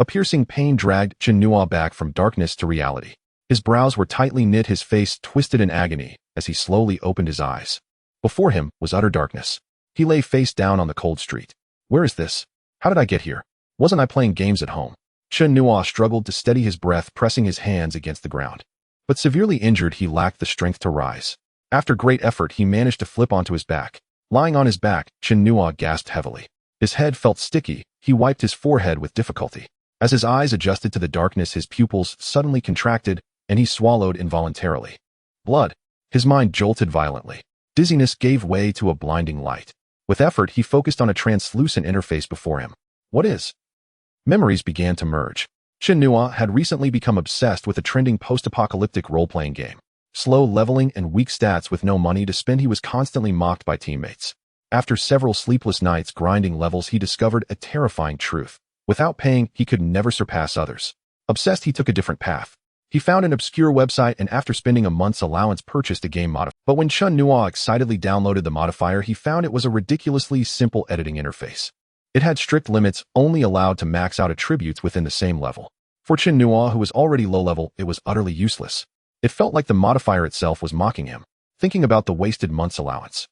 A piercing pain dragged Chinua back from darkness to reality. His brows were tightly knit, his face twisted in agony as he slowly opened his eyes. Before him was utter darkness. He lay face down on the cold street. Where is this? How did I get here? Wasn't I playing games at home? Chinua struggled to steady his breath, pressing his hands against the ground. But severely injured, he lacked the strength to rise. After great effort, he managed to flip onto his back. Lying on his back, Chinua gasped heavily. His head felt sticky. He wiped his forehead with difficulty. As his eyes adjusted to the darkness, his pupils suddenly contracted, and he swallowed involuntarily. Blood. His mind jolted violently. Dizziness gave way to a blinding light. With effort, he focused on a translucent interface before him. What is? Memories began to merge. Chinua had recently become obsessed with a trending post-apocalyptic role-playing game. Slow leveling and weak stats with no money to spend, he was constantly mocked by teammates. After several sleepless nights grinding levels, he discovered a terrifying truth. Without paying, he could never surpass others. Obsessed, he took a different path. He found an obscure website and after spending a month's allowance purchased a game modifier. But when Chinua excitedly downloaded the modifier, he found it was a ridiculously simple editing interface. It had strict limits, only allowed to max out attributes within the same level. For Chinua, who was already low level, it was utterly useless. It felt like the modifier itself was mocking him, thinking about the wasted month's allowance.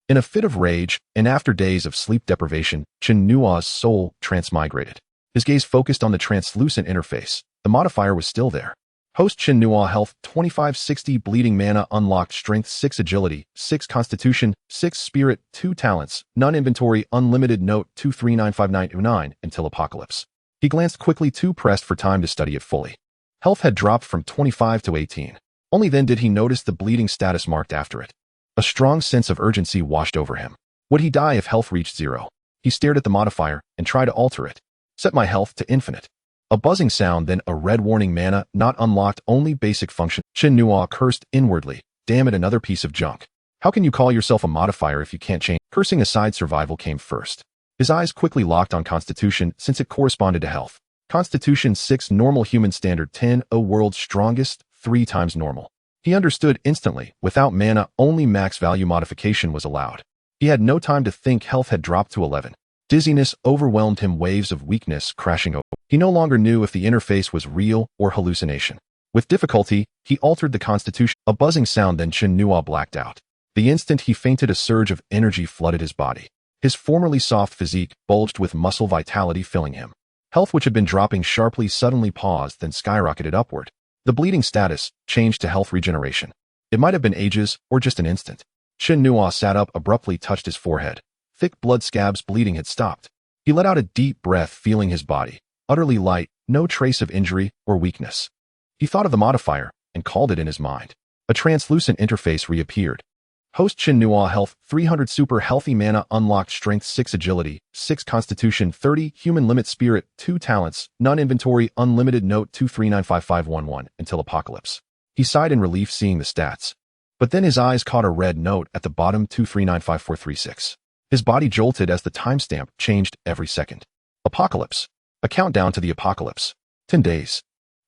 In a fit of rage, and after days of sleep deprivation, Chinua's soul transmigrated. His gaze focused on the translucent interface. The modifier was still there. Host Chinua health 2560 bleeding mana unlocked strength 6 agility 6 constitution 6 spirit 2 talents none inventory unlimited note 2395929 until apocalypse. He glanced quickly, too pressed for time to study it fully. Health had dropped from 25 to 18. Only then did he notice the bleeding status marked after it. A strong sense of urgency washed over him. Would he die if health reached 0? He stared at the modifier and tried to alter it. Set my health to infinite. A buzzing sound, then a red warning: mana not unlocked, only basic function. Chinua cursed inwardly. Damn it, another piece of junk. How can you call yourself a modifier if you can't change? Cursing aside, survival came first. His eyes quickly locked on Constitution since it corresponded to health. Constitution 6 normal, human standard 10, world's strongest, 3 times normal. He understood instantly. Without mana, only max value modification was allowed. He had no time to think. Health had dropped to 11. Dizziness overwhelmed him, waves of weakness crashing over. He no longer knew if the interface was real or hallucination. With difficulty, he altered the Constitution. A buzzing sound, then Chinua blacked out. The instant he fainted, a surge of energy flooded his body. His formerly soft physique bulged with muscle vitality filling him. Health, which had been dropping sharply, suddenly paused, then skyrocketed upward. The bleeding status changed to health regeneration. It might have been ages or just an instant. Chinua sat up abruptly, touched his forehead. Thick blood scabs bleeding had stopped. He let out a deep breath, feeling his body utterly light, no trace of injury or weakness. He thought of the modifier and called it in his mind. A translucent interface reappeared. Host Chinua health 300 super healthy mana unlocked strength 6 agility 6 constitution 30 human limit spirit 2 talents none inventory unlimited note 2395511 until apocalypse. He sighed in relief seeing the stats. But then his eyes caught a red note at the bottom: 2395436. His body jolted as the timestamp changed every second. Apocalypse. A countdown to the apocalypse. 10 days.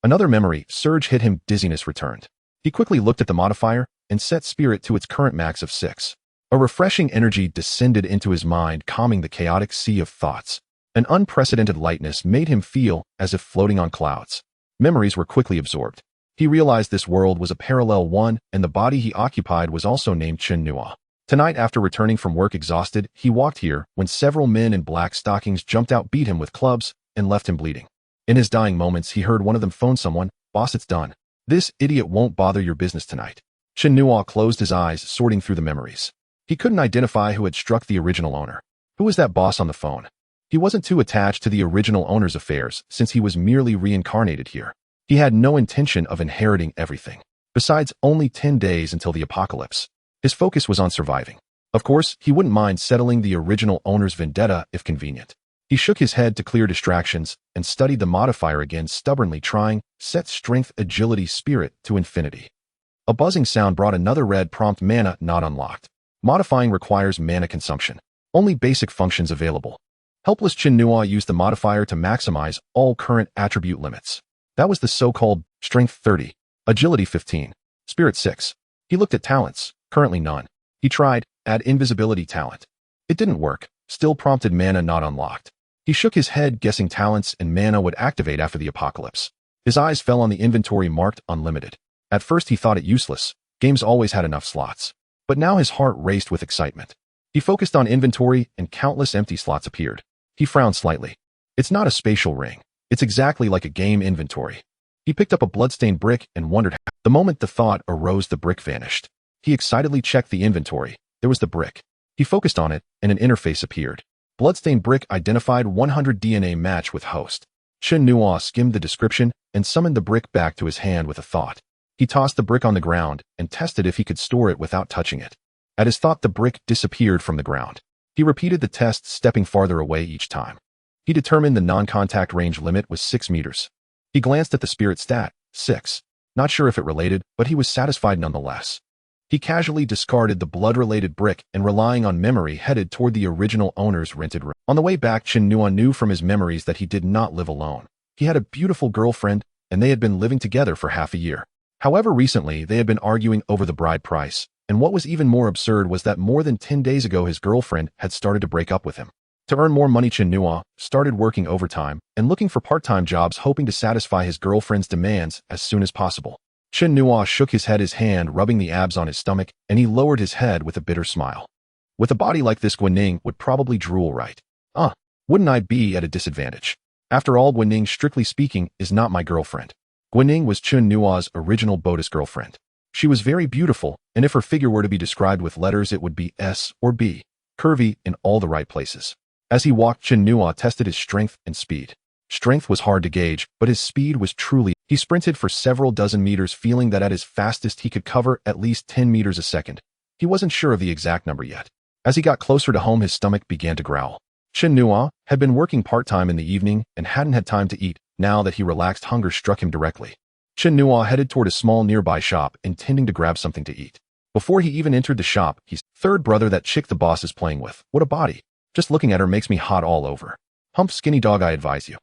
Another memory surge hit him. Dizziness returned. He quickly looked at the modifier and set spirit to its current max of 6. A refreshing energy descended into his mind, calming the chaotic sea of thoughts. An unprecedented lightness made him feel as if floating on clouds. Memories were quickly absorbed. He realized this world was a parallel one, and the body he occupied was also named Chinua. Tonight, after returning from work exhausted, he walked here when several men in black stockings jumped out, beat him with clubs, and left him bleeding. In his dying moments, he heard one of them phone someone. "Boss, it's done. This idiot won't bother your business tonight." Chinua closed his eyes, sorting through the memories. He couldn't identify who had struck the original owner. Who was that boss on the phone? He wasn't too attached to the original owner's affairs, since he was merely reincarnated here. He had no intention of inheriting everything. Besides, only 10 days until the apocalypse. His focus was on surviving. Of course, he wouldn't mind settling the original owner's vendetta if convenient. He shook his head to clear distractions and studied the modifier again, stubbornly trying set strength agility spirit to infinity. A buzzing sound brought another red prompt: mana not unlocked. Modifying requires mana consumption. Only basic functions available. Helpless Chinua used the modifier to maximize all current attribute limits. That was the so-called strength 30, agility 15, spirit 6. He looked at talents, currently none. He tried add invisibility talent. It didn't work, still prompted mana not unlocked. He shook his head, guessing talents and mana would activate after the apocalypse. His eyes fell on the inventory marked unlimited. At first he thought it useless. Games always had enough slots. But now his heart raced with excitement. He focused on inventory and countless empty slots appeared. He frowned slightly. It's not a spatial ring. It's exactly like a game inventory. He picked up a bloodstained brick and wondered how. The moment the thought arose, the brick vanished. He excitedly checked the inventory. There was the brick. He focused on it, and an interface appeared. Bloodstained brick identified 100 DNA match with host. Chen Nuo skimmed the description and summoned the brick back to his hand with a thought. He tossed the brick on the ground and tested if he could store it without touching it. At his thought, the brick disappeared from the ground. He repeated the test, stepping farther away each time. He determined the non-contact range limit was 6 meters. He glanced at the spirit stat, 6. Not sure if it related, but he was satisfied nonetheless. He casually discarded the blood-related brick and, relying on memory, headed toward the original owner's rented room. On the way back, Chen Nuo knew from his memories that he did not live alone. He had a beautiful girlfriend, and they had been living together for half a year. However, recently, they had been arguing over the bride price, and what was even more absurd was that more than 10 days ago his girlfriend had started to break up with him. To earn more money, Chen Nuo started working overtime and looking for part-time jobs, hoping to satisfy his girlfriend's demands as soon as possible. Chen Nuo shook his head, his hand rubbing the abs on his stomach, and he lowered his head with a bitter smile. With a body like this, Guanning would probably drool, right? Wouldn't I be at a disadvantage? After all, Guanning, strictly speaking, is not my girlfriend. Guanning was Chen Nuo's original Bodis girlfriend. She was very beautiful, and if her figure were to be described with letters, it would be S or B, curvy in all the right places. As he walked, Chen Nuo tested his strength and speed. Strength was hard to gauge, but his speed was truly. He sprinted for several dozen meters, feeling that at his fastest he could cover at least 10 meters a second. He wasn't sure of the exact number yet. As he got closer to home, his stomach began to growl. Chen Nuo had been working part-time in the evening and hadn't had time to eat. Now that he relaxed, hunger struck him directly. Chen Nuo headed toward a small nearby shop, intending to grab something to eat. Before he even entered the shop, he's third brother, that chick the boss is playing with. What a body. Just looking at her makes me hot all over. Hump, skinny dog, I advise you.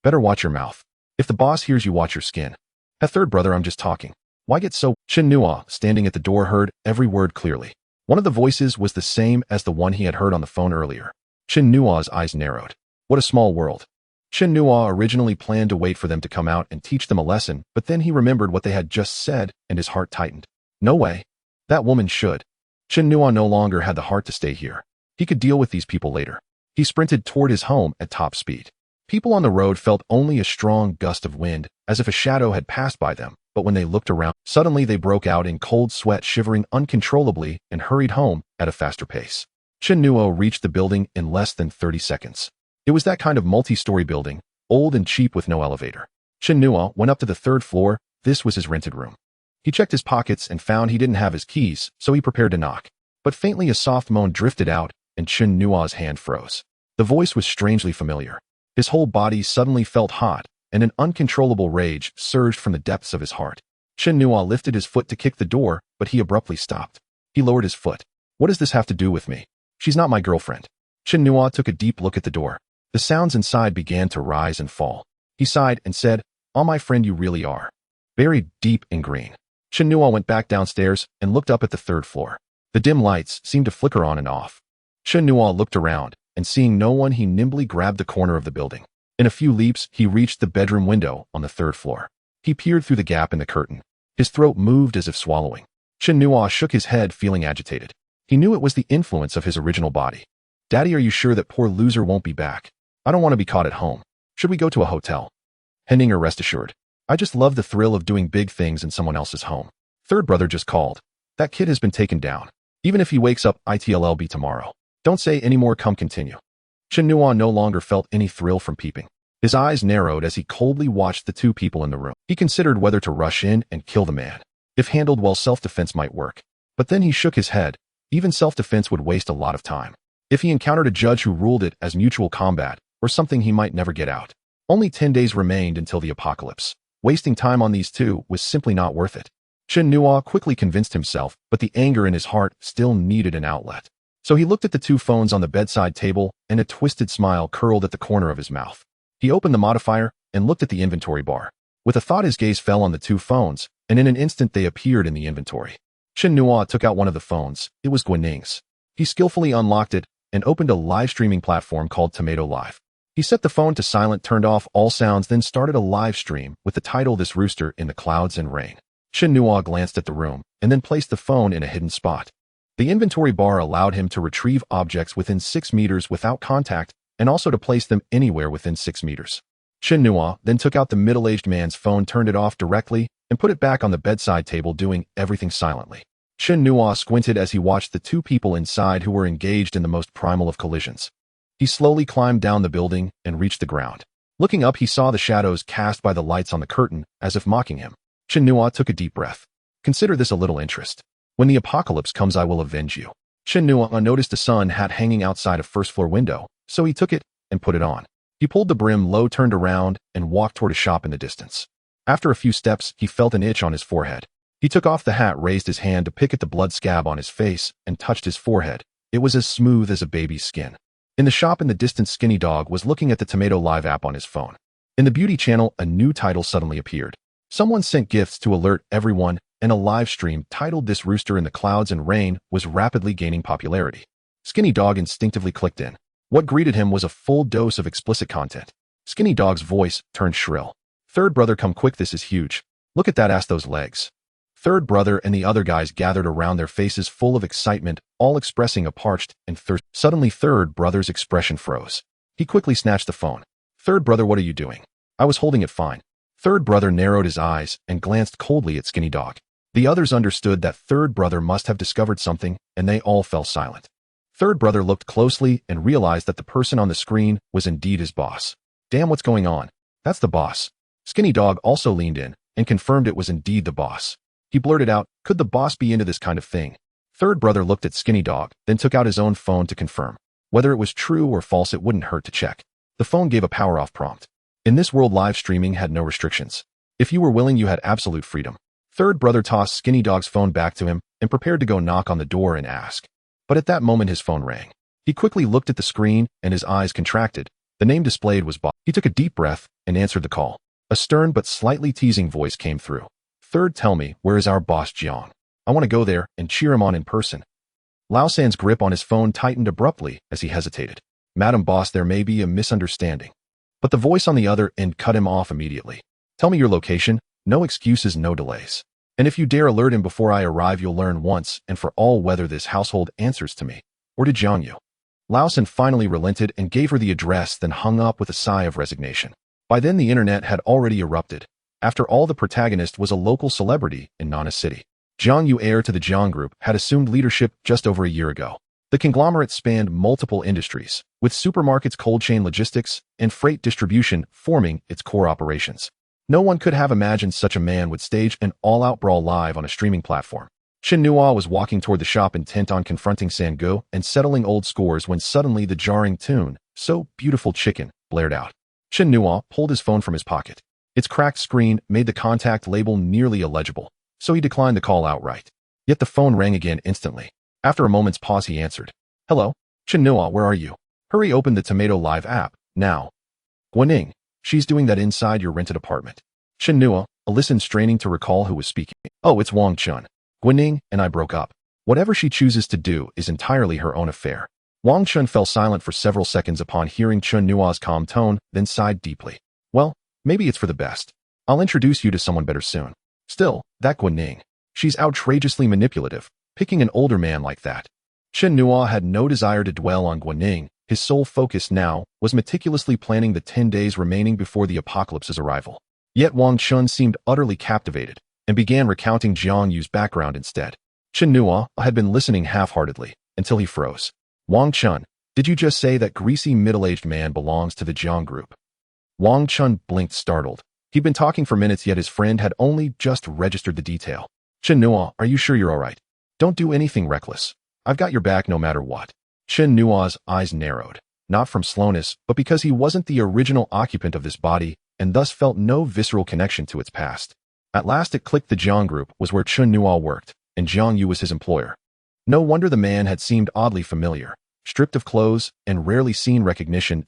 Better watch your mouth. If the boss hears you, watch your skin. Third brother, I'm just talking. Why get so? Chen Nuo, standing at the door, heard every word clearly. One of the voices was the same as the one he had heard on the phone earlier. Chen Nuo's eyes narrowed. What a small world. Chen Nuo originally planned to wait for them to come out and teach them a lesson, but then he remembered what they had just said, and his heart tightened. No way. That woman should. Chen Nuo no longer had the heart to stay here. He could deal with these people later. He sprinted toward his home at top speed. People on the road felt only a strong gust of wind, as if a shadow had passed by them, but when they looked around, suddenly they broke out in cold sweat, shivering uncontrollably, and hurried home at a faster pace. Chen Nuo reached the building in less than 30 seconds. It was that kind of multi-story building, old and cheap with no elevator. Chen Nuo went up to the 3rd floor. This was his rented room. He checked his pockets and found he didn't have his keys, so he prepared to knock. But faintly a soft moan drifted out, and Chen Nuo's hand froze. The voice was strangely familiar. His whole body suddenly felt hot, and an uncontrollable rage surged from the depths of his heart. Chen Nuo lifted his foot to kick the door, but he abruptly stopped. He lowered his foot. What does this have to do with me? She's not my girlfriend. Chen Nuo took a deep look at the door. The sounds inside began to rise and fall. He sighed and said, "Oh, my friend, you really are buried deep in green." Chen Nuo went back downstairs and looked up at the 3rd floor. The dim lights seemed to flicker on and off. Chen Nuo looked around, and seeing no one, he nimbly grabbed the corner of the building. In a few leaps, he reached the bedroom window on the 3rd floor. He peered through the gap in the curtain. His throat moved as if swallowing. Chen Nuo shook his head, feeling agitated. He knew it was the influence of his original body. "Daddy, are you sure that poor loser won't be back? I don't want to be caught at home. Should we go to a hotel?" Henninger, rest assured. I just love the thrill of doing big things in someone else's home. Third brother just called. That kid has been taken down. Even if he wakes up, it'll be tomorrow. Don't say any more, come continue. Chen Nuo no longer felt any thrill from peeping. His eyes narrowed as he coldly watched the two people in the room. He considered whether to rush in and kill the man. If handled well, self-defense might work. But then he shook his head. Even self-defense would waste a lot of time. If he encountered a judge who ruled it as mutual combat, or something, he might never get out. Only 10 days remained until the apocalypse. Wasting time on these two was simply not worth it. Chen Nuo quickly convinced himself, but the anger in his heart still needed an outlet. So he looked at the two phones on the bedside table, and a twisted smile curled at the corner of his mouth. He opened the modifier and looked at the inventory bar. With a thought, his gaze fell on the two phones, and in an instant they appeared in the inventory. Chen Nuo took out one of the phones. It was Guanning's. He skillfully unlocked it and opened a live streaming platform called Tomato Live. He set the phone to silent, turned off all sounds, then started a live stream with the title "This Rooster in the Clouds and Rain." Chen Nua glanced at the room and then placed the phone in a hidden spot. The inventory bar allowed him to retrieve objects within 6 meters without contact and also to place them anywhere within 6 meters. Chen Nua then took out the middle-aged man's phone, turned it off directly, and put it back on the bedside table, doing everything silently. Chen Nua squinted as he watched the two people inside who were engaged in the most primal of collisions. He slowly climbed down the building and reached the ground. Looking up, he saw the shadows cast by the lights on the curtain, as if mocking him. Chen Nua took a deep breath. Consider this a little interest. When the apocalypse comes, I will avenge you. Chen Nua noticed a sun hat hanging outside a first-floor window, so he took it and put it on. He pulled the brim low, turned around, and walked toward a shop in the distance. After a few steps, he felt an itch on his forehead. He took off the hat, raised his hand to pick at the blood scab on his face, and touched his forehead. It was as smooth as a baby's skin. In the shop in the distance, Skinny Dog was looking at the Tomato Live app on his phone. In the beauty channel, a new title suddenly appeared. Someone sent gifts to alert everyone, and a live stream titled "This Rooster in the Clouds and Rain" was rapidly gaining popularity. Skinny Dog instinctively clicked in. What greeted him was a full dose of explicit content. Skinny Dog's voice turned shrill. "Third brother, come quick, this is huge. Look at that ass, those legs." Third brother and the other guys gathered around, their faces full of excitement, all expressing a parched and thirst. Suddenly, third brother's expression froze. He quickly snatched the phone. "Third brother, what are you doing?" "I was holding it fine." Third brother narrowed his eyes and glanced coldly at Skinny Dog. The others understood that third brother must have discovered something, and they all fell silent. Third brother looked closely and realized that the person on the screen was indeed his boss. "Damn, what's going on? That's the boss." Skinny Dog also leaned in and confirmed it was indeed the boss. He blurted out, "Could the boss be into this kind of thing?" Third brother looked at Skinny Dog, then took out his own phone to confirm. Whether it was true or false, it wouldn't hurt to check. The phone gave a power-off prompt. In this world, live streaming had no restrictions. If you were willing, you had absolute freedom. Third brother tossed Skinny Dog's phone back to him and prepared to go knock on the door and ask. But at that moment, his phone rang. He quickly looked at the screen and his eyes contracted. The name displayed was Boss. He took a deep breath and answered the call. A stern but slightly teasing voice came through. "Third, tell me, where is our boss Jiang? I want to go there and cheer him on in person." Lao San's grip on his phone tightened abruptly as he hesitated. "Madam Boss, there may be a misunderstanding." But the voice on the other end cut him off immediately. "Tell me your location. No excuses, no delays. And if you dare alert him before I arrive, you'll learn once and for all whether this household answers to me or to Jiang Yu." Lao San finally relented and gave her the address, then hung up with a sigh of resignation. By then, the internet had already erupted. After all, the protagonist was a local celebrity in Nana City. Jiang Yu, heir to the Jiang Group, had assumed leadership just over a year ago. The conglomerate spanned multiple industries, with supermarkets, cold chain logistics, and freight distribution forming its core operations. No one could have imagined such a man would stage an all-out brawl live on a streaming platform. Chen Nua was walking toward the shop, intent on confronting Sango and settling old scores, when suddenly the jarring tune, "So Beautiful Chicken," blared out. Chen Nua pulled his phone from his pocket. Its cracked screen made the contact label nearly illegible, so he declined the call outright. Yet the phone rang again instantly. After a moment's pause, he answered. "Hello? Chen Nua, where are you? Hurry, open the Tomato Live app, now." "Guaning, she's doing that inside your rented apartment." Chen Nua listened, straining to recall who was speaking. "Oh, it's Wang Chun. Guaning and I broke up. Whatever she chooses to do is entirely her own affair." Wang Chun fell silent for several seconds upon hearing Chen Nua's calm tone, then sighed deeply. "Well, maybe it's for the best. I'll introduce you to someone better soon. Still, that Guaning, she's outrageously manipulative, picking an older man like that." Chen Nua had no desire to dwell on Guaning. His sole focus now was meticulously planning the 10 days remaining before the apocalypse's arrival. Yet Wang Chun seemed utterly captivated and began recounting Jiang Yu's background instead. Chen Nua had been listening half-heartedly until he froze. "Wang Chun, did you just say that greasy middle-aged man belongs to the Jiang Group?" Wang Chun blinked, startled. He'd been talking for minutes, yet his friend had only just registered the detail. "Chen Nua, are you sure you're all right? Don't do anything reckless. I've got your back no matter what." Chen Nua's eyes narrowed, not from slowness, but because he wasn't the original occupant of this body and thus felt no visceral connection to its past. At last it clicked. The Jiang Group was where Chen Nua worked, and Jiang Yu was his employer. No wonder the man had seemed oddly familiar. Stripped of clothes and rarely seen recognition,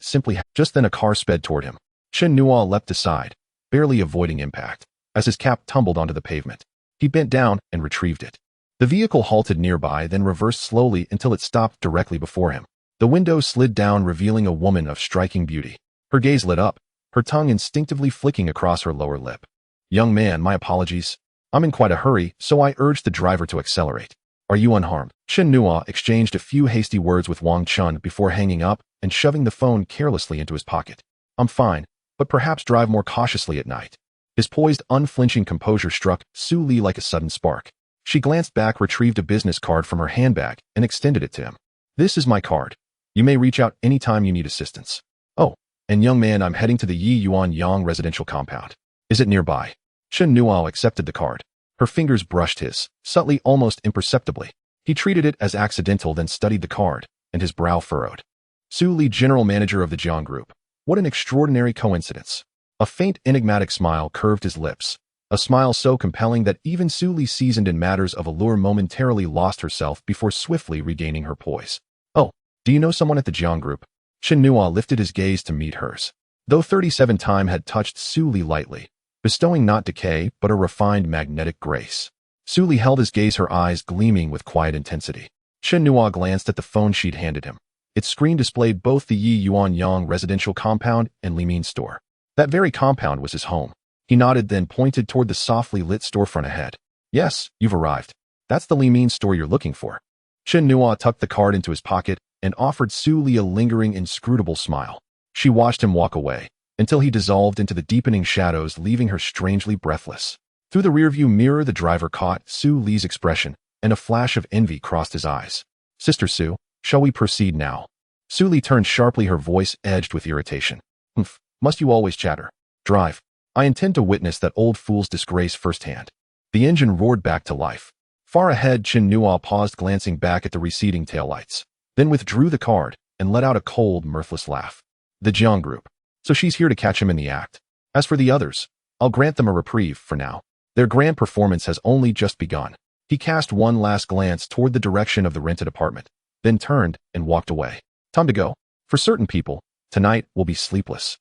just then a car sped toward him. Chen Nua leapt aside, barely avoiding impact, as his cap tumbled onto the pavement. He bent down and retrieved it. The vehicle halted nearby, then reversed slowly until it stopped directly before him. The window slid down, revealing a woman of striking beauty. Her gaze lit up, her tongue instinctively flicking across her lower lip. Young man, my apologies. I'm in quite a hurry, so I urged the driver to accelerate. Are you unharmed? Chen Nua exchanged a few hasty words with Wang Chun before hanging up and shoving the phone carelessly into his pocket. I'm fine, but perhaps drive more cautiously at night. His poised, unflinching composure struck Su Li like a sudden spark. She glanced back, retrieved a business card from her handbag, and extended it to him. This is my card. You may reach out anytime you need assistance. Oh, and young man, I'm heading to the Yi Yuan Yang residential compound. Is it nearby? Chen Nuo accepted the card. Her fingers brushed his, subtly, almost imperceptibly. He treated it as accidental, then studied the card, and his brow furrowed. Su Li, general manager of the Jiang Group. What an extraordinary coincidence. A faint, enigmatic smile curved his lips, a smile so compelling that even Su Li, seasoned in matters of allure, momentarily lost herself before swiftly regaining her poise. Oh, do you know someone at the Jiang Group? Chen Nuo lifted his gaze to meet hers. Though 37 time had touched Su Li lightly, bestowing not decay but a refined magnetic grace. Su Li held his gaze, her eyes gleaming with quiet intensity. Chen Nuo glanced at the phone she'd handed him. Its screen displayed both the Yi Yuan Yang residential compound and Li Min's store. That very compound was his home. He nodded, then pointed toward the softly lit storefront ahead. Yes, you've arrived. That's the Li Min store you're looking for. Chen Nuo tucked the card into his pocket and offered Su Li a lingering, inscrutable smile. She watched him walk away, until he dissolved into the deepening shadows, leaving her strangely breathless. Through the rearview mirror, the driver caught Su Li's expression, and a flash of envy crossed his eyes. Sister Su, shall we proceed now? Su Li turned sharply, her voice edged with irritation. Humph, must you always chatter? Drive. I intend to witness that old fool's disgrace firsthand. The engine roared back to life. Far ahead, Chen Nuo paused, glancing back at the receding taillights, then withdrew the card and let out a cold, mirthless laugh. The Jiang Group. So she's here to catch him in the act. As for the others, I'll grant them a reprieve for now. Their grand performance has only just begun. He cast one last glance toward the direction of the rented apartment, then turned and walked away. Time to go. For certain people, tonight will be sleepless.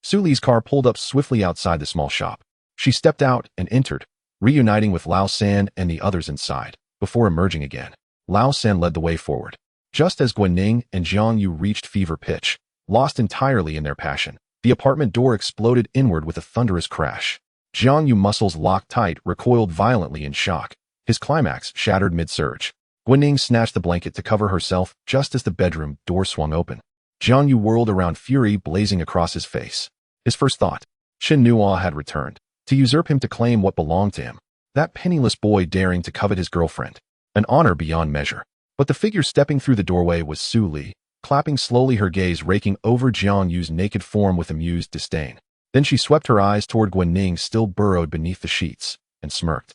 Su Li's car pulled up swiftly outside the small shop. She stepped out and entered, reuniting with Lao San and the others inside, before emerging again. Lao San led the way forward. Just as Guanning and Jiang Yu reached fever pitch, lost entirely in their passion, the apartment door exploded inward with a thunderous crash. Jiang Yu, muscles locked tight, recoiled violently in shock. His climax shattered mid-surge. Guanning snatched the blanket to cover herself just as the bedroom door swung open. Jiang Yu whirled around, fury blazing across his face. His first thought, Chen Nuo had returned, to usurp him, to claim what belonged to him. That penniless boy daring to covet his girlfriend. An honor beyond measure. But the figure stepping through the doorway was Su Li, clapping slowly, her gaze raking over Jiang Yu's naked form with amused disdain. Then she swept her eyes toward Guanning, still burrowed beneath the sheets, and smirked.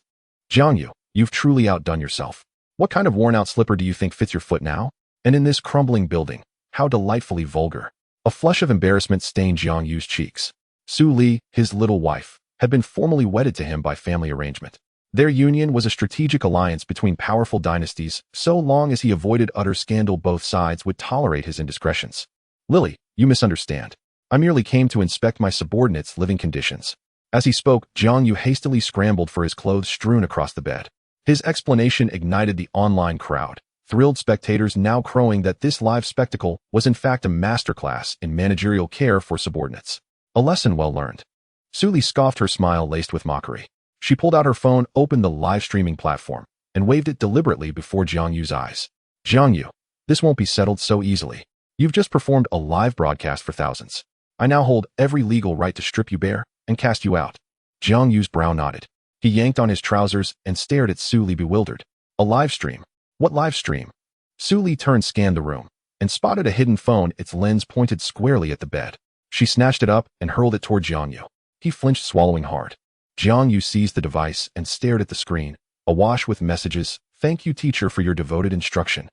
Jiang Yu, you've truly outdone yourself. What kind of worn-out slipper do you think fits your foot now? And in this crumbling building, how delightfully vulgar. A flush of embarrassment stained Jiang Yu's cheeks. Su Li, his little wife, had been formally wedded to him by family arrangement. Their union was a strategic alliance between powerful dynasties. So long as he avoided utter scandal, both sides would tolerate his indiscretions. Lily, you misunderstand. I merely came to inspect my subordinates' living conditions. As he spoke, Jiang Yu hastily scrambled for his clothes strewn across the bed. His explanation ignited the online crowd, thrilled spectators now crowing that this live spectacle was in fact a masterclass in managerial care for subordinates. A lesson well learned. Su Li scoffed, her smile laced with mockery. She pulled out her phone, opened the live streaming platform, and waved it deliberately before Jiang Yu's eyes. Jiang Yu, this won't be settled so easily. You've just performed a live broadcast for thousands. I now hold every legal right to strip you bare and cast you out. Jiang Yu's brow nodded. He yanked on his trousers and stared at Su Li, bewildered. A live stream? What live stream? Su Li turned, scanned the room, and spotted a hidden phone, its lens pointed squarely at the bed. She snatched it up and hurled it toward Jiang Yu. He flinched, swallowing hard. Jiang Yu seized the device and stared at the screen, awash with messages. Thank you, teacher, for your devoted instruction.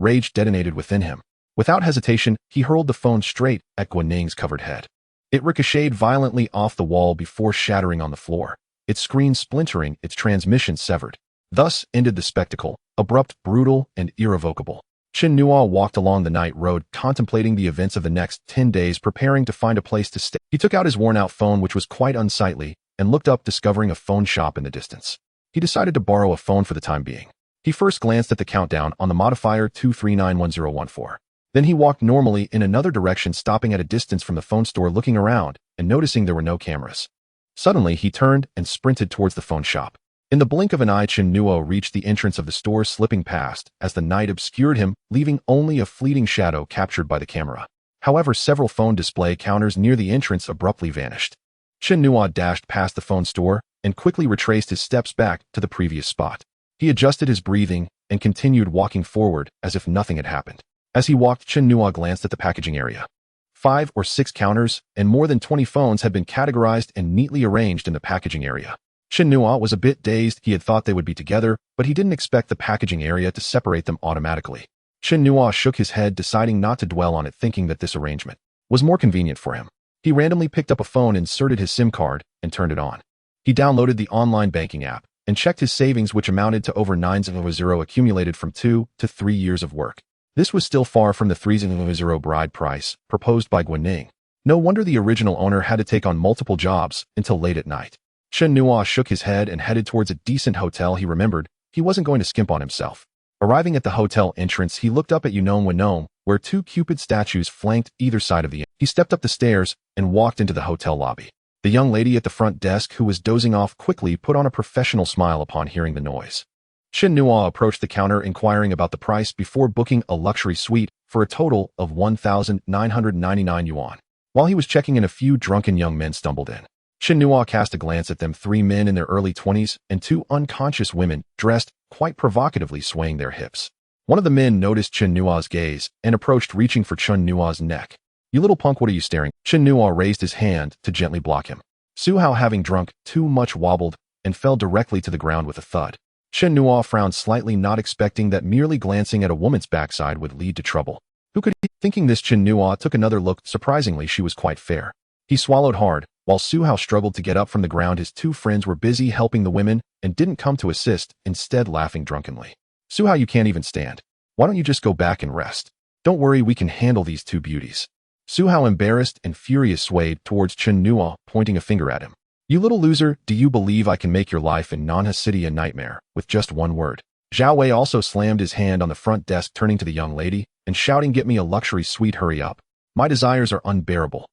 Rage detonated within him. Without hesitation, he hurled the phone straight at Guanning's covered head. It ricocheted violently off the wall before shattering on the floor, its screen splintering, its transmission severed. Thus ended the spectacle, abrupt, brutal, and irrevocable. Chen Nuo walked along the night road, contemplating the events of the next 10 days, preparing to find a place to stay. He took out his worn-out phone, which was quite unsightly, and looked up, discovering a phone shop in the distance. He decided to borrow a phone for the time being. He first glanced at the countdown on the Modifier 2391014. Then he walked normally in another direction, stopping at a distance from the phone store, looking around and noticing there were no cameras. Suddenly, he turned and sprinted towards the phone shop. In the blink of an eye, Chen Nuo reached the entrance of the store, slipping past as the night obscured him, leaving only a fleeting shadow captured by the camera. However, several phone display counters near the entrance abruptly vanished. Chen Nuo dashed past the phone store and quickly retraced his steps back to the previous spot. He adjusted his breathing and continued walking forward as if nothing had happened. As he walked, Chen Nuo glanced at the packaging area. 5 or 6 counters and more than 20 phones had been categorized and neatly arranged in the packaging area. Chen Nuo was a bit dazed. He had thought they would be together, but he didn't expect the packaging area to separate them automatically. Chen Nuo shook his head, deciding not to dwell on it, thinking that this arrangement was more convenient for him. He randomly picked up a phone, inserted his SIM card, and turned it on. He downloaded the online banking app and checked his savings, which amounted to over 900 accumulated from 2 to 3 years of work. This was still far from the 300 bride price proposed by Guanning. No wonder the original owner had to take on multiple jobs until late at night. Chen Nuo shook his head and headed towards a decent hotel. He remembered he wasn't going to skimp on himself. Arriving at the hotel entrance, he looked up at Yunong, where 2 Cupid statues flanked either side of the. He stepped up the stairs and walked into the hotel lobby. The young lady at the front desk, who was dozing off, quickly put on a professional smile upon hearing the noise. Chen Nuo approached the counter, inquiring about the price before booking a luxury suite for a total of 1,999 yuan. While he was checking in, a few drunken young men stumbled in. Chen Nuo cast a glance at them, 3 men in their early 20s and 2 unconscious women, dressed quite provocatively, swaying their hips. One of the men noticed Chen Nuo's gaze and approached, reaching for Chen Nuo's neck. "You little punk, what are you staring?" Chen Nuo raised his hand to gently block him. Su Hao, having drunk too much, wobbled and fell directly to the ground with a thud. Chen Nuo frowned slightly, not expecting that merely glancing at a woman's backside would lead to trouble. Who could he? Thinking this, Chen Nuo took another look. Surprisingly, she was quite fair. He swallowed hard. While Su Hao struggled to get up from the ground, his 2 friends were busy helping the women and didn't come to assist, instead laughing drunkenly. "Su Hao, you can't even stand. Why don't you just go back and rest? Don't worry, we can handle these 2 beauties." Su Hao, embarrassed and furious, swayed towards Chen Nuo, pointing a finger at him. "You little loser, do you believe I can make your life in Nanha City a nightmare with just one word?" Zhao Wei also slammed his hand on the front desk, turning to the young lady and shouting, "Get me a luxury suite, hurry up. My desires are unbearable."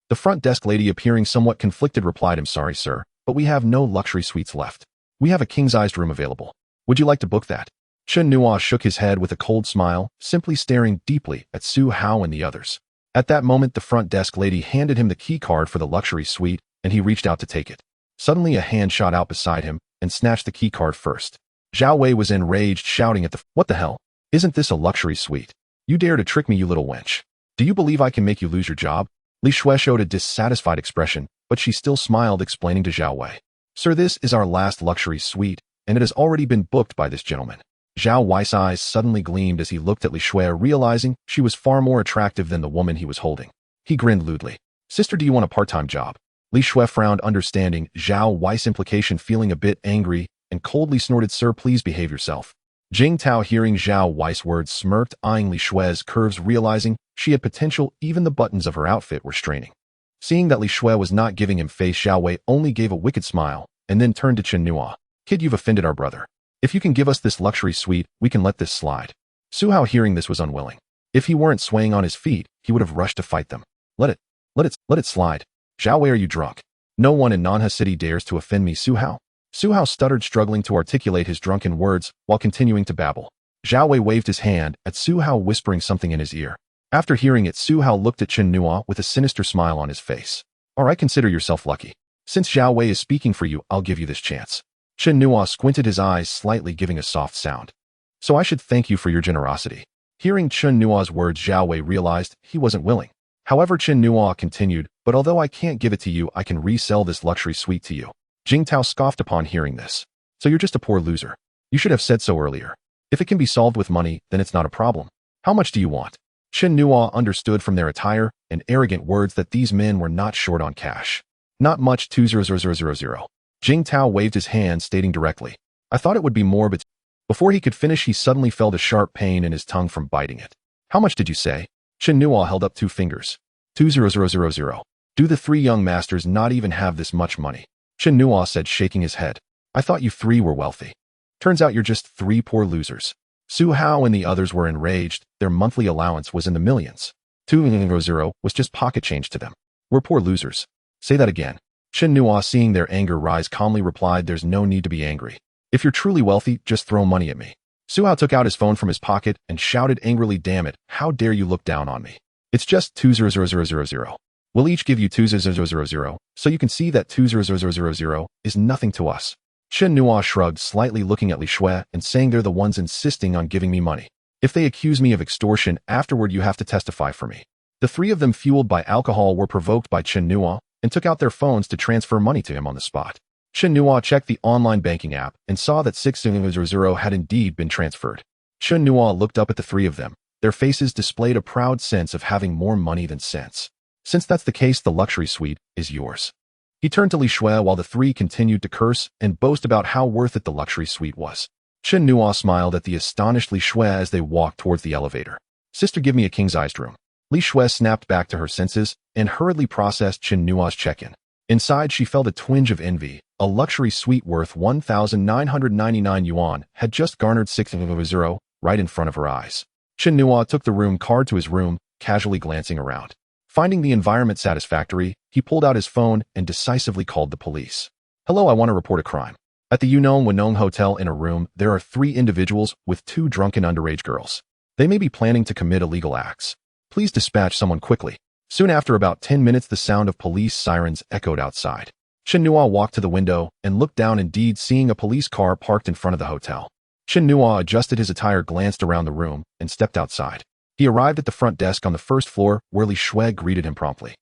The front desk lady, appearing somewhat conflicted, replied, "I'm sorry, sir, but we have no luxury suites left. We have a king-sized room available. Would you like to book that?" Chen Nuo shook his head with a cold smile, simply staring deeply at Su Hao and the others. At that moment, the front desk lady handed him the key card for the luxury suite, and he reached out to take it. Suddenly, a hand shot out beside him and snatched the key card first. Zhao Wei was enraged, shouting at "What the hell? Isn't this a luxury suite? You dare to trick me, you little wench. Do you believe I can make you lose your job?" Li Shui showed a dissatisfied expression, but she still smiled, explaining to Zhao Wei, "Sir, this is our last luxury suite, and it has already been booked by this gentleman." Zhao Wei's eyes suddenly gleamed as he looked at Li Shui, realizing she was far more attractive than the woman he was holding. He grinned lewdly. "Sister, do you want a part-time job?" Li Shui frowned, understanding Zhao Wei's implication, feeling a bit angry, and coldly snorted, "Sir, please behave yourself." Jing Tao, hearing Zhao Wei's words, smirked, eyeing Li Shui's curves, realizing she had potential. Even the buttons of her outfit were straining. Seeing that Li Shui was not giving him face, Zhao Wei only gave a wicked smile and then turned to Chen Nuo. "Kid, you've offended our brother. If you can give us this luxury suite, we can let this slide." Su Hao, hearing this, was unwilling. If he weren't swaying on his feet, he would have rushed to fight them. Let it slide. Zhao Wei, are you drunk? No one in Nanha City dares to offend me, Su Hao. Su Hao stuttered, struggling to articulate his drunken words while continuing to babble. Zhao Wei waved his hand at Su Hao, whispering something in his ear. After hearing it, Su Hao looked at Chen Nuo with a sinister smile on his face. "All right, consider yourself lucky. Since Zhao Wei is speaking for you, I'll give you this chance." Chen Nuo squinted his eyes slightly, giving a soft sound. "So I should thank you for your generosity." Hearing Chen Nuo's words, Zhao Wei realized he wasn't willing. However, Chen Nuo continued, "But although I can't give it to you, I can resell this luxury suite to you." Jing Tao scoffed upon hearing this. "So you're just a poor loser. You should have said so earlier. If it can be solved with money, then it's not a problem. How much do you want?" Chen Nuo understood from their attire and arrogant words that these men were not short on cash. "Not much, 200,000. Jing Tao waved his hand, stating directly, "I thought it would be more, but..." Before he could finish, he suddenly felt a sharp pain in his tongue from biting it. "How much did you say?" Chen Nuo held up 2 fingers. 200,000. "Do the 3 young masters not even have this much money?" Chen Nuo said, shaking his head. "I thought you 3 were wealthy. Turns out you're just 3 poor losers." Su Hao and the others were enraged. Their monthly allowance was in the millions. 200 was just pocket change to them. We're poor losers. Say that again. Chen Nua, seeing their anger rise, calmly replied, there's no need to be angry. If you're truly wealthy, just throw money at me. Su Hao took out his phone from his pocket and shouted angrily, damn it, how dare you look down on me? It's just 200,000. We'll each give you 200,000, so you can see that 200,000 is nothing to us. Chen Nua shrugged slightly, looking at Li Shui and saying, they're the ones insisting on giving me money. If they accuse me of extortion, afterward you have to testify for me. The three of them, fueled by alcohol, were provoked by Chen Nua and took out their phones to transfer money to him on the spot. Chen Nua checked the online banking app and saw that 600 had indeed been transferred. Chen Nua looked up at the three of them. Their faces displayed a proud sense of having more money than sense. Since that's the case, the luxury suite is yours. He turned to Li Shui while the three continued to curse and boast about how worth it the luxury suite was. Chen Nua smiled at the astonished Li Shui as they walked towards the elevator. Sister, give me a king-sized room. Li Shui snapped back to her senses and hurriedly processed Chen Nua's check-in. Inside, she felt a twinge of envy. A luxury suite worth 1,999 yuan had just garnered 600 right in front of her eyes. Chen Nua took the room card to his room, casually glancing around. Finding the environment satisfactory, he pulled out his phone and decisively called the police. Hello, I want to report a crime. At the Yunong Wenong Hotel, in a room, there are 3 individuals with 2 drunken underage girls. They may be planning to commit illegal acts. Please dispatch someone quickly. Soon after, about 10 minutes, the sound of police sirens echoed outside. Chen Nua walked to the window and looked down, indeed seeing a police car parked in front of the hotel. Chen Nua adjusted his attire, glanced around the room, and stepped outside. He arrived at the front desk on the first floor, where Li Shui greeted him promptly.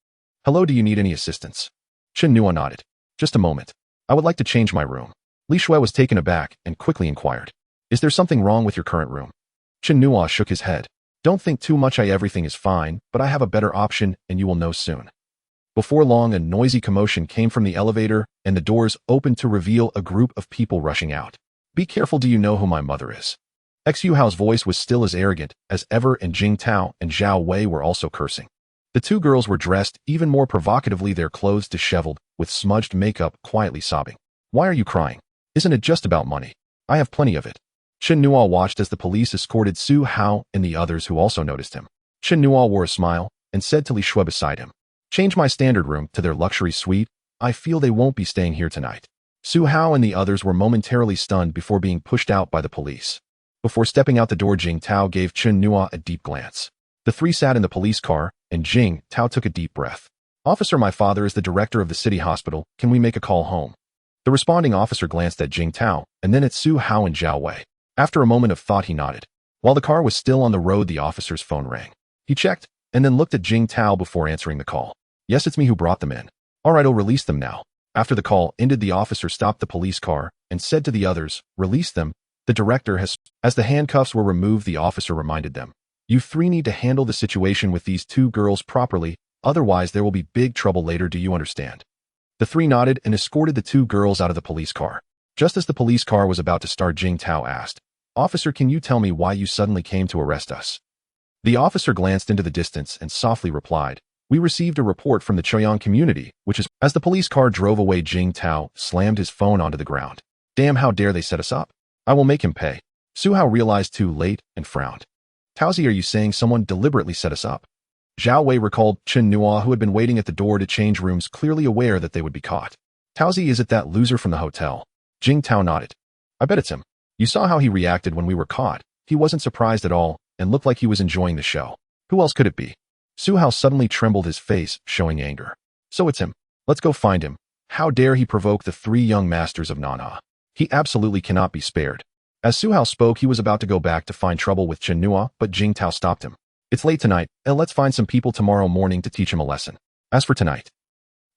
Hello, do you need any assistance? Chen Nua nodded. Just a moment. I would like to change my room. Li Shui was taken aback and quickly inquired. Is there something wrong with your current room? Chen Nua shook his head. Don't think too much, everything is fine, but I have a better option and you will know soon. Before long, a noisy commotion came from the elevator and the doors opened to reveal a group of people rushing out. Be careful, do you know who my mother is? Xu Hao's voice was still as arrogant as ever, and Jing Tao and Zhao Wei were also cursing. The 2 girls were dressed even more provocatively, their clothes disheveled, with smudged makeup, quietly sobbing. Why are you crying? Isn't it just about money? I have plenty of it. Chen Nua watched as the police escorted Su Hao and the others, who also noticed him. Chen Nua wore a smile and said to Li Shui beside him, change my standard room to their luxury suite. I feel they won't be staying here tonight. Su Hao and the others were momentarily stunned before being pushed out by the police. Before stepping out the door, Jing Tao gave Chen Nua a deep glance. The 3 sat in the police car, and Jing Tao took a deep breath. Officer, my father is the director of the city hospital. Can we make a call home? The responding officer glanced at Jing Tao and then at Su Hao and Zhao Wei. After a moment of thought, he nodded. While the car was still on the road, the officer's phone rang. He checked and then looked at Jing Tao before answering the call. Yes, it's me who brought them in. All right, I'll release them now. After the call ended, the officer stopped the police car and said to the others, release them. The director has... As the handcuffs were removed, the officer reminded them. You 3 need to handle the situation with these 2 girls properly, otherwise there will be big trouble later, do you understand? The 3 nodded and escorted the 2 girls out of the police car. Just as the police car was about to start, Jing Tao asked, Officer, can you tell me why you suddenly came to arrest us? The officer glanced into the distance and softly replied, we received a report from the Choyang community, which is... As the police car drove away, Jing Tao slammed his phone onto the ground. Damn, how dare they set us up? I will make him pay. Su Hao realized too late and frowned. Taozi, are you saying someone deliberately set us up? Zhao Wei recalled Chen Nua, who had been waiting at the door to change rooms, clearly aware that they would be caught. Taozi, is it that loser from the hotel? Jing Tao nodded. I bet it's him. You saw how he reacted when we were caught. He wasn't surprised at all and looked like he was enjoying the show. Who else could it be? Su Hao suddenly trembled, his face showing anger. So it's him. Let's go find him. How dare he provoke the 3 young masters of Nanha? He absolutely cannot be spared. As Su Hao spoke, he was about to go back to find trouble with Chen Nua, but Jing Tao stopped him. It's late tonight, and let's find some people tomorrow morning to teach him a lesson. As for tonight...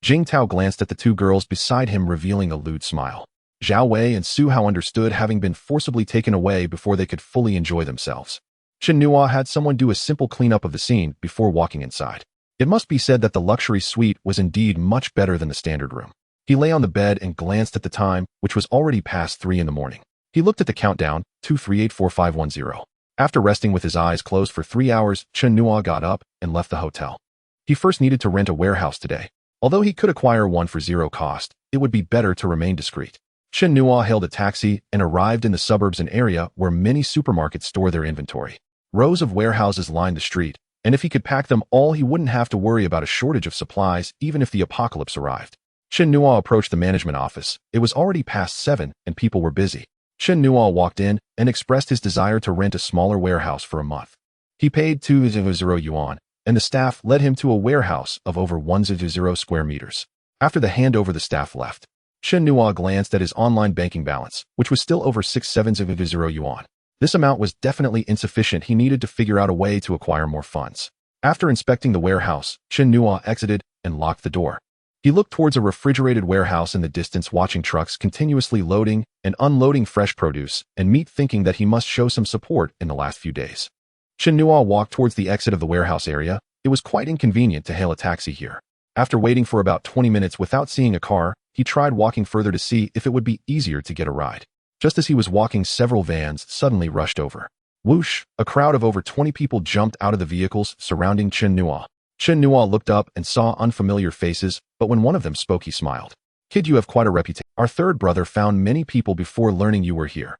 Jing Tao glanced at the 2 girls beside him, revealing a lewd smile. Zhao Wei and Su Hao understood, having been forcibly taken away before they could fully enjoy themselves. Chen Nua had someone do a simple cleanup of the scene before walking inside. It must be said that the luxury suite was indeed much better than the standard room. He lay on the bed and glanced at the time, which was already past 3 in the morning. He looked at the countdown, 2384510. After resting with his eyes closed for 3 hours, Chen Nua got up and left the hotel. He first needed to rent a warehouse today. Although he could acquire one for 0 cost, it would be better to remain discreet. Chen Nua hailed a taxi and arrived in the suburbs, an area where many supermarkets store their inventory. Rows of warehouses lined the street, and if he could pack them all, he wouldn't have to worry about a shortage of supplies even if the apocalypse arrived. Chen Nua approached the management office. It was already past 7 and people were busy. Chen Nua walked in and expressed his desire to rent a smaller warehouse for a month. He paid 200 yuan, and the staff led him to a warehouse of over 100 square meters. After the handover, the staff left. Chen Nua glanced at his online banking balance, which was still over 670 yuan. This amount was definitely insufficient. He needed to figure out a way to acquire more funds. After inspecting the warehouse, Chen Nua exited and locked the door. He looked towards a refrigerated warehouse in the distance, watching trucks continuously loading and unloading fresh produce and meat, thinking that he must show some support in the last few days. Chen Nua walked towards the exit of the warehouse area. It was quite inconvenient to hail a taxi here. After waiting for about 20 minutes without seeing a car, he tried walking further to see if it would be easier to get a ride. Just as he was walking, several vans suddenly rushed over. Whoosh! A crowd of over 20 people jumped out of the vehicles surrounding Chen Nua. Chen Nua looked up and saw unfamiliar faces, but when one of them spoke, he smiled. "Kid, you have quite a reputation. Our third brother found many people before learning you were here."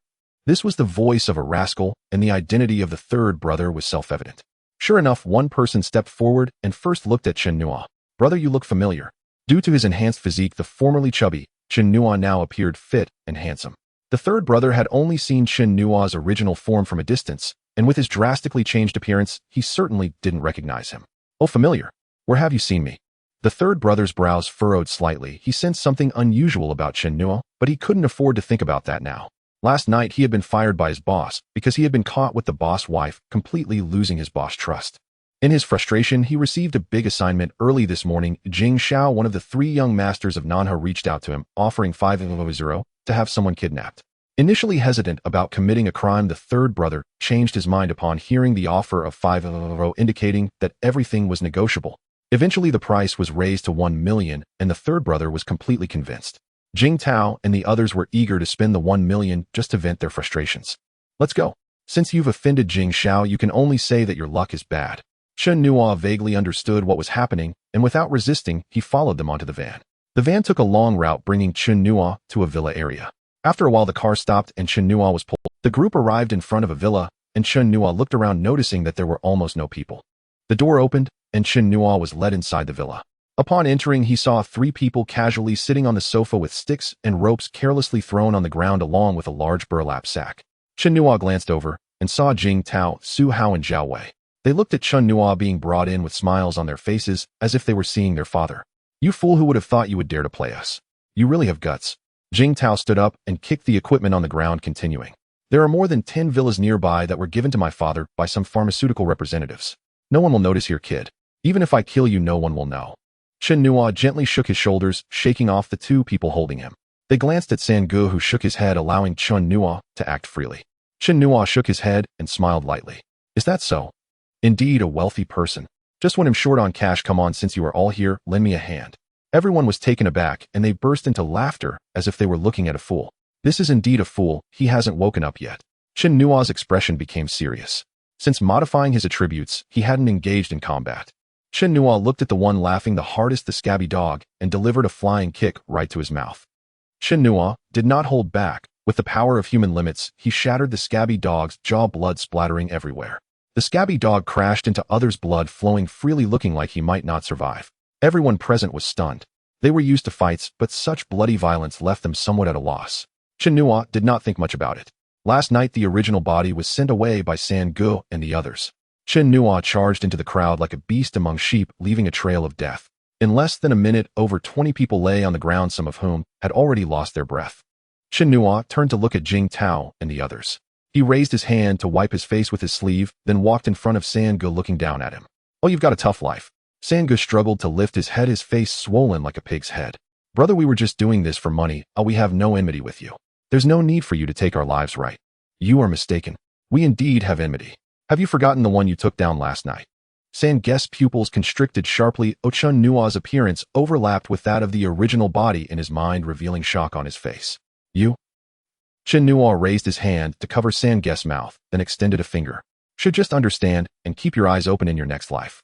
This was the voice of a rascal, and the identity of the third brother was self-evident. Sure enough, one person stepped forward and first looked at Chen Nua. "Brother, you look familiar." Due to his enhanced physique, the formerly chubby Chen Nua now appeared fit and handsome. The third brother had only seen Chen Nua's original form from a distance, and with his drastically changed appearance, he certainly didn't recognize him. "Oh, familiar. Where have you seen me?" The third brother's brows furrowed slightly. He sensed something unusual about Chen Nua, but he couldn't afford to think about that now. Last night, he had been fired by his boss because he had been caught with the boss wife, completely losing his boss' trust. In his frustration, he received a big assignment early this morning. Jing Xiao, one of the 3 young masters of Nanha, reached out to him, offering 500 to have someone kidnapped. Initially hesitant about committing a crime, the third brother changed his mind upon hearing the offer of 500, indicating that everything was negotiable. Eventually, the price was raised to 1 million, and the third brother was completely convinced. Jing Tao and the others were eager to spend the 1 million just to vent their frustrations. "Let's go. Since you've offended Jing Xiao, you can only say that your luck is bad." Chen Nua vaguely understood what was happening, and without resisting, he followed them onto the van. The van took a long route, bringing Chen Nua to a villa area. After a while, the car stopped and Chen Nua was pulled. The group arrived in front of a villa, and Chen Nua looked around, noticing that there were almost no people. The door opened, and Chen Nua was led inside the villa. Upon entering, he saw 3 people casually sitting on the sofa with sticks and ropes carelessly thrown on the ground, along with a large burlap sack. Chen Nua glanced over and saw Jing Tao, Su Hao, and Zhao Wei. They looked at Chen Nua being brought in with smiles on their faces, as if they were seeing their father. "You fool, who would have thought you would dare to play us? You really have guts." Jing Tao stood up and kicked the equipment on the ground, continuing. "There are more than 10 villas nearby that were given to my father by some pharmaceutical representatives. No one will notice here, kid. Even if I kill you, no one will know." Chen Nua gently shook his shoulders, shaking off the 2 people holding him. They glanced at Sangu, who shook his head, allowing Chen Nua to act freely. Chen Nua shook his head and smiled lightly. "Is that so? Indeed, a wealthy person. Just when I'm short on cash, come on, since you are all here, lend me a hand." Everyone was taken aback, and they burst into laughter as if they were looking at a fool. This is indeed a fool. He hasn't woken up yet. Chen Nua's expression became serious. Since modifying his attributes, he hadn't engaged in combat. Chen Nua looked at the one laughing the hardest, the scabby dog, and delivered a flying kick right to his mouth. Chen Nua did not hold back. With the power of human limits, he shattered the scabby dog's jaw, blood splattering everywhere. The scabby dog crashed into others, blood flowing freely, looking like he might not survive. Everyone present was stunned. They were used to fights, but such bloody violence left them somewhat at a loss. Chen Nua did not think much about it. Last night, the original body was sent away by Sangu and the others. Chen Nua charged into the crowd like a beast among sheep, leaving a trail of death. In less than a minute, over 20 people lay on the ground, some of whom had already lost their breath. Chen Nua turned to look at Jing Tao and the others. He raised his hand to wipe his face with his sleeve, then walked in front of Sangu, looking down at him. "Oh, you've got a tough life." Sangu struggled to lift his head, his face swollen like a pig's head. "Brother, we were just doing this for money. We have no enmity with you. There's no need for you to take our lives, right? You are mistaken. We indeed have enmity. Have you forgotten the one you took down last night?" Sangu's pupils constricted sharply. Chen Nua's appearance overlapped with that of the original body in his mind, revealing shock on his face. "You?" Chen Nua raised his hand to cover Sangu's mouth, then extended a finger. "Should just understand and keep your eyes open in your next life."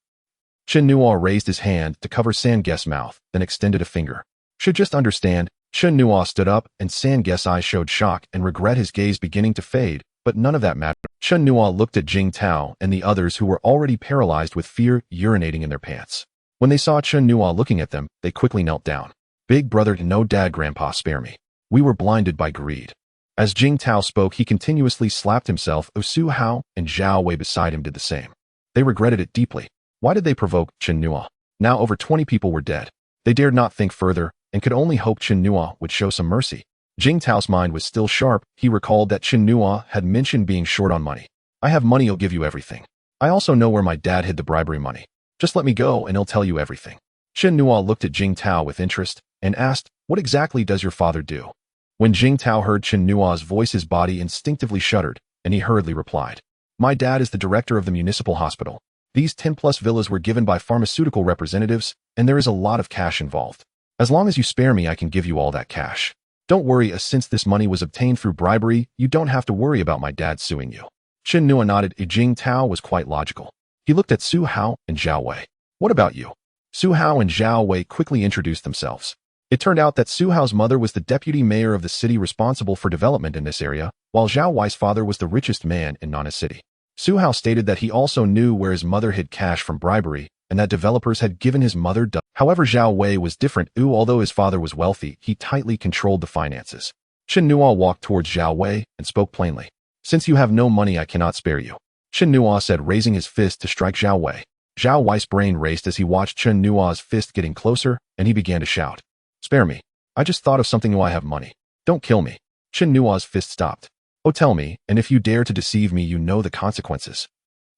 Chen Nua raised his hand to cover Sangu's mouth, then extended a finger. "Should just understand, Chen Nua stood up, and San Guess I showed shock and regret, his gaze beginning to fade, but none of that mattered. Chen Nua looked at Jing Tao and the others, who were already paralyzed with fear, urinating in their pants. When they saw Chen Nua looking at them, they quickly knelt down. Big brother, no dad, grandpa, spare me. We were blinded by greed. As Jing Tao spoke, he continuously slapped himself. Su Hao and Zhao Wei beside him did the same. They regretted it deeply. Why did they provoke Chen Nua? Now over 20 people were dead. They dared not think further and could only hope Chen Nua would show some mercy. Jing Tao's mind was still sharp. He recalled that Chen Nua had mentioned being short on money. I have money, I'll give you everything. I also know where my dad hid the bribery money. Just let me go and he'll tell you everything. Chen Nua looked at Jing Tao with interest and asked, what exactly does your father do? When Jing Tao heard Chen Nua's voice, his body instinctively shuddered, and he hurriedly replied, my dad is the director of the municipal hospital. These 10+ villas were given by pharmaceutical representatives, and there is a lot of cash involved. As long as you spare me, I can give you all that cash. Don't worry, since this money was obtained through bribery, you don't have to worry about my dad suing you. Chen Nua nodded. Jing Tao was quite logical. He looked at Su Hao and Zhao Wei. What about you? Su Hao and Zhao Wei quickly introduced themselves. It turned out that Su Hao's mother was the deputy mayor of the city responsible for development in this area, while Zhao Wei's father was the richest man in Nana City. Su Hao stated that he also knew where his mother hid cash from bribery, and that developers had given his mother. However, Zhao Wei was different. Although his father was wealthy, he tightly controlled the finances. Chen Nua walked towards Zhao Wei and spoke plainly. Since you have no money, I cannot spare you. Chen Nua said, raising his fist to strike Zhao Wei. Zhao Wei's brain raced as he watched Chen Nua's fist getting closer, and he began to shout. Spare me. I just thought of something. I have money. Don't kill me. Chen Nua's fist stopped. Oh, tell me, and if you dare to deceive me, you know the consequences.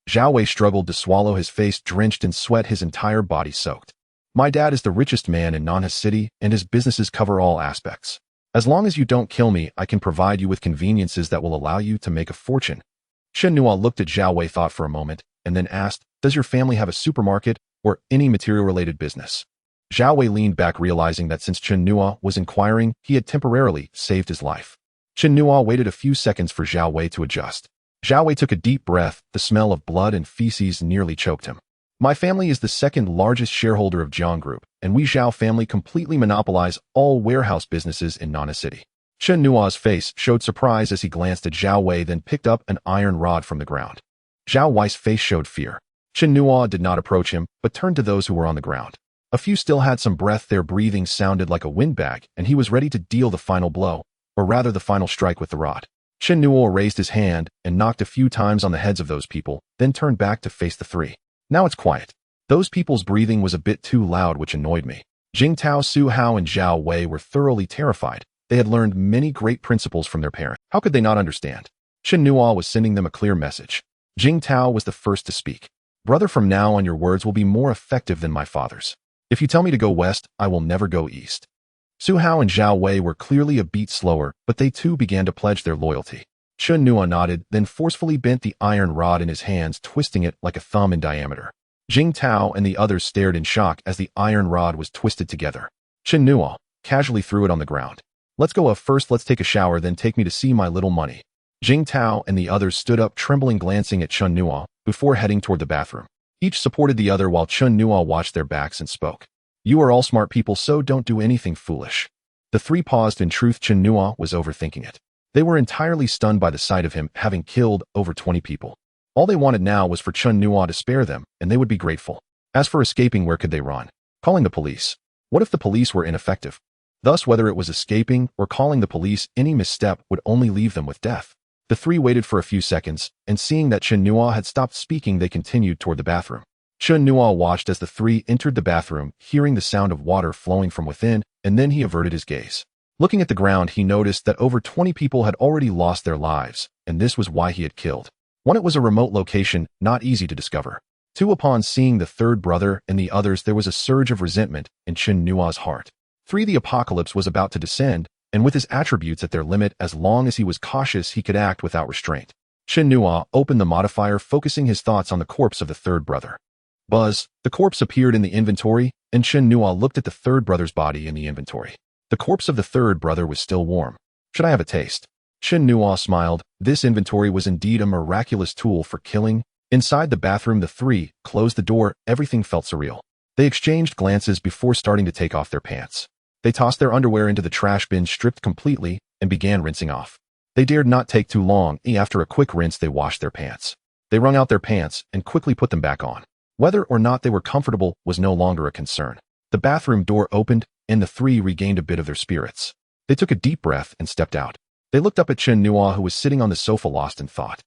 Zhao Wei struggled to swallow, his face drenched in sweat, his entire body soaked. My dad is the richest man in Nana City, and his businesses cover all aspects. As long as you don't kill me, I can provide you with conveniences that will allow you to make a fortune. Chen Nua looked at Zhao Wei, thought for a moment, and then asked, does your family have a supermarket or any material-related business? Zhao Wei leaned back, realizing that since Chen Nua was inquiring, he had temporarily saved his life. Chen Nua waited a few seconds for Zhao Wei to adjust. Zhao Wei took a deep breath. The smell of blood and feces nearly choked him. My family is the second largest shareholder of Jiang Group, and we Zhao family completely monopolize all warehouse businesses in Nana City. Chen Nua's face showed surprise as he glanced at Zhao Wei, then picked up an iron rod from the ground. Zhao Wei's face showed fear. Chen Nua did not approach him, but turned to those who were on the ground. A few still had some breath. Their breathing sounded like a windbag, and he was ready to deal the final blow, or rather the final strike with the rod. Chen Nua raised his hand and knocked a few times on the heads of those people, then turned back to face the three. Now it's quiet. Those people's breathing was a bit too loud, which annoyed me. Jing Tao, Su Hao, and Zhao Wei were thoroughly terrified. They had learned many great principles from their parents. How could they not understand? Chen Nua was sending them a clear message. Jing Tao was the first to speak. Brother, from now on your words will be more effective than my father's. If you tell me to go west, I will never go east. Su Hao and Zhao Wei were clearly a beat slower, but they too began to pledge their loyalty. Chen Nua nodded, then forcefully bent the iron rod in his hands, twisting it like a thumb in diameter. Jing Tao and the others stared in shock as the iron rod was twisted together. Chen Nua casually threw it on the ground. Let's go up first, let's take a shower, then take me to see my little money. Jing Tao and the others stood up, trembling, glancing at Chen Nua before heading toward the bathroom. Each supported the other while Chen Nua watched their backs and spoke. You are all smart people, so don't do anything foolish. The three paused. In truth, Chen Nua was overthinking it. They were entirely stunned by the sight of him having killed over 20 people. All they wanted now was for Chen Nua to spare them, and they would be grateful. As for escaping, where could they run? Calling the police. What if the police were ineffective? Thus, whether it was escaping or calling the police, any misstep would only leave them with death. The three waited for a few seconds, and seeing that Chen Nua had stopped speaking, they continued toward the bathroom. Chen Nua watched as the three entered the bathroom, hearing the sound of water flowing from within, and then he averted his gaze. Looking at the ground, he noticed that over 20 people had already lost their lives, and this was why he had killed. One, it was a remote location, not easy to discover. Two, upon seeing the third brother and the others, there was a surge of resentment in Chen Nua's heart. Three, the apocalypse was about to descend, and with his attributes at their limit, as long as he was cautious, he could act without restraint. Chen Nua opened the modifier, focusing his thoughts on the corpse of the third brother. Buzz, the corpse appeared in the inventory, and Chen Nua looked at the third brother's body in the inventory. The corpse of the third brother was still warm. Should I have a taste? Chen Nua smiled. This inventory was indeed a miraculous tool for killing. Inside the bathroom, the three closed the door. Everything felt surreal. They exchanged glances before starting to take off their pants. They tossed their underwear into the trash bin stripped completely and began rinsing off. They dared not take too long, after a quick rinse they washed their pants. They wrung out their pants and quickly put them back on. Whether or not they were comfortable was no longer a concern. The bathroom door opened, and the three regained a bit of their spirits. They took a deep breath and stepped out. They looked up at Chen Nua, who was sitting on the sofa lost in thought.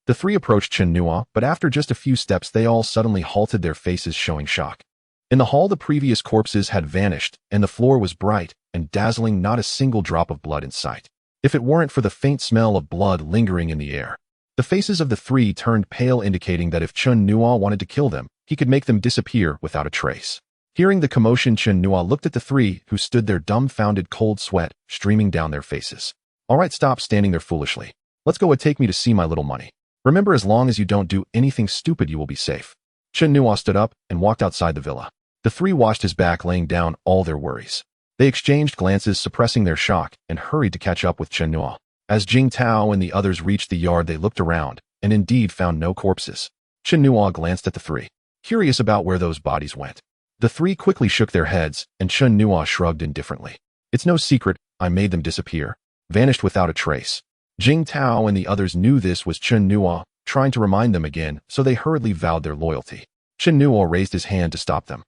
The three approached Chen Nua, but after just a few steps they all suddenly halted, their faces showing shock. In the hall the previous corpses had vanished, and the floor was bright and dazzling, not a single drop of blood in sight. If it weren't for the faint smell of blood lingering in the air. The faces of the three turned pale, indicating that if Chen Nua wanted to kill them, he could make them disappear without a trace. Hearing the commotion, Chen Nua looked at the three, who stood there dumbfounded, cold sweat streaming down their faces. All right, stop standing there foolishly. Let's go and take me to see my little money. Remember, as long as you don't do anything stupid, you will be safe. Chen Nua stood up and walked outside the villa. The three washed his back, laying down all their worries. They exchanged glances, suppressing their shock, and hurried to catch up with Chen Nua. As Jing Tao and the others reached the yard, they looked around, and indeed found no corpses. Chen Nua glanced at the three, curious about where those bodies went. The three quickly shook their heads, and Chen Nua shrugged indifferently. It's no secret, I made them disappear. Vanished without a trace. Jing Tao and the others knew this was Chen Nua, trying to remind them again, so they hurriedly vowed their loyalty. Chen Nua raised his hand to stop them.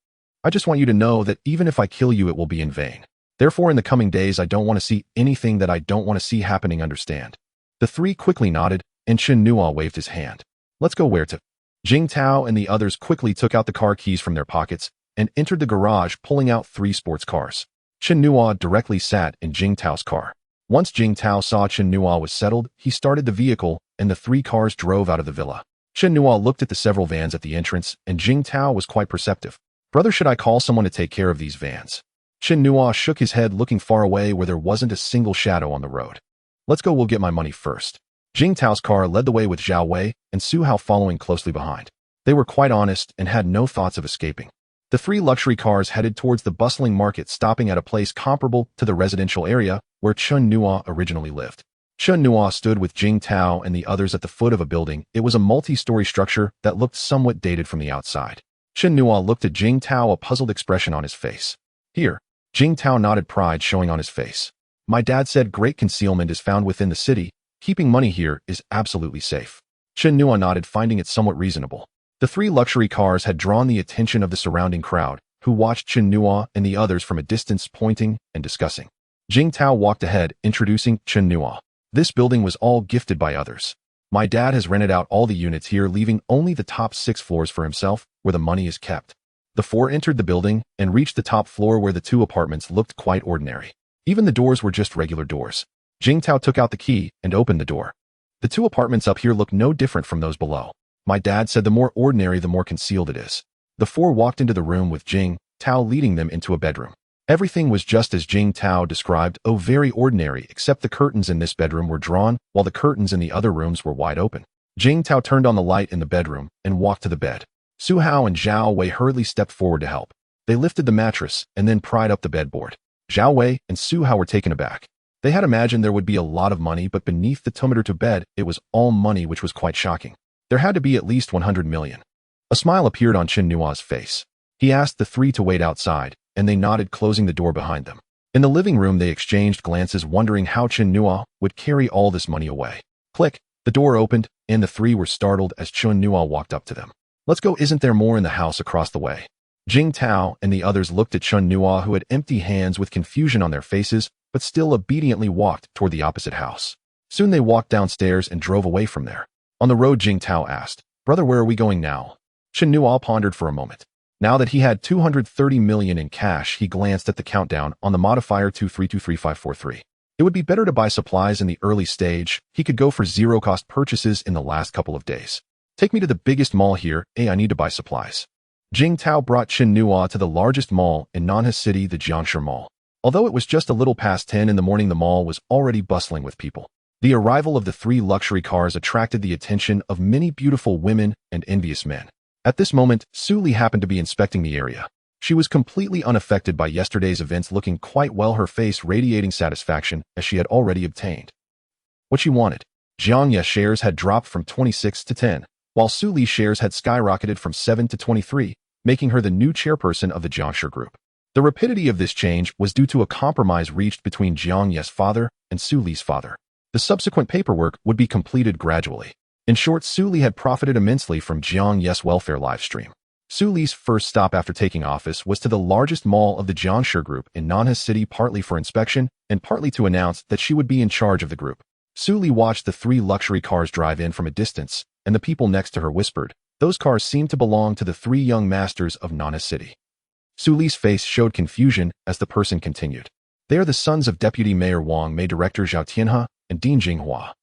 I just want you to know that even if I kill you, it will be in vain. Therefore, in the coming days, I don't want to see anything that I don't want to see happening, understand? The three quickly nodded, and Chen Nua waved his hand. Let's go. Where to? Jing Tao and the others quickly took out the car keys from their pockets and entered the garage, pulling out 3 sports cars. Chen Nua directly sat in Jing Tao's car. Once Jing Tao saw Chen Nua was settled, he started the vehicle, and the 3 cars drove out of the villa. Chen Nua looked at the several vans at the entrance, and Jing Tao was quite perceptive. Brother, should I call someone to take care of these vans? Chen Nua shook his head, looking far away where there wasn't a single shadow on the road. Let's go, we'll get my money first. Jing Tao's car led the way with Zhao Wei and Su Hao following closely behind. They were quite honest and had no thoughts of escaping. The 3 luxury cars headed towards the bustling market, stopping at a place comparable to the residential area where Chen Nua originally lived. Chen Nua stood with Jing Tao and the others at the foot of a building. It was a multi-story structure that looked somewhat dated from the outside. Chen Nua looked at Jing Tao, a puzzled expression on his face. Here. Jing Tao nodded, pride showing on his face. My dad said great concealment is found within the city. Keeping money here is absolutely safe. Chen Nua nodded, finding it somewhat reasonable. The 3 luxury cars had drawn the attention of the surrounding crowd, who watched Chen Nua and the others from a distance, pointing and discussing. Jing Tao walked ahead, introducing Chen Nua. This building was all gifted by others. My dad has rented out all the units here, leaving only the top 6 floors for himself, where the money is kept. The 4 entered the building and reached the top floor, where the 2 apartments looked quite ordinary. Even the doors were just regular doors. Jing Tao took out the key and opened the door. The 2 apartments up here look no different from those below. My dad said the more ordinary, the more concealed it is. The 4 walked into the room with Jing Tao leading them into a bedroom. Everything was just as Jing Tao described, very ordinary, except the curtains in this bedroom were drawn, while the curtains in the other rooms were wide open. Jing Tao turned on the light in the bedroom and walked to the bed. Su Hao and Zhao Wei hurriedly stepped forward to help. They lifted the mattress and then pried up the bedboard. Zhao Wei and Su Hao were taken aback. They had imagined there would be a lot of money, but beneath the tomato to bed, it was all money, which was quite shocking. There had to be at least 100 million. A smile appeared on Chen Nua's face. He asked the 3 to wait outside, and they nodded, closing the door behind them. In the living room, they exchanged glances, wondering how Chen Nua would carry all this money away. Click, the door opened, and the 3 were startled as Chen Nua walked up to them. Let's go, isn't there more in the house across the way? Jing Tao and the others looked at Chen Nua, who had empty hands with confusion on their faces, but still obediently walked toward the opposite house. Soon they walked downstairs and drove away from there. On the road, Jing Tao asked, Brother, where are we going now? Chen Nua pondered for a moment. Now that he had 230 million in cash, he glanced at the countdown on the modifier 23235543. It would be better to buy supplies in the early stage. He could go for zero-cost purchases in the last couple of days. Take me to the biggest mall here. I need to buy supplies. Jing Tao brought Chen Nua to the largest mall in Nanha City, the Jiangshi Mall. Although it was just a little past 10 in the morning, the mall was already bustling with people. The arrival of the 3 luxury cars attracted the attention of many beautiful women and envious men. At this moment, Su Li happened to be inspecting the area. She was completely unaffected by yesterday's events, looking quite well, her face radiating satisfaction as she had already obtained what she wanted. Jiang Ye shares had dropped from 26 to 10, while Su Li's shares had skyrocketed from 7 to 23, making her the new chairperson of the Jiangshi Group. The rapidity of this change was due to a compromise reached between Jiang Ye's father and Su Li's father. The subsequent paperwork would be completed gradually. In short, Su Li had profited immensely from Jiang Ye's welfare livestream. Su Li's first stop after taking office was to the largest mall of the Jiangshi Group in Nanhe City, partly for inspection and partly to announce that she would be in charge of the group. Su Li watched the 3 luxury cars drive in from a distance, and the people next to her whispered, "Those cars seem to belong to the 3 young masters of Nanhe City." Su Li's face showed confusion as the person continued. "They are the sons of Deputy Mayor Wang Mei, Director Zhao Tianhe, and Dean Jinghua."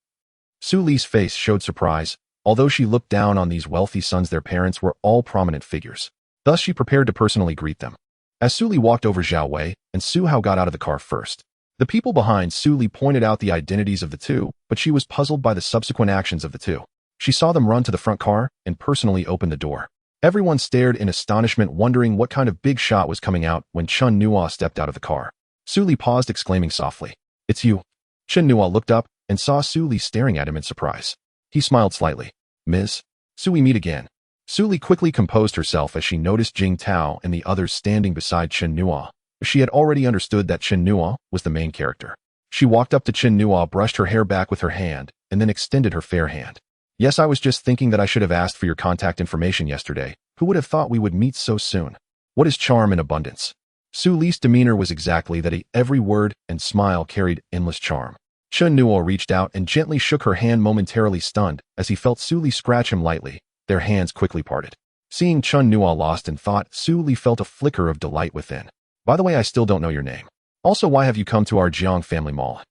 Su Li's face showed surprise. Although she looked down on these wealthy sons, their parents were all prominent figures. Thus she prepared to personally greet them. As Su Li walked over, Zhao Wei and Su Hao got out of the car first. The people behind Su Li pointed out the identities of the two, but she was puzzled by the subsequent actions of the two. She saw them run to the front car and personally open the door. Everyone stared in astonishment, wondering what kind of big shot was coming out when Chen Nua stepped out of the car. Su Li paused, exclaiming softly, "It's you." Chen Nua looked up and saw Su Li staring at him in surprise. He smiled slightly. "Ms. So we meet again." Su Li quickly composed herself as she noticed Jing Tao and the others standing beside Chen Nua. She had already understood that Chen Nua was the main character. She walked up to Chen Nua, brushed her hair back with her hand, and then extended her fair hand. "Yes, I was just thinking that I should have asked for your contact information yesterday. Who would have thought we would meet so soon? What is charm in abundance?" Su Li's demeanor was exactly that. Every word and smile carried endless charm. Chen Nua reached out and gently shook her hand, momentarily stunned as he felt Su Li scratch him lightly. Their hands quickly parted. Seeing Chen Nua lost in thought, Su Li felt a flicker of delight within. "By the way, I still don't know your name. Also, why have you come to our Jiang family mall?"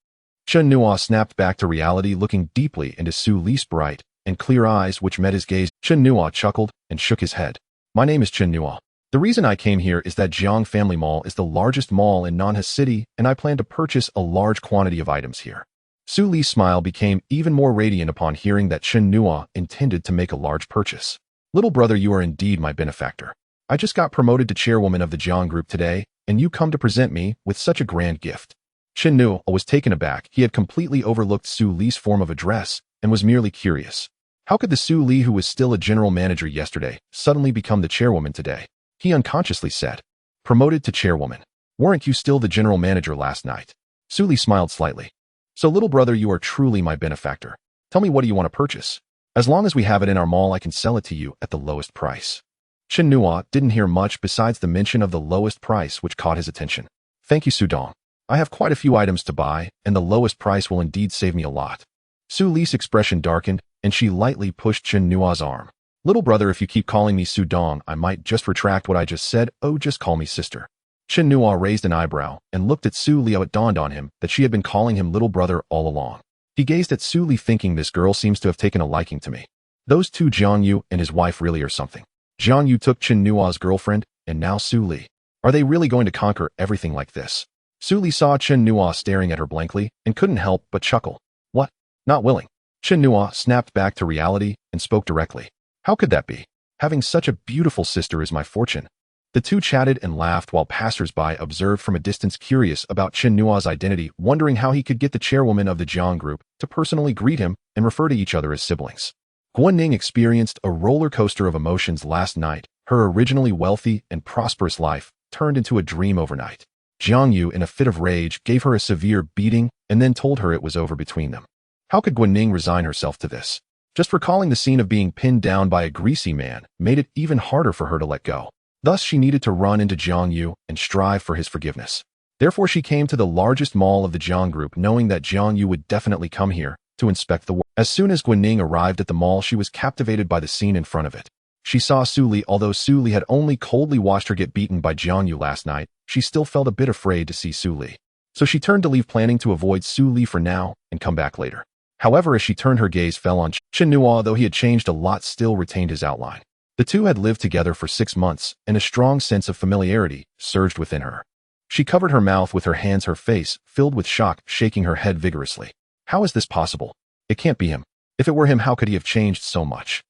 Chen Nua snapped back to reality, looking deeply into Su Li's bright and clear eyes which met his gaze. Chen Nua chuckled and shook his head. "My name is Chen Nua. The reason I came here is that Jiang Family Mall is the largest mall in Nanhe City, and I plan to purchase a large quantity of items here." Su Li's smile became even more radiant upon hearing that Chen Nua intended to make a large purchase. "Little brother, you are indeed my benefactor. I just got promoted to chairwoman of the Jiang Group today, and you come to present me with such a grand gift." Chen Nua was taken aback. He had completely overlooked Su Li's form of address and was merely curious. How could the Su Li who was still a general manager yesterday suddenly become the chairwoman today? He unconsciously said, "Promoted to chairwoman. Weren't you still the general manager last night?" Su Li smiled slightly. "So little brother, you are truly my benefactor. Tell me, what do you want to purchase? As long as we have it in our mall, I can sell it to you at the lowest price." Chen Nua didn't hear much besides the mention of the lowest price, which caught his attention. "Thank you, Su Dong. I have quite a few items to buy, and the lowest price will indeed save me a lot." Su Li's expression darkened, and she lightly pushed Chen Nua's arm. "Little brother, if you keep calling me Su Dong, I might just retract what I just said. Oh, just call me sister." Chen Nua raised an eyebrow and looked at Su Li. It dawned on him that she had been calling him little brother all along. He gazed at Su Li, thinking, this girl seems to have taken a liking to me. Those two, Jiang Yu and his wife, really are something. Jiang Yu took Chen Nua's girlfriend, and now Su Li. Are they really going to conquer everything like this? Su Li saw Chen Nua staring at her blankly and couldn't help but chuckle. "What? Not willing?" Chen Nua snapped back to reality and spoke directly. "How could that be? Having such a beautiful sister is my fortune." The two chatted and laughed while passers-by observed from a distance, curious about Chen Nua's identity, wondering how he could get the chairwoman of the Jiang Group to personally greet him and refer to each other as siblings. Guanning experienced a roller coaster of emotions last night. Her originally wealthy and prosperous life turned into a dream overnight. Jiang Yu, in a fit of rage, gave her a severe beating and then told her it was over between them. How could Guanning resign herself to this? Just recalling the scene of being pinned down by a greasy man made it even harder for her to let go. Thus, she needed to run into Jiang Yu and strive for his forgiveness. Therefore, she came to the largest mall of the Jiang Group, knowing that Jiang Yu would definitely come here to inspect the work. As soon as Guanning arrived at the mall, she was captivated by the scene in front of it. She saw Su Li. Although Su Li had only coldly watched her get beaten by Jiang Yu last night, she still felt a bit afraid to see Su Li. So she turned to leave, planning to avoid Su Li for now and come back later. However, as she turned, her gaze fell on Chen Nua. Though he had changed a lot, still retained his outline. The two had lived together for 6 months, and a strong sense of familiarity surged within her. She covered her mouth with her hands, her face filled with shock, shaking her head vigorously. How is this possible? It can't be him. If it were him, how could he have changed so much?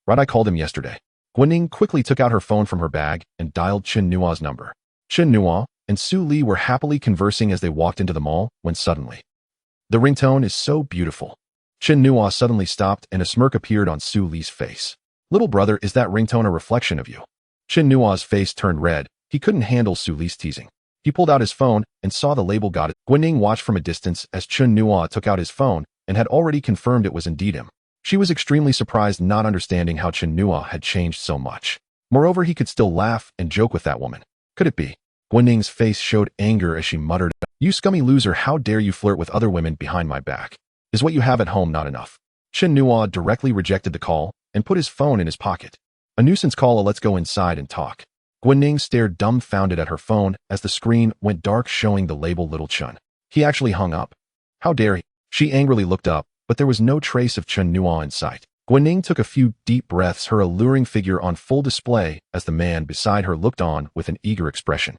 Right, I called him yesterday. Guanning quickly took out her phone from her bag and dialed Chen Nua's number. Chen Nua and Su Li were happily conversing as they walked into the mall when suddenly, "The ringtone is so beautiful." Chen Nua suddenly stopped and a smirk appeared on Su Li's face. "Little brother, is that ringtone a reflection of you?" Chen Nua's face turned red. He couldn't handle Su Li's teasing. He pulled out his phone and saw the label got it. Guanning watched from a distance as Chen Nua took out his phone and had already confirmed it was indeed him. She was extremely surprised, not understanding how Chen Nua had changed so much. Moreover, he could still laugh and joke with that woman. Could it be? Guanning's face showed anger as she muttered, "You scummy loser, how dare you flirt with other women behind my back? Is what you have at home not enough?" Chen Nua directly rejected the call and put his phone in his pocket. "A nuisance call, let's go inside and talk." Guanning stared dumbfounded at her phone as the screen went dark, showing the label Little Chun. He actually hung up. How dare he? She angrily looked up, but there was no trace of Chen Nua in sight. Guanning took a few deep breaths, her alluring figure on full display as the man beside her looked on with an eager expression.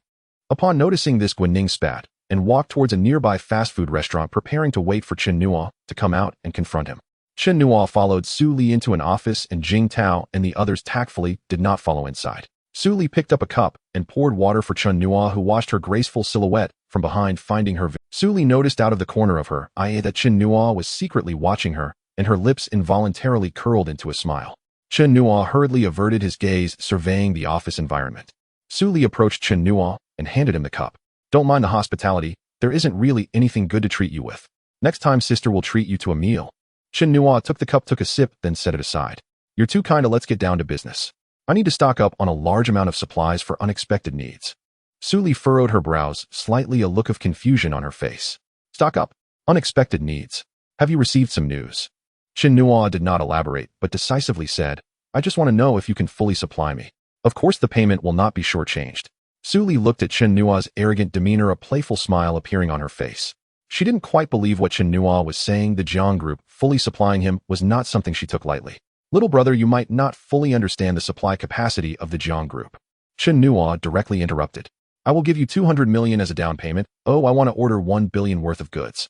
Upon noticing this, Guanning spat and walked towards a nearby fast food restaurant, preparing to wait for Chen Nua to come out and confront him. Chen Nua followed Su Li into an office, and Jing Tao and the others tactfully did not follow inside. Su Li picked up a cup and poured water for Chen Nua, who watched her graceful silhouette from behind, finding her. Su Li noticed out of the corner of her eye that Chen Nua was secretly watching her, and her lips involuntarily curled into a smile. Chen Nua hurriedly averted his gaze, surveying the office environment. Su Li approached Chen Nua and handed him the cup. "Don't mind the hospitality, there isn't really anything good to treat you with. Next time sister will treat you to a meal." Chen Nua took the cup, took a sip, then set it aside. "You're too kinda, let's get down to business. I need to stock up on a large amount of supplies for unexpected needs." Su Li furrowed her brows, slightly a look of confusion on her face. "Stock up? Unexpected needs? Have you received some news?" Chen Nua did not elaborate, but decisively said, "I just want to know if you can fully supply me. Of course the payment will not be shortchanged." Su Li looked at Chen Nua's arrogant demeanor, a playful smile appearing on her face. She didn't quite believe what Chen Nua was saying. The Jiang Group fully supplying him was not something she took lightly. "Little brother, you might not fully understand the supply capacity of the Jiang Group." Chen Nua directly interrupted. "I will give you 200 million as a down payment. Oh, I want to order 1 billion worth of goods."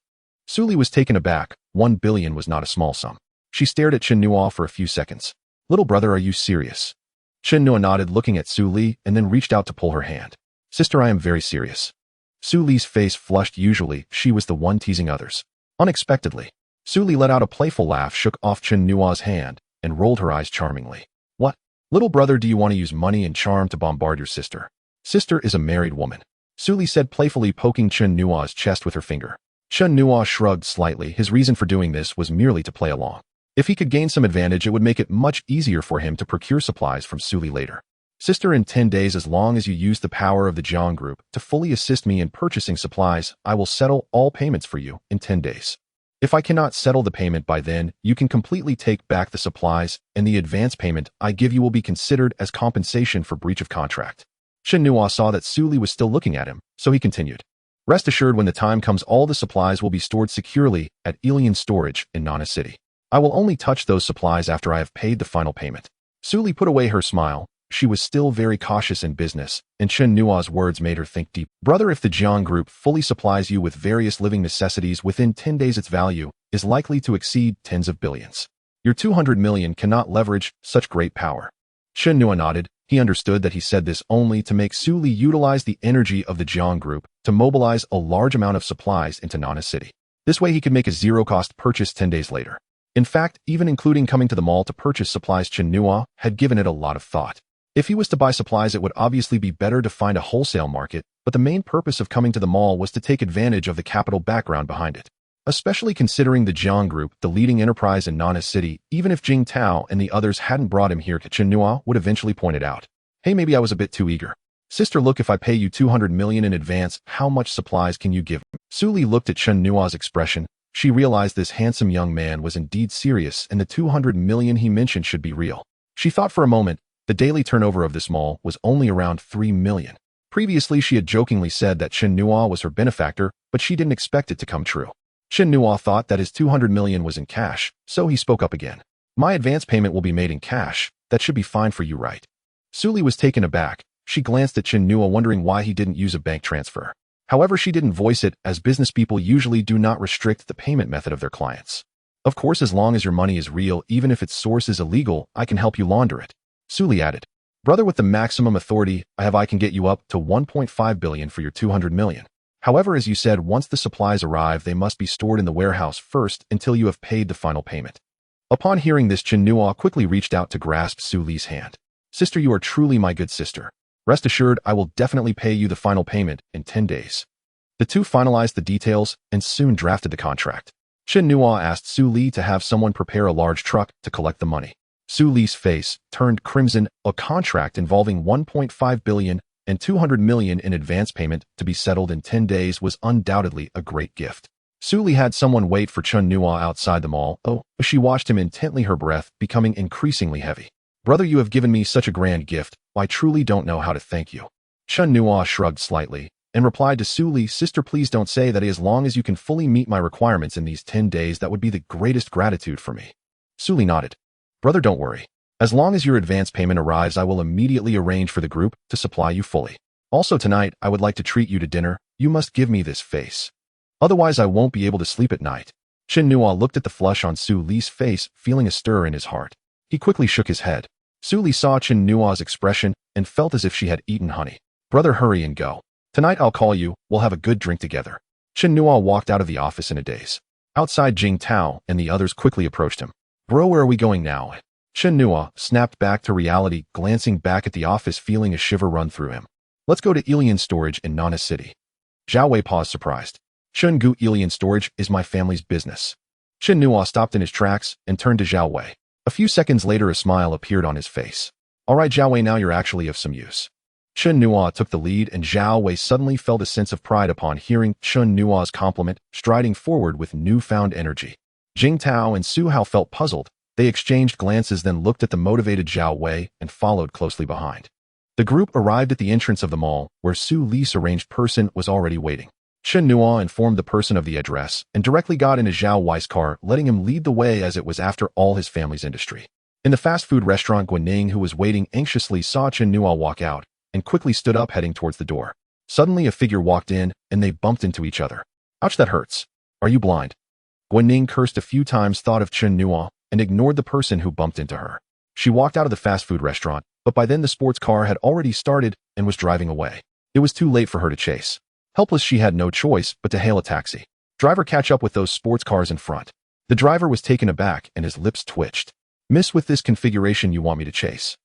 Su Li was taken aback. 1 billion was not a small sum. She stared at Chen Nua for a few seconds. "Little brother, are you serious?" Chen Nua nodded, looking at Su Li, and then reached out to pull her hand. "Sister, I am very serious." Su Li's face flushed. Usually, she was the one teasing others. Unexpectedly, Su Li let out a playful laugh, shook off Chen Nua's hand, and rolled her eyes charmingly. "What? Little brother, do you want to use money and charm to bombard your sister?" "Sister is a married woman," Su Li said playfully, poking Chen Nua's chest with her finger. Chen Nua shrugged slightly. His reason for doing this was merely to play along. If he could gain some advantage, it would make it much easier for him to procure supplies from Su Li later. "Sister, in 10 days, as long as you use the power of the Jiang Group to fully assist me in purchasing supplies, I will settle all payments for you in 10 days. If I cannot settle the payment by then, you can completely take back the supplies, and the advance payment I give you will be considered as compensation for breach of contract." Chen Nua saw that Su Li was still looking at him, so he continued. "Rest assured, when the time comes, all the supplies will be stored securely at Alien Storage in Nana City. I will only touch those supplies after I have paid the final payment." Su Li put away her smile. She was still very cautious in business, and Chen Nua's words made her think deep. "Brother, if the Jiang Group fully supplies you with various living necessities within 10 days, its value is likely to exceed tens of billions. Your 200 million cannot leverage such great power." Chen Nua nodded. He understood that he said this only to make Su Li utilize the energy of the Jiang Group to mobilize a large amount of supplies into Nana City. This way he could make a zero-cost purchase 10 days later. In fact, even including coming to the mall to purchase supplies, Chen Nua had given it a lot of thought. If he was to buy supplies, it would obviously be better to find a wholesale market, but the main purpose of coming to the mall was to take advantage of the capital background behind it. Especially considering the Jiang Group, the leading enterprise in Nana City, even if Jing Tao and the others hadn't brought him here, Chen Nua would eventually point it out. "Hey, maybe I was a bit too eager. Sister, look, if I pay you 200 million in advance, how much supplies can you give me?" Su Li looked at Chen Nua's expression. She realized this handsome young man was indeed serious, and the 200 million he mentioned should be real. She thought for a moment. The daily turnover of this mall was only around 3 million. Previously, she had jokingly said that Chen Nua was her benefactor, but she didn't expect it to come true. Chen Nua thought that his 200 million was in cash, so he spoke up again. "My advance payment will be made in cash. That should be fine for you, right?" Su Li was taken aback. She glanced at Chen Nua, wondering why he didn't use a bank transfer. However, she didn't voice it, as business people usually do not restrict the payment method of their clients. "Of course, as long as your money is real, even if its source is illegal, I can help you launder it." Su Li added, "Brother, with the maximum authority I can get you up to 1.5 billion for your 200 million. However, as you said, once the supplies arrive, they must be stored in the warehouse first until you have paid the final payment." Upon hearing this, Chen Nua quickly reached out to grasp Su Li's hand. "Sister, you are truly my good sister. Rest assured, I will definitely pay you the final payment in 10 days. The two finalized the details and soon drafted the contract. Chen Nua asked Su Li to have someone prepare a large truck to collect the money. Su Li's face turned crimson. A contract involving 1.5 billion and 200 million in advance payment to be settled in 10 days was undoubtedly a great gift. Su Li had someone wait for Chen Nua outside the mall. She watched him intently, her breath becoming increasingly heavy. Brother, you have given me such a grand gift. I truly don't know how to thank you. Chen Nua shrugged slightly and replied to Su Li, sister, please don't say that. As long as you can fully meet my requirements in these 10 days, that would be the greatest gratitude for me. Su Li nodded. Brother, don't worry. As long as your advance payment arrives, I will immediately arrange for the group to supply you fully. Also tonight, I would like to treat you to dinner. You must give me this face. Otherwise, I won't be able to sleep at night. Chen Nua looked at the flush on Su Li's face, feeling a stir in his heart. He quickly shook his head. Su Li saw Chen Nua's expression and felt as if she had eaten honey. Brother, hurry and go. Tonight I'll call you. We'll have a good drink together. Chen Nua walked out of the office in a daze. Outside, Jing Tao and the others quickly approached him. Bro, where are we going now? Chen Nua snapped back to reality, glancing back at the office, feeling a shiver run through him. Let's go to Alien Storage in Nana City. Zhao Wei paused, surprised. Chungu, Alien Storage is my family's business. Chen Nua stopped in his tracks and turned to Zhao Wei. A few seconds later, a smile appeared on his face. All right, Zhao Wei, now you're actually of some use. Chen Nua took the lead, and Zhao Wei suddenly felt a sense of pride upon hearing Chen Nua's compliment, striding forward with newfound energy. Jing Tao and Su Hao felt puzzled. They exchanged glances, then looked at the motivated Zhao Wei and followed closely behind. The group arrived at the entrance of the mall, where Su Li's arranged person was already waiting. Chen Nua informed the person of the address and directly got into Zhao Wei's car, letting him lead the way as it was after all his family's industry. In the fast food restaurant, Guaning, who was waiting anxiously, saw Chen Nua walk out and quickly stood up, heading towards the door. Suddenly, a figure walked in and they bumped into each other. Ouch, that hurts. Are you blind? Guaning cursed a few times, thought of Chen Nua, and ignored the person who bumped into her. She walked out of the fast food restaurant, but by then the sports car had already started and was driving away. It was too late for her to chase. Helpless, she had no choice but to hail a taxi. Driver, catch up with those sports cars in front. The driver was taken aback and his lips twitched. Miss, with this configuration you want me to chase?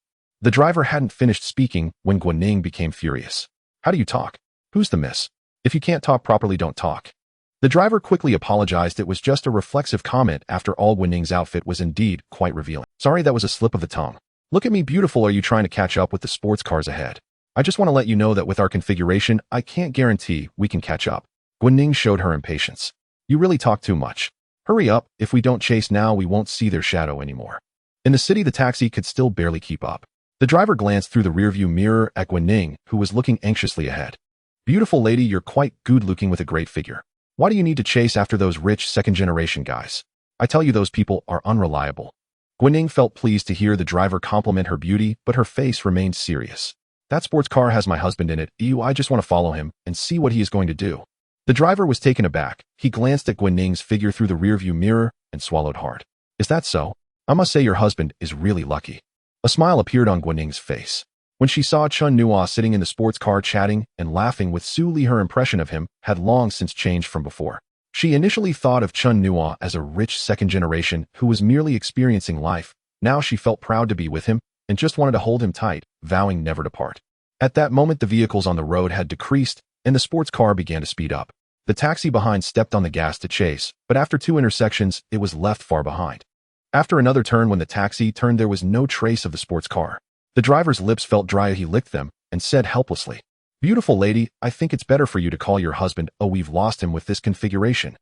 The driver hadn't finished speaking when Guaning became furious. How do you talk? Who's the miss? If you can't talk properly, don't talk. The driver quickly apologized. It was just a reflexive comment. After all, Guaning's outfit was indeed quite revealing. Sorry, that was a slip of the tongue. Look at me, beautiful. Are you trying to catch up with the sports cars ahead? I just want to let you know that with our configuration, I can't guarantee we can catch up. Guaning showed her impatience. You really talk too much. Hurry up. If we don't chase now, we won't see their shadow anymore. In the city, the taxi could still barely keep up. The driver glanced through the rearview mirror at Guaning, who was looking anxiously ahead. Beautiful lady, you're quite good-looking with a great figure. Why do you need to chase after those rich second-generation guys? I tell you, those people are unreliable. Guaning felt pleased to hear the driver compliment her beauty, but her face remained serious. That sports car has my husband in it. I just want to follow him and see what he is going to do. The driver was taken aback. He glanced at Guaning's figure through the rearview mirror and swallowed hard. Is that so? I must say your husband is really lucky. A smile appeared on Guaning's face. When she saw Chen Nua sitting in the sports car chatting and laughing with Su Li, her impression of him had long since changed from before. She initially thought of Chen Nua as a rich second generation who was merely experiencing life. Now she felt proud to be with him and just wanted to hold him tight, vowing never to part. At that moment, the vehicles on the road had decreased and the sports car began to speed up. The taxi behind stepped on the gas to chase, but after 2 intersections, it was left far behind. After another turn, when the taxi turned, there was no trace of the sports car. The driver's lips felt dry. He licked them and said helplessly, Beautiful lady, I think it's better for you to call your husband. Oh, we've lost him with this configuration.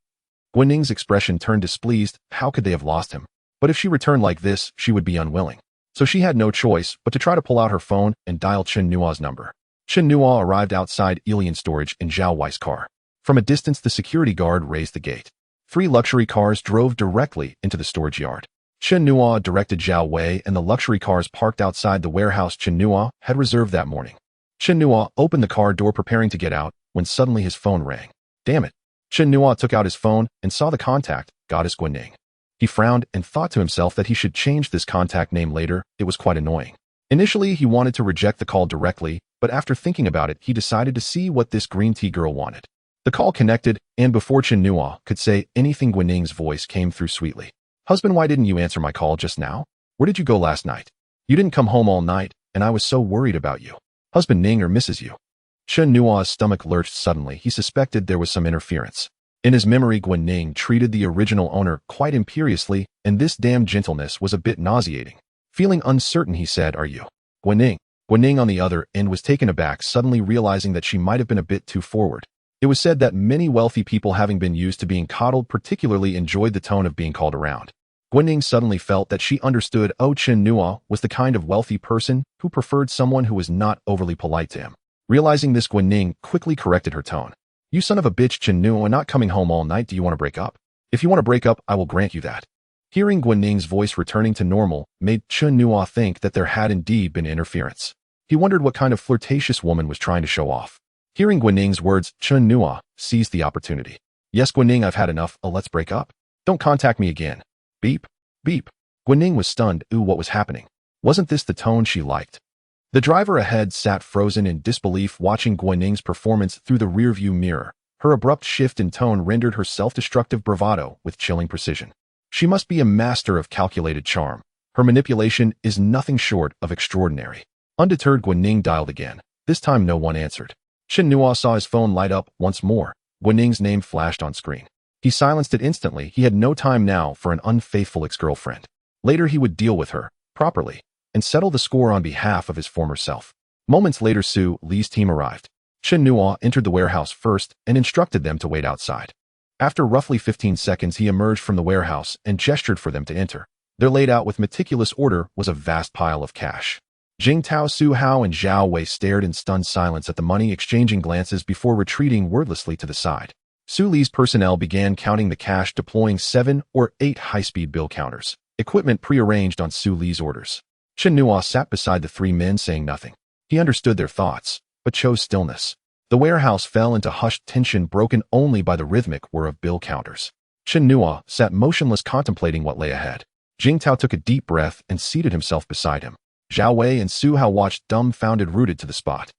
Guaning's expression turned displeased. How could they have lost him? But if she returned like this, she would be unwilling. So she had no choice but to try to pull out her phone and dial Chen Nua's number. Chen Nua arrived outside Alien Storage in Zhao Wei's car. From a distance, the security guard raised the gate. 3 luxury cars drove directly into the storage yard. Chen Nua directed Zhao Wei, and the luxury cars parked outside the warehouse Chen Nua had reserved that morning. Chen Nua opened the car door, preparing to get out, when suddenly his phone rang. Damn it. Chen Nua took out his phone and saw the contact, Goddess Guaning. He frowned and thought to himself that he should change this contact name later. It was quite annoying. Initially, he wanted to reject the call directly, but after thinking about it, he decided to see what this green tea girl wanted. The call connected, and before Chen Nua could say anything, Guaning's voice came through sweetly. Husband, why didn't you answer my call just now? Where did you go last night? You didn't come home all night, and I was so worried about you. Husband Ning or misses you. Chen Nua's stomach lurched suddenly. He suspected there was some interference. In his memory, Guan Ning treated the original owner quite imperiously, and this damn gentleness was a bit nauseating. Feeling uncertain, he said, "Are you Guan Ning?" Guan Ning on the other end was taken aback, suddenly realizing that she might have been a bit too forward. It was said that many wealthy people, having been used to being coddled, particularly enjoyed the tone of being called around. Guan Ning suddenly felt that she understood. Chen Nua was the kind of wealthy person who preferred someone who was not overly polite to him. Realizing this, Guan Ning quickly corrected her tone. "You son of a bitch, Chen Nua, not coming home all night. Do you want to break up? If you want to break up, I will grant you that." Hearing Guan Ning's voice returning to normal made Chen Nua think that there had indeed been interference. He wondered what kind of flirtatious woman was trying to show off. Hearing Guan Ning's words, Chen Nua seized the opportunity. "Yes, Guan Ning, I've had enough. Let's break up. Don't contact me again." Beep. Beep. Guan Ning was stunned. What was happening? Wasn't this the tone she liked? The driver ahead sat frozen in disbelief, watching Guan Ning's performance through the rearview mirror. Her abrupt shift in tone rendered her self-destructive bravado with chilling precision. She must be a master of calculated charm. Her manipulation is nothing short of extraordinary. Undeterred, Guan Ning dialed again. This time no one answered. Chen Nua saw his phone light up once more. Guan Ning's name flashed on screen. He silenced it instantly. He had no time now for an unfaithful ex-girlfriend. Later he would deal with her, properly, and settle the score on behalf of his former self. Moments later, Su Li's team arrived. Chen Nua entered the warehouse first and instructed them to wait outside. After roughly 15 seconds, he emerged from the warehouse and gestured for them to enter. There, laid out with meticulous order, was a vast pile of cash. Jing Tao, Su Hao, and Zhao Wei stared in stunned silence at the money, exchanging glances before retreating wordlessly to the side. Su Li's personnel began counting the cash, deploying 7 or 8 high-speed bill counters, equipment pre-arranged on Su Li's orders. Chen Nua sat beside the 3 men, saying nothing. He understood their thoughts, but chose stillness. The warehouse fell into hushed tension, broken only by the rhythmic whir of bill counters. Chen Nua sat motionless, contemplating what lay ahead. Jing Tao took a deep breath and seated himself beside him. Zhao Wei and Su Hao watched dumbfounded, rooted to the spot.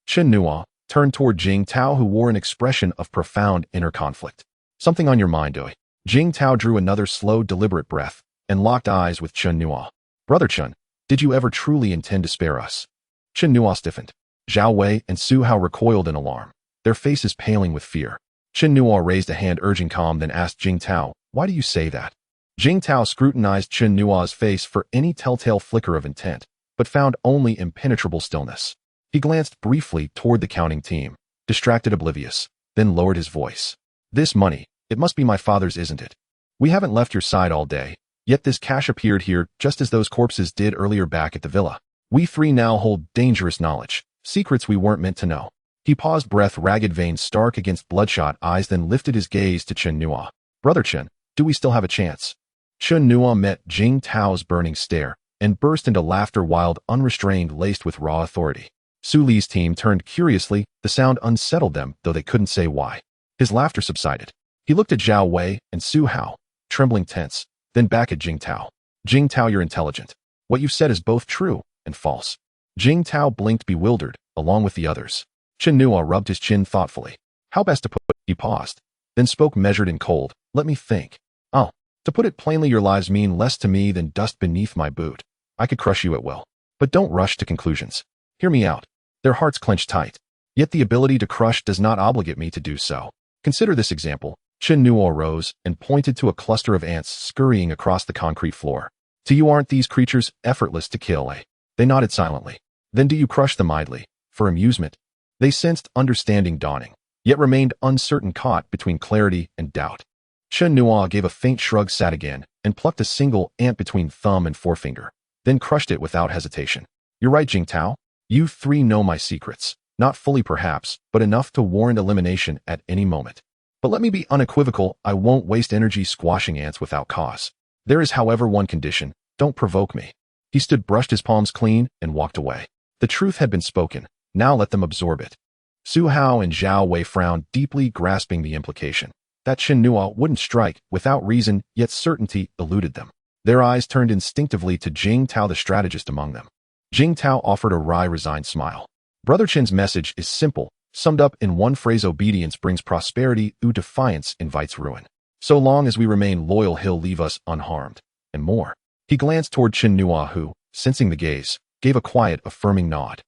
Chen Nua turned toward Jing Tao, who wore an expression of profound inner conflict. "Something on your mind, Oi?" Jing Tao drew another slow, deliberate breath and locked eyes with Chen Nua. "Brother Chen, did you ever truly intend to spare us?" Chen Nua stiffened. Zhao Wei and Su Hao recoiled in alarm, their faces paling with fear. Chen Nua raised a hand, urging calm, then asked Jing Tao, "Why do you say that?" Jing Tao scrutinized Chen Nua's face for any telltale flicker of intent, but found only impenetrable stillness. He glanced briefly toward the counting team, distracted, oblivious, then lowered his voice. "This money, it must be my father's, isn't it? We haven't left your side all day, yet this cash appeared here just as those corpses did earlier back at the villa. We 3 now hold dangerous knowledge, secrets we weren't meant to know." He paused, breath ragged, veins stark against bloodshot eyes, then lifted his gaze to Chen Nua. "Brother Chen, do we still have a chance?" Chen Nua met Jing Tao's burning stare and burst into laughter, wild, unrestrained, laced with raw authority. Su Li's team turned curiously. The sound unsettled them, though they couldn't say why. His laughter subsided. He looked at Zhao Wei and Su Hao, trembling tense, then back at Jing Tao. "Jing Tao, you're intelligent. What you've said is both true and false." Jing Tao blinked, bewildered, along with the others. Chen Nua rubbed his chin thoughtfully. "How best to put it?" He paused, then spoke measured and cold. "Let me think. Oh, to put it plainly, your lives mean less to me than dust beneath my boot. I could crush you at will. But don't rush to conclusions. Hear me out." Their hearts clenched tight. "Yet the ability to crush does not obligate me to do so. Consider this example." Chen Nua rose and pointed to a cluster of ants scurrying across the concrete floor. "To you, aren't these creatures effortless to kill, eh?" They nodded silently. "Then do you crush them idly, for amusement?" They sensed understanding dawning, yet remained uncertain, caught between clarity and doubt. Chen Nua gave a faint shrug, sat again, and plucked a single ant between thumb and forefinger, then crushed it without hesitation. "You're right, Jing Tao. You 3 know my secrets. Not fully perhaps, but enough to warrant elimination at any moment. But let me be unequivocal, I won't waste energy squashing ants without cause. There is, however, one condition: don't provoke me." He stood, brushed his palms clean, and walked away. The truth had been spoken. Now let them absorb it. Su Hao and Zhao Wei frowned deeply, grasping the implication that Chen Nua wouldn't strike without reason, yet certainty eluded them. Their eyes turned instinctively to Jing Tao, the strategist among them. Jing Tao offered a wry, resigned smile. "Brother Chen's message is simple, summed up in one phrase: obedience brings prosperity, defiance invites ruin. So long as we remain loyal, he'll leave us unharmed. And more." He glanced toward Chen Nua, who, sensing the gaze, gave a quiet, affirming nod.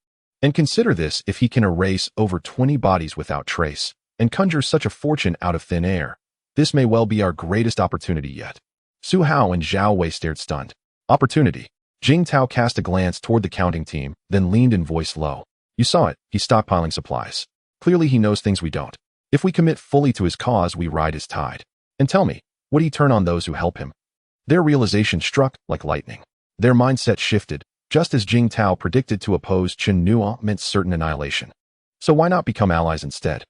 And consider this: if he can erase over 20 bodies without trace, and conjure such a fortune out of thin air, this may well be our greatest opportunity yet. Su Hao and Zhao Wei stared stunned. Opportunity. Jing Tao cast a glance toward the counting team, then leaned in voice low. You saw it, he's stockpiling supplies. Clearly he knows things we don't. If we commit fully to his cause, we ride his tide. And tell me, would he turn on those who help him? Their realization struck like lightning. Their mindset shifted, just as Jing Tao predicted. To oppose Chen Nuo meant certain annihilation. So why not become allies instead?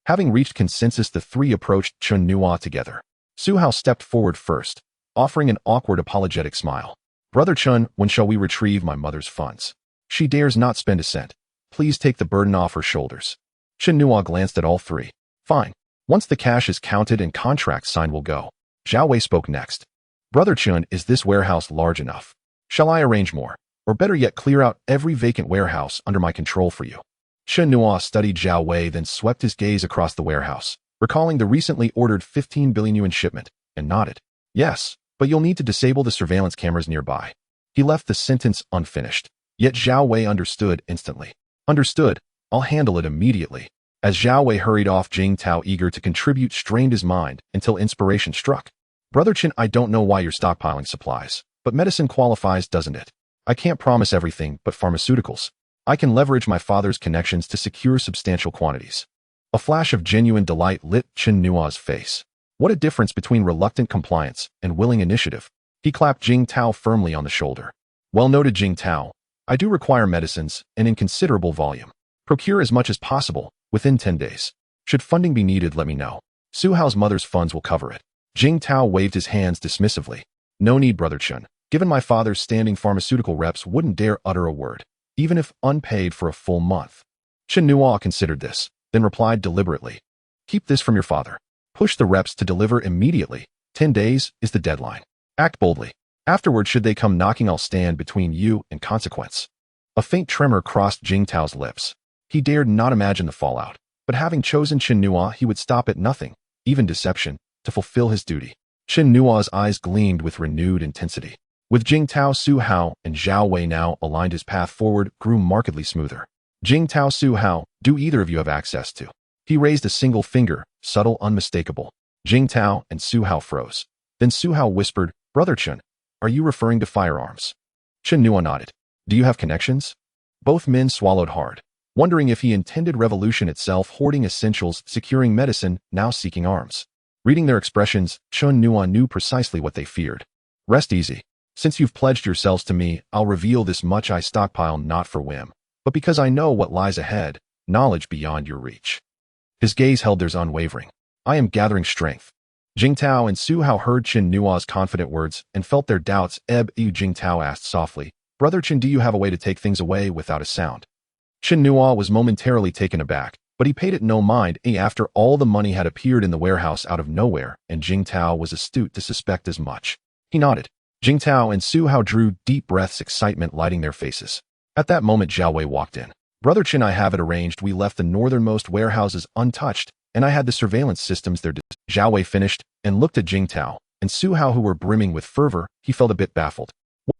Having reached consensus, the three approached Chen Nuo together. Su Hao stepped forward first, offering an awkward apologetic smile. Brother Chun, when shall we retrieve my mother's funds? She dares not spend a cent. Please take the burden off her shoulders. Chen Nuo glanced at all three. Fine. Once the cash is counted and contracts signed, we'll go. Zhao Wei spoke next. Brother Chun, is this warehouse large enough? Shall I arrange more? Or better yet, clear out every vacant warehouse under my control for you? Chen Nuo studied Zhao Wei, then swept his gaze across the warehouse, recalling the recently ordered 15 billion yuan shipment, and nodded. Yes, but you'll need to disable the surveillance cameras nearby. He left the sentence unfinished. Yet Zhao Wei understood instantly. Understood. I'll handle it immediately. As Zhao Wei hurried off, Jing Tao, eager to contribute, strained his mind until inspiration struck. Brother Chen, I don't know why you're stockpiling supplies, but medicine qualifies, doesn't it? I can't promise everything, but pharmaceuticals. I can leverage my father's connections to secure substantial quantities. A flash of genuine delight lit Chen Nuo's face. What a difference between reluctant compliance and willing initiative. He clapped Jing Tao firmly on the shoulder. Well noted, Jing Tao. I do require medicines, and in considerable volume. Procure as much as possible, within 10 days. Should funding be needed, let me know. Su Hao's mother's funds will cover it. Jing Tao waved his hands dismissively. No need, Brother Chun. Given my father's standing, pharmaceutical reps wouldn't dare utter a word, even if unpaid for a full month. Chen Nuo considered this, then replied deliberately. Keep this from your father. Push the reps to deliver immediately. 10 days is the deadline. Act boldly. Afterward, should they come knocking, I'll stand between you and consequence. A faint tremor crossed Jing Tao's lips. He dared not imagine the fallout, but having chosen Chen Nuo, he would stop at nothing, even deception, to fulfill his duty. Chen Nuo's eyes gleamed with renewed intensity. With Jing Tao, Su Hao, and Zhao Wei now aligned, his path forward grew markedly smoother. Jing Tao, Su Hao, do either of you have access to? He raised a single finger, subtle, unmistakable. Jing Tao and Su Hao froze. Then Su Hao whispered, Brother Chun, are you referring to firearms? Chen Nuo nodded. Do you have connections? Both men swallowed hard, wondering if he intended revolution itself, hoarding essentials, securing medicine, now seeking arms. Reading their expressions, Chen Nuo knew precisely what they feared. Rest easy. Since you've pledged yourselves to me, I'll reveal this much: I stockpile not for whim, but because I know what lies ahead, knowledge beyond your reach. His gaze held theirs unwavering. I am gathering strength. Jing Tao and Su Hao heard Chen Nuo's confident words and felt their doubts ebb. Jing Tao asked softly, Brother Chen, do you have a way to take things away without a sound? Chen Nuo was momentarily taken aback, but he paid it no mind. After all, the money had appeared in the warehouse out of nowhere, and Jing Tao was astute to suspect as much. He nodded. Jing Tao and Su Hao drew deep breaths, excitement lighting their faces. At that moment, Zhao Wei walked in. Brother Chen, I have it arranged. We left the northernmost warehouses untouched, and I had the surveillance systems there. Zhao Wei finished and looked at Jing Tao and Su Hao, who were brimming with fervor. He felt a bit baffled.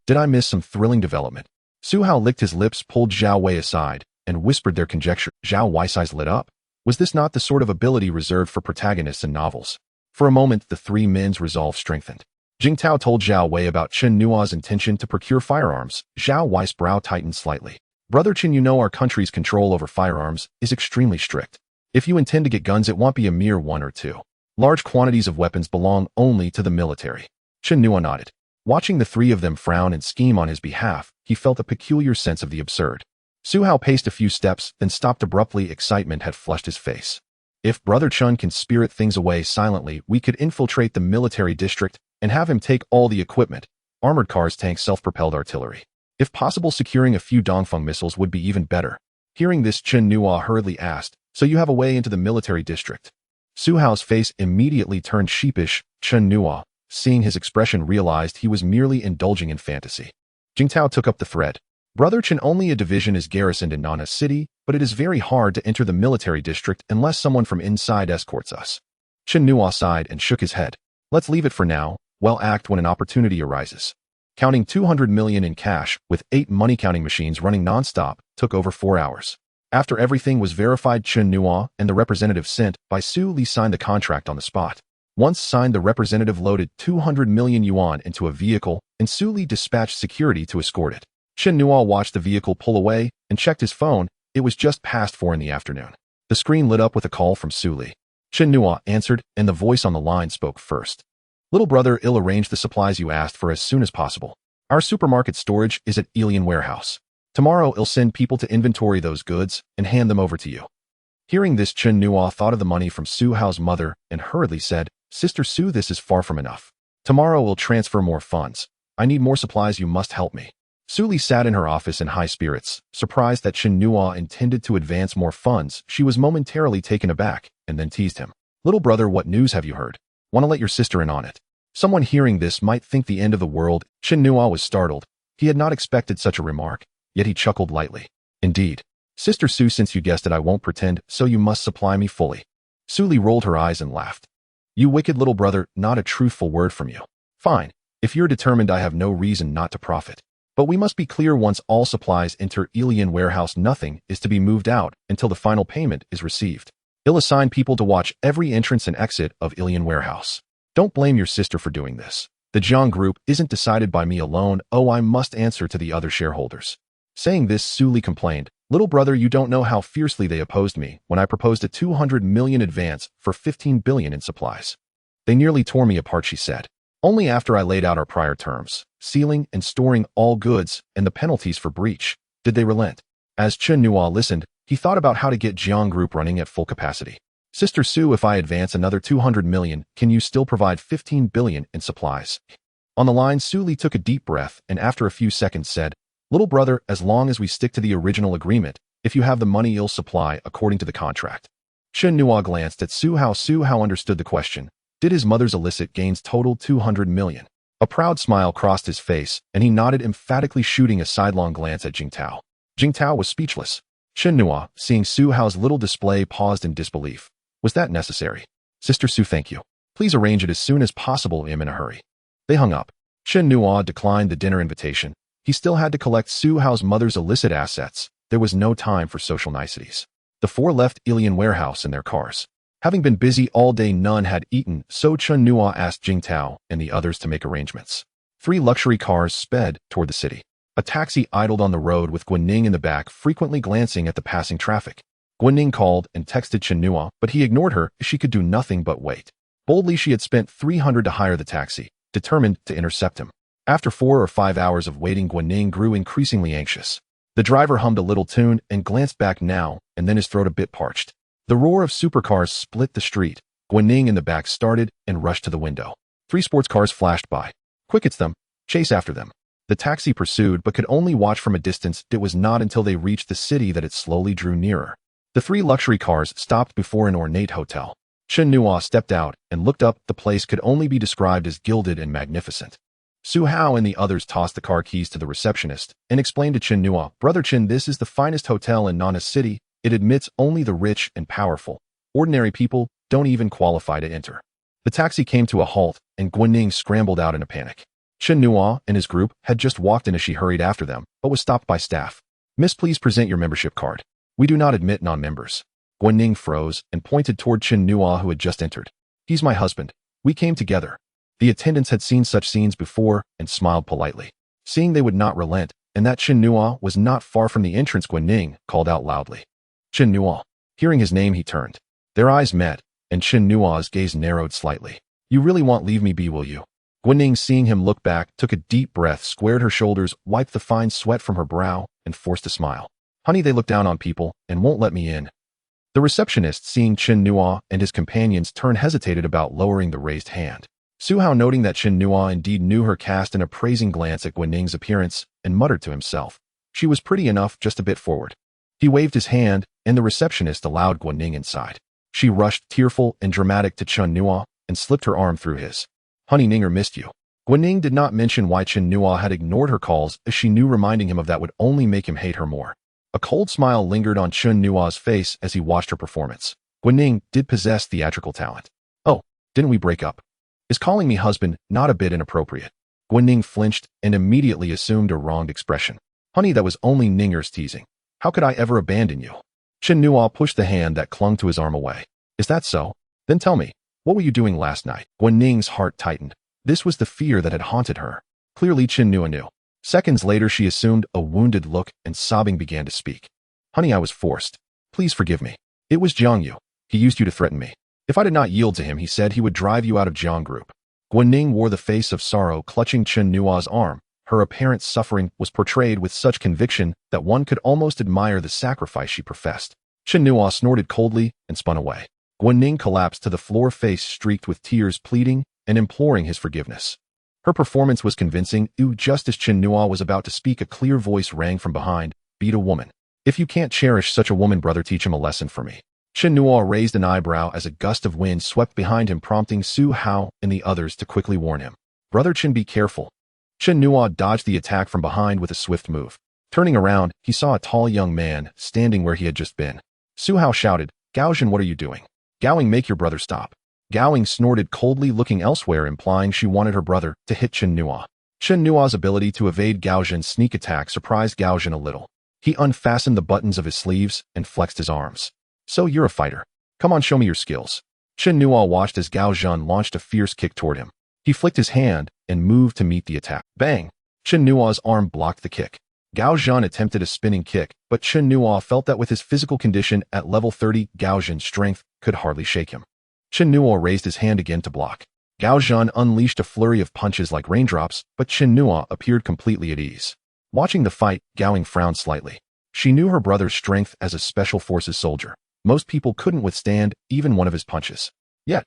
Did I miss some thrilling development? Su Hao licked his lips, pulled Zhao Wei aside, and whispered their conjecture. Zhao Wei's eyes lit up. Was this not the sort of ability reserved for protagonists in novels? For a moment, the three men's resolve strengthened. Jing Tao told Zhao Wei about Chen Nuo's intention to procure firearms. Zhao Wei's brow tightened slightly. Brother Chen, you know our country's control over firearms is extremely strict. If you intend to get guns, it won't be a mere one or two. Large quantities of weapons belong only to the military. Chen Nuo nodded. Watching the three of them frown and scheme on his behalf, he felt a peculiar sense of the absurd. Su Hao paced a few steps, then stopped abruptly. Excitement had flushed his face. If Brother Chun can spirit things away silently, we could infiltrate the military district and have him take all the equipment: armored cars, tanks, self-propelled artillery. If possible, securing a few Dongfeng missiles would be even better. Hearing this, Chen Nuo hurriedly asked, So you have a way into the military district? Su Hao's face immediately turned sheepish. Chen Nuo, seeing his expression, realized he was merely indulging in fantasy. Jing Tao took up the thread. Brother Chen, only a division is garrisoned in Nana City, but it is very hard to enter the military district unless someone from inside escorts us. Chen Nuo sighed and shook his head. Let's leave it for now. We'll act when an opportunity arises. Counting 200 million in cash with 8 money-counting machines running non-stop took over 4 hours. After everything was verified, Chen Nua and the representative sent by Su Li signed the contract on the spot. Once signed, the representative loaded 200 million yuan into a vehicle and Su Li dispatched security to escort it. Chen Nua watched the vehicle pull away and checked his phone. It was just past 4 in the afternoon. The screen lit up with a call from Su Li. Chen Nua answered, and the voice on the line spoke first. Little brother, I'll arrange the supplies you asked for as soon as possible. Our supermarket storage is at Alien Warehouse. Tomorrow I'll send people to inventory those goods and hand them over to you. Hearing this, Chen Nua thought of the money from Su Hao's mother and hurriedly said, Sister Su, this is far from enough. Tomorrow we'll transfer more funds. I need more supplies, you must help me. Su Li sat in her office in high spirits, surprised that Chen Nua intended to advance more funds. She was momentarily taken aback and then teased him. Little brother, what news have you heard? Want to let your sister in on it? Someone hearing this might think the end of the world. Chen Nua was startled. He had not expected such a remark, yet he chuckled lightly. Indeed. Sister Su, since you guessed it, I won't pretend, so you must supply me fully. Su Li rolled her eyes and laughed. You wicked little brother, not a truthful word from you. Fine. If you're determined, I have no reason not to profit. But we must be clear, once all supplies enter Alien Warehouse, nothing is to be moved out until the final payment is received. I'll assign people to watch every entrance and exit of Alien Warehouse. Don't blame your sister for doing this. The Jiang Group isn't decided by me alone. Oh, I must answer to the other shareholders. Saying this, Su Li complained, Little brother, you don't know how fiercely they opposed me when I proposed a 200 million advance for 15 billion in supplies. They nearly tore me apart, she said. Only after I laid out our prior terms, sealing and storing all goods and the penalties for breach, did they relent. As Chen Nua listened, he thought about how to get Jiang Group running at full capacity. Sister Su, if I advance another 200 million, can you still provide 15 billion in supplies? On the line, Su Li took a deep breath and after a few seconds said, Little brother, as long as we stick to the original agreement, if you have the money, I'll supply according to the contract. Chen Nua glanced at Su Hao. Su Hao understood the question. Did his mother's illicit gains total 200 million? A proud smile crossed his face, and he nodded emphatically, shooting a sidelong glance at Jingtao. Jingtao was speechless. Chen Nua, seeing Su Hao's little display, paused in disbelief. Was that necessary? Sister Su, thank you. Please arrange it as soon as possible. I'm in a hurry. They hung up. Chen Nua declined the dinner invitation. He still had to collect Su Hao's mother's illicit assets. There was no time for social niceties. The four left Alien Warehouse in their cars. Having been busy all day, none had eaten, so Chen Nua asked Jingtao and the others to make arrangements. 3 luxury cars sped toward the city. A taxi idled on the road with Guanning in the back, frequently glancing at the passing traffic. Guanning called and texted Chen Nua, but he ignored her. She could do nothing but wait. Boldly, she had spent 300 to hire the taxi, determined to intercept him. After 4 or 5 hours of waiting, Guanning grew increasingly anxious. The driver hummed a little tune and glanced back now and then, his throat a bit parched. The roar of supercars split the street. Guanning in the back started and rushed to the window. 3 sports cars flashed by. Quick, it's them. Chase after them. The taxi pursued but could only watch from a distance. It was not until they reached the city that it slowly drew nearer. The 3 luxury cars stopped before an ornate hotel. Chen Nua stepped out and looked up. The place could only be described as gilded and magnificent. Su Hao and the others tossed the car keys to the receptionist and explained to Chen Nua, Brother Chen, this is the finest hotel in Nana City. It admits only the rich and powerful. Ordinary people don't even qualify to enter. The taxi came to a halt, and Guanning scrambled out in a panic. Chen Nua and his group had just walked in as she hurried after them, but was stopped by staff. Miss, please present your membership card. We do not admit non-members. Guanning froze and pointed toward Chen Nua, who had just entered. He's my husband. We came together. The attendants had seen such scenes before and smiled politely. Seeing they would not relent, and that Chen Nua was not far from the entrance, Guanning called out loudly. Chen Nua. Hearing his name, he turned. Their eyes met, and Chen Nua's gaze narrowed slightly. You really won't leave me be, will you? Guanning, seeing him look back, took a deep breath, squared her shoulders, wiped the fine sweat from her brow, and forced a smile. Honey, they look down on people and won't let me in. The receptionist, seeing Chen Nua and his companions turn, hesitated about lowering the raised hand. Su Hao, noting that Chen Nua indeed knew her, cast an appraising glance at Guanning's appearance and muttered to himself. She was pretty enough, just a bit forward. He waved his hand, and the receptionist allowed Guanning inside. She rushed, tearful and dramatic, to Chen Nua and slipped her arm through his. Honey, Ninger missed you. Guanning did not mention why Chen Nua had ignored her calls, as she knew reminding him of that would only make him hate her more. A cold smile lingered on Chen Nua's face as he watched her performance. Guanning did possess theatrical talent. Oh, didn't we break up? Is calling me husband not a bit inappropriate? Guan flinched and immediately assumed a wronged expression. Honey, that was only Ninger's teasing. How could I ever abandon you? Chen Nua pushed the hand that clung to his arm away. Is that so? Then tell me, what were you doing last night? Guan heart tightened. This was the fear that had haunted her. Clearly Chen Nua knew. Seconds later she assumed a wounded look and sobbing began to speak. Honey, I was forced. Please forgive me. It was Jiang Yu. He used you to threaten me. If I did not yield to him, he said he would drive you out of Jiang Group. Guan wore the face of sorrow, clutching Chen Nua's arm. Her apparent suffering was portrayed with such conviction that one could almost admire the sacrifice she professed. Chen Nua snorted coldly and spun away. Guan collapsed to the floor, face streaked with tears, pleading and imploring his forgiveness. Her performance was convincing. Just as Chen Nua was about to speak, a clear voice rang from behind. Beat a woman. If you can't cherish such a woman, brother, teach him a lesson for me. Chen Nua raised an eyebrow as a gust of wind swept behind him, prompting Su Hao and the others to quickly warn him. Brother Chen, be careful. Chen Nua dodged the attack from behind with a swift move. Turning around, he saw a tall young man standing where he had just been. Su Hao shouted, Gaojin, what are you doing? Gaoing, make your brother stop. Gaoing snorted coldly, looking elsewhere, implying she wanted her brother to hit Chen Nua. Chen Nua's ability to evade Gaojin's sneak attack surprised Gaojin a little. He unfastened the buttons of his sleeves and flexed his arms. So you're a fighter. Come on, show me your skills. Chen Nua watched as Gaojin launched a fierce kick toward him. He flicked his hand and moved to meet the attack. Bang! Chen Nua's arm blocked the kick. Gaojin attempted a spinning kick, but Chen Nua felt that with his physical condition at level 30, Gaojin's strength could hardly shake him. Chen Nua raised his hand again to block. Gaojin unleashed a flurry of punches like raindrops, but Chen Nua appeared completely at ease. Watching the fight, Gaoing frowned slightly. She knew her brother's strength as a special forces soldier. Most people couldn't withstand even one of his punches. Yet,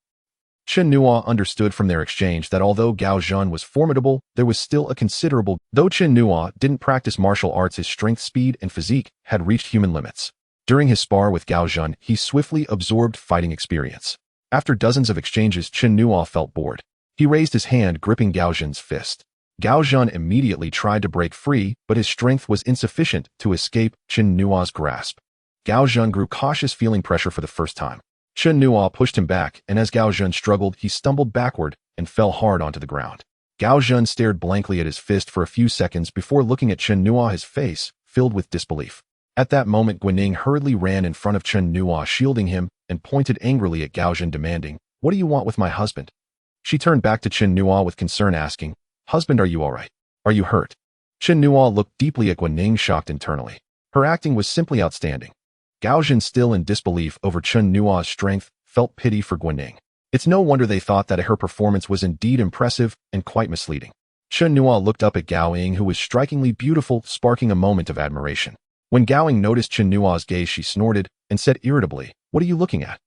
Chen Nua understood from their exchange that although Gaojin was formidable, there was still a considerable. Though Chen Nua didn't practice martial arts, his strength, speed, and physique had reached human limits. During his spar with Gaojin, he swiftly absorbed fighting experience. After dozens of exchanges, Chen Nua felt bored. He raised his hand, gripping Gaojin's fist. Gaojin immediately tried to break free, but his strength was insufficient to escape Chen Nua's grasp. Gaojin grew cautious, feeling pressure for the first time. Chen Nua pushed him back, and as Gaojin struggled, he stumbled backward and fell hard onto the ground. Gaojin stared blankly at his fist for a few seconds before looking at Chen Nua, his face filled with disbelief. At that moment, Guan hurriedly ran in front of Chen Nua, shielding him, and pointed angrily at Gaojin, demanding, What do you want with my husband? She turned back to Chen Nua with concern, asking, Husband, are you all right? Are you hurt? Chen Nua looked deeply at Guan, shocked internally. Her acting was simply outstanding. Gaojin, still in disbelief over Chen Nua's strength, felt pity for Guan. It's no wonder they thought that her performance was indeed impressive and quite misleading. Chen Nua looked up at Gaoing, who was strikingly beautiful, sparking a moment of admiration. When Gaoing noticed Chen Nua's gaze, she snorted and said irritably, What are you looking at?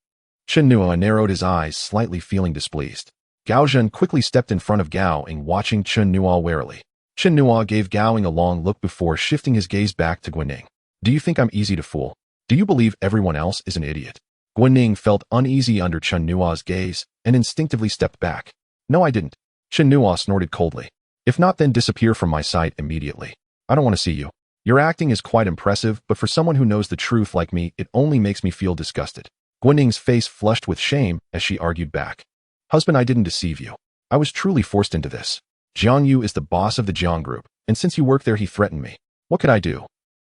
Chen Nua narrowed his eyes, slightly feeling displeased. Gaojin quickly stepped in front of Gaoing, watching Chen Nua warily. Chen Nua gave Gaoing a long look before shifting his gaze back to Guan. Do you think I'm easy to fool? Do you believe everyone else is an idiot? Guan felt uneasy under Chen Nua's gaze and instinctively stepped back. No, I didn't. Chen Nua snorted coldly. If not, then disappear from my sight immediately. I don't want to see you. Your acting is quite impressive, but for someone who knows the truth like me, it only makes me feel disgusted. Guan's face flushed with shame as she argued back. Husband, I didn't deceive you. I was truly forced into this. Jiang Yu is the boss of the Jiang Group, and since you work there, he threatened me. What could I do?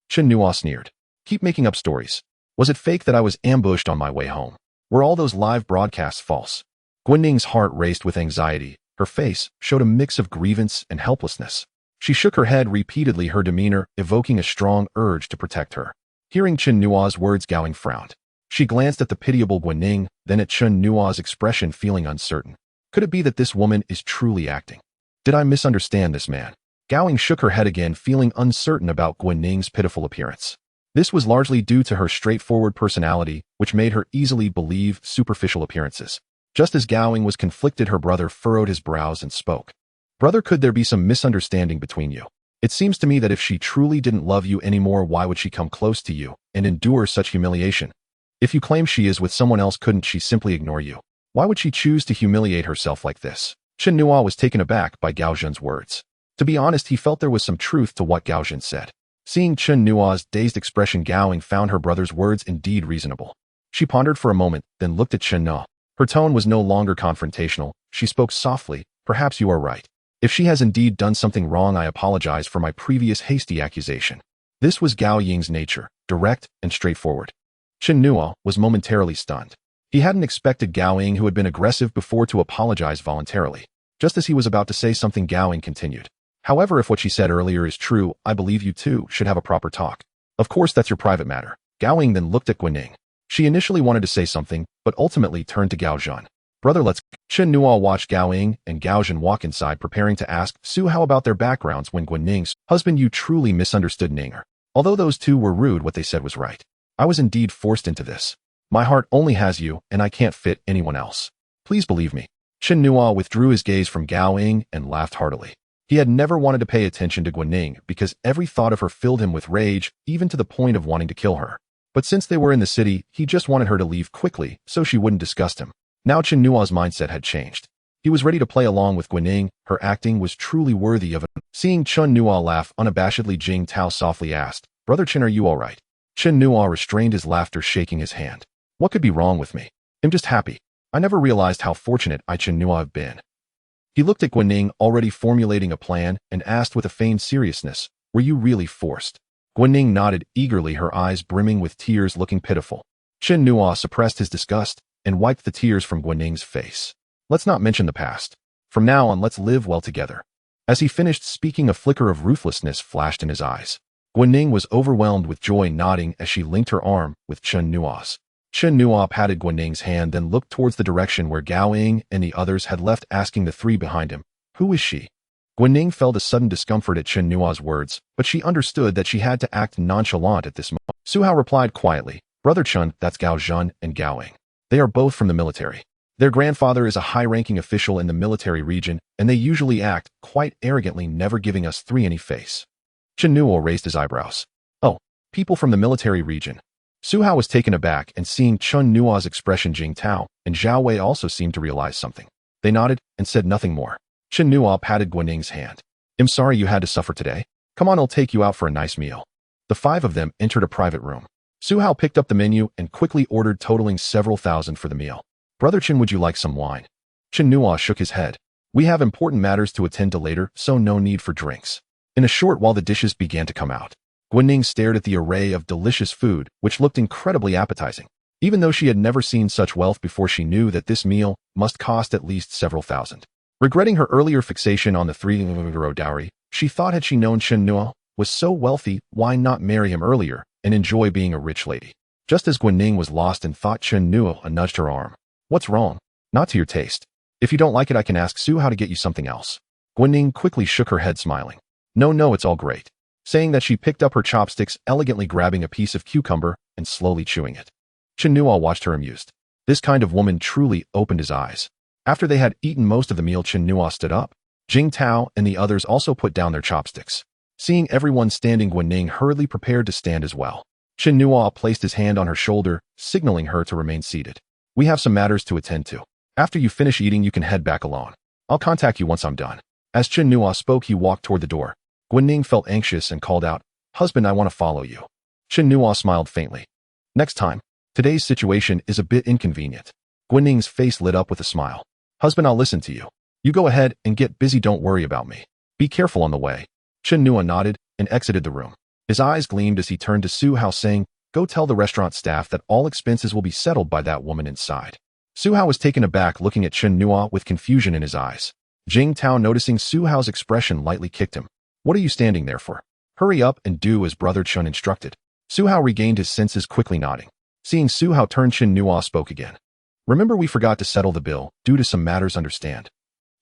Chen Nua sneered. Keep making up stories. Was it fake that I was ambushed on my way home? Were all those live broadcasts false? Guan's heart raced with anxiety. Her face showed a mix of grievance and helplessness. She shook her head repeatedly, her demeanor evoking a strong urge to protect her. Hearing Chen Nua's words, Gaoing frowned. She glanced at the pitiable Guan, then at Chen Nua's expression, feeling uncertain. Could it be that this woman is truly acting? Did I misunderstand this man? Gaoing shook her head again, feeling uncertain about Guan's pitiful appearance. This was largely due to her straightforward personality, which made her easily believe superficial appearances. Just as Gaoing was conflicted, her brother furrowed his brows and spoke. Brother, could there be some misunderstanding between you? It seems to me that if she truly didn't love you anymore, why would she come close to you and endure such humiliation? If you claim she is with someone else, couldn't she simply ignore you? Why would she choose to humiliate herself like this? Chen Nua was taken aback by Gaojin's words. To be honest, he felt there was some truth to what Gaojin said. Seeing Chen Nua's dazed expression, Gaoing found her brother's words indeed reasonable. She pondered for a moment, then looked at Chen Nua. Her tone was no longer confrontational. She spoke softly, Perhaps you are right. If she has indeed done something wrong, I apologize for my previous hasty accusation. This was Gao Ying's nature, direct and straightforward. Chen Nuo was momentarily stunned. He hadn't expected Gao Ying, who had been aggressive before, to apologize voluntarily. Just as he was about to say something, Gao Ying continued. However, if what she said earlier is true, I believe you two should have a proper talk. Of course, that's your private matter. Gao Ying then looked at Guaning. She initially wanted to say something, but ultimately turned to Gao Zhen. Brother, let's... Chen Nuo watched Gao Ying and Gao Zhen walk inside, preparing to ask Su Hao about their backgrounds when Guaning's husband, you truly misunderstood Ninger. Although those two were rude, what they said was right. I was indeed forced into this. My heart only has you, and I can't fit anyone else. Please believe me. Chen Nuo withdrew his gaze from Gao Ying and laughed heartily. He had never wanted to pay attention to Guaning because every thought of her filled him with rage, even to the point of wanting to kill her. But since they were in the city, he just wanted her to leave quickly so she wouldn't disgust him. Now Chen Nuo's mindset had changed. He was ready to play along with Guaning. Her acting was truly worthy of it. Seeing Chen Nuo laugh unabashedly, Jing Tao softly asked, Brother Chen, are you all right? Chen Nuo restrained his laughter, shaking his hand. What could be wrong with me? I'm just happy. I never realized how fortunate I Chen Nuo have been. He looked at Guaning, already formulating a plan, and asked with a feigned seriousness, were you really forced? Guaning nodded eagerly, her eyes brimming with tears, looking pitiful. Chen Nuo suppressed his disgust and wiped the tears from Guaning's face. Let's not mention the past. From now on, let's live well together. As he finished speaking, a flicker of ruthlessness flashed in his eyes. Guaning was overwhelmed with joy, nodding as she linked her arm with Chen Nuo's. Chen Nuo patted Guaning's hand, then looked towards the direction where Gao Ying and the others had left, asking the three behind him, who is she? Guaning felt a sudden discomfort at Chen Nuo's words, but she understood that she had to act nonchalant at this moment. Su Hao replied quietly, Brother Chen, that's Gao Zhen and Gao Ying. They are both from the military. Their grandfather is a high-ranking official in the military region, and they usually act quite arrogantly, never giving us three any face. Chen Nuo raised his eyebrows. Oh, people from the military region. Su Hao was taken aback, and seeing Chen Nuo's expression, Jing Tao and Zhao Wei also seemed to realize something. They nodded and said nothing more. Chen Nuo patted Guaning's hand. I'm sorry you had to suffer today. Come on, I'll take you out for a nice meal. The five of them entered a private room. Su Hao picked up the menu and quickly ordered, totaling several thousand for the meal. Brother Chen, would you like some wine? Chen Nuo shook his head. We have important matters to attend to later, so no need for drinks. In a short while, the dishes began to come out. Guaning stared at the array of delicious food, which looked incredibly appetizing. Even though she had never seen such wealth before, she knew that this meal must cost at least several thousand. Regretting her earlier fixation on the 3 dowry, she thought had she known Chen Nuo was so wealthy, why not marry him earlier and enjoy being a rich lady? Just as Guaning was lost in thought, Chen Nuo nudged her arm. What's wrong? Not to your taste. If you don't like it, I can ask Su Hao to get you something else. Guaning quickly shook her head, smiling. No, it's all great. Saying that, she picked up her chopsticks, elegantly grabbing a piece of cucumber and slowly chewing it. Chen Nuo watched her amused. This kind of woman truly opened his eyes. After they had eaten most of the meal, Chen Nuo stood up. Jing Tao and the others also put down their chopsticks. Seeing everyone standing, Guaning hurriedly prepared to stand as well. Chen Nuo placed his hand on her shoulder, signaling her to remain seated. We have some matters to attend to. After you finish eating, you can head back alone. I'll contact you once I'm done. As Chen Nuo spoke, he walked toward the door. Guaning felt anxious and called out, Husband, I want to follow you. Chen Nuo smiled faintly. Next time. Today's situation is a bit inconvenient. Guaning's face lit up with a smile. Husband, I'll listen to you. You go ahead and get busy, don't worry about me. Be careful on the way. Chen Nuo nodded and exited the room. His eyes gleamed as he turned to Su Hao, saying, Go tell the restaurant staff that all expenses will be settled by that woman inside. Su Hao was taken aback, looking at Chen Nuo with confusion in his eyes. Jing Tao, noticing Su Hao's expression, lightly kicked him. What are you standing there for? Hurry up and do as Brother Chen instructed. Su Hao regained his senses, quickly nodding. Seeing Su Hao turn, Chen Nuo spoke again. Remember, we forgot to settle the bill due to some matters, understand?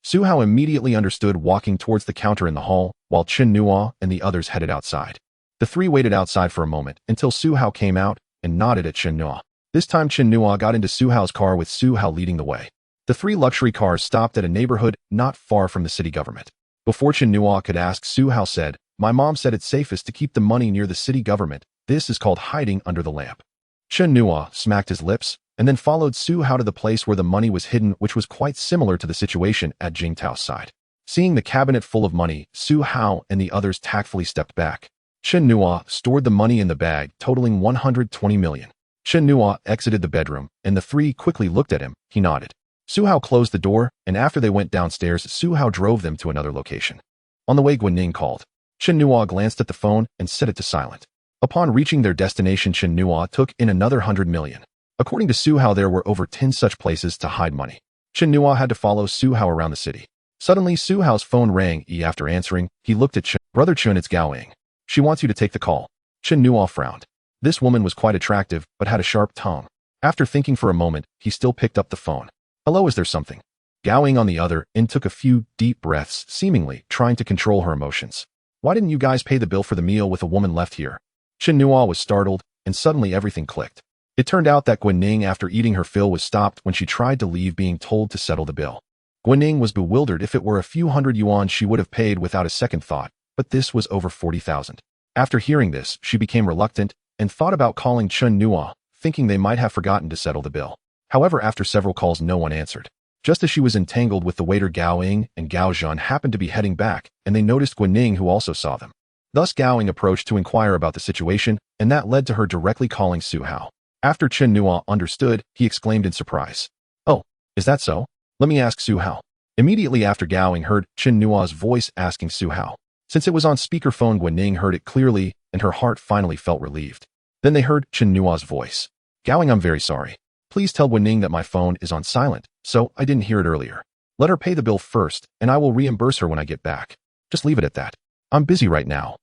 Su Hao immediately understood, walking towards the counter in the hall, while Chen Nuo and the others headed outside. The three waited outside for a moment until Su Hao came out and nodded at Chen Nuo. This time Chen Nuo got into Su Hao's car with Su Hao leading the way. The three luxury cars stopped at a neighborhood not far from the city government. Before Chen Nuo could ask, Su Hao said, My mom said it's safest to keep the money near the city government. This is called hiding under the lamp. Chen Nuo smacked his lips and then followed Su Hao to the place where the money was hidden, which was quite similar to the situation at Jing Tao's side. Seeing the cabinet full of money, Su Hao and the others tactfully stepped back. Chen Nuo stored the money in the bag, totaling 120 million. Chen Nuo exited the bedroom, and the three quickly looked at him. He nodded. Su Hao closed the door, and after they went downstairs, Su Hao drove them to another location. On the way, Guanning called. Chen Nua glanced at the phone and set it to silent. Upon reaching their destination, Chen Nua took in another 100 million. According to Su Hao, there were over 10 such places to hide money. Chen Nua had to follow Su Hao around the city. Suddenly, Su Hao's phone rang. After answering, he looked at Chen. Brother Chen, it's Gao Ying. She wants you to take the call. Chen Nua frowned. This woman was quite attractive, but had a sharp tongue. After thinking for a moment, he still picked up the phone. Hello, is there something? Gao Ying, on the other end, took a few deep breaths, seemingly trying to control her emotions. Why didn't you guys pay the bill for the meal with a woman left here? Chen Nua was startled, and suddenly everything clicked. It turned out that Guanning, after eating her fill, was stopped when she tried to leave, being told to settle the bill. Guanning was bewildered. If it were a few hundred yuan, she would have paid without a second thought, but this was over 40,000. After hearing this, she became reluctant and thought about calling Chen Nua, thinking they might have forgotten to settle the bill. However, after several calls, no one answered. Just as she was entangled with the waiter, Gao Ying and Gao Zhan happened to be heading back, and they noticed Guanning, who also saw them. Thus, Gao Ying approached to inquire about the situation, and that led to her directly calling Su Hao. After Chen Nua understood, he exclaimed in surprise. Oh, is that so? Let me ask Su Hao. Immediately after, Gao Ying heard Chen Nua's voice asking Su Hao. Since it was on speakerphone, Guanning heard it clearly, and her heart finally felt relieved. Then they heard Chen Nua's voice. Gao Ying, I'm very sorry. Please tell Guanning that my phone is on silent, so I didn't hear it earlier. Let her pay the bill first, and I will reimburse her when I get back. Just leave it at that. I'm busy right now.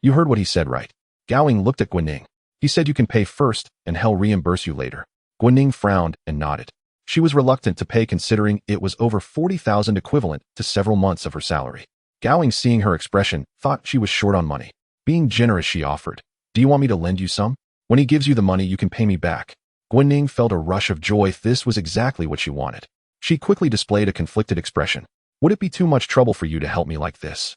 You heard what he said, right? Gao Ying looked at Guanning. He said you can pay first, and he'll reimburse you later. Guanning frowned and nodded. She was reluctant to pay, considering it was over 40,000, equivalent to several months of her salary. Gao Ying, seeing her expression, thought she was short on money. Being generous, she offered. Do you want me to lend you some? When he gives you the money, you can pay me back. Guanning felt a rush of joy. This was exactly what she wanted. She quickly displayed a conflicted expression. Would it be too much trouble for you to help me like this?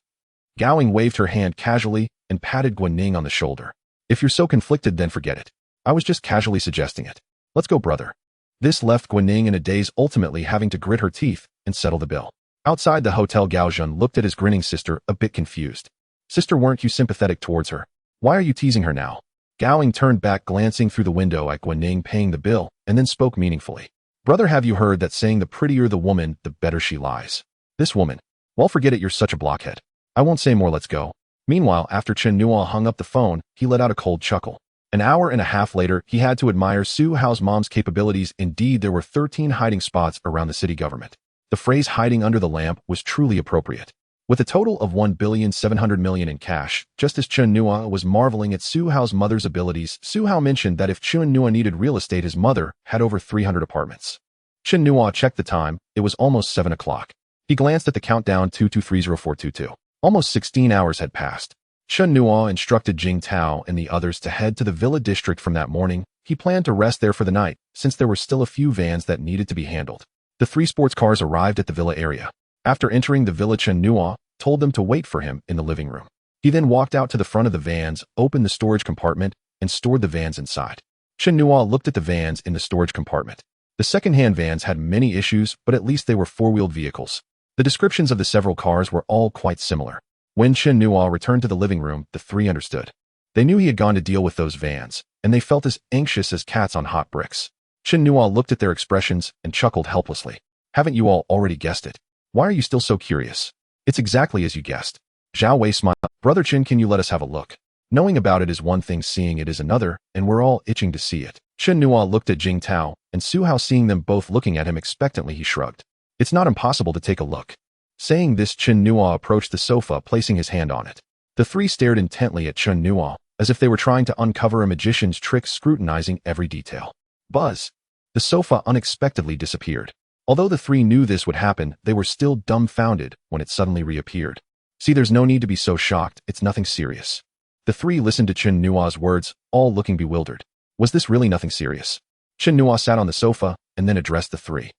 Gao Ying waved her hand casually and patted Guanning on the shoulder. If you're so conflicted, then forget it. I was just casually suggesting it. Let's go, brother. This left Guanning in a daze, ultimately having to grit her teeth and settle the bill. Outside the hotel, Gao Zhan looked at his grinning sister, a bit confused. Sister, weren't you sympathetic towards her? Why are you teasing her now? Gao Ying turned back, glancing through the window at Guanning paying the bill, and then spoke meaningfully. Brother, have you heard that saying, the prettier the woman, the better she lies? This woman. Well, forget it, you're such a blockhead. I won't say more, let's go. Meanwhile, after Chen Nua hung up the phone, he let out a cold chuckle. An hour and a half later, he had to admire Su Hao's mom's capabilities. Indeed, there were 13 hiding spots around the city government. The phrase hiding under the lamp was truly appropriate. With a total of 1,700,000,000 in cash, just as Chen Nua was marveling at Su Hao's mother's abilities, Su Hao mentioned that if Chen Nua needed real estate, his mother had over 300 apartments. Chen Nua checked the time. It was almost 7 o'clock. He glanced at the countdown, 2230,422. Almost 16 hours had passed. Chen Nua instructed Jing Tao and the others to head to the villa district from that morning. He planned to rest there for the night, since there were still a few vans that needed to be handled. The 3 sports cars arrived at the villa area. After entering the villa, Chen Nua told them to wait for him in the living room. He then walked out to the front of the vans, opened the storage compartment, and stored the vans inside. Chen Nua looked at the vans in the storage compartment. The second-hand vans had many issues, but at least they were 4-wheeled vehicles. The descriptions of the several cars were all quite similar. When Chen Nua returned to the living room, the 3 understood. They knew he had gone to deal with those vans, and they felt as anxious as cats on hot bricks. Chen Nua looked at their expressions and chuckled helplessly. Haven't you all already guessed it? Why are you still so curious? It's exactly as you guessed. Zhao Wei smiled. Brother Chen, can you let us have a look? Knowing about it is one thing, seeing it is another, and we're all itching to see it. Chen Nua looked at Jing Tao, and Su Hao, seeing them both looking at him expectantly, he shrugged. It's not impossible to take a look. Saying this, Chen Nua approached the sofa, placing his hand on it. The 3 stared intently at Chen Nua, as if they were trying to uncover a magician's trick, scrutinizing every detail. Buzz! The sofa unexpectedly disappeared. Although the 3 knew this would happen, they were still dumbfounded when it suddenly reappeared. See, there's no need to be so shocked, it's nothing serious. The 3 listened to Chen Nua's words, all looking bewildered. Was this really nothing serious? Chen Nua sat on the sofa, and then addressed the 3.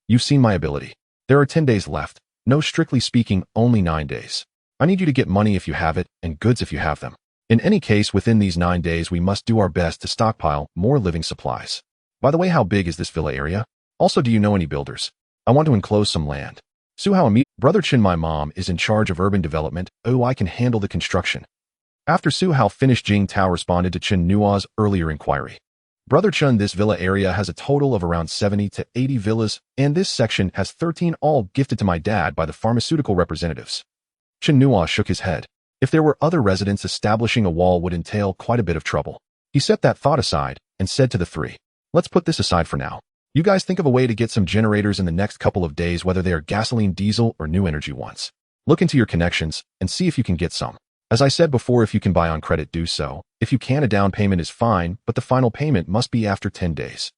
You've seen my ability. There are 10 days left. No, strictly speaking, only 9 days. I need you to get money if you have it, and goods if you have them. In any case, within these 9 days, we must do our best to stockpile more living supplies. By the way, how big is this villa area? Also, do you know any builders? I want to enclose some land. Su Hao immediately. Brother Chen, my mom is in charge of urban development. Oh, I can handle the construction. After Su Hao finished, Jing Tao responded to Chen Nua's earlier inquiry. Brother Chun, this villa area has a total of around 70 to 80 villas, and this section has 13, all gifted to my dad by the pharmaceutical representatives. Chen Nua shook his head. If there were other residents, establishing a wall would entail quite a bit of trouble. He set that thought aside and said to the three, let's put this aside for now. You guys think of a way to get some generators in the next couple of days, whether they are gasoline, diesel, or new energy ones. Look into your connections and see if you can get some. As I said before, if you can buy on credit, do so. If you can, a down payment is fine, but the final payment must be after 10 days.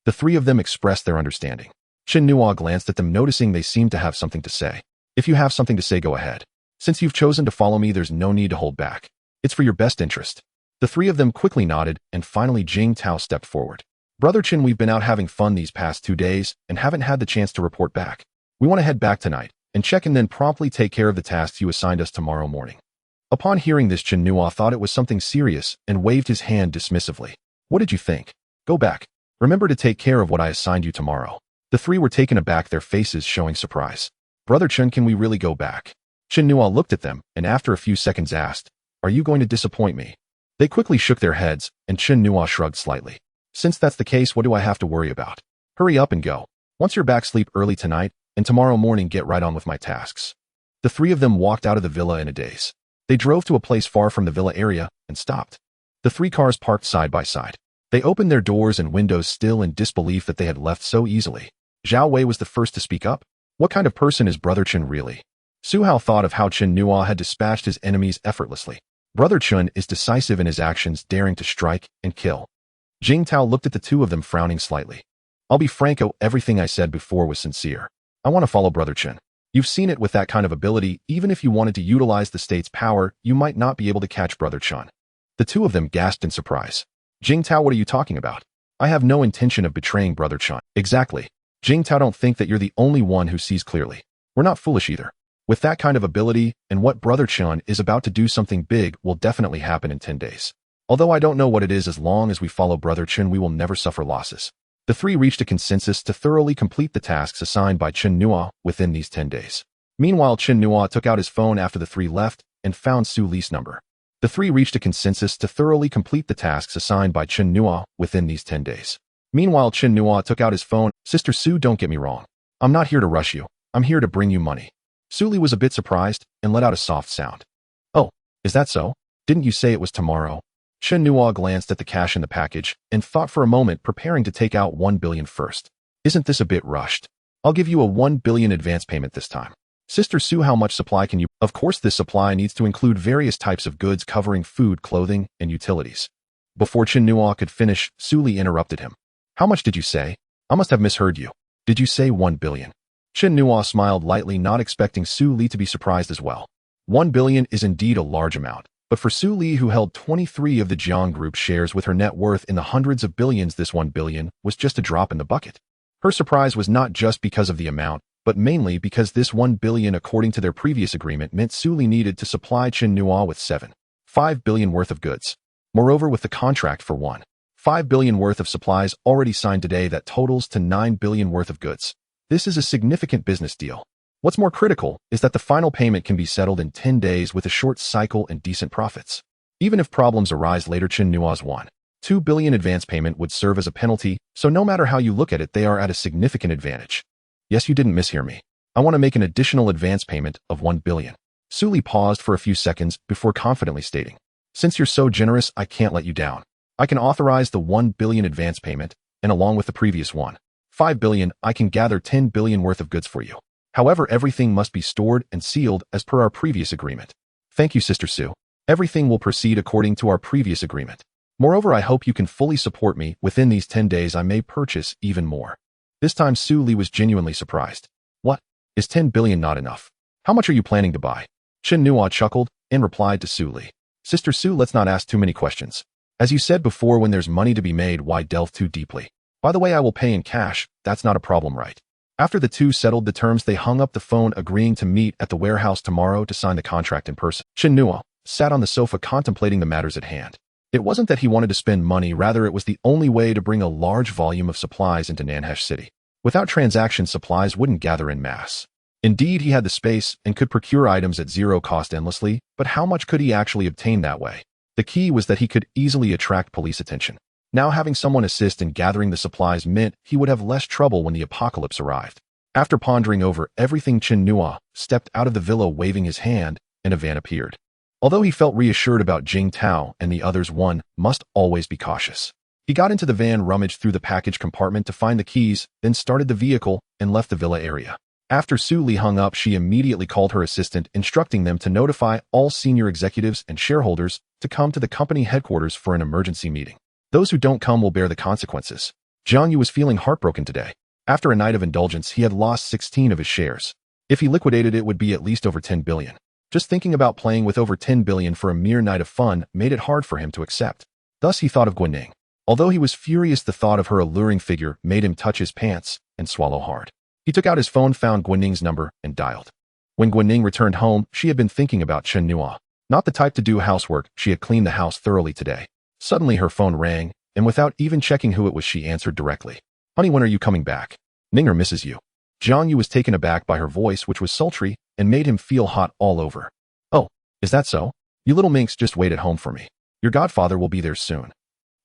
The three of them expressed their understanding. Chen Nua glanced at them, noticing they seemed to have something to say. If you have something to say, go ahead. Since you've chosen to follow me, there's no need to hold back. It's for your best interest. The three of them quickly nodded, and finally Jing Tao stepped forward. Brother Chen, we've been out having fun these past 2 days and haven't had the chance to report back. We want to head back tonight and check and then promptly take care of the tasks you assigned us tomorrow morning. Upon hearing this, Chen Nua thought it was something serious and waved his hand dismissively. What did you think? Go back. Remember to take care of what I assigned you tomorrow. The three were taken aback, their faces showing surprise. Brother Chen, can we really go back? Chen Nua looked at them and after a few seconds asked, are you going to disappoint me? They quickly shook their heads and Chen Nua shrugged slightly. Since that's the case, what do I have to worry about? Hurry up and go. Once you're back, sleep early tonight, and tomorrow morning get right on with my tasks. The three of them walked out of the villa in a daze. They drove to a place far from the villa area and stopped. The 3 cars parked side by side. They opened their doors and windows, still in disbelief that they had left so easily. Zhao Wei was the first to speak up. What kind of person is Brother Chen really? Su Hao thought of how Chen Nua had dispatched his enemies effortlessly. Brother Chen is decisive in his actions, daring to strike and kill. Jing Tao looked at the two of them, frowning slightly. I'll be franco, everything I said before was sincere. I want to follow Brother Chen. You've seen it with that kind of ability. Even if you wanted to utilize the state's power, you might not be able to catch Brother Chen. The two of them gasped in surprise. Jing Tao, what are you talking about? I have no intention of betraying Brother Chen. Exactly. Jing Tao, don't think that you're the only one who sees clearly. We're not foolish either. With that kind of ability, and what Brother Chen is about to do, something big will definitely happen in 10 days. Although I don't know what it is, as long as we follow Brother Chen, we will never suffer losses. The three reached a consensus to thoroughly complete the tasks assigned by Chen Nua within these 10 days. Meanwhile, Chen Nua took out his phone after the three left and found Su Li's number. The three reached a consensus to thoroughly complete the tasks assigned by Chen Nua within these 10 days. Meanwhile, Chen Nua took out his phone. Sister Su, don't get me wrong. I'm not here to rush you. I'm here to bring you money. Su Li was a bit surprised and let out a soft sound. Oh, is that so? Didn't you say it was tomorrow? Chen Nua glanced at the cash in the package and thought for a moment, preparing to take out 1 billion first. Isn't this a bit rushed? I'll give you a 1 billion advance payment this time. Sister Su, how much supply can you? Of course, this supply needs to include various types of goods covering food, clothing, and utilities. Before Chen Nua could finish, Su Li interrupted him. How much did you say? I must have misheard you. Did you say 1 billion? Chen Nua smiled lightly, not expecting Su Li to be surprised as well. 1 billion is indeed a large amount. But for Su Li, who held 23 of the Jiang Group shares with her net worth in the hundreds of billions, this 1 billion was just a drop in the bucket. Her surprise was not just because of the amount, but mainly because this 1 billion, according to their previous agreement, meant Su Li needed to supply Chen Nua with 7.5 billion worth of goods. Moreover, with the contract for 1.5 billion worth of supplies already signed today, that totals to 9 billion worth of goods. This is a significant business deal. What's more critical is that the final payment can be settled in 10 days with a short cycle and decent profits. Even if problems arise later, Chen Nua's 1.2 billion advance payment would serve as a penalty, so no matter how you look at it, they are at a significant advantage. Yes, you didn't mishear me. I want to make an additional advance payment of 1 billion. Su Li paused for a few seconds before confidently stating, since you're so generous, I can't let you down. I can authorize the 1 billion advance payment, and along with the previous 1.5 billion, I can gather 10 billion worth of goods for you. However, everything must be stored and sealed as per our previous agreement. Thank you, Sister Su. Everything will proceed according to our previous agreement. Moreover, I hope you can fully support me. Within these 10 days, I may purchase even more. This time, Su Li was genuinely surprised. What? Is 10 billion not enough? How much are you planning to buy? Chen Nua chuckled and replied to Su Li. Sister Su, let's not ask too many questions. As you said before, when there's money to be made, why delve too deeply? By the way, I will pay in cash. That's not a problem, right? After the two settled the terms, they hung up the phone, agreeing to meet at the warehouse tomorrow to sign the contract in person. Chen Nua sat on the sofa contemplating the matters at hand. It wasn't that he wanted to spend money, rather it was the only way to bring a large volume of supplies into Nanhesh City. Without transactions, supplies wouldn't gather in mass. Indeed, he had the space and could procure items at zero cost endlessly, but how much could he actually obtain that way? The key was that he could easily attract police attention. Now having someone assist in gathering the supplies meant he would have less trouble when the apocalypse arrived. After pondering over everything, Chen Nua stepped out of the villa waving his hand, and a van appeared. Although he felt reassured about Jing Tao and the others, one must always be cautious. He got into the van, rummaged through the package compartment to find the keys, then started the vehicle and left the villa area. After Su Li hung up, she immediately called her assistant, instructing them to notify all senior executives and shareholders to come to the company headquarters for an emergency meeting. Those who don't come will bear the consequences. Jiang Yu was feeling heartbroken today. After a night of indulgence, he had lost 16 of his shares. If he liquidated, it would be at least over 10 billion. Just thinking about playing with over 10 billion for a mere night of fun made it hard for him to accept. Thus he thought of Guanning. Although he was furious, the thought of her alluring figure made him touch his pants and swallow hard. He took out his phone, found Guanning's number, and dialed. When Guanning returned home, she had been thinking about Chen Nua. Not the type to do housework, she had cleaned the house thoroughly today. Suddenly her phone rang, and without even checking who it was, she answered directly. Honey, when are you coming back? Ninger misses you. Jiang Yu was taken aback by her voice, which was sultry, and made him feel hot all over. Oh, is that so? You little minx, just wait at home for me. Your godfather will be there soon.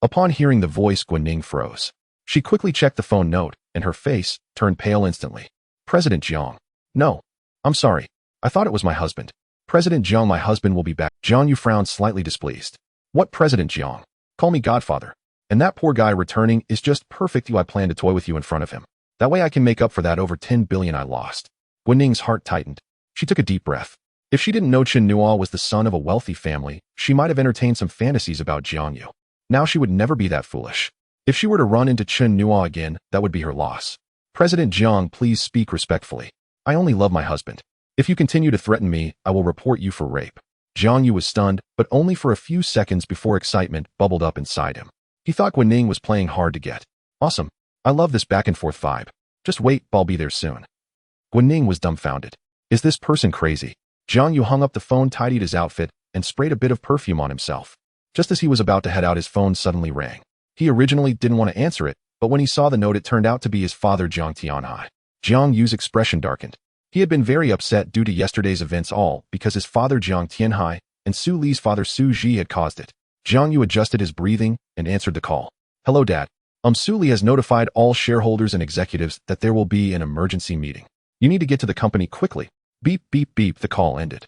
Upon hearing the voice, Guanning froze. She quickly checked the phone note, and her face turned pale instantly. President Jiang. No. I'm sorry. I thought it was my husband. President Jiang, my husband will be back. Jiang Yu frowned, slightly displeased. What President Jiang? Call me godfather. And that poor guy returning is just perfect. I plan to toy with you in front of him. That way I can make up for that over 10 billion I lost. Guanning's heart tightened. She took a deep breath. If she didn't know Chen Nua was the son of a wealthy family, she might have entertained some fantasies about Jiang Yu. Now she would never be that foolish. If she were to run into Chen Nua again, that would be her loss. President Jiang, please speak respectfully. I only love my husband. If you continue to threaten me, I will report you for rape. Jiang Yu was stunned, but only for a few seconds before excitement bubbled up inside him. He thought Guanning was playing hard to get. Awesome. I love this back and forth vibe. Just wait, I'll be there soon. Guanning was dumbfounded. Is this person crazy? Jiang Yu hung up the phone, tidied his outfit, and sprayed a bit of perfume on himself. Just as he was about to head out, his phone suddenly rang. He originally didn't want to answer it, but when he saw the note, it turned out to be his father, Jiang Tianhai. Jiang Yu's expression darkened. He had been very upset due to yesterday's events, all because his father Jiang Tianhai and Su Li's father Su Ji had caused it. Jiang Yu adjusted his breathing and answered the call. Hello, Dad. Su Li has notified all shareholders and executives that there will be an emergency meeting. You need to get to the company quickly. Beep, beep, beep. The call ended.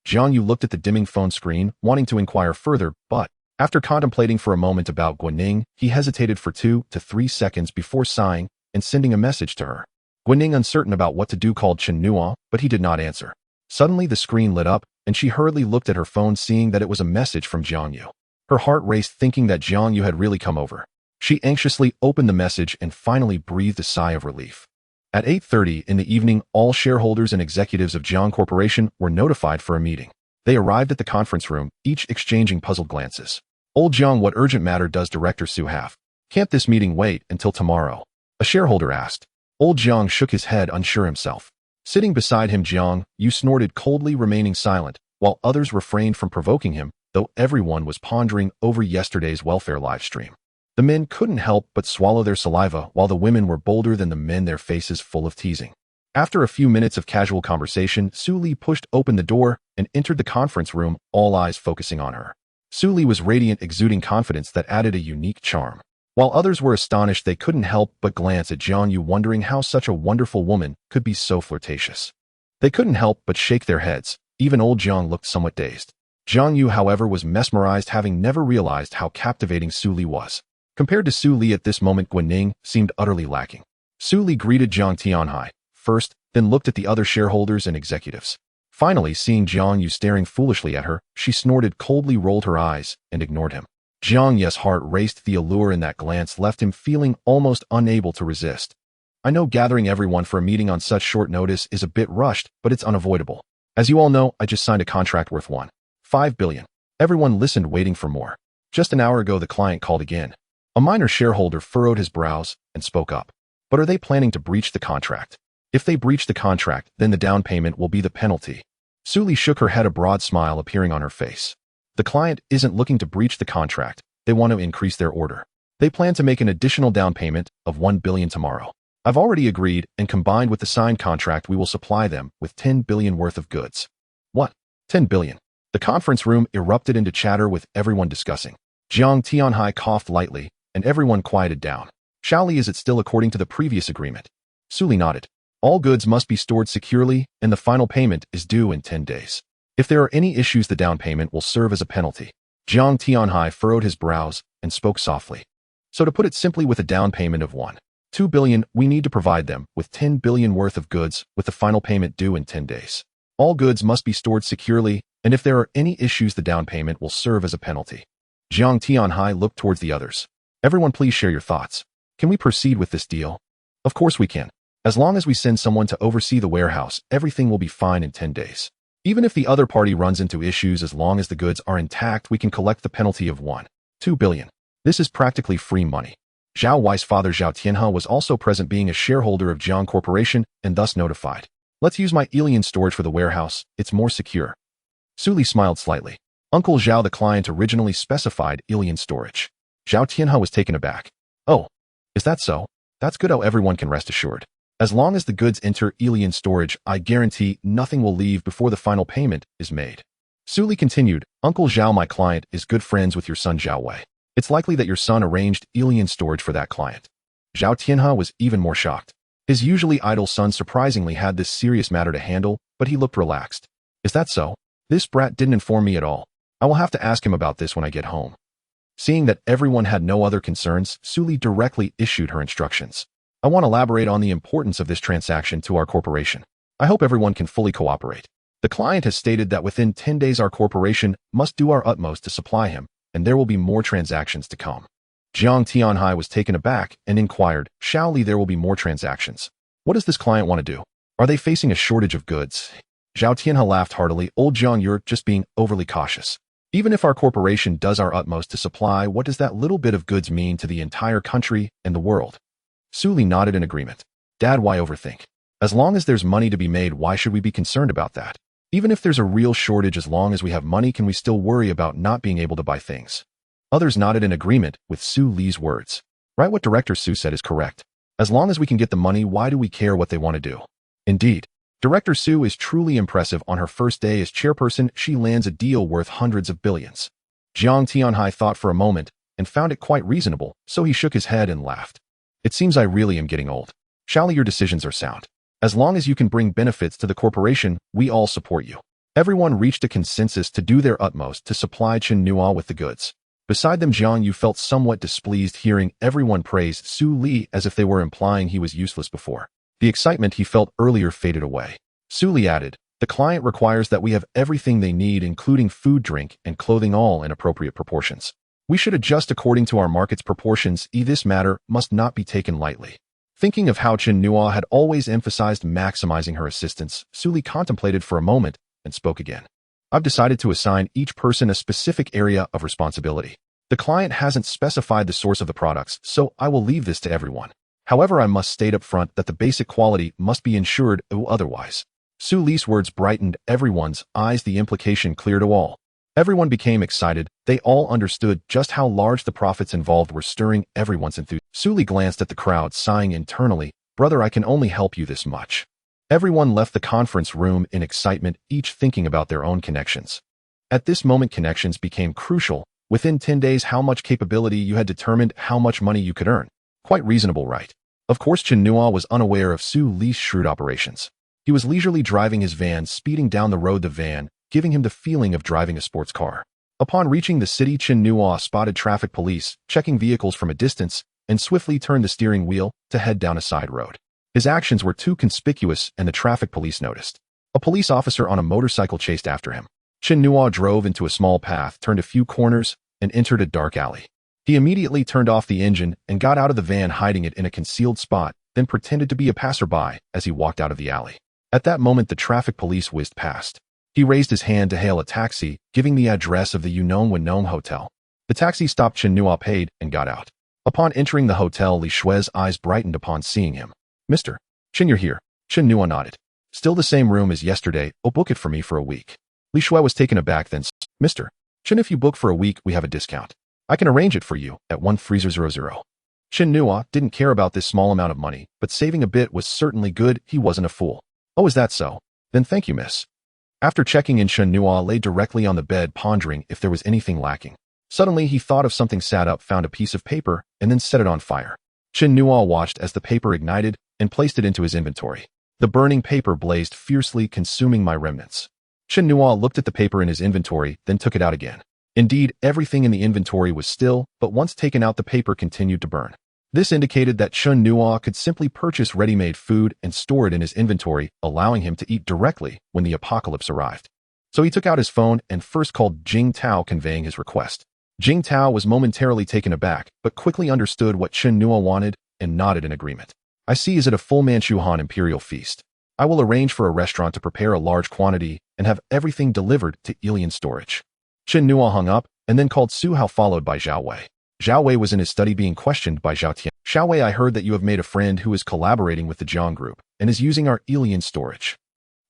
Jiang Yu looked at the dimming phone screen, wanting to inquire further, but after contemplating for a moment about Guanning, he hesitated for 2 to 3 seconds before sighing and sending a message to her. Guanning, uncertain about what to do, called Chen Nua, but he did not answer. Suddenly the screen lit up, and she hurriedly looked at her phone, seeing that it was a message from Jiang Yu. Her heart raced, thinking that Jiang Yu had really come over. She anxiously opened the message and finally breathed a sigh of relief. At 8:30 in the evening, all shareholders and executives of Jiang Corporation were notified for a meeting. They arrived at the conference room, each exchanging puzzled glances. Old Jiang, what urgent matter does Director Su have? Can't this meeting wait until tomorrow? A shareholder asked. Old Jiang shook his head, unsure himself. Sitting beside him, Jiang Yu snorted coldly, remaining silent, while others refrained from provoking him, though everyone was pondering over yesterday's welfare live stream. The men couldn't help but swallow their saliva, while the women were bolder than the men, their faces full of teasing. After a few minutes of casual conversation, Su Li pushed open the door and entered the conference room, all eyes focusing on her. Su Li was radiant, exuding confidence that added a unique charm. While others were astonished, they couldn't help but glance at Jiang Yu, wondering how such a wonderful woman could be so flirtatious. They couldn't help but shake their heads. Even old Jiang looked somewhat dazed. Jiang Yu, however, was mesmerized, having never realized how captivating Su Li was. Compared to Su Li at this moment, Guanning seemed utterly lacking. Su Li greeted Jiang Tianhai first, then looked at the other shareholders and executives. Finally, seeing Jiang Yu staring foolishly at her, she snorted coldly, rolled her eyes, and ignored him. Jiang Yu's heart raced. The allure in that glance left him feeling almost unable to resist. I know gathering everyone for a meeting on such short notice is a bit rushed, but it's unavoidable. As you all know, I just signed a contract worth 1.5 billion. Everyone listened, waiting for more. Just an hour ago, the client called again. A minor shareholder furrowed his brows and spoke up. But are they planning to breach the contract? If they breach the contract, then the down payment will be the penalty. Su Li shook her head, a broad smile appearing on her face. The client isn't looking to breach the contract. They want to increase their order. They plan to make an additional down payment of 1 billion tomorrow. I've already agreed, and combined with the signed contract, we will supply them with 10 billion worth of goods. What? 10 billion? The conference room erupted into chatter, with everyone discussing. Jiang Tianhai coughed lightly, and everyone quieted down. Xiaoli, is it still according to the previous agreement? Su Li nodded. All goods must be stored securely, and the final payment is due in 10 days. If there are any issues, the down payment will serve as a penalty. Jiang Tianhai furrowed his brows and spoke softly. So to put it simply, with a down payment of 1.2 billion, we need to provide them with 10 billion worth of goods, with the final payment due in 10 days. All goods must be stored securely, and if there are any issues, the down payment will serve as a penalty. Jiang Tianhai looked towards the others. Everyone, please share your thoughts. Can we proceed with this deal? Of course we can. As long as we send someone to oversee the warehouse, everything will be fine in 10 days. Even if the other party runs into issues, as long as the goods are intact, we can collect the penalty of 1.2 billion. This is practically free money. Zhao Wei's father Zhao Tianhe was also present, being a shareholder of Jiang Corporation, and thus notified. Let's use my alien storage for the warehouse, it's more secure. Su Li smiled slightly. Uncle Zhao, the client originally specified alien storage. Zhao Tianhe was taken aback. Oh, is that so? That's good. Oh, everyone can rest assured. As long as the goods enter alien storage, I guarantee nothing will leave before the final payment is made. Su Li continued, Uncle Zhao, my client is good friends with your son Zhao Wei. It's likely that your son arranged alien storage for that client. Zhao Tianhe was even more shocked. His usually idle son surprisingly had this serious matter to handle, but he looked relaxed. Is that so? This brat didn't inform me at all. I will have to ask him about this when I get home. Seeing that everyone had no other concerns, Su Li directly issued her instructions. I want to elaborate on the importance of this transaction to our corporation. I hope everyone can fully cooperate. The client has stated that within 10 days our corporation must do our utmost to supply him, and there will be more transactions to come. Jiang Tianhai was taken aback and inquired, Xiaoli, there will be more transactions. What does this client want to do? Are they facing a shortage of goods? Zhao Tianhe laughed heartily. Old Jiang, you're just being overly cautious. Even if our corporation does our utmost to supply, what does that little bit of goods mean to the entire country and the world? Su Li nodded in agreement. Dad, why overthink? As long as there's money to be made, why should we be concerned about that? Even if there's a real shortage, as long as we have money, can we still worry about not being able to buy things? Others nodded in agreement with Su Li's words. Right, what Director Su said is correct. As long as we can get the money, why do we care what they want to do? Indeed, Director Su is truly impressive. On her first day as chairperson, she lands a deal worth hundreds of billions. Jiang Tianhai thought for a moment and found it quite reasonable, so he shook his head and laughed. It seems I really am getting old. Xiaoli, your decisions are sound. As long as you can bring benefits to the corporation, we all support you. Everyone reached a consensus to do their utmost to supply Chen Nua with the goods. Beside them, Jiang Yu felt somewhat displeased hearing everyone praise Su Li as if they were implying he was useless before. The excitement he felt earlier faded away. Su Li added, the client requires that we have everything they need, including food, drink, and clothing, all in appropriate proportions. We should adjust according to our market's proportions. This matter must not be taken lightly. Thinking of how Chen Nua had always emphasized maximizing her assistance, Su Li contemplated for a moment and spoke again. I've decided to assign each person a specific area of responsibility. The client hasn't specified the source of the products, so I will leave this to everyone. However, I must state up front that the basic quality must be ensured, otherwise. Su Li's words brightened everyone's eyes. The implication clear to all. Everyone became excited. They all understood just how large the profits involved were, stirring everyone's enthusiasm. Su Li glanced at the crowd, sighing internally, brother, I can only help you this much. Everyone left the conference room in excitement, each thinking about their own connections. At this moment, connections became crucial. Within 10 days, how much capability you had determined how much money you could earn. Quite reasonable, right? Of course, Chen Nua was unaware of Su Li's shrewd operations. He was leisurely driving his van, speeding down the road, the van giving him the feeling of driving a sports car. Upon reaching the city, Chen Nua spotted traffic police checking vehicles from a distance and swiftly turned the steering wheel to head down a side road. His actions were too conspicuous, and the traffic police noticed. A police officer on a motorcycle chased after him. Chen Nua drove into a small path, turned a few corners, and entered a dark alley. He immediately turned off the engine and got out of the van, hiding it in a concealed spot, then pretended to be a passerby as he walked out of the alley. At that moment, the traffic police whizzed past. He raised his hand to hail a taxi, giving the address of the Yunong Wenong Hotel. The taxi stopped. Chen Nua paid and got out. Upon entering the hotel, Li Shui's eyes brightened upon seeing him. Mr. Chen, you're here. Chen Nua nodded. Still the same room as yesterday. Oh, book it for me for a week. Li Shui was taken aback then. Mr. Chen, if you book for a week, we have a discount. I can arrange it for you at 1300. Chen Nua didn't care about this small amount of money, but saving a bit was certainly good. He wasn't a fool. Oh, is that so? Then thank you, miss. After checking in, Chen Nua lay directly on the bed, pondering if there was anything lacking. Suddenly, he thought of something, sat up, found a piece of paper, and then set it on fire. Chen Nuo watched as the paper ignited and placed it into his inventory. The burning paper blazed fiercely, consuming my remnants. Chen Nuo looked at the paper in his inventory, then took it out again. Indeed, everything in the inventory was still, but once taken out, the paper continued to burn. This indicated that Chen Nuo could simply purchase ready-made food and store it in his inventory, allowing him to eat directly when the apocalypse arrived. So he took out his phone and first called Jing Tao, conveying his request. Jing Tao was momentarily taken aback, but quickly understood what Chen Nuo wanted and nodded in agreement. I see. Is it a full Manchu Han imperial feast? I will arrange for a restaurant to prepare a large quantity and have everything delivered to alien storage. Chen Nuo hung up and then called Su Hao, followed by Zhao Wei. Zhao Wei was in his study being questioned by Zhao Tian. Zhao Wei, I heard that you have made a friend who is collaborating with the Jiang group and is using our alien storage.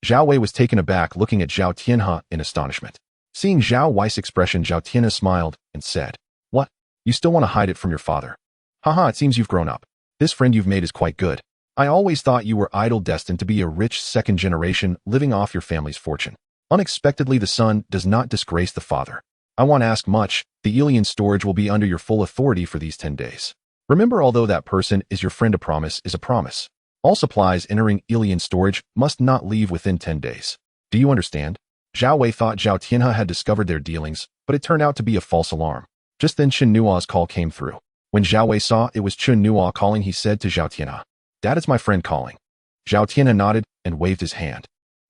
Zhao Wei was taken aback, looking at Zhao Tianhe in astonishment. Seeing Zhao Wei's expression, Zhao Tianhe smiled and said, "What? You still want to hide it from your father? Haha, it seems you've grown up. This friend you've made is quite good. I always thought you were idle, destined to be a rich second generation, living off your family's fortune. Unexpectedly, the son does not disgrace the father. I won't ask much. The alien storage will be under your full authority for these 10 days. Remember, although that person is your friend, a promise is a promise. All supplies entering alien storage must not leave within 10 days. Do you understand?" Zhao Wei thought Zhao Tianhe had discovered their dealings, but it turned out to be a false alarm. Just then Chen Nuo's call came through. When Zhao Wei saw it was Chen Nuo calling, he said to Zhao Tianhe, "Dad, it's my friend calling." Zhao Tianhe nodded and waved his hand.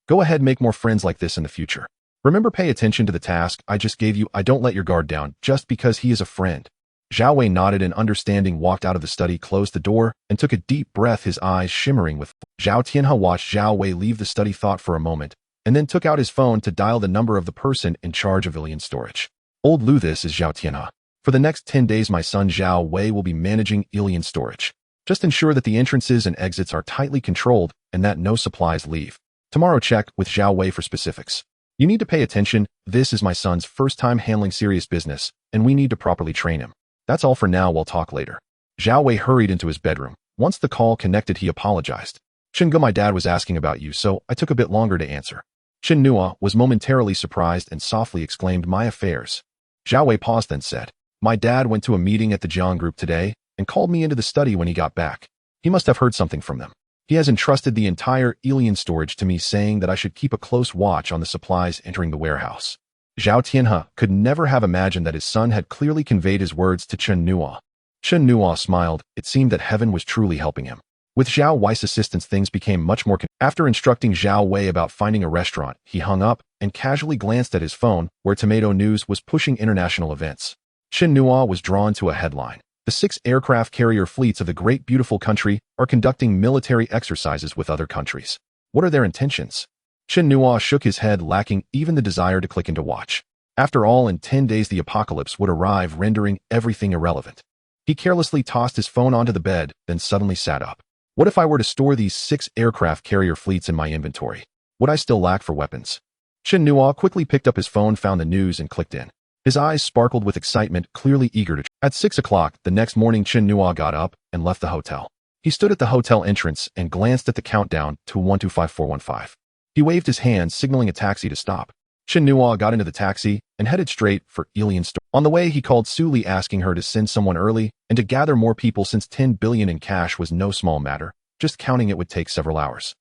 "Go ahead, make more friends like this in the future. Remember, pay attention to the task I just gave you. I don't let your guard down just because he is a friend." Zhao Wei nodded and understanding, walked out of the study, closed the door, and took a deep breath, his eyes shimmering with. Zhao Tianhe watched Zhao Wei leave the study, thought for a moment, and then took out his phone to dial the number of the person in charge of alien storage. "Old Lu, this is Zhao Tianhe. For the next 10 days, my son Zhao Wei will be managing alien storage. Just ensure that the entrances and exits are tightly controlled and that no supplies leave. Tomorrow check with Zhao Wei for specifics. You need to pay attention. This is my son's first time handling serious business, and we need to properly train him. That's all for now, we'll talk later." Zhao Wei hurried into his bedroom. Once the call connected, he apologized. "Chen Ge, my dad was asking about you, so I took a bit longer to answer." Chen Nuo was momentarily surprised and softly exclaimed, "My affairs." Zhao Wei paused, then said, "My dad went to a meeting at the Jiang group today and called me into the study when he got back. He must have heard something from them. He has entrusted the entire alien storage to me, saying that I should keep a close watch on the supplies entering the warehouse." Zhao Tianhe could never have imagined that his son had clearly conveyed his words to Chen Nuo. Chen Nuo smiled. It seemed that heaven was truly helping him. With Zhao Wei's assistance, things became much more. After instructing Zhao Wei about finding a restaurant, he hung up and casually glanced at his phone, where Tomato News was pushing international events. Chen Nuo was drawn to a headline. The 6 aircraft carrier fleets of the great beautiful country are conducting military exercises with other countries. What are their intentions? Chen Nuo shook his head, lacking even the desire to click into watch. After all, in 10 days the apocalypse would arrive, rendering everything irrelevant. He carelessly tossed his phone onto the bed, then suddenly sat up. What if I were to store these 6 aircraft carrier fleets in my inventory? Would I still lack for weapons? Chen Nuo quickly picked up his phone, found the news, and clicked in. His eyes sparkled with excitement, clearly eager to. At 6 o'clock the next morning, Chen Nuo got up and left the hotel. He stood at the hotel entrance and glanced at the countdown to 125415. He waved his hand, signaling a taxi to stop. Chen Nuo got into the taxi and headed straight for alien storage. On the way, he called Su Li, asking her to send someone early and to gather more people, since 10 billion in cash was no small matter. Just counting it would take several hours.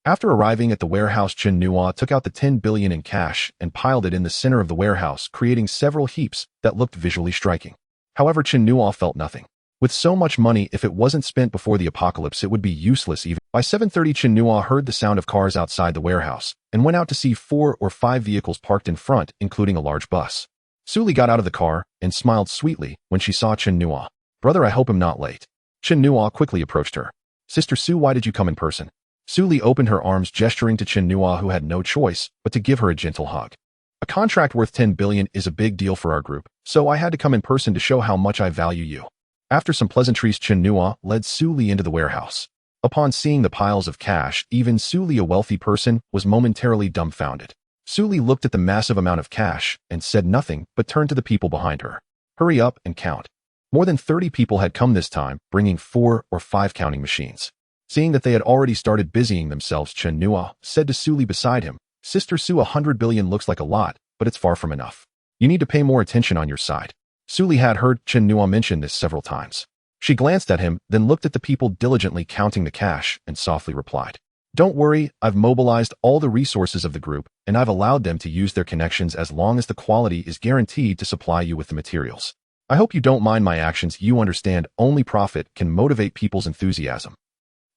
After arriving at the warehouse, Chen Nuo took out the 10 billion in cash and piled it in the center of the warehouse, creating several heaps that looked visually striking. However, Chen Nuo felt nothing. With so much money, if it wasn't spent before the apocalypse, it would be useless. Even by 7:30, Chen Nuo heard the sound of cars outside the warehouse and went out to see 4 or 5 vehicles parked in front, including a large bus. Su Li got out of the car and smiled sweetly when she saw Chen Nuo. "Brother, I hope I'm not late." Chen Nuo quickly approached her. "Sister Su, why did you come in person?" Su Li opened her arms, gesturing to Chen Nuo, who had no choice but to give her a gentle hug. "A contract worth 10 billion is a big deal for our group, so I had to come in person to show how much I value you." After some pleasantries, Chen Nuo led Su Li into the warehouse. Upon seeing the piles of cash, even Su Li, a wealthy person, was momentarily dumbfounded. Su Li looked at the massive amount of cash and said nothing, but turned to the people behind her. "Hurry up and count." More than 30 people had come this time, bringing 4 or 5 counting machines. Seeing that they had already started busying themselves, Chen Nuo said to Su Li beside him, "Sister Su, 100 billion looks like a lot, but it's far from enough. You need to pay more attention on your side." Suli had heard Chen Nua mention this several times. She glanced at him, then looked at the people diligently counting the cash, and softly replied, "Don't worry, I've mobilized all the resources of the group, and I've allowed them to use their connections as long as the quality is guaranteed to supply you with the materials. I hope you don't mind my actions. You understand, only profit can motivate people's enthusiasm."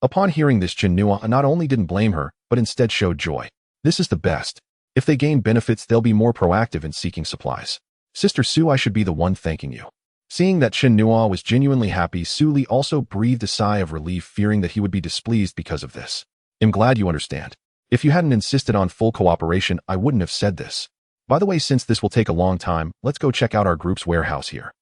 Upon hearing this, Chen Nua not only didn't blame her, but instead showed joy. This is the best. If they gain benefits, they'll be more proactive in seeking supplies. Sister Su, I should be the one thanking you. Seeing that Chen Nua was genuinely happy, Suli also breathed a sigh of relief, fearing that he would be displeased because of this. "I'm glad you understand. If you hadn't insisted on full cooperation, I wouldn't have said this. By the way, since this will take a long time, let's go check out our group's warehouse here."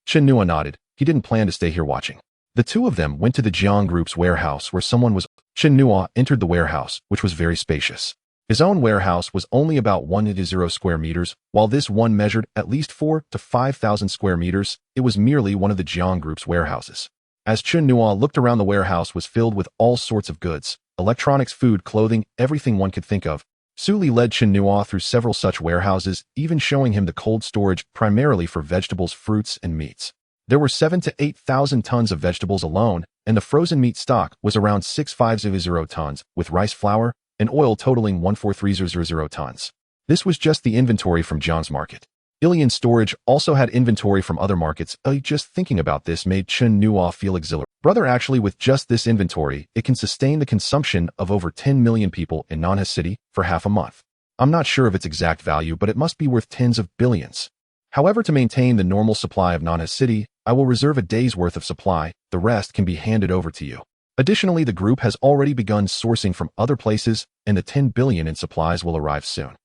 Chen Nua nodded. He didn't plan to stay here watching. The two of them went to the Jiang group's warehouse where someone was. Chen Nua entered the warehouse, which was very spacious. His own warehouse was only about 1 to 0 square meters, while this one measured at least 4 to 5,000 square meters. It was merely one of the Jiang group's warehouses. As Chen Nua looked around, the warehouse was filled with all sorts of goods, electronics, food, clothing, everything one could think of. Suli led Chen Nua through several such warehouses, even showing him the cold storage primarily for vegetables, fruits, and meats. There were 7,000 to 8,000 tons of vegetables alone, and the frozen meat stock was around 6,500 tons, with rice flour and oil totaling 143,000 tons. This was just the inventory from John's market. Ilian storage also had inventory from other markets. Just thinking about this made Chen Nua feel exhilarated. Brother, actually, with just this inventory, it can sustain the consumption of over 10 million people in Nanha City for half a month. I'm not sure of its exact value, but it must be worth tens of billions. However, to maintain the normal supply of Nanha City, I will reserve a day's worth of supply. The rest can be handed over to you. Additionally, the group has already begun sourcing from other places, and the 10 billion in supplies will arrive soon.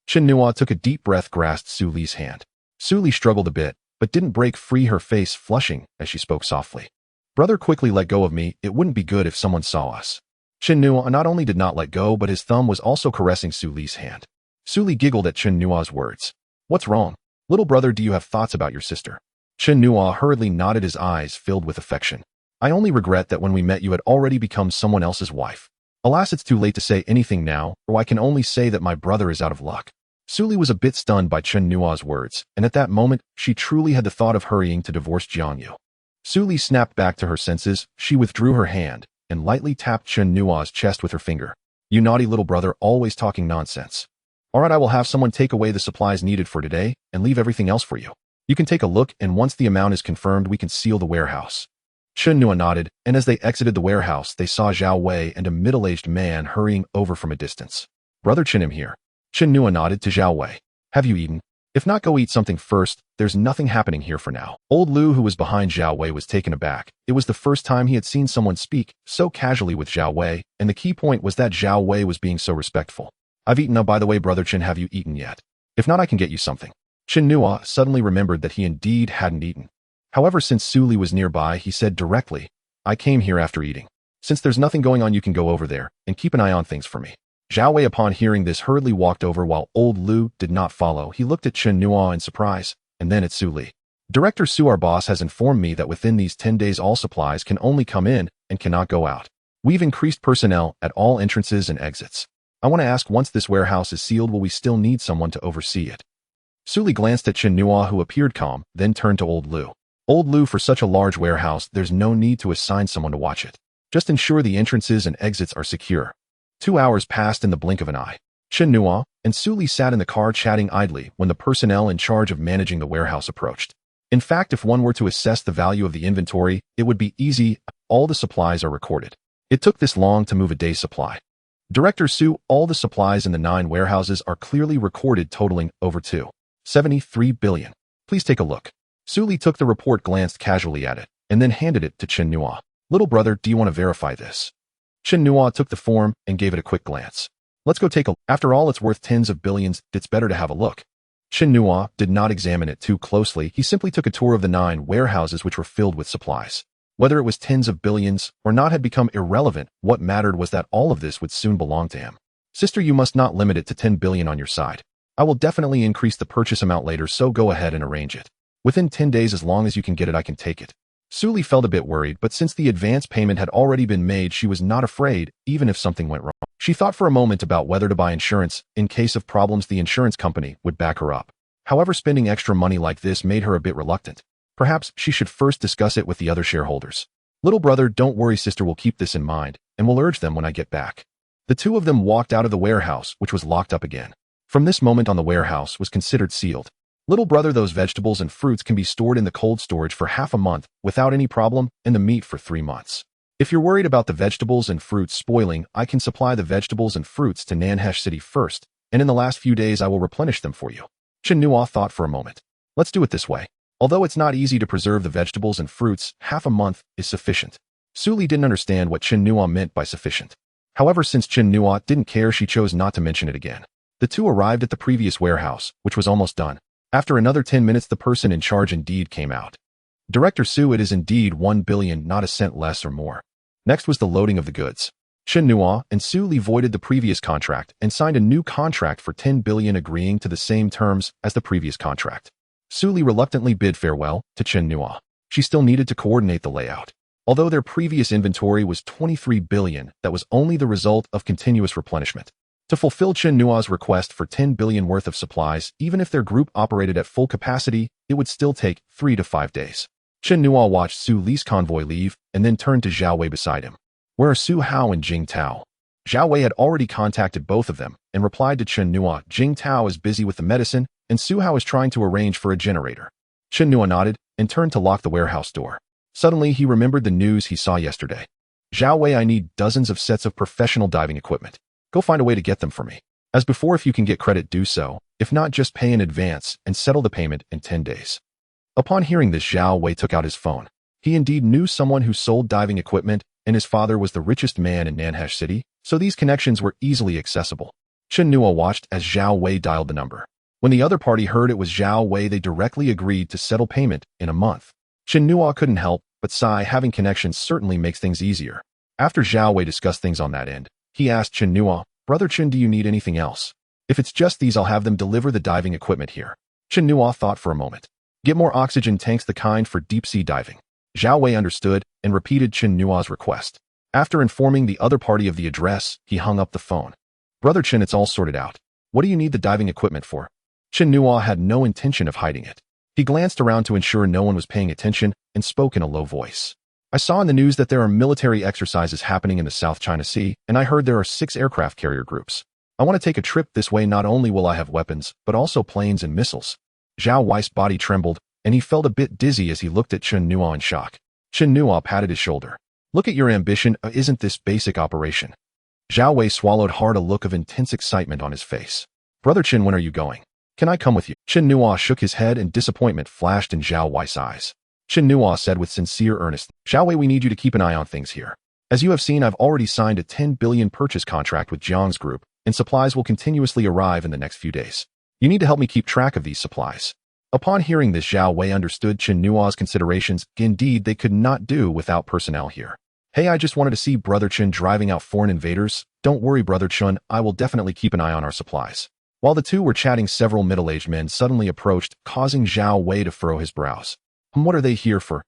Chen Nua took a deep breath, grasped Suli's hand. Suli struggled a bit, but didn't break free, her face flushing as she spoke softly. "Brother, quickly let go of me. It wouldn't be good if someone saw us." Chen Nua not only did not let go, but his thumb was also caressing Suli's hand. Suli giggled at Chen Nua's words. "What's wrong? Little brother, do you have thoughts about your sister?" Chen Nua hurriedly nodded, his eyes filled with affection. "I only regret that when we met you had already become someone else's wife. Alas, it's too late to say anything now, or I can only say that my brother is out of luck." Suli was a bit stunned by Chen Nua's words, and at that moment, she truly had the thought of hurrying to divorce Jiang Yu. Suli snapped back to her senses. She withdrew her hand and lightly tapped Chen Nua's chest with her finger. "You naughty little brother, always talking nonsense. All right, I will have someone take away the supplies needed for today and leave everything else for you. You can take a look, and once the amount is confirmed, we can seal the warehouse." Chen Nua nodded, and as they exited the warehouse, they saw Zhao Wei and a middle-aged man hurrying over from a distance. "Brother Chen, him here." Chen Nua nodded to Zhao Wei. "Have you eaten? If not, go eat something first. There's nothing happening here for now." Old Lu, who was behind Zhao Wei, was taken aback. It was the first time he had seen someone speak so casually with Zhao Wei, and the key point was that Zhao Wei was being so respectful. "I've eaten. Now, by the way, Brother Chen, have you eaten yet? If not, I can get you something." Chen Nua suddenly remembered that he indeed hadn't eaten. However, since Suli was nearby, he said directly, "I came here after eating. Since there's nothing going on, you can go over there and keep an eye on things for me." Zhao Wei, upon hearing this, hurriedly walked over while old Lu did not follow. He looked at Chen Nua in surprise, and then at Suli. "Director Su, our boss, has informed me that within these 10 days all supplies can only come in and cannot go out. We've increased personnel at all entrances and exits. I want to ask, once this warehouse is sealed, will we still need someone to oversee it?" Suli glanced at Chen Nua, who appeared calm, then turned to old Lu. "Old Lu, for such a large warehouse, there's no need to assign someone to watch it. Just ensure the entrances and exits are secure." 2 hours passed in the blink of an eye. Chen Nua and Suli sat in the car chatting idly when the personnel in charge of managing the warehouse approached. In fact, if one were to assess the value of the inventory, it would be easy. All the supplies are recorded. It took this long to move a day's supply. "Director Su, all the supplies in the 9 warehouses are clearly recorded, totaling over 2.73 billion. Please take a look." Suli took the report, glanced casually at it, and then handed it to Chen Nua. "Little brother, do you want to verify this?" Chen Nua took the form and gave it a quick glance. "Let's go take a look. After all, it's worth tens of billions. It's better to have a look." Chen Nua did not examine it too closely. He simply took a tour of the 9 warehouses, which were filled with supplies. Whether it was tens of billions or not had become irrelevant. What mattered was that all of this would soon belong to him. "Sister, you must not limit it to 10 billion on your side. I will definitely increase the purchase amount later, so go ahead and arrange it. Within 10 days, as long as you can get it, I can take it." Suli felt a bit worried, but since the advance payment had already been made, she was not afraid, even if something went wrong. She thought for a moment about whether to buy insurance. In case of problems, the insurance company would back her up. However, spending extra money like this made her a bit reluctant. Perhaps she should first discuss it with the other shareholders. Little brother, don't worry, sister will keep this in mind, and will urge them when I get back. The two of them walked out of the warehouse, which was locked up again. From this moment on, the warehouse was considered sealed. Little brother, those vegetables and fruits can be stored in the cold storage for half a month without any problem, and the meat for 3 months. If you're worried about the vegetables and fruits spoiling, I can supply the vegetables and fruits to Nanhesh City first, and in the last few days I will replenish them for you. Chen Nua thought for a moment. Let's do it this way. Although it's not easy to preserve the vegetables and fruits, half a month is sufficient. Su Li didn't understand what Chen Nua meant by sufficient. However, since Chen Nua didn't care, she chose not to mention it again. The two arrived at the previous warehouse, which was almost done. After another 10 minutes, the person in charge indeed came out. Director Su, it is indeed 1 billion, not a cent less or more. Next was the loading of the goods. Chen Nua and Su Li voided the previous contract and signed a new contract for 10 billion, agreeing to the same terms as the previous contract. Su Li reluctantly bid farewell to Chen Nua. She still needed to coordinate the layout. Although their previous inventory was 23 billion, that was only the result of continuous replenishment. To fulfill Chen Nua's request for 10 billion worth of supplies, even if their group operated at full capacity, it would still take 3 to 5 days. Chen Nua watched Su Li's convoy leave and then turned to Zhao Wei beside him. Where are Su Hao and Jing Tao? Zhao Wei had already contacted both of them and replied to Chen Nua, Jing Tao is busy with the medicine and Su Hao is trying to arrange for a generator. Chen Nua nodded and turned to lock the warehouse door. Suddenly, he remembered the news he saw yesterday. Zhao Wei, I need dozens of sets of professional diving equipment. Go find a way to get them for me. As before, if you can get credit, do so. If not, just pay in advance and settle the payment in 10 days. Upon hearing this, Zhao Wei took out his phone. He indeed knew someone who sold diving equipment, and his father was the richest man in Nanhesh City, so these connections were easily accessible. Chen Nua watched as Zhao Wei dialed the number. When the other party heard it was Zhao Wei, they directly agreed to settle payment in a month. Chen Nua couldn't help but sigh. Having connections certainly makes things easier. After Zhao Wei discussed things on that end, he asked Chen Nua, Brother Chen, do you need anything else? If it's just these, I'll have them deliver the diving equipment here. Chen Nua thought for a moment. Get more oxygen tanks, the kind for deep-sea diving. Zhao Wei understood and repeated Chen Nua's request. After informing the other party of the address, he hung up the phone. Brother Chen, it's all sorted out. What do you need the diving equipment for? Chen Nua had no intention of hiding it. He glanced around to ensure no one was paying attention and spoke in a low voice. I saw in the news that there are military exercises happening in the South China Sea, and I heard there are 6 aircraft carrier groups. I want to take a trip this way. Not only will I have weapons, but also planes and missiles. Zhao Wei's body trembled, and he felt a bit dizzy as he looked at Chen Nua in shock. Chen Nua patted his shoulder. Look at your ambition, isn't this basic operation? Zhao Wei swallowed hard, a look of intense excitement on his face. Brother Chen, when are you going? Can I come with you? Chen Nua shook his head and disappointment flashed in Zhao Wei's eyes. Chen Nua said with sincere earnestness, Zhao Wei, we need you to keep an eye on things here. As you have seen, I've already signed a 10 billion purchase contract with Jiang's group, and supplies will continuously arrive in the next few days. You need to help me keep track of these supplies. Upon hearing this, Zhao Wei understood Chen Nua's considerations. Indeed, they could not do without personnel here. Hey, I just wanted to see Brother Chen driving out foreign invaders. Don't worry, Brother Chen, I will definitely keep an eye on our supplies. While the two were chatting, several middle-aged men suddenly approached, causing Zhao Wei to furrow his brows. What are they here for?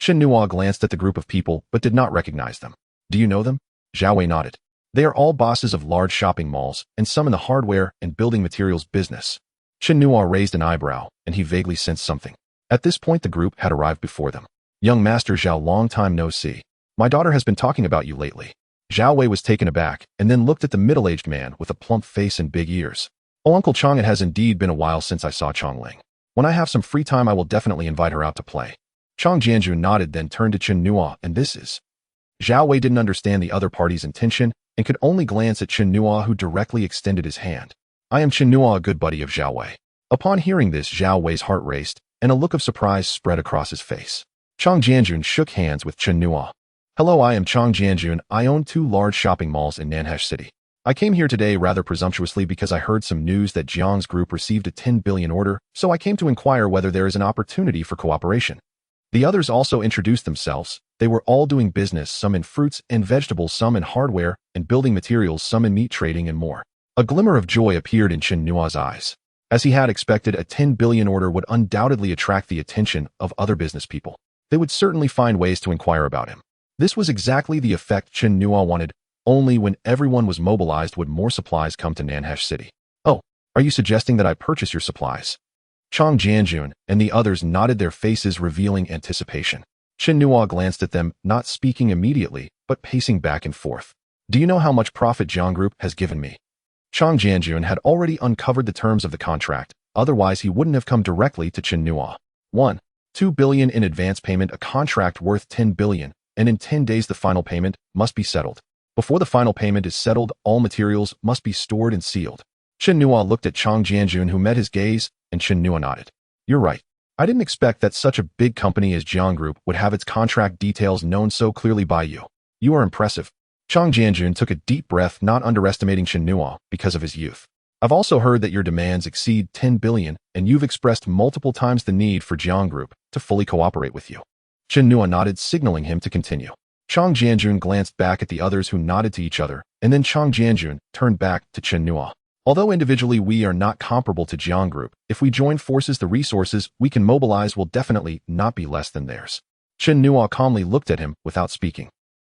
Chen Nua glanced at the group of people, but did not recognize them. Do you know them? Zhao Wei nodded. They are all bosses of large shopping malls, and some in the hardware and building materials business. Chen Nua raised an eyebrow, and he vaguely sensed something. At this point, the group had arrived before them. Young Master Zhao, long time no see. My daughter has been talking about you lately. Zhao Wei was taken aback, and then looked at the middle-aged man with a plump face and big ears. Oh, Uncle Chong, it has indeed been a while since I saw Chongling. When I have some free time, I will definitely invite her out to play. Chong Jianjun nodded, then turned to Chen Nua, and this is... Zhao Wei didn't understand the other party's intention, and could only glance at Chen Nua, who directly extended his hand. I am Chen Nua, a good buddy of Zhao Wei. Upon hearing this, Zhao Wei's heart raced, and a look of surprise spread across his face. Chong Jianjun shook hands with Chen Nua. Hello, I am Chong Jianjun. I own 2 large shopping malls in Nanhesh City. I came here today rather presumptuously because I heard some news that Jiang's group received a 10 billion order, so I came to inquire whether there is an opportunity for cooperation. The others also introduced themselves. They were all doing business, some in fruits and vegetables, some in hardware and building materials, some in meat trading and more. A glimmer of joy appeared in Chen Nua's eyes. As he had expected, a 10 billion order would undoubtedly attract the attention of other business people. They would certainly find ways to inquire about him. This was exactly the effect Chen Nua wanted. Only when everyone was mobilized would more supplies come to Nanhesh City. Oh, are you suggesting that I purchase your supplies? Chang Jianjun and the others nodded, their faces revealing anticipation. Chen Nua glanced at them, not speaking immediately, but pacing back and forth. Do you know how much profit Jiang Group has given me? Chang Jianjun had already uncovered the terms of the contract, otherwise he wouldn't have come directly to Chen Nua. 1. 2 billion in advance payment, a contract worth 10 billion, and in 10 days the final payment must be settled. Before the final payment is settled, all materials must be stored and sealed. Chen Nua looked at Chang Jianjun, who met his gaze, and Chen Nua nodded. You're right. I didn't expect that such a big company as Jiang Group would have its contract details known so clearly by you. You are impressive. Chang Jianjun took a deep breath, not underestimating Chen Nua because of his youth. I've also heard that your demands exceed 10 billion, and you've expressed multiple times the need for Jiang Group to fully cooperate with you. Chen Nua nodded, signaling him to continue. Chang Jianjun glanced back at the others, who nodded to each other, and then Chang Jianjun turned back to Chen Nua. Although individually we are not comparable to Jiang Group, if we join forces, the resources we can mobilize will definitely not be less than theirs. Chen Nua calmly looked at him without speaking.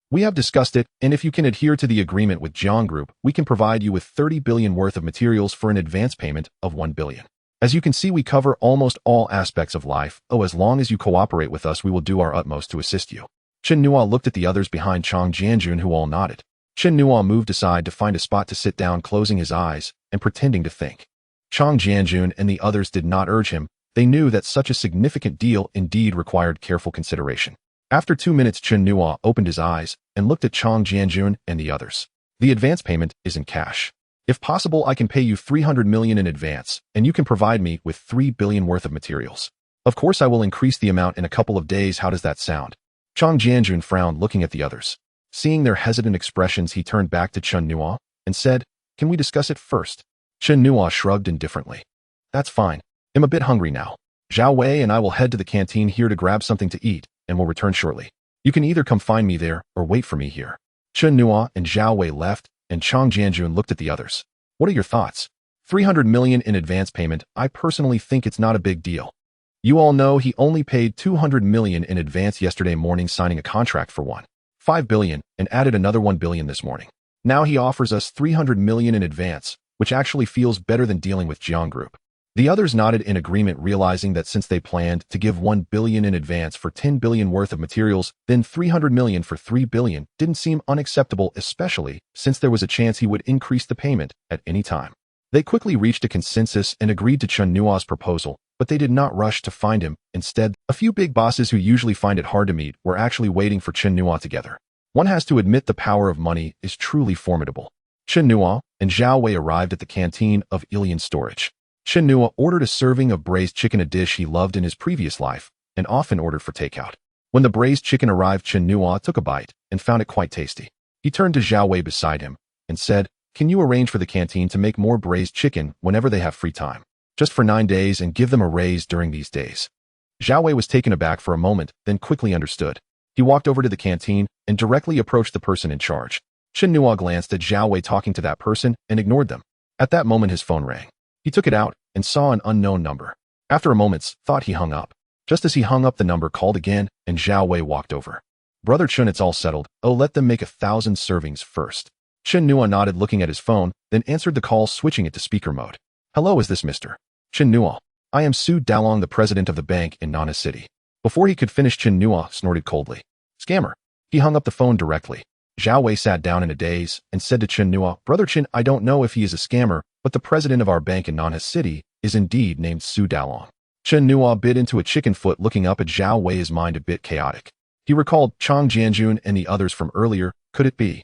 We have discussed it, and if you can adhere to the agreement with Jiang Group, we can provide you with 30 billion worth of materials for an advance payment of 1 billion. As you can see, we cover almost all aspects of life. As long as you cooperate with us, we will do our utmost to assist you. Chen Nua looked at the others behind Chang Jianjun, who all nodded. Chen Nua moved aside to find a spot to sit down, closing his eyes and pretending to think. Chang Jianjun and the others did not urge him. They knew that such a significant deal indeed required careful consideration. After 2 minutes, Chen Nua opened his eyes and looked at Chang Jianjun and the others. The advance payment is in cash. If possible, I can pay you 300 million in advance, and you can provide me with 3 billion worth of materials. Of course, I will increase the amount in a couple of days. How does that sound? Chang Jianjun frowned, looking at the others. Seeing their hesitant expressions, he turned back to Chen Nua and said, Can we discuss it first? Chen Nua shrugged indifferently. That's fine. I'm a bit hungry now. Zhao Wei and I will head to the canteen here to grab something to eat, and will return shortly. You can either come find me there or wait for me here. Chen Nua and Zhao Wei left, and Chang Jianjun looked at the others. What are your thoughts? 300 million in advance payment. I personally think it's not a big deal. You all know he only paid 200 million in advance yesterday morning, signing a contract for 1.5 billion and added another 1 billion this morning. Now he offers us 300 million in advance, which actually feels better than dealing with Jiang Group. The others nodded in agreement, realizing that since they planned to give 1 billion in advance for 10 billion worth of materials, then 300 million for 3 billion didn't seem unacceptable, especially since there was a chance he would increase the payment at any time. They quickly reached a consensus and agreed to Chen Nua's proposal, but they did not rush to find him. Instead, a few big bosses who usually find it hard to meet were actually waiting for Chen Nua together. One has to admit the power of money is truly formidable. Chen Nua and Zhao Wei arrived at the canteen of Ilian Storage. Chen Nua ordered a serving of braised chicken, a dish he loved in his previous life and often ordered for takeout. When the braised chicken arrived, Chen Nua took a bite and found it quite tasty. He turned to Zhao Wei beside him and said, Can you arrange for the canteen to make more braised chicken whenever they have free time? Just for 9 days, and give them a raise during these days. Zhao Wei was taken aback for a moment, then quickly understood. He walked over to the canteen and directly approached the person in charge. Chen Nua glanced at Zhao Wei talking to that person and ignored them. At that moment, his phone rang. He took it out and saw an unknown number. After a moment's thought, he hung up. Just as he hung up, the number called again, and Zhao Wei walked over. Brother Chen, it's all settled. Oh, let them make 1,000 servings first. Chen Nua nodded, looking at his phone, then answered the call, switching it to speaker mode. Hello, is this Mr. Chen Nua? I am Su Dalong, the president of the bank in Nana City. Before he could finish, Chen Nua snorted coldly. Scammer. He hung up the phone directly. Zhao Wei sat down in a daze and said to Chen Nua, Brother Chen, I don't know if he is a scammer, but the president of our bank in Nana City is indeed named Su Dalong. Chen Nua bit into a chicken foot, looking up at Zhao Wei, his mind a bit chaotic. He recalled Chang Jianjun and the others from earlier. Could it be?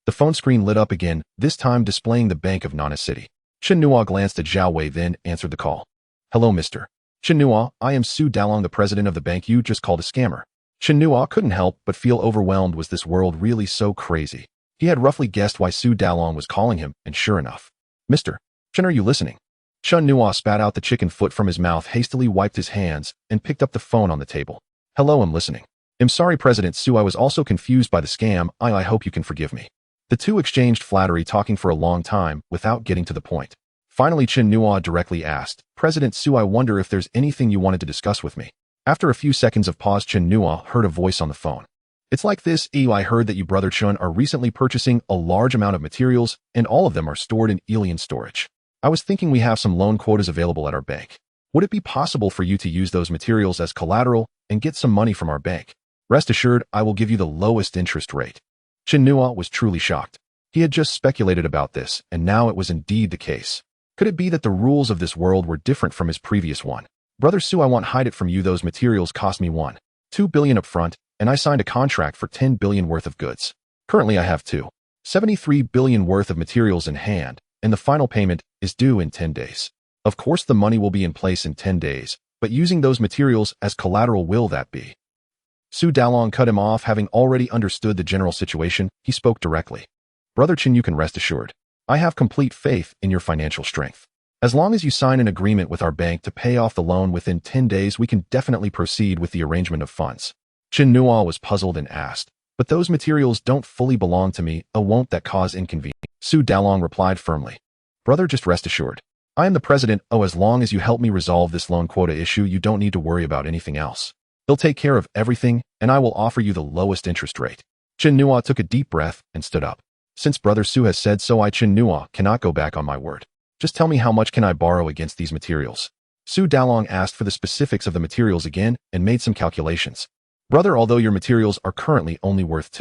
The phone screen lit up again, this time displaying the bank of Nana City. Chen Nua glanced at Zhao Wei, then answered the call. Hello, Mr. Chen Nua, I am Su Dalong, the president of the bank you just called a scammer. Chen Nua couldn't help but feel overwhelmed. Was this world really so crazy? He had roughly guessed why Su Dalong was calling him, and sure enough. Mr. Chen, are you listening? Chen Nua spat out the chicken foot from his mouth, hastily wiped his hands, and picked up the phone on the table. Hello, I'm listening. I'm sorry, President Su, I was also confused by the scam. I hope you can forgive me. The two exchanged flattery, talking for a long time without getting to the point. Finally, Chen Nua directly asked, President Su, I wonder if there's anything you wanted to discuss with me. After a few seconds of pause, Chen Nua heard a voice on the phone. It's like this, I heard that you, Brother Chen, are recently purchasing a large amount of materials, and all of them are stored in Ilian Storage. I was thinking we have some loan quotas available at our bank. Would it be possible for you to use those materials as collateral and get some money from our bank? Rest assured, I will give you the lowest interest rate. Chen Nua was truly shocked. He had just speculated about this, and now it was indeed the case. Could it be that the rules of this world were different from his previous one? Brother Su, I won't hide it from you. Those materials cost me 2 billion up front, and I signed a contract for 10 billion worth of goods. Currently, I have 73 billion worth of materials in hand, and the final payment is due in 10 days. Of course, the money will be in place in 10 days, but using those materials as collateral, will that be? Su Dalong cut him off. Having already understood the general situation, he spoke directly. Brother Chen, you can rest assured. I have complete faith in your financial strength. As long as you sign an agreement with our bank to pay off the loan within 10 days, we can definitely proceed with the arrangement of funds. Chen Nua was puzzled and asked, but those materials don't fully belong to me. Won't that cause inconvenience? Su Dalong replied firmly. Brother, just rest assured. I am the president. As long as you help me resolve this loan quota issue, you don't need to worry about anything else. He'll take care of everything, and I will offer you the lowest interest rate. Chen Nua took a deep breath and stood up. Since Brother Su has said so, I, Chen Nua, cannot go back on my word. Just tell me, how much can I borrow against these materials? Su Dalong asked for the specifics of the materials again and made some calculations. Brother, although your materials are currently only worth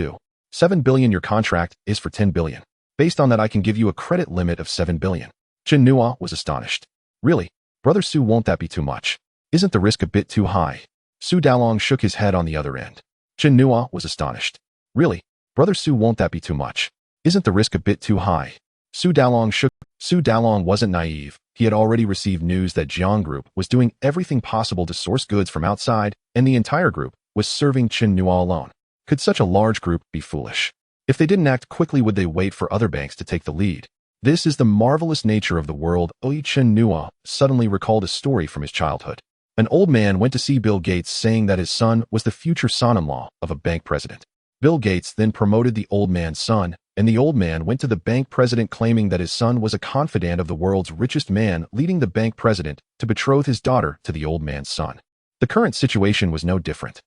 7 billion, your contract is for 10 billion. Based on that, I can give you a credit limit of 7 billion. Chen Nua was astonished. Really? Brother Su, won't that be too much? Isn't the risk a bit too high? Su Dalong shook his head on the other end. Chen Nua was astonished. Really? Brother Su, won't that be too much? Isn't the risk a bit too high? Su Dalong wasn't naive. He had already received news that Jiang Group was doing everything possible to source goods from outside, and the entire group was serving Chen Nua alone. Could such a large group be foolish? If they didn't act quickly, would they wait for other banks to take the lead? This is the marvelous nature of the world. Chen Nua suddenly recalled a story from his childhood. An old man went to see Bill Gates, saying that his son was the future son-in-law of a bank president. Bill Gates then promoted the old man's son, and the old man went to the bank president claiming that his son was a confidant of the world's richest man, leading the bank president to betroth his daughter to the old man's son. The current situation was no different.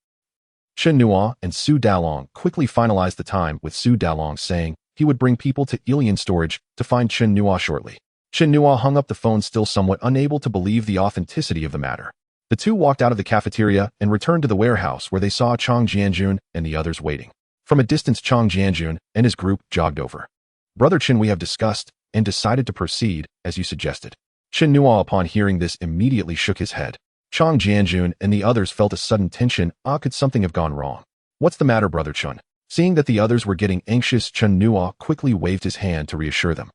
Chen Nua and Su Dalong quickly finalized the time, with Su Dalong saying he would bring people to Ilian storage to find Chen Nua shortly. Chen Nua hung up the phone, still somewhat unable to believe the authenticity of the matter. The two walked out of the cafeteria and returned to the warehouse, where they saw Chang Jianjun and the others waiting. From a distance, Chang Jianjun and his group jogged over. Brother Chen, we have discussed and decided to proceed as you suggested. Chen Nua, upon hearing this, immediately shook his head. Chang Jianjun and the others felt a sudden tension. Could something have gone wrong? What's the matter, Brother Chen? Seeing that the others were getting anxious, Chen Nua quickly waved his hand to reassure them.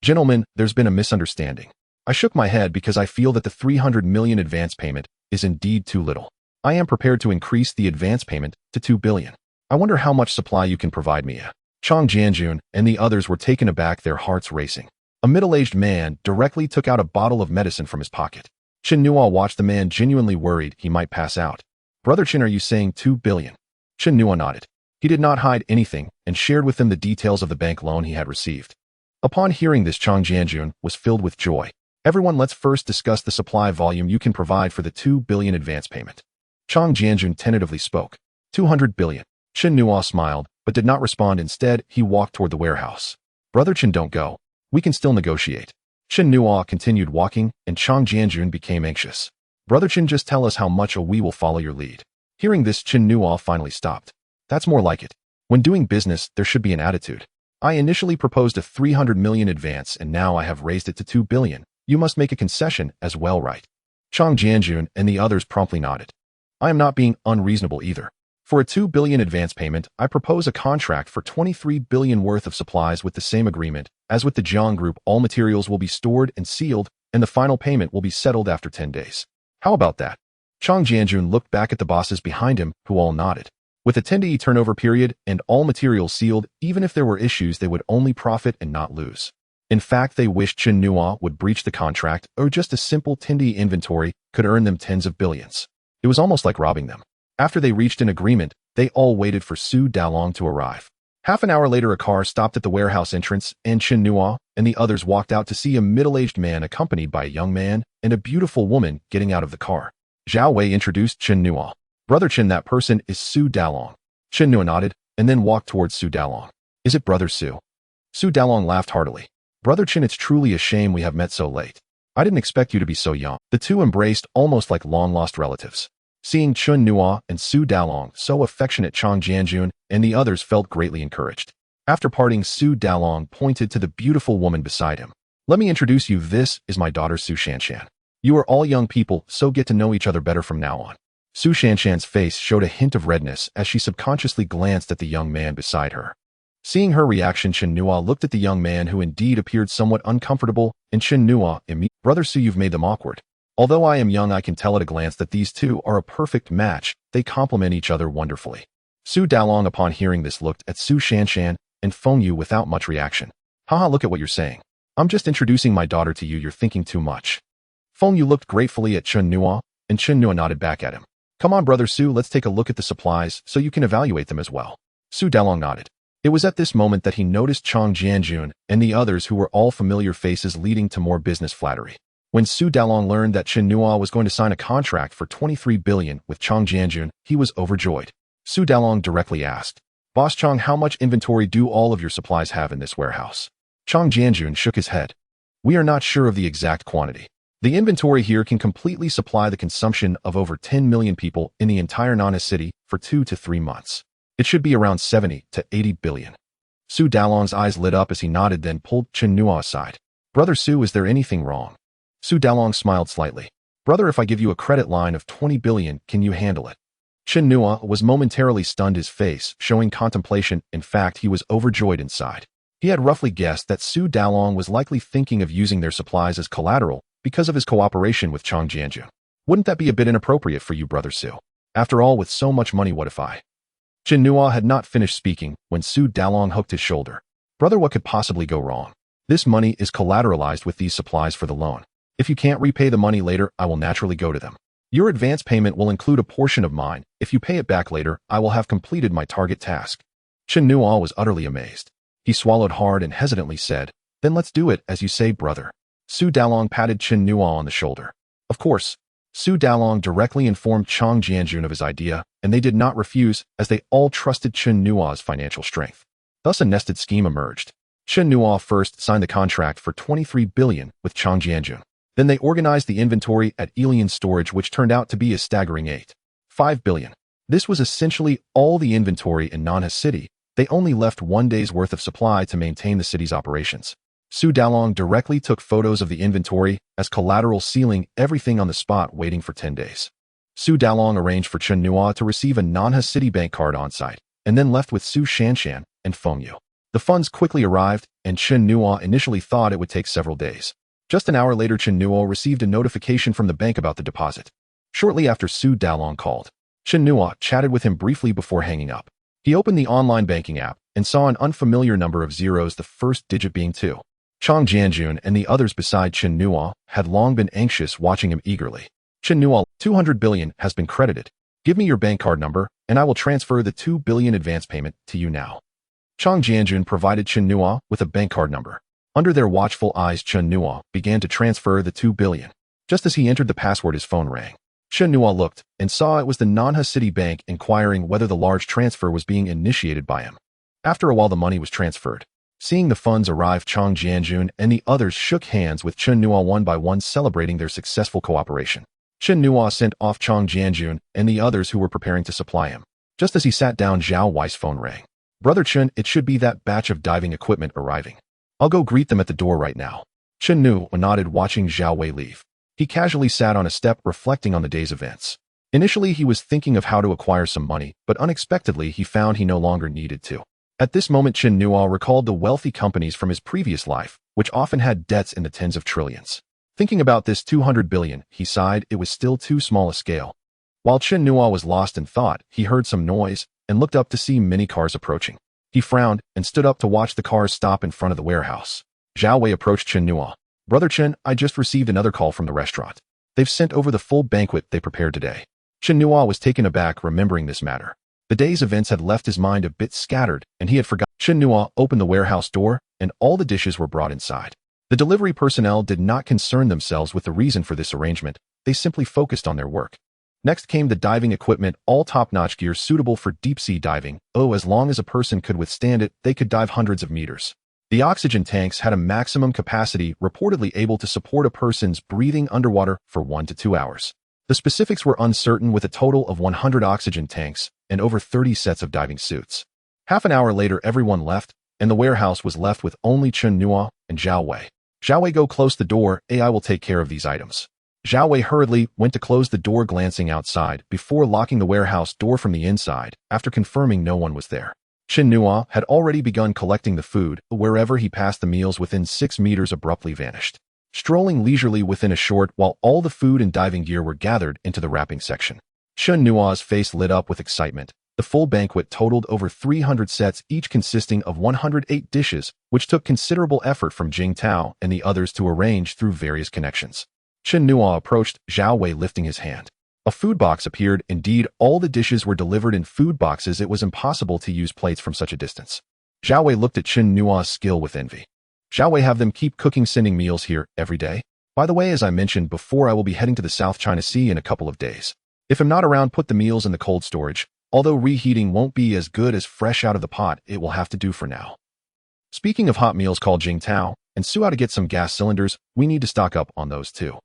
Gentlemen, there's been a misunderstanding. I shook my head because I feel that the 300 million advance payment is indeed too little. I am prepared to increase the advance payment to 2 billion. I wonder how much supply you can provide me. Chang Jianjun and the others were taken aback, their hearts racing. A middle-aged man directly took out a bottle of medicine from his pocket. Chen Nua watched the man, genuinely worried he might pass out. Brother Chen, are you saying 2 billion? Chen Nua nodded. He did not hide anything and shared with them the details of the bank loan he had received. Upon hearing this, Chang Jianjun was filled with joy. Everyone, let's first discuss the supply volume you can provide for the 2 billion advance payment. Chang Jianjun tentatively spoke. 200 billion. Chen Nua smiled, but did not respond. Instead, he walked toward the warehouse. Brother Chen, don't go. We can still negotiate. Chen Nua continued walking, and Chang Jianjun became anxious. Brother Chen, just tell us how much we will follow your lead. Hearing this, Chen Nua finally stopped. That's more like it. When doing business, there should be an attitude. I initially proposed a 300 million advance, and now I have raised it to 2 billion. You must make a concession as well, right? Chang Jianjun and the others promptly nodded. I am not being unreasonable either. For a 2 billion advance payment, I propose a contract for 23 billion worth of supplies with the same agreement as with the Jiang Group. All materials will be stored and sealed, and the final payment will be settled after 10 days. How about that? Chang Jianjun looked back at the bosses behind him, who all nodded. With a 10-day turnover period and all materials sealed, even if there were issues, they would only profit and not lose. In fact, they wished Chen Nua would breach the contract, or just a simple 10-day inventory could earn them tens of billions. It was almost like robbing them. After they reached an agreement, they all waited for Su Dalong to arrive. Half an hour later, a car stopped at the warehouse entrance, and Chen Nua and the others walked out to see a middle-aged man accompanied by a young man and a beautiful woman getting out of the car. Zhao Wei introduced Chen Nua. Brother Chen, that person is Su Dalong. Chen Nua nodded and then walked towards Su Dalong. Is it Brother Su? Su Dalong laughed heartily. Brother Chen, it's truly a shame we have met so late. I didn't expect you to be so young. The two embraced almost like long-lost relatives. Seeing Chun Nua and Su Dalong so affectionate, Chang Jianjun and the others felt greatly encouraged. After parting, Su Dalong pointed to the beautiful woman beside him. Let me introduce you, this is my daughter Su Shanshan. You are all young people, so get to know each other better from now on. Su Shanshan's face showed a hint of redness as she subconsciously glanced at the young man beside her. Seeing her reaction, Chen Nua looked at the young man, who indeed appeared somewhat uncomfortable, and Chen Nua immediately, Brother Su, you've made them awkward. Although I am young, I can tell at a glance that these two are a perfect match. They complement each other wonderfully. Su Dalong, upon hearing this, looked at Su Shanshan and Feng Yu without much reaction. Haha, look at what you're saying. I'm just introducing my daughter to you, you're thinking too much. Feng Yu looked gratefully at Chen Nua, and Chen Nua nodded back at him. Come on, Brother Su, let's take a look at the supplies so you can evaluate them as well. Su Dalong nodded. It was at this moment that he noticed Chang Jianjun and the others, who were all familiar faces, leading to more business flattery. When Su Dalong learned that Chen Nua was going to sign a contract for 23 billion with Chang Jianjun, he was overjoyed. Su Dalong directly asked, Boss Chang, how much inventory do all of your supplies have in this warehouse? Chang Jianjun shook his head. We are not sure of the exact quantity. The inventory here can completely supply the consumption of over 10 million people in the entire Nana city for 2 to 3 months. It should be around 70 to 80 billion. Su Dalong's eyes lit up as he nodded, then pulled Chen Nua aside. Brother Su, is there anything wrong? Su Dalong smiled slightly. Brother, if I give you a credit line of 20 billion, can you handle it? Chen Nua was momentarily stunned, his face showing contemplation. In fact, he was overjoyed inside. He had roughly guessed that Su Dalong was likely thinking of using their supplies as collateral because of his cooperation with Chang Jianjun. Wouldn't that be a bit inappropriate for you, Brother Su? After all, with so much money, what if I... Chen Nua had not finished speaking when Su Dalong hooked his shoulder. Brother, what could possibly go wrong? This money is collateralized with these supplies for the loan. If you can't repay the money later, I will naturally go to them. Your advance payment will include a portion of mine. If you pay it back later, I will have completed my target task. Chen Nua was utterly amazed. He swallowed hard and hesitantly said, Then let's do it, as you say, brother. Su Dalong patted Chen Nua on the shoulder. Of course. Su Dalong directly informed Chang Jianjun of his idea, and they did not refuse, as they all trusted Chen Nua's financial strength. Thus a nested scheme emerged. Chen Nua first signed the contract for 23 billion with Chang Jianjun. Then they organized the inventory at Elian storage, which turned out to be a staggering 5 billion. This was essentially all the inventory in Nanha City. They only left 1 day's worth of supply to maintain the city's operations. Su Dalong directly took photos of the inventory as collateral, sealing everything on the spot, waiting for 10 days. Su Dalong arranged for Chen Nua to receive a Nanha City bank card on site, and then left with Su Shanshan and Feng Yu. The funds quickly arrived, and Chen Nua initially thought it would take several days. Just an hour later, Chen Nua received a notification from the bank about the deposit. Shortly after, Su Dalong called. Chen Nua chatted with him briefly before hanging up. He opened the online banking app and saw an unfamiliar number of zeros, the first digit being 2. Chang Jianjun and the others beside Chen Nua had long been anxious, watching him eagerly. Chen Nua, 200 billion has been credited. Give me your bank card number, and I will transfer the 2 billion advance payment to you now. Chang Jianjun provided Chen Nua with a bank card number. Under their watchful eyes, Chen Nua began to transfer the 2 billion. Just as he entered the password, his phone rang. Chen Nua looked and saw it was the Nanha City Bank, inquiring whether the large transfer was being initiated by him. After a while, the money was transferred. Seeing the funds arrive, Chang Jianjun and the others shook hands with Chen Nua one by one, celebrating their successful cooperation. Chen Nua sent off Chang Jianjun and the others who were preparing to supply him. Just as he sat down, Zhao Wei's phone rang. Brother Chen, it should be that batch of diving equipment arriving. I'll go greet them at the door right now. Chen Nua nodded, watching Zhao Wei leave. He casually sat on a step, reflecting on the day's events. Initially, he was thinking of how to acquire some money, but unexpectedly, he found he no longer needed to. At this moment, Chen Nua recalled the wealthy companies from his previous life, which often had debts in the tens of trillions. Thinking about this 200 billion, he sighed. It was still too small a scale. While Chen Nua was lost in thought, he heard some noise and looked up to see many cars approaching. He frowned and stood up to watch the cars stop in front of the warehouse. Zhao Wei approached Chen Nua. Brother Chen, I just received another call from the restaurant. They've sent over the full banquet they prepared today. Chen Nua was taken aback, remembering this matter. The day's events had left his mind a bit scattered, and he had forgotten. Chen Nua opened the warehouse door, and all the dishes were brought inside. The delivery personnel did not concern themselves with the reason for this arrangement. They simply focused on their work. Next came the diving equipment, all top-notch gear suitable for deep-sea diving. Oh, as long as a person could withstand it, they could dive hundreds of meters. The oxygen tanks had a maximum capacity reportedly able to support a person's breathing underwater for 1 to 2 hours. The specifics were uncertain, with a total of 100 oxygen tanks and over 30 sets of diving suits. Half an hour later, everyone left, and the warehouse was left with only Chen Nua and Zhao Wei. Zhao Wei, go close the door, I will take care of these items. Zhao Wei hurriedly went to close the door, glancing outside before locking the warehouse door from the inside after confirming no one was there. Chen Nua had already begun collecting the food. Wherever he passed, the meals within 6 meters abruptly vanished. Strolling leisurely within a short while, all the food and diving gear were gathered into the wrapping section. Chen Nua's face lit up with excitement. The full banquet totaled over 300 sets, each consisting of 108 dishes, which took considerable effort from Jing Tao and the others to arrange through various connections. Chen Nua approached Zhao Wei, lifting his hand. A food box appeared. Indeed, all the dishes were delivered in food boxes. It was impossible to use plates from such a distance. Zhao Wei looked at Chen Nua's skill with envy. Zhao Wei, have them keep cooking, sending meals here every day. By the way, as I mentioned before, I will be heading to the South China Sea in a couple of days. If I'm not around, put the meals in the cold storage. Although reheating won't be as good as fresh out of the pot, it will have to do for now. Speaking of hot meals, call Jing Tao and Su out to get some gas cylinders. We need to stock up on those too.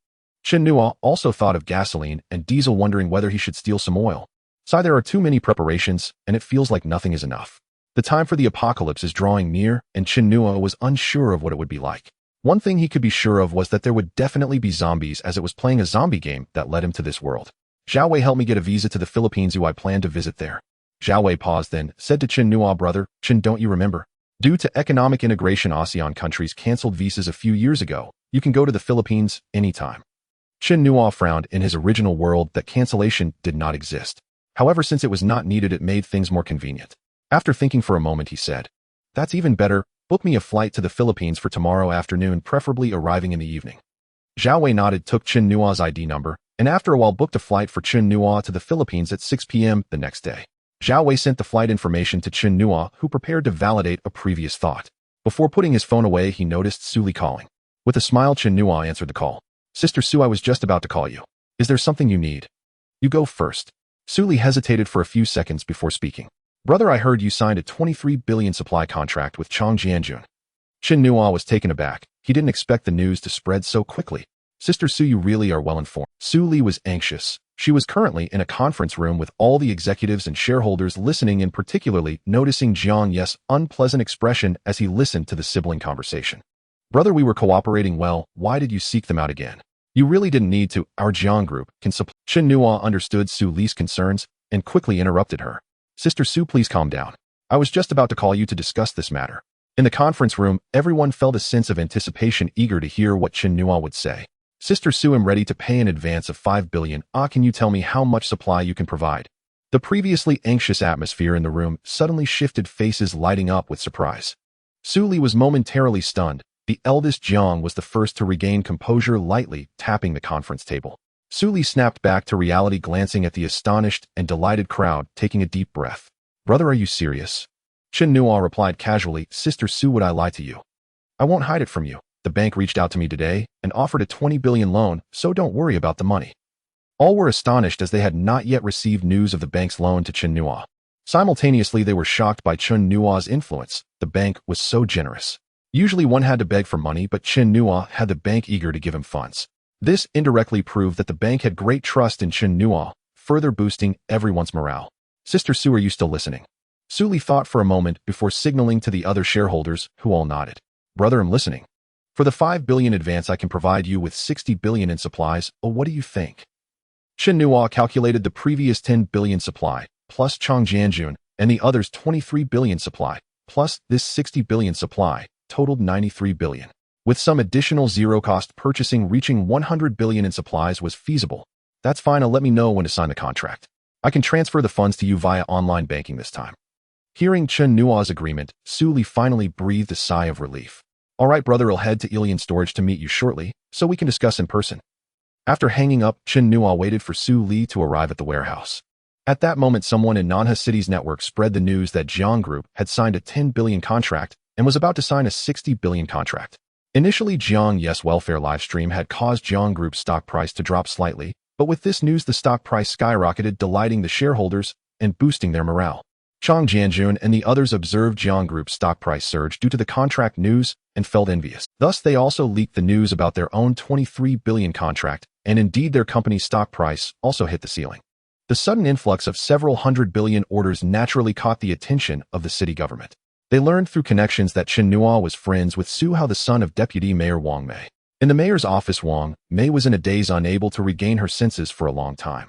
Chen Nua also thought of gasoline and diesel, wondering whether he should steal some oil. Sai, there are too many preparations, and it feels like nothing is enough. The time for the apocalypse is drawing near, and Chen Nua was unsure of what it would be like. One thing he could be sure of was that there would definitely be zombies, as it was playing a zombie game that led him to this world. Zhao Wei, help me get a visa to the Philippines. I plan to visit there. Zhao Wei paused, then said to Chen Nua, brother, Chen, don't you remember? Due to economic integration, ASEAN countries canceled visas a few years ago. You can go to the Philippines anytime. Chen Nua frowned. In his original world, that cancellation did not exist. However, since it was not needed, it made things more convenient. After thinking for a moment, he said, that's even better. Book me a flight to the Philippines for tomorrow afternoon, preferably arriving in the evening. Zhao Wei nodded, took Chen Nua's ID number, and after a while booked a flight for Chen Nua to the Philippines at 6 p.m. the next day. Zhao Wei sent the flight information to Chen Nua, who prepared to validate a previous thought. Before putting his phone away, he noticed Su Li calling. With a smile, Chen Nua answered the call. Sister Su, I was just about to call you. Is there something you need? You go first. Su Li hesitated for a few seconds before speaking. Brother, I heard you signed a 23 billion supply contract with Chong Jianjun. Chen Nua was taken aback. He didn't expect the news to spread so quickly. Sister Su, you really are well informed. Su Li was anxious. She was currently in a conference room with all the executives and shareholders listening, and particularly noticing Jiang Ye's unpleasant expression as he listened to the sibling conversation. Brother, we were cooperating well. Why did you seek them out again? You really didn't need to. Our Jiang group can supply. Chen Nua understood Su Li's concerns and quickly interrupted her. Sister Su, please calm down. I was just about to call you to discuss this matter. In the conference room, everyone felt a sense of anticipation, eager to hear what Chen Nua would say. Sister Su, I'm ready to pay in advance of 5 billion. Can you tell me how much supply you can provide? The previously anxious atmosphere in the room suddenly shifted, faces lighting up with surprise. Su Li was momentarily stunned. The eldest Jiang was the first to regain composure, lightly tapping the conference table. Su Li snapped back to reality, glancing at the astonished and delighted crowd, taking a deep breath. Brother, are you serious? Chen Nua replied casually, Sister Su, would I lie to you? I won't hide it from you. The bank reached out to me today and offered a 20 billion loan, so don't worry about the money. All were astonished as they had not yet received news of the bank's loan to Chen Nua. Simultaneously, they were shocked by Chen Nua's influence. The bank was so generous. Usually one had to beg for money, but Chen Nua had the bank eager to give him funds. This indirectly proved that the bank had great trust in Chen Nua, further boosting everyone's morale. Sister Su, are you still listening? Su Li thought for a moment before signaling to the other shareholders, who all nodded. Brother, I'm listening. For the 5 billion advance, I can provide you with 60 billion in supplies. What do you think? Chen Nua calculated the previous 10 billion supply, plus Chong Jianjun, and the others 23 billion supply, plus this 60 billion supply, totaled 93 billion. With some additional zero-cost purchasing, reaching 100 billion in supplies was feasible. That's fine, let me know when to sign the contract. I can transfer the funds to you via online banking this time. Hearing Chen Nua's agreement, Su Li finally breathed a sigh of relief. All right, brother, I'll head to Ilian storage to meet you shortly, so we can discuss in person. After hanging up, Chen Nua waited for Su Li to arrive at the warehouse. At that moment, someone in Nanha City's network spread the news that Jiang Group had signed a 10 billion contract and was about to sign a 60 billion contract. Initially, Jiang Ye's welfare livestream had caused Jiang Group's stock price to drop slightly, but with this news, the stock price skyrocketed, delighting the shareholders and boosting their morale. Chang Jianjun and the others observed Jiang Group's stock price surge due to the contract news and felt envious. Thus, they also leaked the news about their own 23 billion contract, and indeed their company's stock price also hit the ceiling. The sudden influx of several hundred billion orders naturally caught the attention of the city government. They learned through connections that Chen Nua was friends with Su Hao, the son of Deputy Mayor Wang Mei. In the mayor's office, Wang Mei was in a daze, unable to regain her senses for a long time.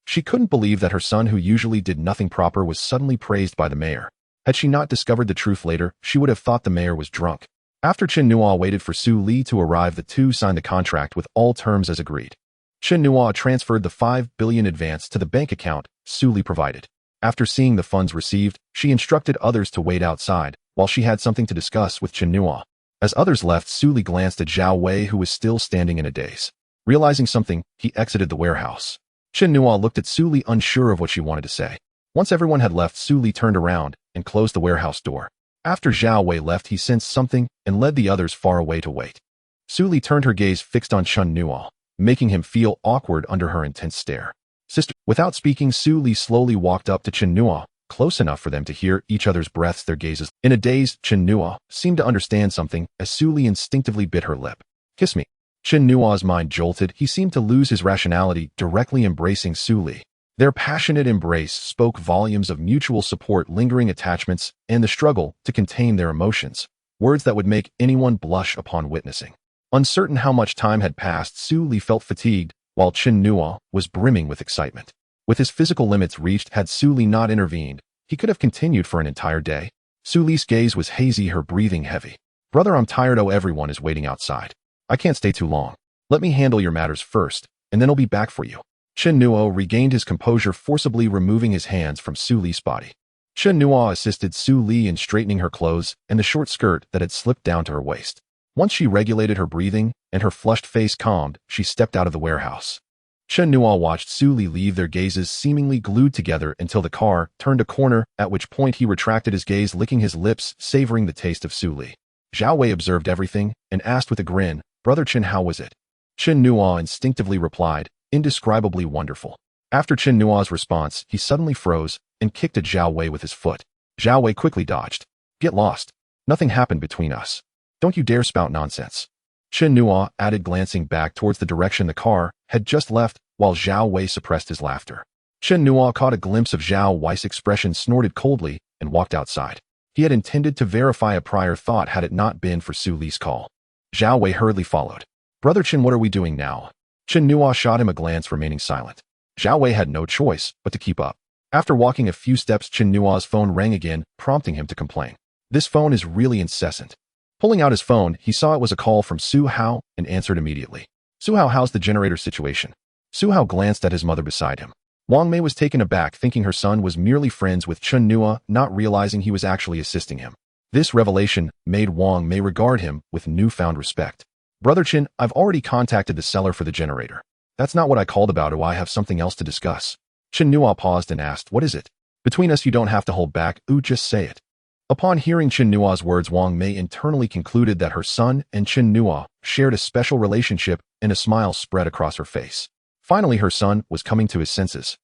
She couldn't believe that her son, who usually did nothing proper, was suddenly praised by the mayor. Had she not discovered the truth later, she would have thought the mayor was drunk. After Chen Nua waited for Su Li to arrive, the two signed the contract with all terms as agreed. Chen Nua transferred the 5 billion advance to the bank account Su Li provided. After seeing the funds received, she instructed others to wait outside, while she had something to discuss with Chen Nua. As others left, Su Li glanced at Zhao Wei, who was still standing in a daze. Realizing something, he exited the warehouse. Chen Nua looked at Su Li, unsure of what she wanted to say. Once everyone had left, Su Li turned around and closed the warehouse door. After Zhao Wei left, he sensed something and led the others far away to wait. Su Li turned her gaze fixed on Chen Nua, making him feel awkward under her intense stare. Sister, without speaking, Su Li slowly walked up to Chen Nua, close enough for them to hear each other's breaths, their gazes. In a daze, Chen Nua seemed to understand something as Su Li instinctively bit her lip. Kiss me. Chen Nua's mind jolted. He seemed to lose his rationality, directly embracing Su Li. Their passionate embrace spoke volumes of mutual support, lingering attachments, and the struggle to contain their emotions, words that would make anyone blush upon witnessing. Uncertain how much time had passed, Su Li felt fatigued, while Chen Nua was brimming with excitement. With his physical limits reached, had Su Li not intervened, he could have continued for an entire day. Su Li's gaze was hazy, her breathing heavy. Brother, I'm tired. Oh, everyone is waiting outside. I can't stay too long. Let me handle your matters first, and then I'll be back for you. Chen Nua regained his composure, forcibly removing his hands from Su Li's body. Chen Nua assisted Su Li in straightening her clothes and the short skirt that had slipped down to her waist. Once she regulated her breathing and her flushed face calmed, she stepped out of the warehouse. Chen Nua watched Su Li leave, their gazes seemingly glued together until the car turned a corner, at which point he retracted his gaze, licking his lips, savoring the taste of Su Li. Zhao Wei observed everything and asked with a grin, Brother Chen, how was it? Chen Nua instinctively replied, indescribably wonderful. After Chen Nua's response, he suddenly froze and kicked at Zhao Wei with his foot. Zhao Wei quickly dodged. Get lost. Nothing happened between us. Don't you dare spout nonsense. Chen Nua added, glancing back towards the direction the car had just left, while Zhao Wei suppressed his laughter. Chen Nua caught a glimpse of Zhao Wei's expression, snorted coldly, and walked outside. He had intended to verify a prior thought had it not been for Su Li's call. Zhao Wei hurriedly followed. Brother Chen, what are we doing now? Chen Nua shot him a glance, remaining silent. Zhao Wei had no choice but to keep up. After walking a few steps, Chen Nua's phone rang again, prompting him to complain. This phone is really incessant. Pulling out his phone, he saw it was a call from Su Hao and answered immediately. Su Hao, how's the generator situation? Su Hao glanced at his mother beside him. Wang Mei was taken aback, thinking her son was merely friends with Chen Nua, not realizing he was actually assisting him. This revelation made Wang Mei regard him with newfound respect. Brother Chen, I've already contacted the seller for the generator. That's not what I called about. I have something else to discuss. Chen Nua paused and asked, what is it? Between us, you don't have to hold back. Just say it. Upon hearing Chen Nua's words, Wang Mei internally concluded that her son and Chen Nua shared a special relationship, and a smile spread across her face. Finally, her son was coming to his senses.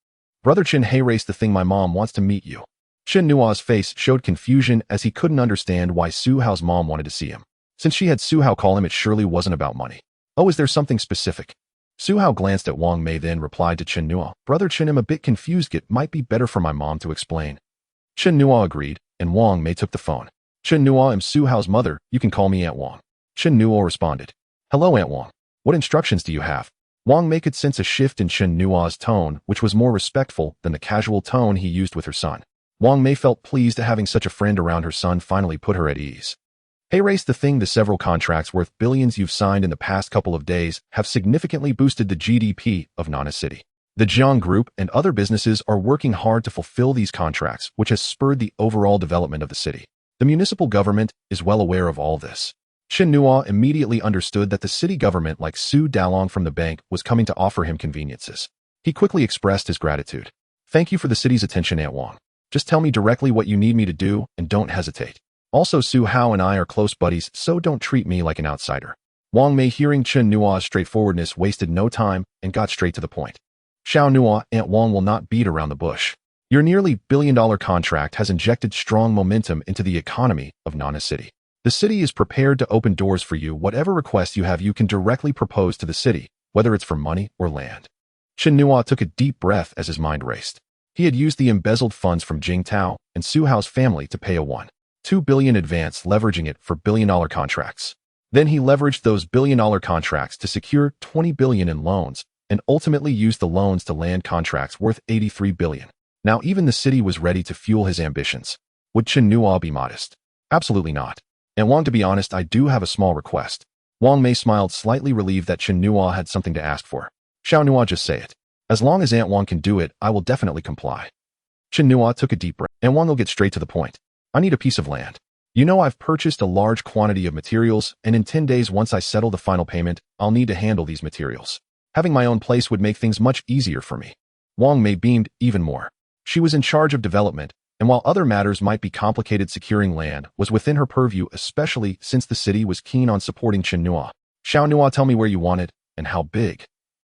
Brother Chen, hey, race the thing, my mom wants to meet you. Chen Nua's face showed confusion as he couldn't understand why Su Hao's mom wanted to see him. Since she had Su Hao call him, it surely wasn't about money. Oh, is there something specific? Su Hao glanced at Wang Mei, then replied to Chen Nua. Brother Chen, I'm a bit confused. It might be better for my mom to explain. Chen Nua agreed, and Wang Mei took the phone. Chen Nua, I'm Su Hao's mother. You can call me Aunt Wang. Chen Nua responded. Hello, Aunt Wang. What instructions do you have? Wang Mei could sense a shift in Chen Nua's tone, which was more respectful than the casual tone he used with her son. Wang Mei felt pleased at having such a friend around. Her son finally put her at ease. Hey, race the thing, the several contracts worth billions you've signed in the past couple of days have significantly boosted the GDP of Nana City. The Jiang Group and other businesses are working hard to fulfill these contracts, which has spurred the overall development of the city. The municipal government is well aware of all this. Chen Nua immediately understood that the city government, like Su Dalong from the bank, was coming to offer him conveniences. He quickly expressed his gratitude. Thank you for the city's attention, Aunt Wang. Just tell me directly what you need me to do, and don't hesitate. Also, Su Hao and I are close buddies, so don't treat me like an outsider. Wang Mei, hearing Chen Nua's straightforwardness, wasted no time and got straight to the point. Xiao Nua, Aunt Wang will not beat around the bush. Your nearly billion-dollar contract has injected strong momentum into the economy of Nana City. The city is prepared to open doors for you. Whatever request you have, you can directly propose to the city, whether it's for money or land. Chen Nua took a deep breath as his mind raced. He had used the embezzled funds from Jing Tao and Su Hao's family to pay a $1.2 billion advance, leveraging it for billion-dollar contracts. Then he leveraged those billion-dollar contracts to secure $20 billion in loans and ultimately used the loans to land contracts worth $83 billion. Now even the city was ready to fuel his ambitions. Would Chen Nua be modest? Absolutely not. And Wang, to be honest, I do have a small request. Wang Mei smiled, slightly relieved that Chen Nua had something to ask for. Xiao Nua, just say it. As long as Aunt Wang can do it, I will definitely comply. Chen Nua took a deep breath. Aunt Wang will get straight to the point. I need a piece of land. You know, I've purchased a large quantity of materials, and in 10 days once I settle the final payment, I'll need to handle these materials. Having my own place would make things much easier for me. Wang Mei beamed even more. She was in charge of development, and while other matters might be complicated, securing land was within her purview, especially since the city was keen on supporting Chen Nua. Xiao Nua, tell me where you want it, and how big.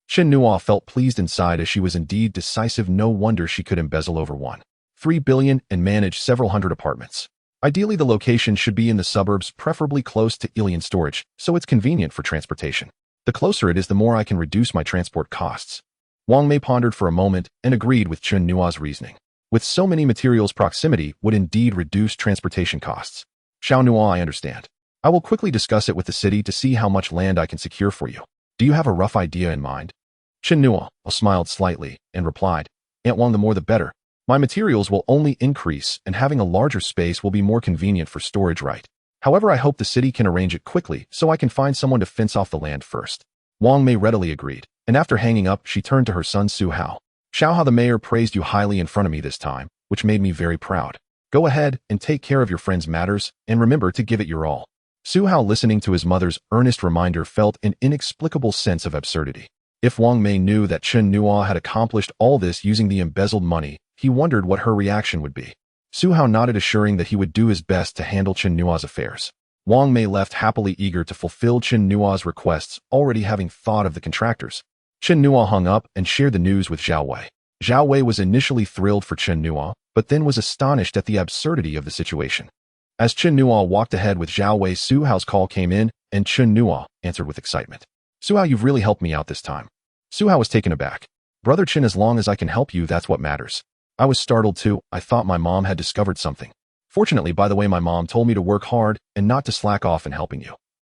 Chen Nua felt pleased inside, as she was indeed decisive. No wonder she could embezzle over $1.3 billion and manage several hundred apartments. Ideally, the location should be in the suburbs, preferably close to alien storage, so it's convenient for transportation. The closer it is, the more I can reduce my transport costs. Wang Mei pondered for a moment and agreed with Chen Nua's reasoning. With so many materials, proximity would indeed reduce transportation costs. Xiao Nua, I understand. I will quickly discuss it with the city to see how much land I can secure for you. Do you have a rough idea in mind? Chen Nua smiled slightly and replied, Aunt Wang, the more the better. My materials will only increase, and having a larger space will be more convenient for storage, right? However, I hope the city can arrange it quickly so I can find someone to fence off the land first. Wang Mei readily agreed, and after hanging up, she turned to her son Su Hao. Xiao Hao, the mayor praised you highly in front of me this time, which made me very proud. Go ahead and take care of your friend's matters, and remember to give it your all. Su Hao, listening to his mother's earnest reminder, felt an inexplicable sense of absurdity. If Wang Mei knew that Chen Nua had accomplished all this using the embezzled money, he wondered what her reaction would be. Su Hao nodded, assuring that he would do his best to handle Chen Nua's affairs. Wang Mei left happily, eager to fulfill Chen Nua's requests, already having thought of the contractors. Chen Nua hung up and shared the news with Zhao Wei. Zhao Wei was initially thrilled for Chen Nua, but then was astonished at the absurdity of the situation. As Chen Nua walked ahead with Zhao Wei, Su Hao's call came in, and Chen Nua answered with excitement. Su Hao, you've really helped me out this time. Su Hao was taken aback. Brother Chen, as long as I can help you, that's what matters. I was startled too. I thought my mom had discovered something. Fortunately, by the way, my mom told me to work hard and not to slack off in helping you.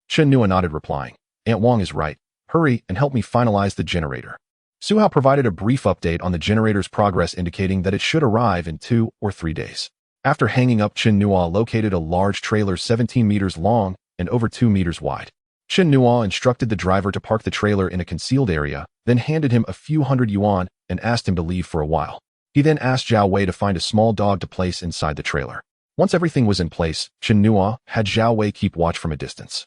Chen Nua nodded, replying, Aunt Wang is right. Hurry and help me finalize the generator. Su Hao provided a brief update on the generator's progress, indicating that it should arrive in 2 or 3 days. After hanging up, Chen Nua located a large trailer 17 meters long and over 2 meters wide. Chen Nua instructed the driver to park the trailer in a concealed area, then handed him a few hundred yuan and asked him to leave for a while. He then asked Zhao Wei to find a small dog to place inside the trailer. Once everything was in place, Chen Nua had Zhao Wei keep watch from a distance.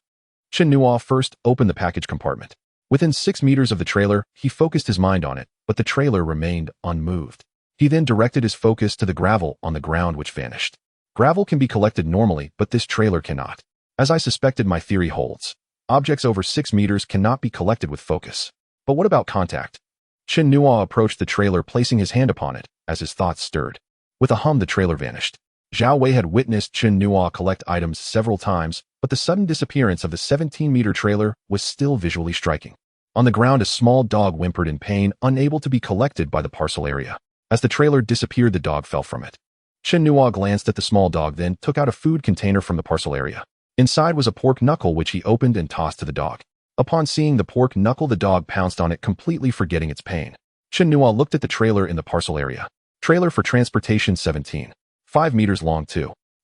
Chen Nua first opened the package compartment. Within 6 meters of the trailer, he focused his mind on it, but the trailer remained unmoved. He then directed his focus to the gravel on the ground, which vanished. Gravel can be collected normally, but this trailer cannot. As I suspected, my theory holds. Objects over 6 meters cannot be collected with focus. But what about contact? Chen Nua approached the trailer, placing his hand upon it, as his thoughts stirred. With a hum, the trailer vanished. Zhao Wei had witnessed Chen Nua collect items several times, but the sudden disappearance of the 17-meter trailer was still visually striking. On the ground, a small dog whimpered in pain, unable to be collected by the parcel area. As the trailer disappeared, the dog fell from it. Chen Nua glanced at the small dog, then took out a food container from the parcel area. Inside was a pork knuckle, which he opened and tossed to the dog. Upon seeing the pork knuckle, the dog pounced on it, completely forgetting its pain. Chen Nua looked at the trailer in the parcel area. Trailer for transportation 17. 5 meters long,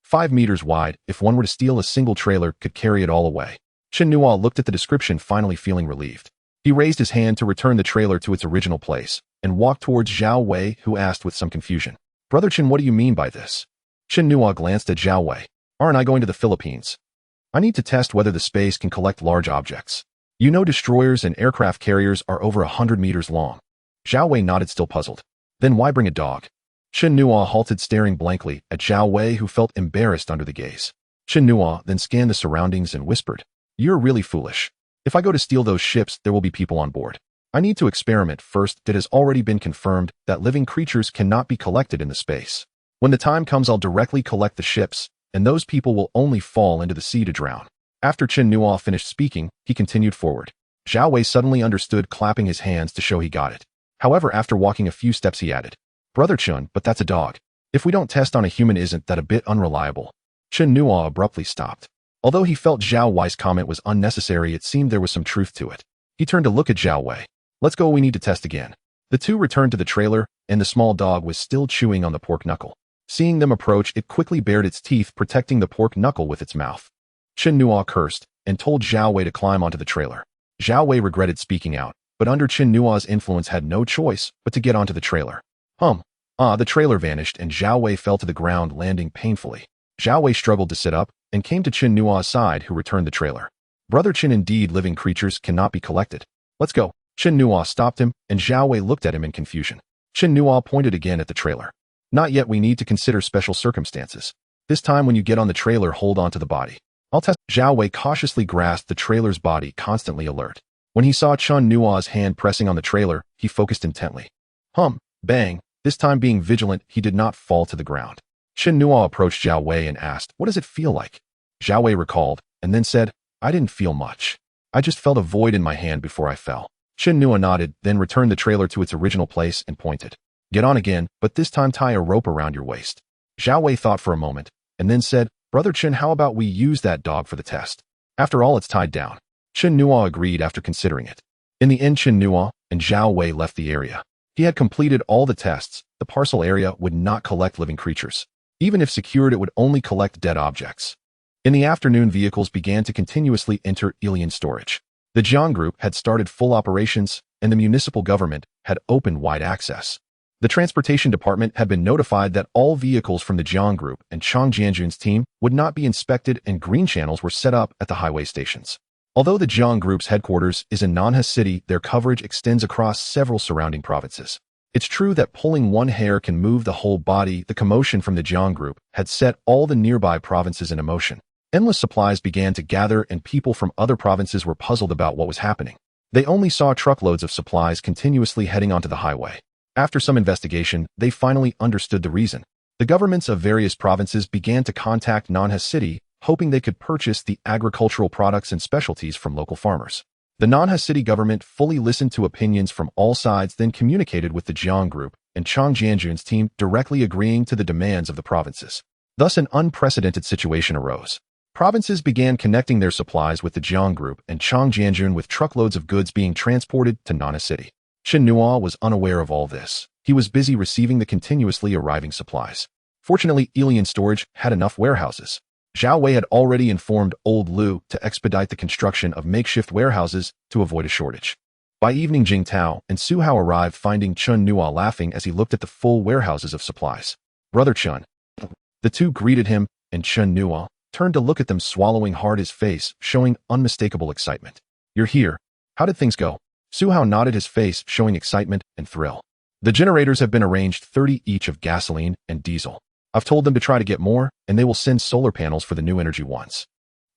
5 meters wide. If one were to steal a single trailer, could carry it all away. Chen Nua looked at the description, finally feeling relieved. He raised his hand to return the trailer to its original place and walked towards Zhao Wei, who asked with some confusion, Brother Chen, what do you mean by this? Chen Nua glanced at Zhao Wei. Aren't I going to the Philippines? I need to test whether the space can collect large objects. You know, destroyers and aircraft carriers are over 100 meters long. Zhao Wei nodded, still puzzled. Then why bring a dog? Chen Nua halted, staring blankly at Zhao Wei, who felt embarrassed under the gaze. Chen Nua then scanned the surroundings and whispered, You're really foolish. If I go to steal those ships, there will be people on board. I need to experiment first. It has already been confirmed that living creatures cannot be collected in the space. When the time comes, I'll directly collect the ships, and those people will only fall into the sea to drown. After Chen Nuo finished speaking, he continued forward. Zhao Wei suddenly understood, clapping his hands to show he got it. However, after walking a few steps he added, "Brother Chun, but that's a dog. If we don't test on a human, isn't that a bit unreliable?" Chen Nuo abruptly stopped. Although he felt Zhao Wei's comment was unnecessary, it seemed there was some truth to it. He turned to look at Zhao Wei. "Let's go, we need to test again." The two returned to the trailer, and the small dog was still chewing on the pork knuckle. Seeing them approach, it quickly bared its teeth, protecting the pork knuckle with its mouth. Chen Nuo cursed and told Zhao Wei to climb onto the trailer. Zhao Wei regretted speaking out, but under Chen Nuo's influence had no choice but to get onto the trailer. The trailer vanished and Zhao Wei fell to the ground, landing painfully. Zhao Wei struggled to sit up and came to Chen Nuo's side, who returned the trailer. "Brother Chen, indeed living creatures cannot be collected. Let's go." Chen Nuo stopped him, and Zhao Wei looked at him in confusion. Chen Nuo pointed again at the trailer. "Not yet, we need to consider special circumstances. This time when you get on the trailer, hold on to the body. I'll test." Zhao Wei cautiously grasped the trailer's body, constantly alert. When he saw Chen Nuo's hand pressing on the trailer, he focused intently. Bang. This time being vigilant, he did not fall to the ground. Chen Nuo approached Zhao Wei and asked, "What does it feel like?" Zhao Wei recalled, and then said, "I didn't feel much. I just felt a void in my hand before I fell." Chen Nuo nodded, then returned the trailer to its original place and pointed. "Get on again, but this time tie a rope around your waist." Zhao Wei thought for a moment, and then said, "Brother Chen, how about we use that dog for the test? After all, it's tied down." Chen Nuo agreed after considering it. In the end, Chen Nuo and Zhao Wei left the area. He had completed all the tests. The parcel area would not collect living creatures. Even if secured, it would only collect dead objects. In the afternoon, vehicles began to continuously enter alien storage. The Jiang Group had started full operations, and the municipal government had opened wide access. The transportation department had been notified that all vehicles from the Jiang Group and Chang Jianjun's team would not be inspected, and green channels were set up at the highway stations. Although the Jiang Group's headquarters is in Nanha City, their coverage extends across several surrounding provinces. It's true that pulling one hair can move the whole body. The commotion from the Jiang Group had set all the nearby provinces in motion. Endless supplies began to gather, and people from other provinces were puzzled about what was happening. They only saw truckloads of supplies continuously heading onto the highway. After some investigation, they finally understood the reason. The governments of various provinces began to contact Nanha City, hoping they could purchase the agricultural products and specialties from local farmers. The Nanha City government fully listened to opinions from all sides, then communicated with the Jiang Group and Chang Jianjun's team, directly agreeing to the demands of the provinces. Thus, an unprecedented situation arose. Provinces began connecting their supplies with the Jiang Group and Chang Jianjun, with truckloads of goods being transported to Nanha City. Chen Nuo was unaware of all this. He was busy receiving the continuously arriving supplies. Fortunately, alien storage had enough warehouses. Zhao Wei had already informed Old Lu to expedite the construction of makeshift warehouses to avoid a shortage. By evening, Jing Tao and Su Hao arrived, finding Chen Nuo laughing as he looked at the full warehouses of supplies. "Brother Chen." The two greeted him, and Chen Nuo turned to look at them, swallowing hard, his face showing unmistakable excitement. "You're here. How did things go?" Su Hao nodded, his face showing excitement and thrill. "The generators have been arranged, 30 each of gasoline and diesel. I've told them to try to get more, and they will send solar panels for the new energy ones."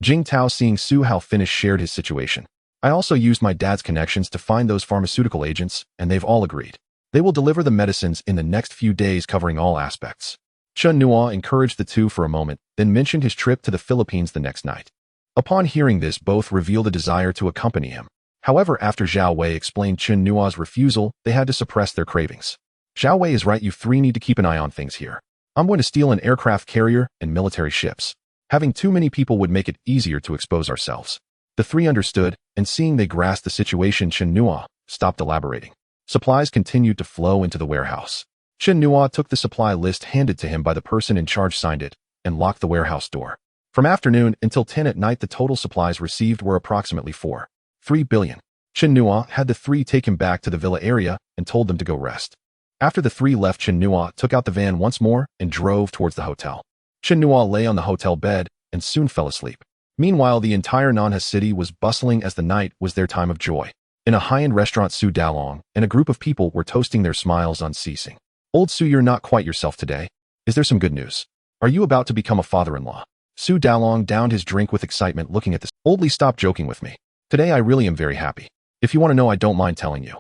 Jing Tao, seeing Su Hao finish, shared his situation. "I also used my dad's connections to find those pharmaceutical agents, and they've all agreed. They will deliver the medicines in the next few days, covering all aspects." Chen Nuo encouraged the two for a moment, then mentioned his trip to the Philippines the next night. Upon hearing this, both revealed a desire to accompany him. However, after Zhao Wei explained Chen Nuo's refusal, they had to suppress their cravings. "Zhao Wei is right, you three need to keep an eye on things here. I'm going to steal an aircraft carrier and military ships. Having too many people would make it easier to expose ourselves." The three understood, and seeing they grasped the situation, Chen Nuo stopped elaborating. Supplies continued to flow into the warehouse. Chen Nuo took the supply list handed to him by the person in charge, signed it, and locked the warehouse door. From afternoon until 10 at night, the total supplies received were approximately 4.3 billion. Chen Nuo had the three take him back to the villa area and told them to go rest. After the three left, Chen Nuo took out the van once more and drove towards the hotel. Chen Nuo lay on the hotel bed and soon fell asleep. Meanwhile, the entire Nanha City was bustling, as the night was their time of joy. In a high-end restaurant, Su Dalong and a group of people were toasting, their smiles unceasing. "Old Su, you're not quite yourself today. Is there some good news? Are you about to become a father-in-law?" Su Dalong downed his drink with excitement, looking at this. "Oldly, stop joking with me. Today I really am very happy. If you want to know, I don't mind telling you.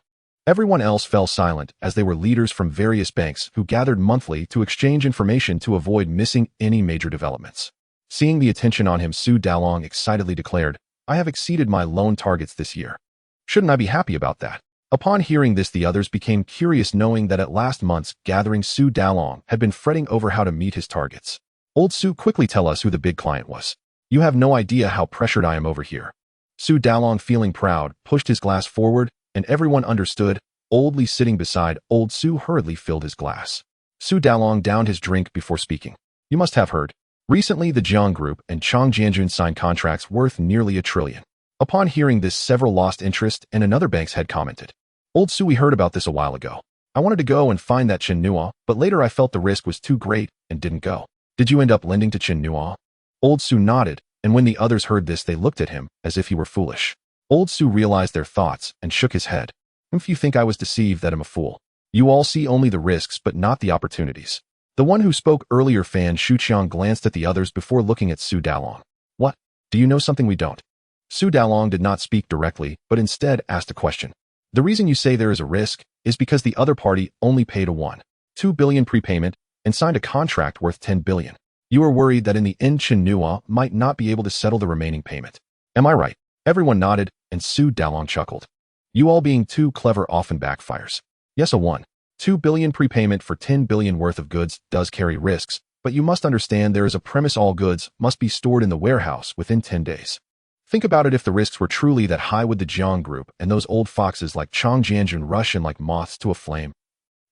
Everyone else fell silent as they were leaders from various banks who gathered monthly to exchange information to avoid missing any major developments. Seeing the attention on him, Su Dalong excitedly declared, "I have exceeded my loan targets this year. Shouldn't I be happy about that?" Upon hearing this, the others became curious, knowing that at last month's gathering, Su Dalong had been fretting over how to meet his targets. "Old Su, quickly tell us who the big client was. You have no idea how pressured I am over here." Su Dalong, feeling proud, pushed his glass forward, and everyone understood. Old Li, sitting beside Old Su, hurriedly filled his glass. Su Dalong downed his drink before speaking. "You must have heard. Recently, the Jiang Group and Chang Jianjun signed contracts worth nearly $1 trillion. Upon hearing this, several lost interest, and another bank's head commented, "Old Su, we heard about this a while ago. I wanted to go and find that Chen Nua, but later I felt the risk was too great and didn't go." "Did you end up lending to Chen Nua?" Old Su nodded, and when the others heard this, they looked at him as if he were foolish. Old Su realized their thoughts and shook his head. "If you think I was deceived, that I'm a fool. You all see only the risks but not the opportunities." The one who spoke earlier, Fan Shuqiang, glanced at the others before looking at Su Dalong. "What? Do you know something we don't?" Su Dalong did not speak directly, but instead asked a question. "The reason you say there is a risk is because the other party only paid a 1.2 billion prepayment and signed a contract worth 10 billion. You are worried that in the end Chen Nua might not be able to settle the remaining payment. Am I right?" Everyone nodded, and Su Dalong chuckled. "You all being too clever often backfires. Yes, a 1.2 billion prepayment for 10 billion worth of goods does carry risks, but you must understand there is a premise: all goods must be stored in the warehouse within 10 days. Think about it, if the risks were truly that high, would the Jiang Group and those old foxes like Chang Jianjun rush in like moths to a flame?"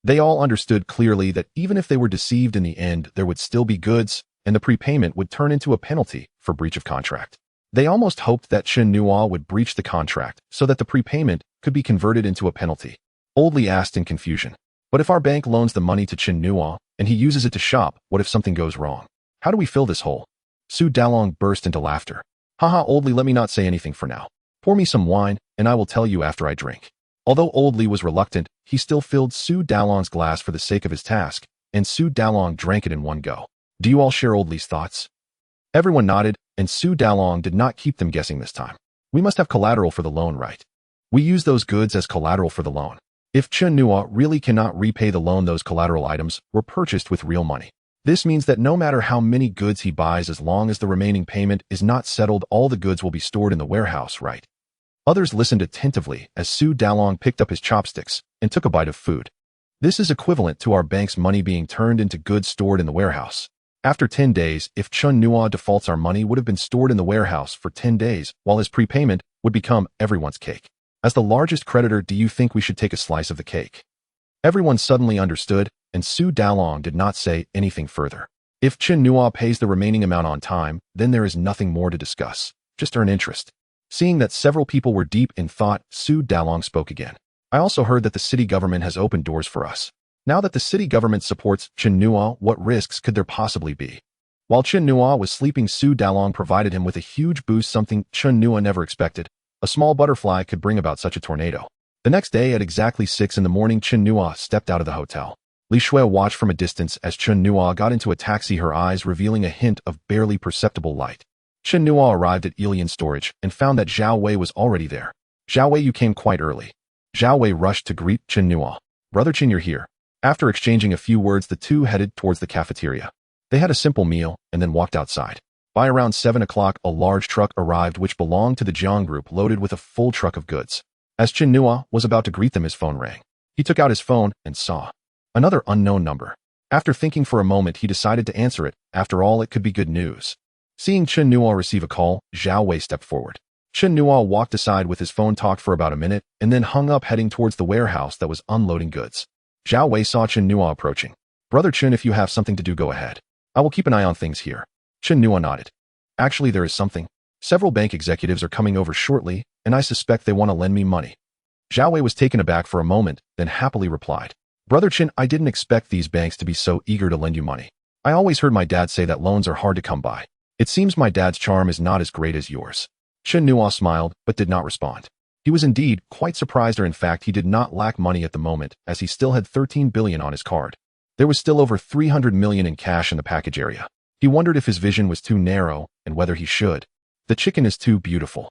They all understood clearly that even if they were deceived in the end, there would still be goods, and the prepayment would turn into a penalty for breach of contract. They almost hoped that Chen Nua would breach the contract so that the prepayment could be converted into a penalty. Old Li asked in confusion, "But if our bank loans the money to Chen Nua and he uses it to shop, what if something goes wrong? How do we fill this hole?" Su Dalong burst into laughter. "Haha, Old Li, let me not say anything for now. Pour me some wine, and I will tell you after I drink." Although Old Li was reluctant, he still filled Su Dalong's glass for the sake of his task, and Su Dalong drank it in one go. "Do you all share Old Li's thoughts?" Everyone nodded, and Su Dalong did not keep them guessing this time. "We must have collateral for the loan, right? We use those goods as collateral for the loan. If Chen Nua really cannot repay the loan, those collateral items were purchased with real money. This means that no matter how many goods he buys, as long as the remaining payment is not settled, all the goods will be stored in the warehouse, right?" Others listened attentively as Su Dalong picked up his chopsticks and took a bite of food. "This is equivalent to our bank's money being turned into goods stored in the warehouse. After 10 days, if Chen Nua defaults, our money would have been stored in the warehouse for 10 days, while his prepayment would become everyone's cake. As the largest creditor, do you think we should take a slice of the cake?" Everyone suddenly understood, and Su Dalong did not say anything further. If Chen Nua pays the remaining amount on time, then there is nothing more to discuss. Just earn interest. Seeing that several people were deep in thought, Su Dalong spoke again. "I also heard that the city government has opened doors for us. Now that the city government supports Chen Nua, what risks could there possibly be?" While Chen Nua was sleeping, Su Dalong provided him with a huge boost, something Chen Nua never expected. A small butterfly could bring about such a tornado. The next day at exactly 6 in the morning, Chen Nua stepped out of the hotel. Li Shui watched from a distance as Chen Nua got into a taxi, her eyes revealing a hint of barely perceptible light. Chen Nua arrived at Alien Storage and found that Zhao Wei was already there. "Zhao Wei, you came quite early." Zhao Wei rushed to greet Chen Nua. "Brother Chen, you're here." After exchanging a few words, the two headed towards the cafeteria. They had a simple meal and then walked outside. By around 7 o'clock, a large truck arrived which belonged to the Jiang Group, loaded with a full truck of goods. As Chen Nua was about to greet them, his phone rang. He took out his phone and saw another unknown number. After thinking for a moment, he decided to answer it. After all, it could be good news. Seeing Chen Nua receive a call, Zhao Wei stepped forward. Chen Nua walked aside with his phone, talked for about a minute, and then hung up, heading towards the warehouse that was unloading goods. Zhao Wei saw Chen Nua approaching. "Brother Chen, if you have something to do, go ahead. I will keep an eye on things here." Chen Nua nodded. "Actually, there is something. Several bank executives are coming over shortly, and I suspect they want to lend me money." Zhao Wei was taken aback for a moment, then happily replied, "Brother Chen, I didn't expect these banks to be so eager to lend you money. I always heard my dad say that loans are hard to come by. It seems my dad's charm is not as great as yours." Chen Nua smiled, but did not respond. He was indeed quite surprised, or in fact, he did not lack money at the moment, as he still had 13 billion on his card. There was still over 300 million in cash in the package area. He wondered if his vision was too narrow, and whether he should. "The chicken is too beautiful."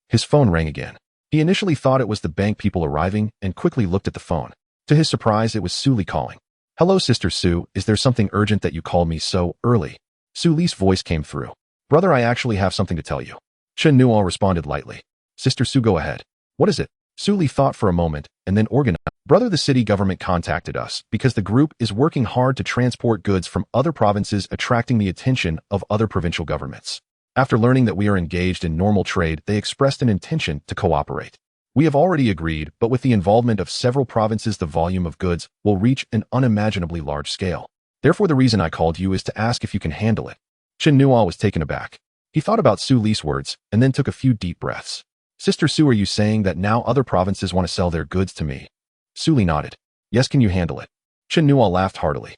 His phone rang again. He initially thought it was the bank people arriving and quickly looked at the phone. To his surprise, it was Su Li calling. "Hello, Sister Su, is there something urgent that you called me so early?" Su Li's voice came through. "Brother, I actually have something to tell you." Chen Nuo responded lightly. "Sister Su, go ahead." "What is it?" Su Li thought for a moment and then organized. "Brother, the city government contacted us because the group is working hard to transport goods from other provinces, attracting the attention of other provincial governments. After learning that we are engaged in normal trade, they expressed an intention to cooperate. We have already agreed, but with the involvement of several provinces, the volume of goods will reach an unimaginably large scale. Therefore, the reason I called you is to ask if you can handle it." Chen Nuo was taken aback. He thought about Su Li's words and then took a few deep breaths. "Sister Su, are you saying that now other provinces want to sell their goods to me?" Su Li nodded. "Yes, can you handle it?" Chen Nuo laughed heartily.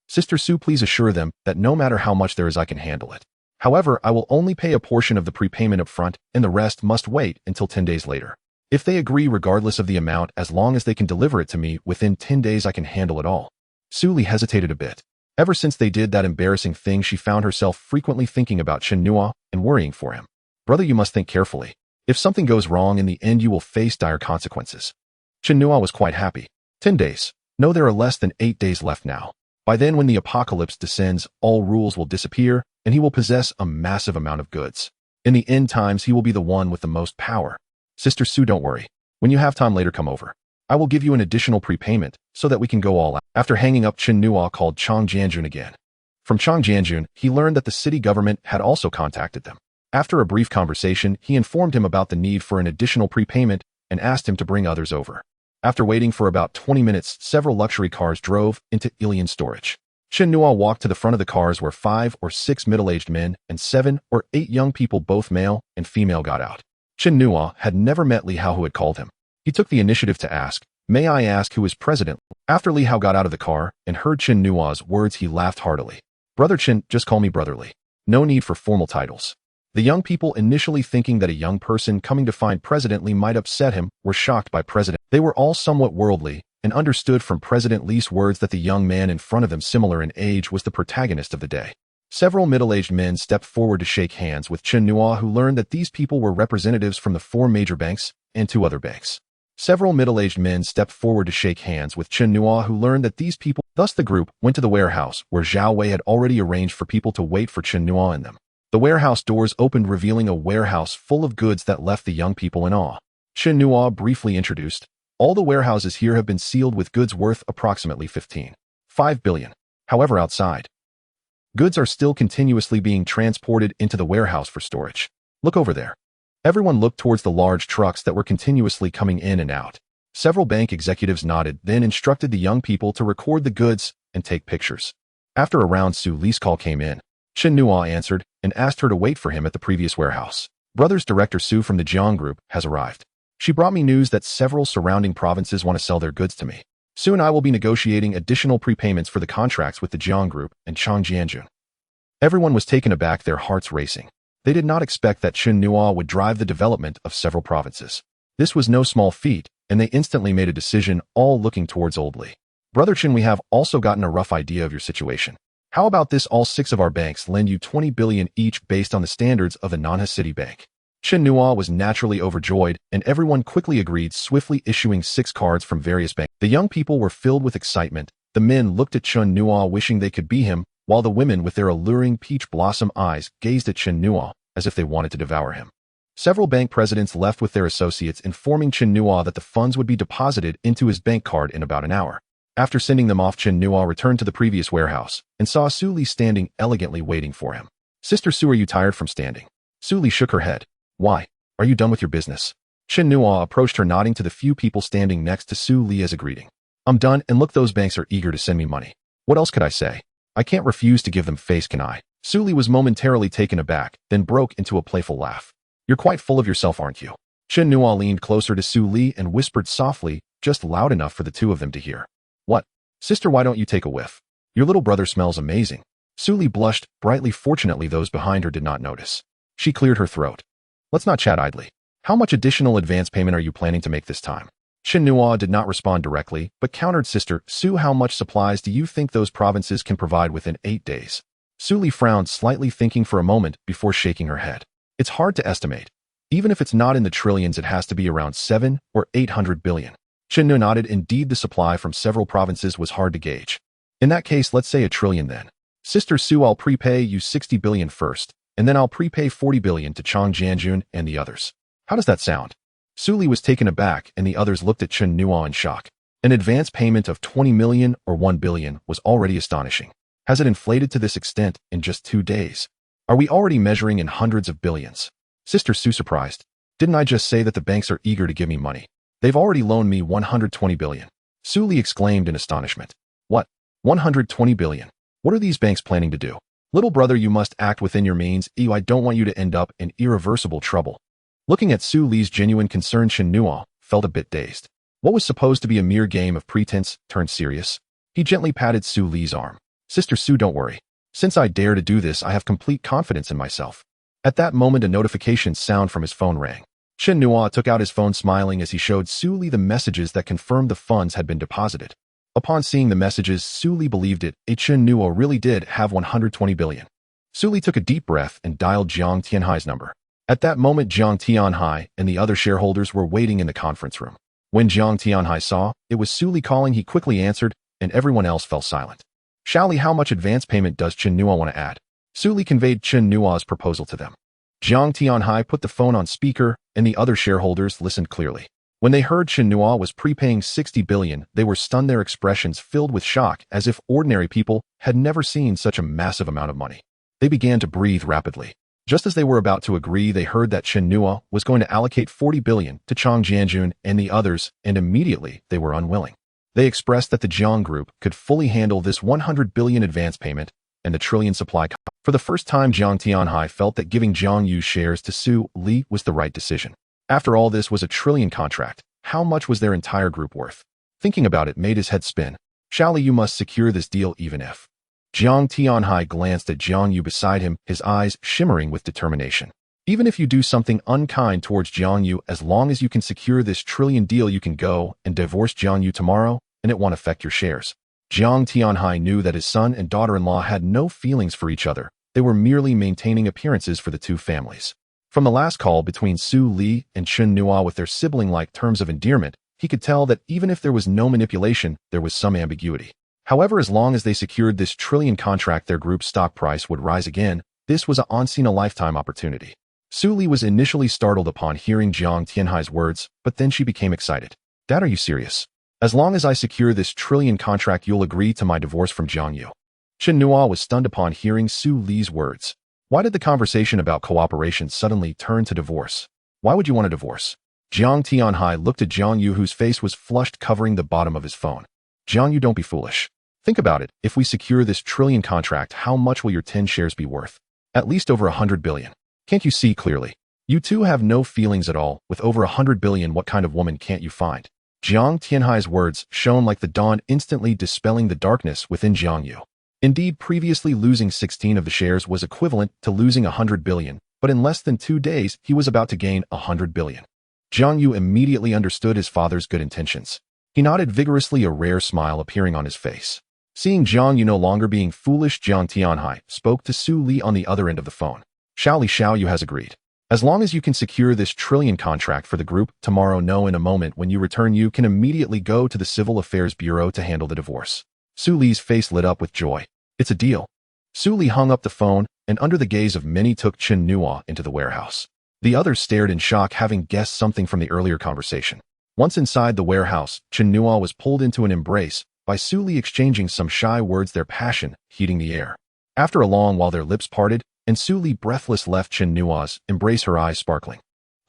"Sister Su, please assure them that no matter how much there is, I can handle it. However, I will only pay a portion of the prepayment up front, and the rest must wait until 10 days later. If they agree regardless of the amount, as long as they can deliver it to me within 10 days, I can handle it all." Su Li hesitated a bit. Ever since they did that embarrassing thing, she found herself frequently thinking about Chen Nuo and worrying for him. "Brother, you must think carefully. If something goes wrong in the end, you will face dire consequences." Chen Nuo was quite happy. 10 days. No, there are less than 8 days left now. By then, when the apocalypse descends, all rules will disappear, and he will possess a massive amount of goods. In the end times, he will be the one with the most power. "Sister Su, don't worry. When you have time later, come over. I will give you an additional prepayment so that we can go all out." After hanging up, Chen Nuo called Chang Jianjun again. From Chang Jianjun, he learned that the city government had also contacted them. After a brief conversation, he informed him about the need for an additional prepayment and asked him to bring others over. After waiting for about 20 minutes, several luxury cars drove into alien storage. Chen Nuo walked to the front of the cars where 5 or 6 middle-aged men and 7 or 8 young people, both male and female, got out. Chen Nuo had never met Li Hao, who had called him. He took the initiative to ask, "May I ask who is president?" After Li Hao got out of the car and heard Chen Nuo's words, he laughed heartily. "Brother Chen, just call me Brother Li. No need for formal titles." The young people, initially thinking that a young person coming to find President Li might upset him, were shocked by President. They were all somewhat worldly and understood from President Li's words that the young man in front of them, similar in age, was the protagonist of the day. Several middle-aged men stepped forward to shake hands with Chen Nuo, who learned that these people were representatives from the 4 major banks and 2 other banks. Several middle-aged men stepped forward to shake hands with Chen Nuo, who learned that these people. Thus the group went to the warehouse, where Zhao Wei had already arranged for people to wait for Chen Nuo and them. The warehouse doors opened, revealing a warehouse full of goods that left the young people in awe. Chen Nuo briefly introduced, "All the warehouses here have been sealed with goods worth approximately 15.5 billion. However, outside, goods are still continuously being transported into the warehouse for storage. Look over there." Everyone looked towards the large trucks that were continuously coming in and out. Several bank executives nodded, then instructed the young people to record the goods and take pictures. After a round, Su Li's call came in. Chen Nuo answered and asked her to wait for him at the previous warehouse. "Brothers, Director Su from the Jiang Group has arrived. She brought me news that several surrounding provinces want to sell their goods to me. Soon I will be negotiating additional prepayments for the contracts with the Jiang Group and Chang Jianjun." Everyone was taken aback, their hearts racing. They did not expect that Chen Nuo would drive the development of several provinces. This was no small feat, and they instantly made a decision, all looking towards Old Li. "Brother Chen, we have also gotten a rough idea of your situation. How about this? All 6 of our banks lend you 20 billion each based on the standards of the Nanha City Bank." Chen Nuo was naturally overjoyed, and everyone quickly agreed, swiftly issuing 6 cards from various banks. The young people were filled with excitement. The men looked at Chen Nuo, wishing they could be him, while the women, with their alluring peach blossom eyes, gazed at Chen Nuo as if they wanted to devour him. Several bank presidents left with their associates, informing Chen Nuo that the funds would be deposited into his bank card in about an hour. After sending them off, Chen Nuo returned to the previous warehouse and saw Su Li standing elegantly waiting for him. "Sister Su, are you tired from standing?" Su Li shook her head. "Why? Are you done with your business?" Chen Nuo approached her, nodding to the few people standing next to Su Li as a greeting. "I'm done, and look, those banks are eager to send me money. What else could I say? I can't refuse to give them face, can I?" Su Li was momentarily taken aback, then broke into a playful laugh. "You're quite full of yourself, aren't you?" Chen Nuo leaned closer to Su Li and whispered softly, just loud enough for the 2 of them to hear. "What? Sister, why don't you take a whiff? Your little brother smells amazing." Su Li blushed brightly. Fortunately, those behind her did not notice. She cleared her throat. "Let's not chat idly. How much additional advance payment are you planning to make this time?" Chen Nuo did not respond directly, but countered, "Sister Su, how much supplies do you think those provinces can provide within 8 days? Su Li frowned slightly, thinking for a moment before shaking her head. "It's hard to estimate. Even if it's not in the trillions, it has to be around 7 or 800 billion. Chen Nu nodded. Indeed, the supply from several provinces was hard to gauge. In that case, let's say 1 trillion then. Sister Su, I'll prepay you 60 billion first, and then I'll prepay 40 billion to Chang Jianjun and the others. How does that sound? Su Li was taken aback, and the others looked at Chen Nuo in shock. An advance payment of 20 million or 1 billion was already astonishing. Has it inflated to this extent in just 2 days? Are we already measuring in hundreds of billions? Sister Su surprised. Didn't I just say that the banks are eager to give me money? They've already loaned me 120 billion. Su Li exclaimed in astonishment. What? 120 billion? What are these banks planning to do? Little brother, you must act within your means. I don't want you to end up in irreversible trouble. Looking at Su Li's genuine concern, Chen Nuo felt a bit dazed. What was supposed to be a mere game of pretense turned serious. He gently patted Su Li's arm. Sister Su, don't worry. Since I dare to do this, I have complete confidence in myself. At that moment, a notification sound from his phone rang. Chen Nuo took out his phone, smiling as he showed Su Li the messages that confirmed the funds had been deposited. Upon seeing the messages, Su Li believed it. Chen Nuo really did have 120 billion. Su Li took a deep breath and dialed Jiang Tianhai's number. At that moment, Jiang Tianhai and the other shareholders were waiting in the conference room. When Jiang Tianhai saw it was Su Li calling, he quickly answered, and everyone else fell silent. Xiaoli, how much advance payment does Chen Nuo want to add? Su Li conveyed Chen Nuo's proposal to them. Jiang Tianhai put the phone on speaker, and the other shareholders listened clearly. When they heard Chen Nuo was prepaying 60 billion, they were stunned, their expressions filled with shock, as if ordinary people had never seen such a massive amount of money. They began to breathe rapidly. Just as they were about to agree, they heard that Chen Nuo was going to allocate 40 billion to Chang Jianjun and the others, and immediately they were unwilling. They expressed that the Jiang Group could fully handle this 100 billion advance payment and the trillion supply. For the first time, Jiang Tianhai felt that giving Jiang Yu shares to Su Li was the right decision. After all, this was a trillion contract. How much was their entire group worth? Thinking about it made his head spin. Xiaoli, you must secure this deal even if. Jiang Tianhai glanced at Jiang Yu beside him, his eyes shimmering with determination. Even if you do something unkind towards Jiang Yu, as long as you can secure this trillion deal, you can go and divorce Jiang Yu tomorrow, and it won't affect your shares. Jiang Tianhai knew that his son and daughter-in-law had no feelings for each other. They were merely maintaining appearances for the two families. From the last call between Su Li and Chen Nuo with their sibling-like terms of endearment, he could tell that even if there was no manipulation, there was some ambiguity. However, as long as they secured this trillion contract, their group's stock price would rise again. This was a once-in-a-lifetime opportunity. Su Li was initially startled upon hearing Jiang Tianhai's words, but then she became excited. Dad, are you serious? As long as I secure this trillion contract, you'll agree to my divorce from Jiang Yu. Chen Nuo was stunned upon hearing Su Li's words. Why did the conversation about cooperation suddenly turn to divorce? Why would you want a divorce? Jiang Tianhai looked at Jiang Yu, whose face was flushed, covering the bottom of his phone. Jiang Yu, don't be foolish. Think about it. If we secure this trillion contract, how much will your 10 shares be worth? At least over 100 billion. Can't you see clearly? You two have no feelings at all. With over 100 billion, what kind of woman can't you find? Jiang Tianhai's words shone like the dawn, instantly dispelling the darkness within Jiang Yu. Indeed, previously losing 16 of the shares was equivalent to losing 100 billion, but in less than 2 days, he was about to gain 100 billion. Jiang Yu immediately understood his father's good intentions. He nodded vigorously, a rare smile appearing on his face. Seeing Jiang Yu no longer being foolish, Jiang Tianhai spoke to Su Li on the other end of the phone. Xiao Yu has agreed. As long as you can secure this trillion contract for the group tomorrow, in a moment when you return, you can immediately go to the Civil Affairs Bureau to handle the divorce. Su Li's face lit up with joy. It's a deal. Su Li hung up the phone, and under the gaze of many took Chen Nuo into the warehouse. The others stared in shock, having guessed something from the earlier conversation. Once inside the warehouse, Chen Nuo was pulled into an embrace by Su Li, exchanging some shy words, their passion heating the air. After a long while, their lips parted, and Su Li, breathless, left Chen Nuo's embrace, her eyes sparkling.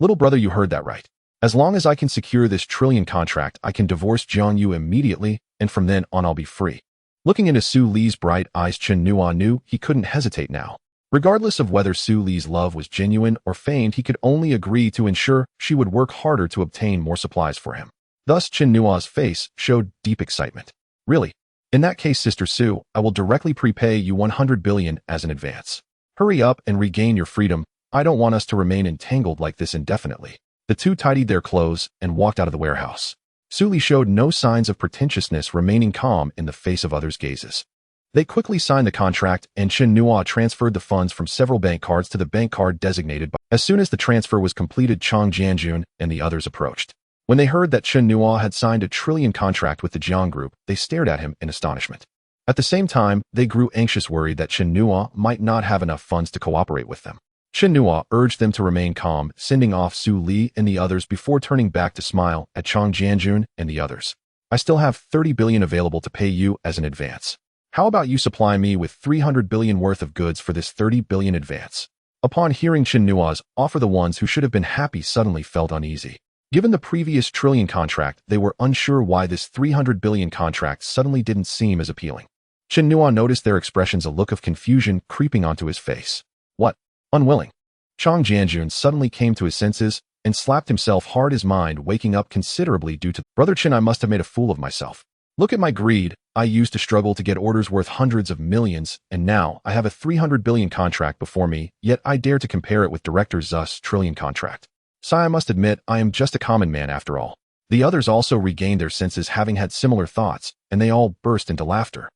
Little brother, you heard that right. As long as I can secure this trillion contract, I can divorce Jiang Yu immediately, and from then on I'll be free. Looking into Su Li's bright eyes, Chen Nuo knew he couldn't hesitate now. Regardless of whether Su Li's love was genuine or feigned, he could only agree to ensure she would work harder to obtain more supplies for him. Thus, Chen Nuo's face showed deep excitement. Really? In that case, Sister Su, I will directly prepay you 100 billion as an advance. Hurry up and regain your freedom. I don't want us to remain entangled like this indefinitely. The two tidied their clothes and walked out of the warehouse. Su Li showed no signs of pretentiousness, remaining calm in the face of others' gazes. They quickly signed the contract, and Chen Nuo transferred the funds from several bank cards to the bank card designated by As soon as the transfer was completed, Chang Jianjun and the others approached. When they heard that Chen Nua had signed a trillion contract with the Jiang Group, they stared at him in astonishment. At the same time, they grew anxious, worried that Chen Nua might not have enough funds to cooperate with them. Chen Nua urged them to remain calm, sending off Su Li and the others before turning back to smile at Chang Jianjun and the others. I still have 30 billion available to pay you as an advance. How about you supply me with 300 billion worth of goods for this 30 billion advance? Upon hearing Chen Nua's offer, the ones who should have been happy suddenly felt uneasy. Given the previous trillion contract, they were unsure why this 300 billion contract suddenly didn't seem as appealing. Chen Nua noticed their expressions, a look of confusion creeping onto his face. What? Unwilling? Chang Jianjun suddenly came to his senses and slapped himself hard, his mind waking up considerably due to, Brother Chen, I must have made a fool of myself. Look at my greed. I used to struggle to get orders worth hundreds of millions, and now I have a 300 billion contract before me, yet I dare to compare it with Director Zu's trillion contract. Sai, I must admit, I am just a common man after all. The others also regained their senses, having had similar thoughts, and they all burst into laughter.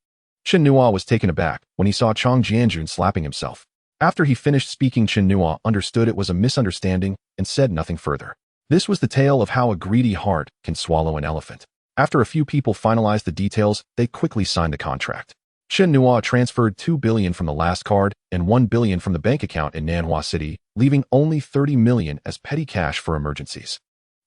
Chen Nua was taken aback when he saw Chang Jianjun slapping himself. After he finished speaking, Chen Nua understood it was a misunderstanding and said nothing further. This was the tale of how a greedy heart can swallow an elephant. After a few people finalized the details, they quickly signed the contract. Chen Nua transferred 2 billion from the last card and 1 billion from the bank account in Nanhua City, leaving only 30 million as petty cash for emergencies.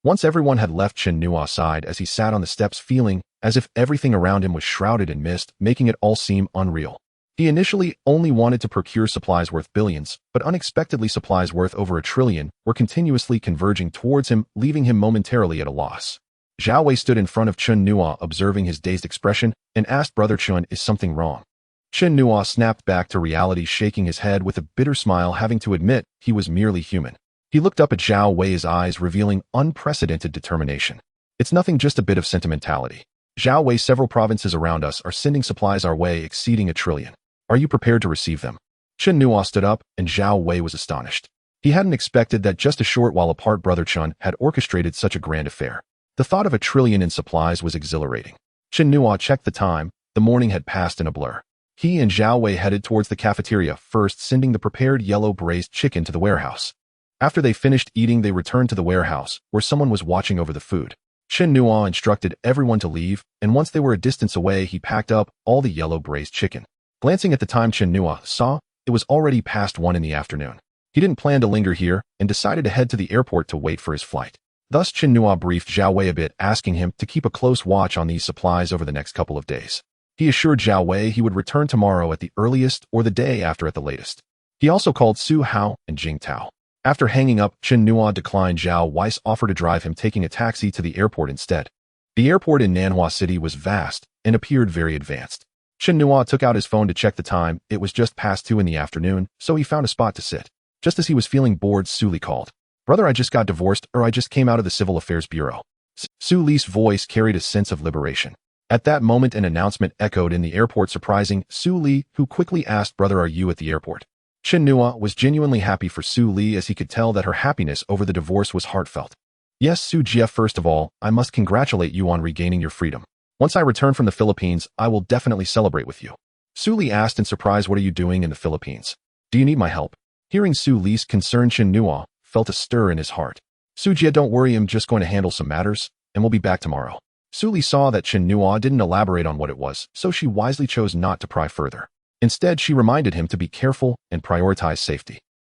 Once everyone had left Chen Nua's side, as he sat on the steps feeling as if everything around him was shrouded in mist, making it all seem unreal. He initially only wanted to procure supplies worth billions, but unexpectedly supplies worth over 1 trillion were continuously converging towards him, leaving him momentarily at a loss. Zhao Wei stood in front of Chen Nua, observing his dazed expression, and asked, Brother Chen, is something wrong? Chen Nua snapped back to reality, shaking his head with a bitter smile, having to admit he was merely human. He looked up at Zhao Wei, his eyes revealing unprecedented determination. It's nothing, just a bit of sentimentality. Zhao Wei, several provinces around us are sending supplies our way exceeding 1 trillion. Are you prepared to receive them? Chen Nua stood up, and Zhao Wei was astonished. He hadn't expected that just a short while apart Brother Chen had orchestrated such a grand affair. The thought of 1 trillion in supplies was exhilarating. Chen Nua checked the time. The morning had passed in a blur. He and Zhao Wei headed towards the cafeteria, first sending the prepared yellow braised chicken to the warehouse. After they finished eating, they returned to the warehouse, where someone was watching over the food. Chen Nua instructed everyone to leave, and once they were a distance away, he packed up all the yellow braised chicken. Glancing at the time, Chen Nua saw it was already past 1 in the afternoon. He didn't plan to linger here and decided to head to the airport to wait for his flight. Thus, Chen Nua briefed Zhao Wei a bit, asking him to keep a close watch on these supplies over the next couple of days. He assured Zhao Wei he would return tomorrow at the earliest or the day after at the latest. He also called Su Hao and Jing Tao. After hanging up, Chen Nua declined Zhao Wei's offer to drive him, taking a taxi to the airport instead. The airport in Nanhua City was vast and appeared very advanced. Chen Nua took out his phone to check the time. It was just past 2 in the afternoon, so he found a spot to sit. Just as he was feeling bored, Su Li called. Brother, I just got divorced, or I just came out of the Civil Affairs Bureau. Su Li's voice carried a sense of liberation. At that moment, an announcement echoed in the airport, surprising Su Li, who quickly asked, Brother, are you at the airport? Chen Nua was genuinely happy for Su Li, as he could tell that her happiness over the divorce was heartfelt. Yes, Su Jie, first of all, I must congratulate you on regaining your freedom. Once I return from the Philippines, I will definitely celebrate with you. Su Li asked in surprise, what are you doing in the Philippines? Do you need my help? Hearing Su Li's concern, Chen Nua felt a stir in his heart. Su Jie, don't worry, I'm just going to handle some matters, and we'll be back tomorrow. Su Li saw that Chen Nua didn't elaborate on what it was, so she wisely chose not to pry further. Instead, she reminded him to be careful and prioritize safety.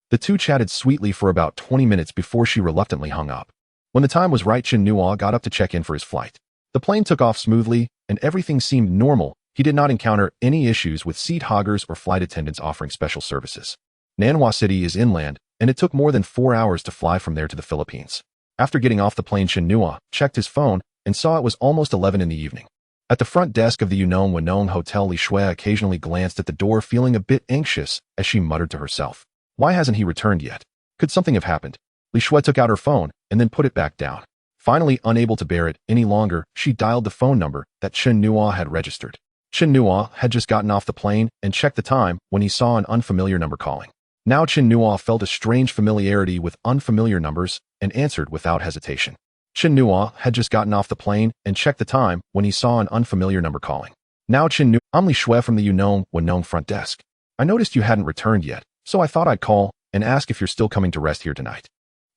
The two chatted sweetly for about 20 minutes before she reluctantly hung up. When the time was right, Chen Nua got up to check in for his flight. The plane took off smoothly, and everything seemed normal. He did not encounter any issues with seat hoggers or flight attendants offering special services. Nanhua City is inland, and it took more than 4 hours to fly from there to the Philippines. After getting off the plane, Chen Nua checked his phone and saw it was almost 11 in the evening. At the front desk of the Yunong Wenong Hotel, Li Shui occasionally glanced at the door, feeling a bit anxious as she muttered to herself, why hasn't he returned yet? Could something have happened? Li Shui took out her phone and then put it back down. Finally, unable to bear it any longer, she dialed the phone number that Chen Nua had registered. Chen Nua had just gotten off the plane and checked the time when he saw an unfamiliar number calling. Now Chen Nua felt a strange familiarity with unfamiliar numbers and answered without hesitation. Chen Nua had just gotten off the plane and checked the time when he saw an unfamiliar number calling. Now Chen Nua, I'm Li Shui from the Yunong Wenong front desk. I noticed you hadn't returned yet, so I thought I'd call and ask if you're still coming to rest here tonight.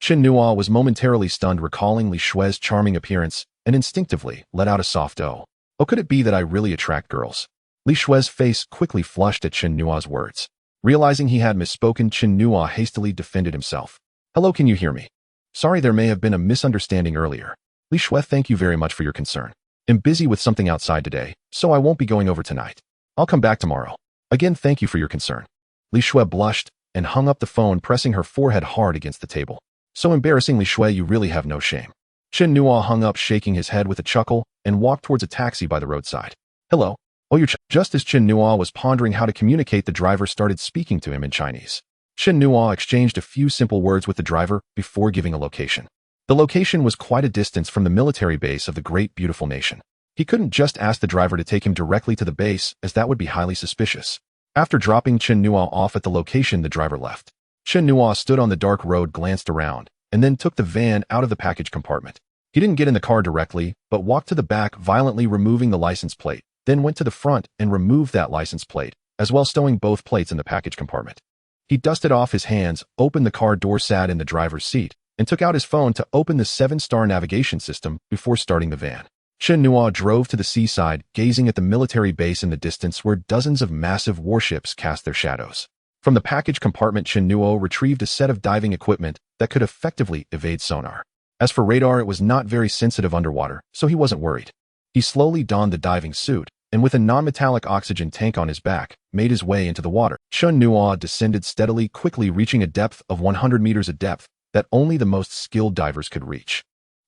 Chen Nua was momentarily stunned recalling Li Shui's charming appearance and instinctively let out a soft "oh." Oh, could it be that I really attract girls? Li Shui's face quickly flushed at Chen Nua's words. Realizing he had misspoken, Chen Nua hastily defended himself. Hello, can you hear me? Sorry, there may have been a misunderstanding earlier. Li Shui, thank you very much for your concern. I'm busy with something outside today, so I won't be going over tonight. I'll come back tomorrow. Again, thank you for your concern. Li Shui blushed and hung up the phone, pressing her forehead hard against the table. So embarrassing, Li Shui, you really have no shame. Chen Nua hung up, shaking his head with a chuckle, and walked towards a taxi by the roadside. Hello. Oh, you're Just as Chen Nua was pondering how to communicate, the driver started speaking to him in Chinese. Chen Nua exchanged a few simple words with the driver before giving a location. The location was quite a distance from the military base of the great beautiful nation. He couldn't just ask the driver to take him directly to the base, as that would be highly suspicious. After dropping Chen Nua off at the location, the driver left. Chen Nua stood on the dark road, glanced around, and then took the van out of the package compartment. He didn't get in the car directly, but walked to the back, violently removing the license plate, then went to the front and removed that license plate, as well stowing both plates in the package compartment. He dusted off his hands, opened the car door, sat in the driver's seat, and took out his phone to open the 7-star navigation system before starting the van. Chen Nua drove to the seaside, gazing at the military base in the distance where dozens of massive warships cast their shadows. From the package compartment, Chen Nua retrieved a set of diving equipment that could effectively evade sonar. As for radar, it was not very sensitive underwater, so he wasn't worried. He slowly donned the diving suit, and with a non-metallic oxygen tank on his back, made his way into the water. Chen Nua descended steadily, quickly reaching a depth of 100 meters of depth that only the most skilled divers could reach.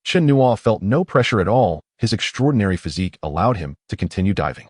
Chen Nua felt no pressure at all. His extraordinary physique allowed him to continue diving.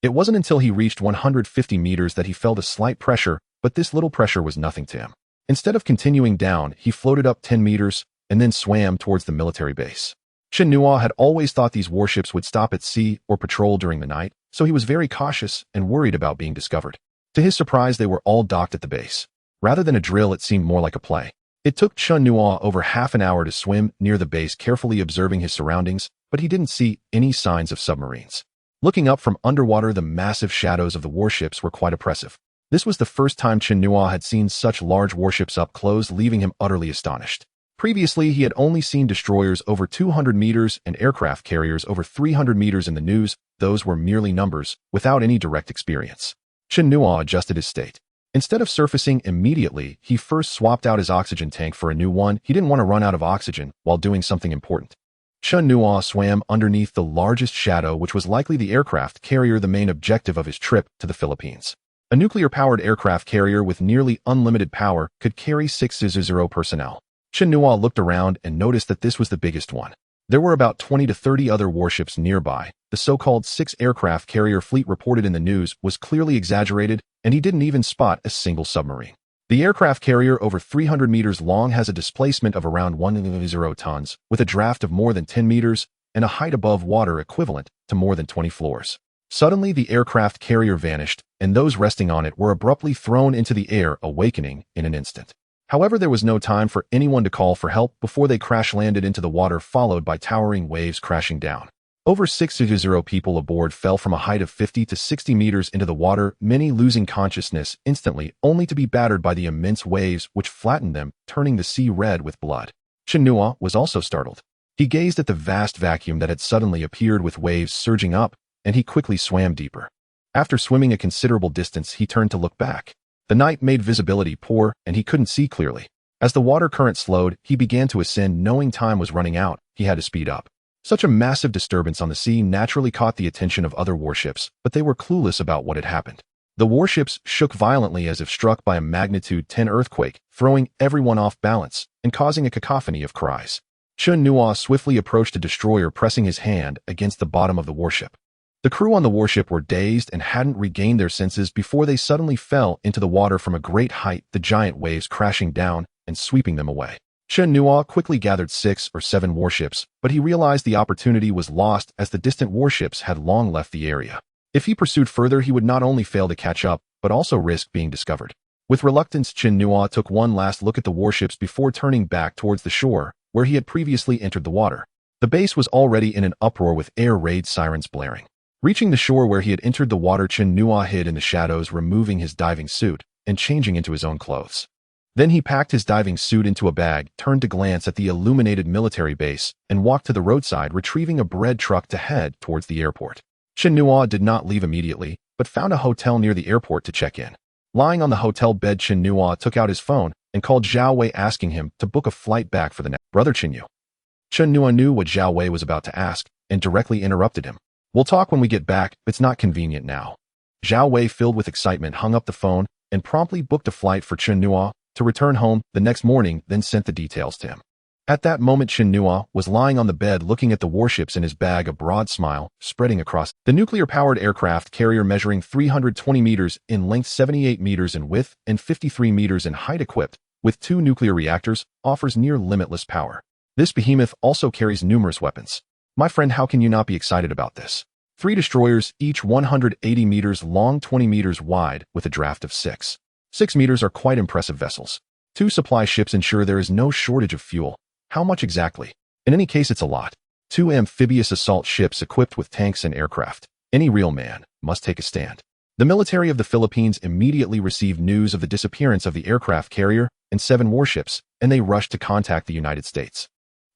It wasn't until he reached 150 meters that he felt a slight pressure, but this little pressure was nothing to him. Instead of continuing down, he floated up 10 meters and then swam towards the military base. Chen Nua had always thought these warships would stop at sea or patrol during the night, so he was very cautious and worried about being discovered. To his surprise, they were all docked at the base. Rather than a drill, it seemed more like a play. It took Chen Nua over half an hour to swim near the base, carefully observing his surroundings, but he didn't see any signs of submarines. Looking up from underwater, the massive shadows of the warships were quite oppressive. This was the first time Chen Nua had seen such large warships up close, leaving him utterly astonished. Previously, he had only seen destroyers over 200 meters and aircraft carriers over 300 meters in the news. Those were merely numbers, without any direct experience. Chen Nua adjusted his state. Instead of surfacing immediately, he first swapped out his oxygen tank for a new one. He didn't want to run out of oxygen while doing something important. Chen Nua swam underneath the largest shadow, which was likely the aircraft carrier, the main objective of his trip to the Philippines. A nuclear-powered aircraft carrier with nearly unlimited power could carry 600 personnel. Chen Nua looked around and noticed that this was the biggest one. There were about 20 to 30 other warships nearby. The so-called 6-aircraft carrier fleet reported in the news was clearly exaggerated, and he didn't even spot a single submarine. The aircraft carrier, over 300 meters long, has a displacement of around 10 tons, with a draft of more than 10 meters and a height above water equivalent to more than 20 floors. Suddenly, the aircraft carrier vanished, and those resting on it were abruptly thrown into the air, awakening in an instant. However, there was no time for anyone to call for help before they crash-landed into the water, followed by towering waves crashing down. Over 600 people aboard fell from a height of 50 to 60 meters into the water, many losing consciousness instantly, only to be battered by the immense waves which flattened them, turning the sea red with blood. Chen Nua was also startled. He gazed at the vast vacuum that had suddenly appeared, with waves surging up, and he quickly swam deeper. After swimming a considerable distance, he turned to look back. The night made visibility poor, and he couldn't see clearly. As the water current slowed, he began to ascend. Knowing time was running out, he had to speed up. Such a massive disturbance on the sea naturally caught the attention of other warships, but they were clueless about what had happened. The warships shook violently as if struck by a magnitude 10 earthquake, throwing everyone off balance and causing a cacophony of cries. Chen Nua swiftly approached a destroyer, pressing his hand against the bottom of the warship. The crew on the warship were dazed and hadn't regained their senses before they suddenly fell into the water from a great height, the giant waves crashing down and sweeping them away. Chen Nua quickly gathered 6 or 7 warships, but he realized the opportunity was lost as the distant warships had long left the area. If he pursued further, he would not only fail to catch up, but also risk being discovered. With reluctance, Chen Nua took one last look at the warships before turning back towards the shore, where he had previously entered the water. The base was already in an uproar, with air raid sirens blaring. Reaching the shore where he had entered the water, Chen Nua hid in the shadows, removing his diving suit and changing into his own clothes. Then he packed his diving suit into a bag, turned to glance at the illuminated military base, and walked to the roadside, retrieving a bread truck to head towards the airport. Chen Nua did not leave immediately, but found a hotel near the airport to check in. Lying on the hotel bed, Chen Nua took out his phone and called Zhao Wei, asking him to book a flight back for the next. Brother Chen Yu. Chen Nua knew what Zhao Wei was about to ask and directly interrupted him. We'll talk when we get back, it's not convenient now. Zhao Wei, filled with excitement, hung up the phone and promptly booked a flight for Chen Nua to return home the next morning, then sent the details to him. At that moment, Chen Nua was lying on the bed looking at the warships in his bag, a broad smile spreading across. The nuclear-powered aircraft carrier, measuring 320 meters in length, 78 meters in width, and 53 meters in height, equipped with 2 nuclear reactors, offers near limitless power. This behemoth also carries numerous weapons. My friend, how can you not be excited about this? 3 destroyers, each 180 meters long, 20 meters wide, with a draft of 6 meters, are quite impressive vessels. 2 supply ships ensure there is no shortage of fuel. How much exactly? In any case, it's a lot. 2 amphibious assault ships equipped with tanks and aircraft. Any real man must take a stand. The military of the Philippines immediately received news of the disappearance of the aircraft carrier and 7 warships, and they rushed to contact the United States.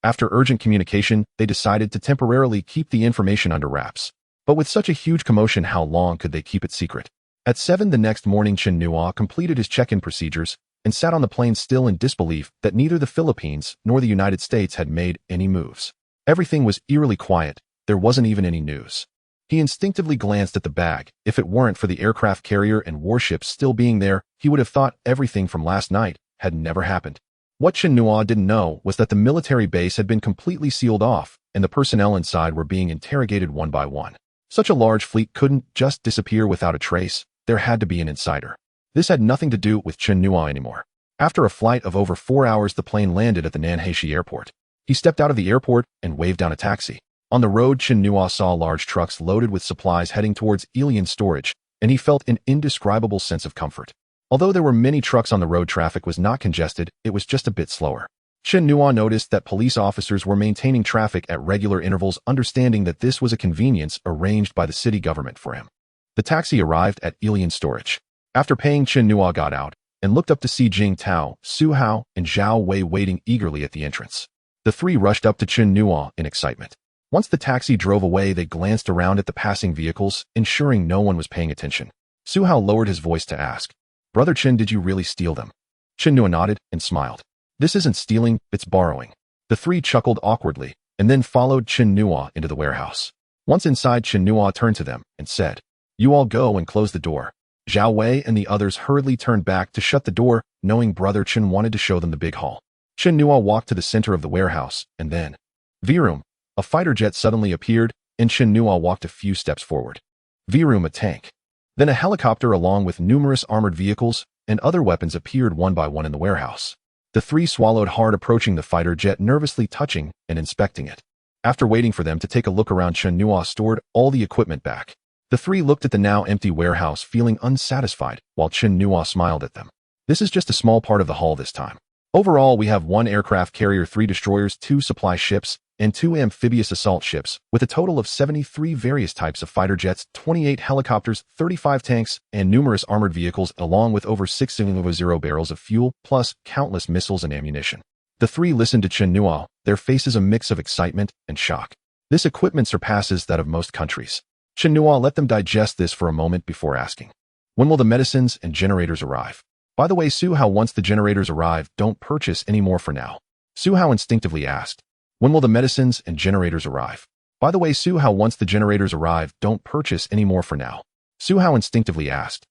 After urgent communication, they decided to temporarily keep the information under wraps. But with such a huge commotion, how long could they keep it secret? At 7 the next morning, Chen Nua completed his check-in procedures and sat on the plane, still in disbelief that neither the Philippines nor the United States had made any moves. Everything was eerily quiet. There wasn't even any news. He instinctively glanced at the bag. If it weren't for the aircraft carrier and warships still being there, he would have thought everything from last night had never happened. What Chen Nua didn't know was that the military base had been completely sealed off, and the personnel inside were being interrogated one by one. Such a large fleet couldn't just disappear without a trace. There had to be an insider. This had nothing to do with Chen Nua anymore. After a flight of over 4 hours, the plane landed at the Nanhaishi airport. He stepped out of the airport and waved down a taxi. On the road, Chen Nua saw large trucks loaded with supplies heading towards alien storage, and he felt an indescribable sense of comfort. Although there were many trucks on the road, traffic was not congested, it was just a bit slower. Chen Nua noticed that police officers were maintaining traffic at regular intervals, understanding that this was a convenience arranged by the city government for him. The taxi arrived at alien storage. After paying, Chen Nua got out and looked up to see Jing Tao, Su Hao, and Zhao Wei waiting eagerly at the entrance. The 3 rushed up to Chen Nua in excitement. Once the taxi drove away, they glanced around at the passing vehicles, ensuring no one was paying attention. Su Hao lowered his voice to ask, "Brother Chen, did you really steal them?" Chen Nua nodded and smiled. "This isn't stealing, it's borrowing." The 3 chuckled awkwardly and then followed Chen Nua into the warehouse. Once inside, Chen Nua turned to them and said, "You all go and close the door." Zhao Wei and the others hurriedly turned back to shut the door, knowing Brother Chen wanted to show them the big hall. Chen Nua walked to the center of the warehouse, and then, V-room, a fighter jet suddenly appeared, and Chen Nua walked a few steps forward. V-room, a tank. Then a helicopter along with numerous armored vehicles and other weapons appeared one by one in the warehouse. The 3 swallowed hard, approaching the fighter jet, nervously touching and inspecting it. After waiting for them to take a look around, Chen Nua stored all the equipment back. The 3 looked at the now empty warehouse, feeling unsatisfied, while Chen Nua smiled at them. "This is just a small part of the haul this time. Overall, we have 1 aircraft carrier, 3 destroyers, 2 supply ships, and 2 amphibious assault ships, with a total of 73 various types of fighter jets, 28 helicopters, 35 tanks, and numerous armored vehicles, along with over 6,000 barrels of fuel, plus countless missiles and ammunition." The 3 listened to Chen Nua, their faces a mix of excitement and shock. This equipment surpasses that of most countries. Chen Nua let them digest this for a moment before asking, "When will the medicines and generators arrive? By the way, Su Hao, once the generators arrive, don't purchase any more for now." Su Hao instinctively asked, "When will the medicines and generators arrive? By the way, Su Hao, once the generators arrive, don't purchase any more for now." Su Hao instinctively asked.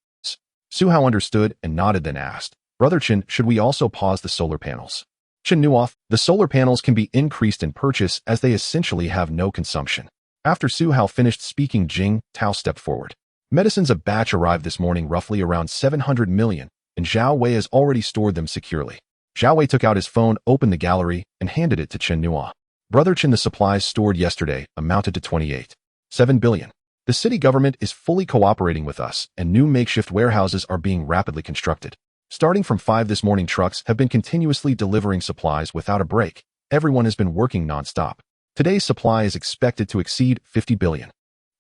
Su Hao understood and nodded, then asked, "Brother Chen, should we also pause the solar panels?" Chen Nua, "The solar panels can be increased in purchase as they essentially have no consumption." After Su Hao finished speaking, Jing Tao stepped forward. "Medicines, a batch arrived this morning, roughly around 700 million, and Zhao Wei has already stored them securely." Zhao Wei took out his phone, opened the gallery, and handed it to Chen Nua. "Brother Chen, the supplies stored yesterday amounted to 28.7 billion. The city government is fully cooperating with us, and new makeshift warehouses are being rapidly constructed. Starting from 5 this morning, trucks have been continuously delivering supplies without a break. Everyone has been working non-stop. Today's supply is expected to exceed 50 billion.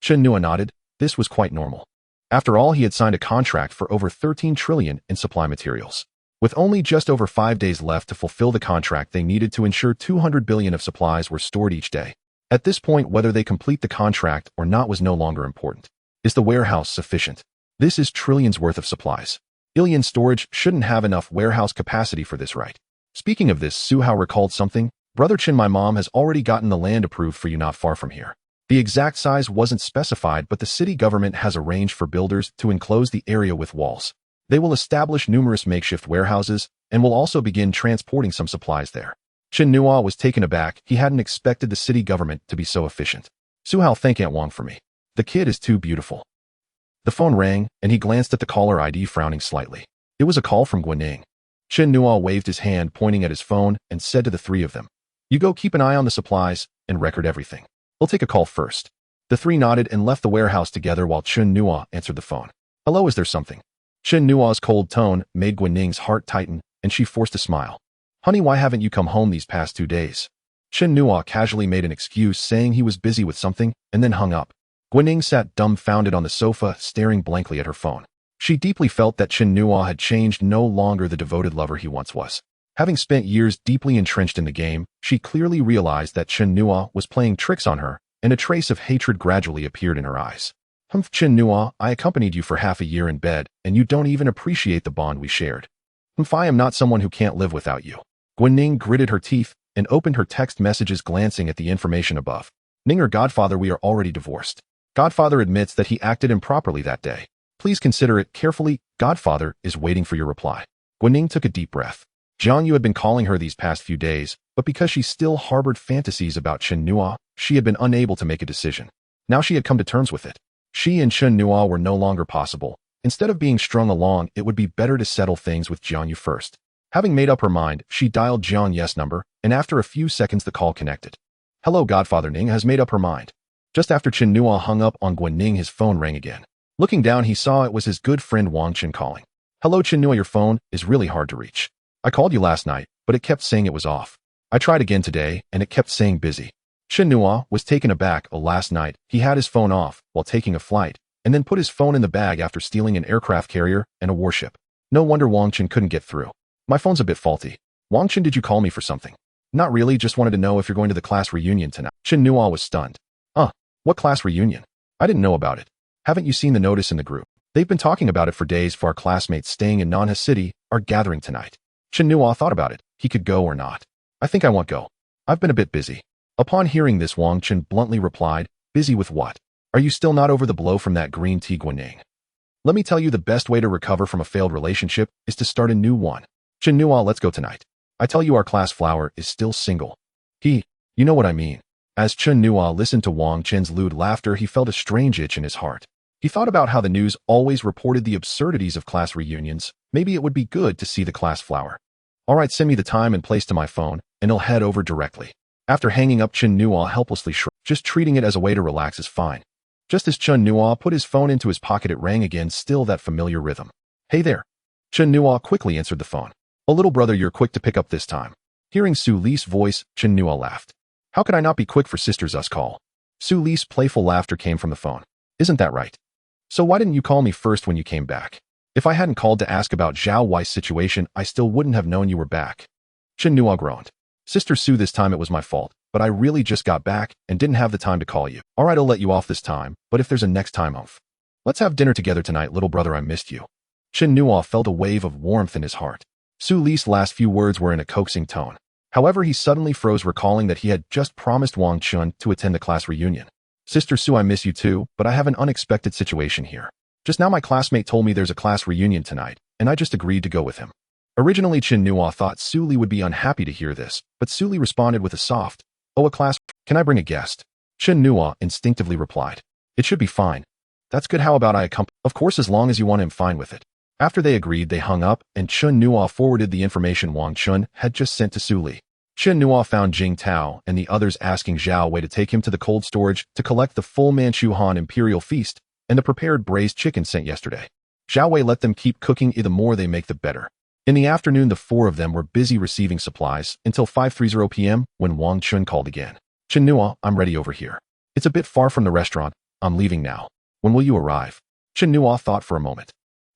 Chen Nua nodded. This was quite normal. After all, he had signed a contract for over 13 trillion in supply materials. With only just over 5 days left to fulfill the contract, they needed to ensure 200 billion of supplies were stored each day. At this point, whether they complete the contract or not was no longer important. Is the warehouse sufficient? This is trillions worth of supplies. Alien storage shouldn't have enough warehouse capacity for this, right? Speaking of this, Su Hao recalled something. Brother Chin, my mom has already gotten the land approved for you not far from here. The exact size wasn't specified, but the city government has arranged for builders to enclose the area with walls. They will establish numerous makeshift warehouses and will also begin transporting some supplies there. Chen Nua was taken aback. He hadn't expected the city government to be so efficient. Su Hao, thank Aunt Wang for me. The kid is too beautiful. The phone rang, and he glanced at the caller ID, frowning slightly. It was a call from Guaning. Chen Nua waved his hand, pointing at his phone, and said to the three of them, "You go keep an eye on the supplies and record everything. We'll take a call first." The three nodded and left the warehouse together while Chen Nua answered the phone. "Hello, is there something?" Chen Nua's cold tone made Guaning's heart tighten, and she forced a smile. "Honey, why haven't you come home these past 2 days?" Chen Nua casually made an excuse, saying he was busy with something, and then hung up. Guaning sat dumbfounded on the sofa, staring blankly at her phone. She deeply felt that Chen Nua had changed, no longer the devoted lover he once was. Having spent years deeply entrenched in the game, she clearly realized that Chen Nua was playing tricks on her, and a trace of hatred gradually appeared in her eyes. "Humph, Chen Nua, I accompanied you for half a year in bed, and you don't even appreciate the bond we shared. Humph, I am not someone who can't live without you." Guaning gritted her teeth and opened her text messages, glancing at the information above. "Ninger, Godfather, we are already divorced. Godfather admits that he acted improperly that day. Please consider it carefully. Godfather is waiting for your reply." Guaning took a deep breath. Jiang Yu had been calling her these past few days, but because she still harbored fantasies about Chen Nua, she had been unable to make a decision. Now she had come to terms with it. She and Chen Nua were no longer possible. Instead of being strung along, it would be better to settle things with Jiang Yu first. Having made up her mind, she dialed Jiang Yu's number, and after a few seconds the call connected. "Hello, Godfather, Ning has made up her mind." Just after Chen Nua hung up on Guaning, his phone rang again. Looking down, he saw it was his good friend Wang Chen calling. "Hello, Chen Nua, your phone is really hard to reach. I called you last night, but it kept saying it was off. I tried again today, and it kept saying busy." Chen Nua was taken aback. Last night, he had his phone off while taking a flight, and then put his phone in the bag after stealing an aircraft carrier and a warship. No wonder Wang Chen couldn't get through. "My phone's a bit faulty. Wang Chen, did you call me for something?" "Not really, just wanted to know if you're going to the class reunion tonight." Chen Nua was stunned. What class reunion? I didn't know about it." "Haven't you seen the notice in the group? They've been talking about it for days. For our classmates staying in Nanha City are gathering tonight." Chen Nua thought about it. He could go or not. "I think I won't go. I've been a bit busy." Upon hearing this, Wang Chen bluntly replied, "Busy with what? Are you still not over the blow from that green tea?" Guaning, "Let me tell you, the best way to recover from a failed relationship is to start a new one. Chen Nua, let's go tonight. I tell you, our class flower is still single." You know what I mean." As Chen Nua listened to Wang Chen's lewd laughter, he felt a strange itch in his heart. He thought about how the news always reported the absurdities of class reunions. Maybe it would be good to see the class flower. "All right, send me the time and place to my phone, and I'll head over directly." After hanging up, Chen Nua helplessly shrugged. Just treating it as a way to relax is fine. Just as Chen Nua put his phone into his pocket, it rang again, still that familiar rhythm. "Hey there." Chen Nua quickly answered the phone. "Oh, little brother, you're quick to pick up this time." Hearing Su Li's voice, Chen Nua laughed. "How could I not be quick for sisters us call?" Su Li's playful laughter came from the phone. "Isn't that right? So why didn't you call me first when you came back? If I hadn't called to ask about Zhao Wei's situation, I still wouldn't have known you were back." Chen Nua groaned. "Sister Su, this time it was my fault, but I really just got back and didn't have the time to call you." "All right, I'll let you off this time, but if there's a next time, let's have dinner together tonight, little brother, I missed you." Chen Nua felt a wave of warmth in his heart. Su Li's last few words were in a coaxing tone. However, he suddenly froze, recalling that he had just promised Wang Chun to attend the class reunion. "Sister Su, I miss you too, but I have an unexpected situation here. Just now my classmate told me there's a class reunion tonight, and I just agreed to go with him." Originally, Chen Nua thought Su Li would be unhappy to hear this, but Su Li responded with a soft, "Oh, a class? Can I bring a guest?" Chen Nua instinctively replied, "It should be fine." "That's good, how about I accompany?" "Of course, as long as you want him, fine with it." After they agreed, they hung up, and Chen Nua forwarded the information Wang Chun had just sent to Su Li. Chen Nua found Jing Tao and the others asking Zhao Wei to take him to the cold storage to collect the full Manchu Han Imperial Feast and the prepared braised chicken sent yesterday. Zhao Wei let them keep cooking, the more they make the better. In the afternoon, the four of them were busy receiving supplies until 5:30 p.m. when Wang Chun called again. "Chen Nua, I'm ready over here. It's a bit far from the restaurant. I'm leaving now. When will you arrive?" Chen Nua thought for a moment.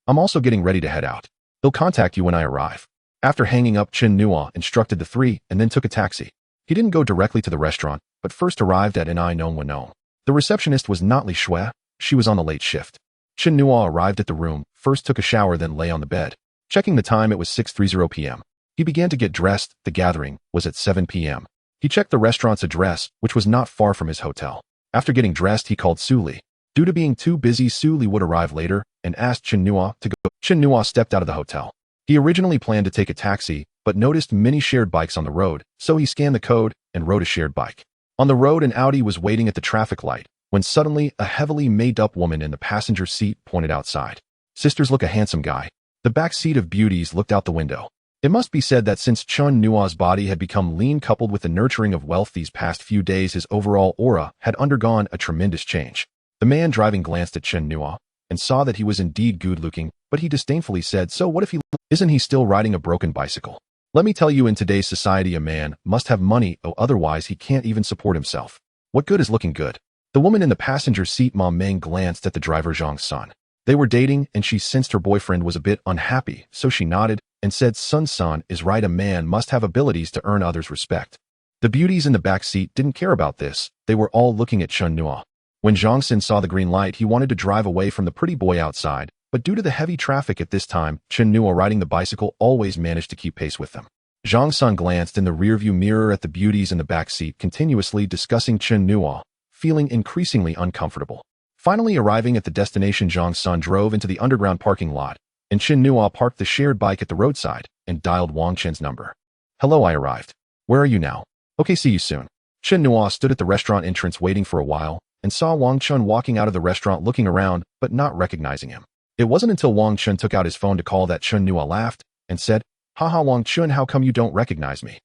"I'm also getting ready to head out. They'll contact you when I arrive." After hanging up, Chen Nua instructed the three and then took a taxi. He didn't go directly to the restaurant, but first arrived at Nai Nong Wanong. The receptionist was not Li Shui. She was on the late shift. Chen Nua arrived at the room, first took a shower, then lay on the bed. Checking the time, it was 6:30 p.m. He began to get dressed. The gathering was at 7 p.m. He checked the restaurant's address, which was not far from his hotel. After getting dressed, he called Su Li. Due to being too busy, Su Li would arrive later and asked Chen Nua to go. Chen Nua stepped out of the hotel. He originally planned to take a taxi, but noticed many shared bikes on the road, so he scanned the code and rode a shared bike. On the road, an Audi was waiting at the traffic light, when suddenly a heavily made-up woman in the passenger seat pointed outside. Sisters, look, a handsome guy. The back seat of Beauties looked out the window. It must be said that since Chen Nua's body had become lean coupled with the nurturing of wealth these past few days, his overall aura had undergone a tremendous change. The man driving glanced at Chen Nua and saw that he was indeed good-looking, but he disdainfully said, "So what if he isn't he still riding a broken bicycle? Let me tell you, in today's society, a man must have money, or otherwise he can't even support himself. What good is looking good?" The woman in the passenger seat, Ma Meng, glanced at the driver Zhang Sun. They were dating, and she sensed her boyfriend was a bit unhappy, so she nodded and said, "Sun Sun is right, a man must have abilities to earn others' respect." The Beauties in the back seat didn't care about this. They were all looking at Chen Nua. When Zhang Sun saw the green light, he wanted to drive away from the pretty boy outside, but due to the heavy traffic at this time, Chen Nua, riding the bicycle, always managed to keep pace with them. Zhang Sun glanced in the rearview mirror at the Beauties in the back seat, continuously discussing Chen Nua, feeling increasingly uncomfortable. Finally arriving at the destination, Zhang Sun drove into the underground parking lot, and Chen Nua parked the shared bike at the roadside and dialed Wang Chen's number. "Hello, I arrived. Where are you now?" "Okay, see you soon." Chen Nua stood at the restaurant entrance waiting for a while, and saw Wang Chen walking out of the restaurant, looking around, but not recognizing him. It wasn't until Wang Chen took out his phone to call that Chen Nua laughed and said, "Haha, Wang Chen, how come you don't recognize me?"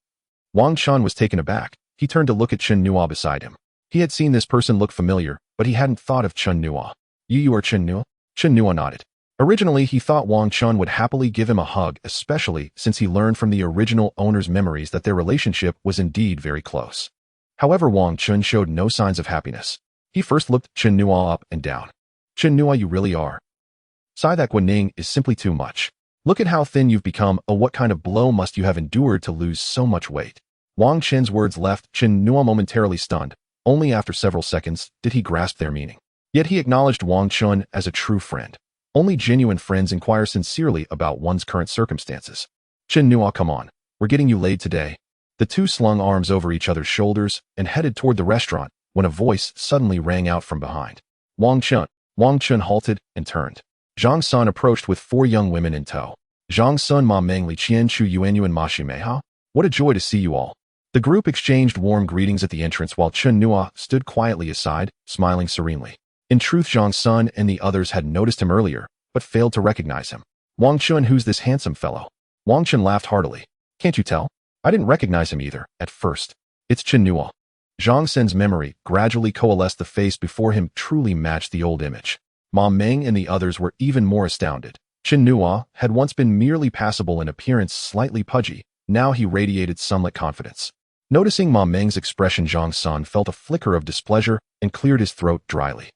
Wang Chen was taken aback. He turned to look at Chen Nua beside him. He had seen this person look familiar, but he hadn't thought of Chen Nua. You are Chen Nua?" Chen Nua nodded. Originally, he thought Wang Chen would happily give him a hug, especially since he learned from the original owner's memories that their relationship was indeed very close. However, Wang Chen showed no signs of happiness. He first looked Chen Nua up and down. "Chen Nua, you really are. Sai, that Guaning is simply too much. Look at how thin you've become. Oh, what kind of blow must you have endured to lose so much weight?" Wang Chen's words left Chen Nua momentarily stunned. Only after several seconds did he grasp their meaning. Yet he acknowledged Wang Chen as a true friend. Only genuine friends inquire sincerely about one's current circumstances. "Chen Nua, come on. We're getting you laid today." The two slung arms over each other's shoulders and headed toward the restaurant when a voice suddenly rang out from behind. "Wang Chen." Wang Chen halted and turned. Zhang Sun approached with 4 young women in tow. Zhang Sun, Ma Meng, Li Qian, Chu Yuan, and Ma Shimeha. What a joy to see you all. The group exchanged warm greetings at the entrance while Chen Nua stood quietly aside, smiling serenely. In truth, Zhang Sun and the others had noticed him earlier, but failed to recognize him. "Wang Chen, who's this handsome fellow?" Wang Chen laughed heartily. "Can't you tell? I didn't recognize him either, at first. It's Chen Nua." Zhang Sun's memory gradually coalesced. The face before him truly matched the old image. Ma Meng and the others were even more astounded. Chen Nua had once been merely passable in appearance, slightly pudgy. Now he radiated sunlit confidence. Noticing Ma Meng's expression, Zhang Sun felt a flicker of displeasure and cleared his throat dryly.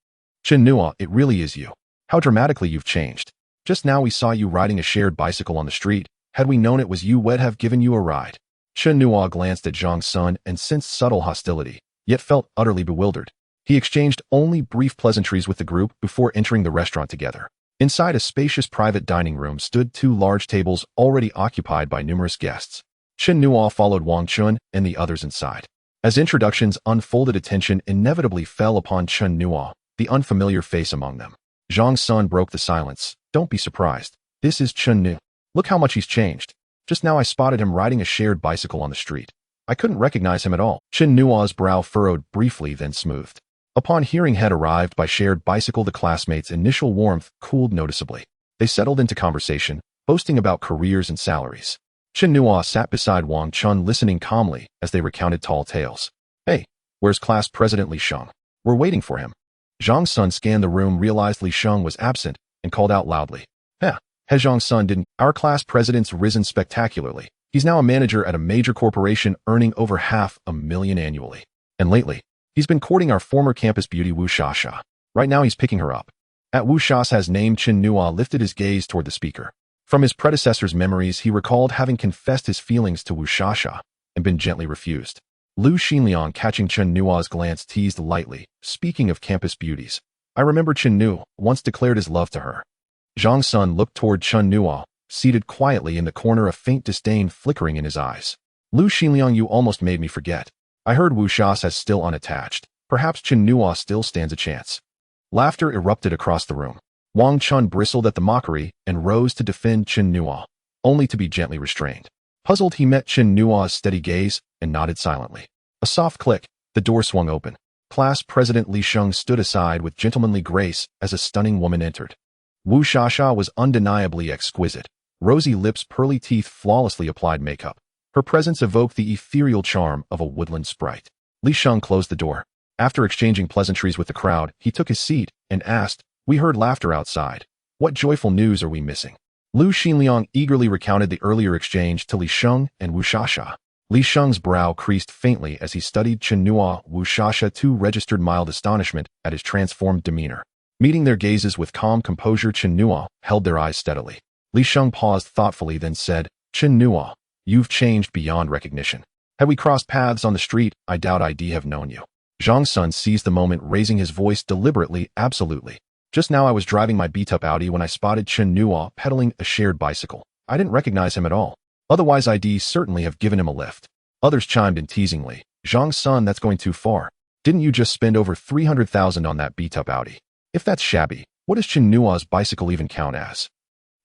"Chen Nua, it really is you. How dramatically you've changed. Just now we saw you riding a shared bicycle on the street. Had we known it was you, we'd have given you a ride." Chen Nua glanced at Zhang Sun and sensed subtle hostility, yet felt utterly bewildered. He exchanged only brief pleasantries with the group before entering the restaurant together. Inside a spacious private dining room stood 2 large tables already occupied by numerous guests. Chen Nua followed Wang Chen and the others inside. As introductions unfolded, attention inevitably fell upon Chen Nua, the unfamiliar face among them. Zhang Sun broke the silence. "Don't be surprised. This is Chen Nu. Look how much he's changed. Just now I spotted him riding a shared bicycle on the street. I couldn't recognize him at all." Chen Nua's brow furrowed briefly, then smoothed. Upon hearing had arrived by shared bicycle, the classmates' initial warmth cooled noticeably. They settled into conversation, boasting about careers and salaries. Chen Nua sat beside Wang Chen, listening calmly as they recounted tall tales. "Hey, where's class president Li Sheng? We're waiting for him." Zhang Sun scanned the room, realized Li Sheng was absent, and called out loudly. He Zhang Sun didn't. Our class president's risen spectacularly. He's now a manager at a major corporation, earning over $500,000 annually. And lately, he's been courting our former campus beauty Wu Shasha. Right now he's picking her up. At Wu Shasa's name, Chen Nua lifted his gaze toward the speaker. From his predecessor's memories, he recalled having confessed his feelings to Wu Shasha and been gently refused. Lu Xinliang, catching Chen Nuo's glance, teased lightly, "Speaking of campus beauties, I remember Chen Nu once declared his love to her." Zhang Sun looked toward Chen Nuo, seated quietly in the corner, a faint disdain flickering in his eyes. "Lu Xinliang, you almost made me forget. I heard Wu Shas is still unattached. Perhaps Chen Nuo still stands a chance." Laughter erupted across the room. Wang Chun bristled at the mockery and rose to defend Chen Nuo, only to be gently restrained. Puzzled, he met Chen Nuo's steady gaze and nodded silently. A soft click, the door swung open. Class President Li Sheng stood aside with gentlemanly grace as a stunning woman entered. Wu Shasha was undeniably exquisite. Rosy lips, pearly teeth, flawlessly applied makeup. Her presence evoked the ethereal charm of a woodland sprite. Li Sheng closed the door. After exchanging pleasantries with the crowd, he took his seat and asked, "We heard laughter outside. What joyful news are we missing?" Lu Xinliang eagerly recounted the earlier exchange to Li Sheng and Wu Shasha. Li Sheng's brow creased faintly as he studied Chen Nuo. Wu Shasha too registered mild astonishment at his transformed demeanor. Meeting their gazes with calm composure, Chen Nuo held their eyes steadily. Li Sheng paused thoughtfully, then said, "Chen Nuo, you've changed beyond recognition. Had we crossed paths on the street, I doubt I'd have known you." Zhang Sun seized the moment, raising his voice deliberately, "Absolutely. Just now I was driving my beat-up Audi when I spotted Chen Nuo pedaling a shared bicycle. I didn't recognize him at all. Otherwise I'd certainly have given him a lift." Others chimed in teasingly, "Zhang Sun, that's going too far. Didn't you just spend over 300,000 on that beat-up Audi? If that's shabby, what does Chen Nuo's bicycle even count as?"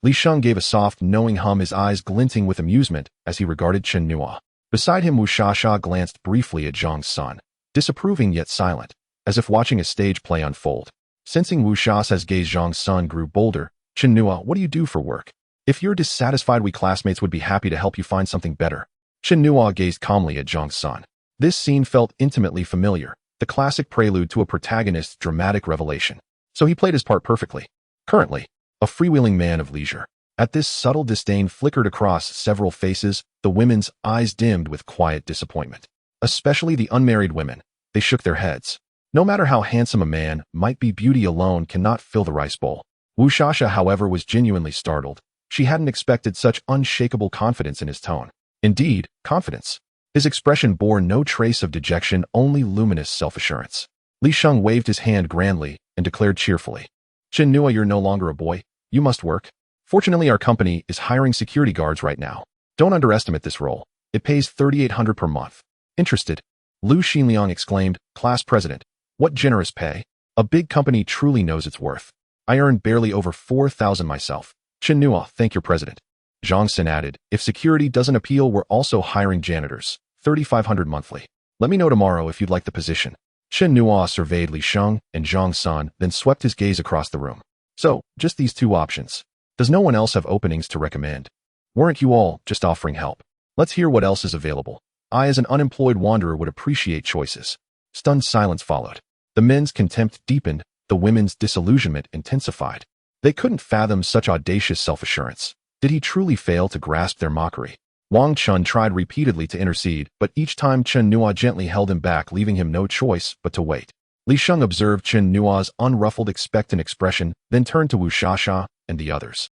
Li Sheng gave a soft, knowing hum, his eyes glinting with amusement as he regarded Chen Nuo. Beside him, Wu Shasha glanced briefly at Zhang Sun, disapproving yet silent, as if watching a stage play unfold. Sensing Wu Shasha's gaze, Zhang Sun grew bolder. "Chen Nuo, what do you do for work? If you're dissatisfied, we classmates would be happy to help you find something better." Chen Nuo gazed calmly at Zhang Sun. This scene felt intimately familiar, the classic prelude to a protagonist's dramatic revelation. So he played his part perfectly. Currently, a freewheeling man of leisure. At this, subtle disdain flickered across several faces, the women's eyes dimmed with quiet disappointment. Especially the unmarried women. They shook their heads. No matter how handsome a man might be, beauty alone cannot fill the rice bowl. Wu Shasha, however, was genuinely startled. She hadn't expected such unshakable confidence in his tone. Indeed, confidence. His expression bore no trace of dejection, only luminous self-assurance. Li Sheng waved his hand grandly and declared cheerfully, "Chen Nuo, you're no longer a boy. You must work. Fortunately, our company is hiring security guards right now. Don't underestimate this role. It pays 3,800 per month." "Interested?" Lu Xinliang exclaimed, "Class President, what generous pay. A big company truly knows its worth. I earn barely over 4,000 myself." "Chen Nuo, thank your president." Zhang Sun added, "If security doesn't appeal, we're also hiring janitors, 3,500 monthly. Let me know tomorrow if you'd like the position." Chen Nuo surveyed Li Sheng and Zhang Sun, then swept his gaze across the room. "So, just these two options. Does no one else have openings to recommend? Weren't you all just offering help? Let's hear what else is available. I, as an unemployed wanderer, would appreciate choices." Stunned silence followed. The men's contempt deepened, the women's disillusionment intensified. They couldn't fathom such audacious self-assurance. Did he truly fail to grasp their mockery? Wang Chun tried repeatedly to intercede, but each time Chen Nuo gently held him back, leaving him no choice but to wait. Li Sheng observed Chen Nuo's unruffled, expectant expression, then turned to Wu Shasha and the others.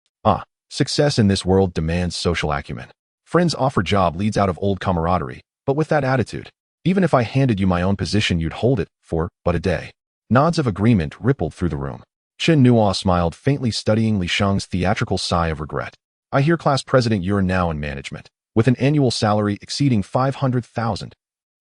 Success in this world demands social acumen. Friends offer job leads out of old camaraderie, but with that attitude, even if I handed you my own position, you'd hold it for but a day." Nods of agreement rippled through the room. Chen Nuo smiled faintly, studying Li Sheng's theatrical sigh of regret. "I hear, Class President, you're now in management, with an annual salary exceeding 500,000.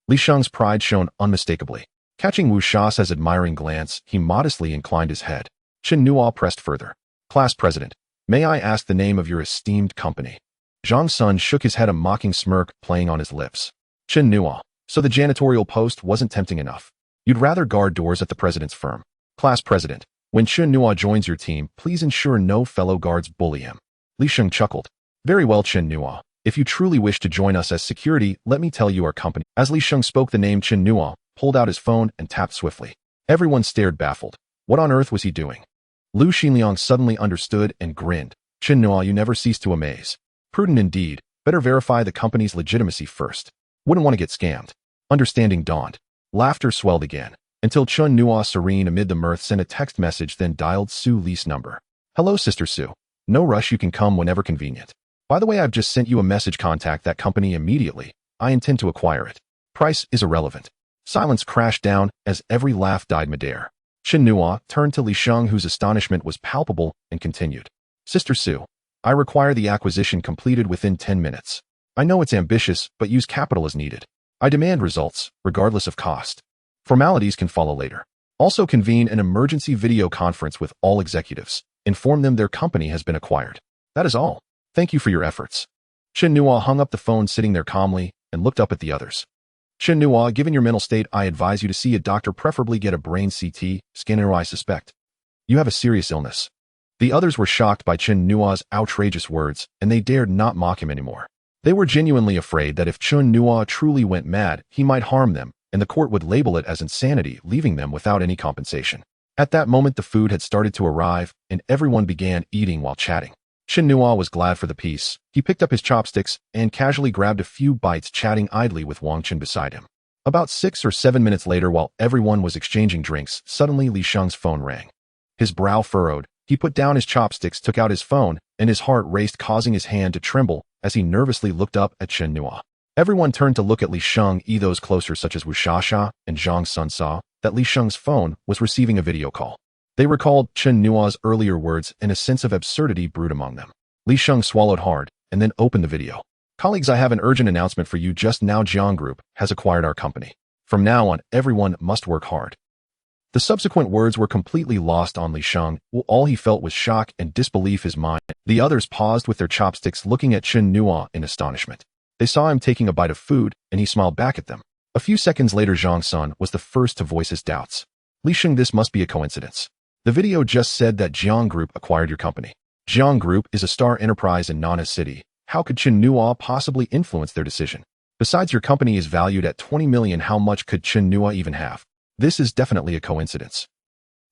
Li Sheng's pride shone unmistakably. Catching Wu Shasha's admiring glance, he modestly inclined his head. Chen Nuo pressed further. "Class President, may I ask the name of your esteemed company?" Zhang Sun shook his head, a mocking smirk playing on his lips. "Chen Nuo, so the janitorial post wasn't tempting enough. You'd rather guard doors at the president's firm. Class President, when Chen Nuo joins your team, please ensure no fellow guards bully him." Li Sheng chuckled. "Very well, Chen Nuo. If you truly wish to join us as security, let me tell you our company." As Li Sheng spoke the name, Chen Nuo pulled out his phone and tapped swiftly. Everyone stared, baffled. What on earth was he doing? Lu Xinliang suddenly understood and grinned. "Chen Nuo, you never cease to amaze. Prudent indeed. Better verify the company's legitimacy first. Wouldn't want to get scammed." Understanding dawned. Laughter swelled again, until Chen Nuo, serene amid the mirth, sent a text message, then dialed Su Li's number. "Hello, Sister Su. No rush, you can come whenever convenient. By the way, I've just sent you a message. Contact that company immediately. I intend to acquire it. Price is irrelevant. Silence crashed down as every laugh died midair. Chen Nua turned to Li Sheng, whose astonishment was palpable, and continued. Sister Su, I require the acquisition completed within 10 minutes. I know it's ambitious, but use capital as needed. I demand results, regardless of cost. Formalities can follow later. Also convene an emergency video conference with all executives. Inform them their company has been acquired. That is all. Thank you for your efforts. Chen Nua hung up the phone, sitting there calmly, and looked up at the others. Chen Nua, given your mental state, I advise you to see a doctor, preferably get a brain CT scanner. I suspect you have a serious illness. The others were shocked by Chen Nua's outrageous words, and they dared not mock him anymore. They were genuinely afraid that if Chen Nua truly went mad, he might harm them, and the court would label it as insanity, leaving them without any compensation. At that moment, the food had started to arrive, and everyone began eating while chatting. Chen Nua was glad for the peace. He picked up his chopsticks and casually grabbed a few bites, chatting idly with Wang Chen beside him. About 6 or 7 minutes later, while everyone was exchanging drinks, suddenly Li Sheng's phone rang. His brow furrowed. He put down his chopsticks, took out his phone, and his heart raced, causing his hand to tremble as he nervously looked up at Chen Nua. Everyone turned to look at Li Sheng. Those closer, such as Wu Shasha and Zhang Sun, saw that Li Sheng's phone was receiving a video call. They recalled Chen Nua's earlier words, and a sense of absurdity brewed among them. Li Sheng swallowed hard and then opened the video. Colleagues, I have an urgent announcement for you just now. Jiang Group has acquired our company. From now on, everyone must work hard. The subsequent words were completely lost on Li Sheng. All he felt was shock and disbelief. His mind. The others paused with their chopsticks, looking at Chen Nua in astonishment. They saw him taking a bite of food, and he smiled back at them. A few seconds later, Zhang Sun was the first to voice his doubts. Li Sheng, this must be a coincidence. The video just said that Jiang Group acquired your company. Jiang Group is a star enterprise in Nana City. How could Chen Nua possibly influence their decision? Besides, your company is valued at 20 million. How much could Chen Nua even have? This is definitely a coincidence.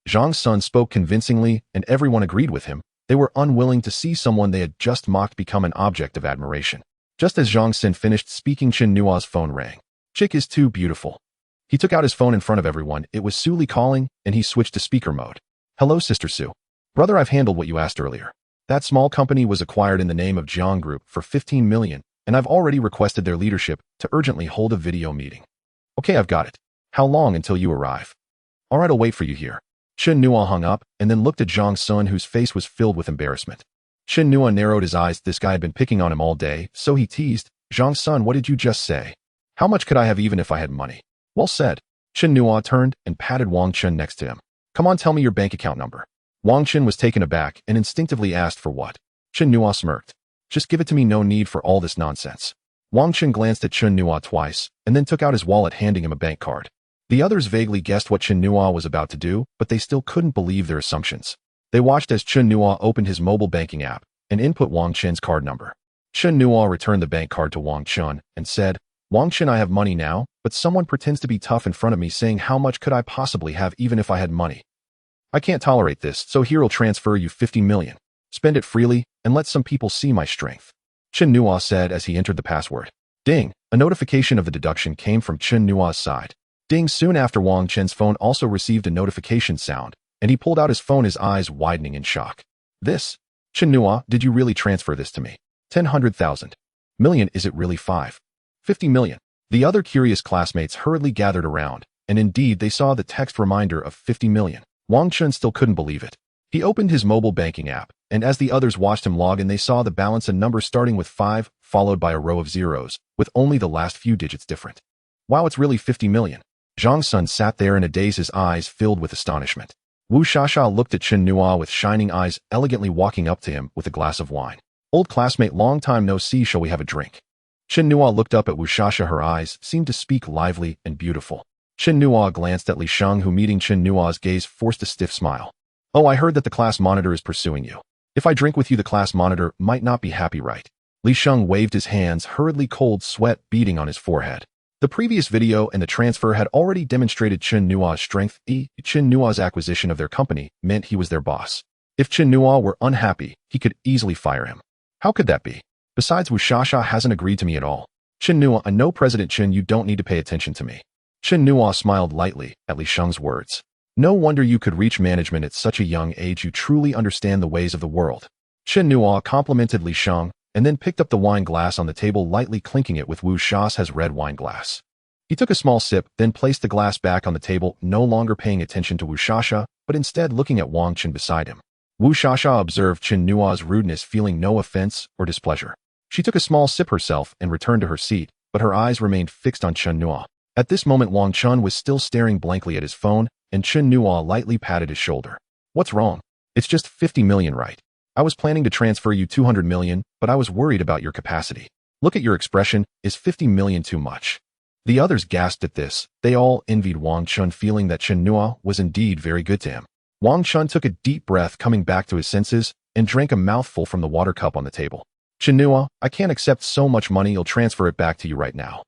Zhang Sun spoke convincingly, and everyone agreed with him. They were unwilling to see someone they had just mocked become an object of admiration. Just as Zhang Sun finished speaking, Chen Nua's phone rang. Chick is too beautiful. He took out his phone in front of everyone. It was Su Li calling, and he switched to speaker mode. Hello, Sister Su. Brother, I've handled what you asked earlier. That small company was acquired in the name of Jiang Group for 15 million, and I've already requested their leadership to urgently hold a video meeting. Okay, I've got it. How long until you arrive? All right, I'll wait for you here. Chen Nua hung up and then looked at Zhang Sun, whose face was filled with embarrassment. Chen Nua narrowed his eyes. This guy had been picking on him all day, so he teased. Zhang Sun, what did you just say? How much could I have even if I had money? Well said. Chen Nua turned and patted Wang Chen next to him. Come on, tell me your bank account number. Wang Chen was taken aback and instinctively asked for what. Chen Nua smirked. Just give it to me, no need for all this nonsense. Wang Chen glanced at Chen Nua twice and then took out his wallet, handing him a bank card. The others vaguely guessed what Chen Nua was about to do, but they still couldn't believe their assumptions. They watched as Chen Nua opened his mobile banking app and input Wang Chen's card number. Chen Nua returned the bank card to Wang Chen and said, Wang Chen, I have money now, but someone pretends to be tough in front of me, saying how much could I possibly have even if I had money? I can't tolerate this, so here I'll transfer you 50 million. Spend it freely and let some people see my strength. Chen Nua said as he entered the password. Ding! A notification of the deduction came from Chen Nua's side. Ding! Soon after, Wang Chen's phone also received a notification sound, and he pulled out his phone, his eyes widening in shock. This? Chen Nua, did you really transfer this to me? 100,000 million, is it really 50 million? The other curious classmates hurriedly gathered around, and indeed they saw the text reminder of 50 million. Wang Chen still couldn't believe it. He opened his mobile banking app, and as the others watched him log in, they saw the balance, a number starting with 5, followed by a row of zeros, with only the last few digits different. Wow, it's really 50 million. Zhang Sun sat there in a daze, his eyes filled with astonishment. Wu Shasha looked at Chen Nua with shining eyes, elegantly walking up to him with a glass of wine. Old classmate, long time no see, shall we have a drink? Chen Nua looked up at Wu Shasha, her eyes seemed to speak lively and beautiful. Chen Nua glanced at Li Sheng, who meeting Chen Nua's gaze forced a stiff smile. Oh, I heard that the class monitor is pursuing you. If I drink with you, the class monitor might not be happy, right? Li Sheng waved his hands hurriedly, cold sweat beading on his forehead. The previous video and the transfer had already demonstrated Chen Nua's strength. Chen Nua's acquisition of their company meant he was their boss. If Chen Nua were unhappy, he could easily fire him. How could that be? Besides, Wu Shasha hasn't agreed to me at all. Chen Nua, I know President Chen, you don't need to pay attention to me. Chen Nua smiled lightly at Li Sheng's words. No wonder you could reach management at such a young age. You truly understand the ways of the world. Chen Nua complimented Li Sheng, and then picked up the wine glass on the table, lightly clinking it with Wu Sha's red wine glass. He took a small sip, then placed the glass back on the table, no longer paying attention to Wu Shasha, but instead looking at Wang Chen beside him. Wu Shasha observed Chen Nua's rudeness, feeling no offense or displeasure. She took a small sip herself and returned to her seat, but her eyes remained fixed on Chen Nua. At this moment, Wang Chen was still staring blankly at his phone, and Chen Nua lightly patted his shoulder. What's wrong? It's just 50 million, right? I was planning to transfer you 200 million, but I was worried about your capacity. Look at your expression, is 50 million too much? The others gasped at this. They all envied Wang Chen, feeling that Chen Nua was indeed very good to him. Wang Chen took a deep breath, coming back to his senses, and drank a mouthful from the water cup on the table. Chen Nua, I can't accept so much money, I'll transfer it back to you right now.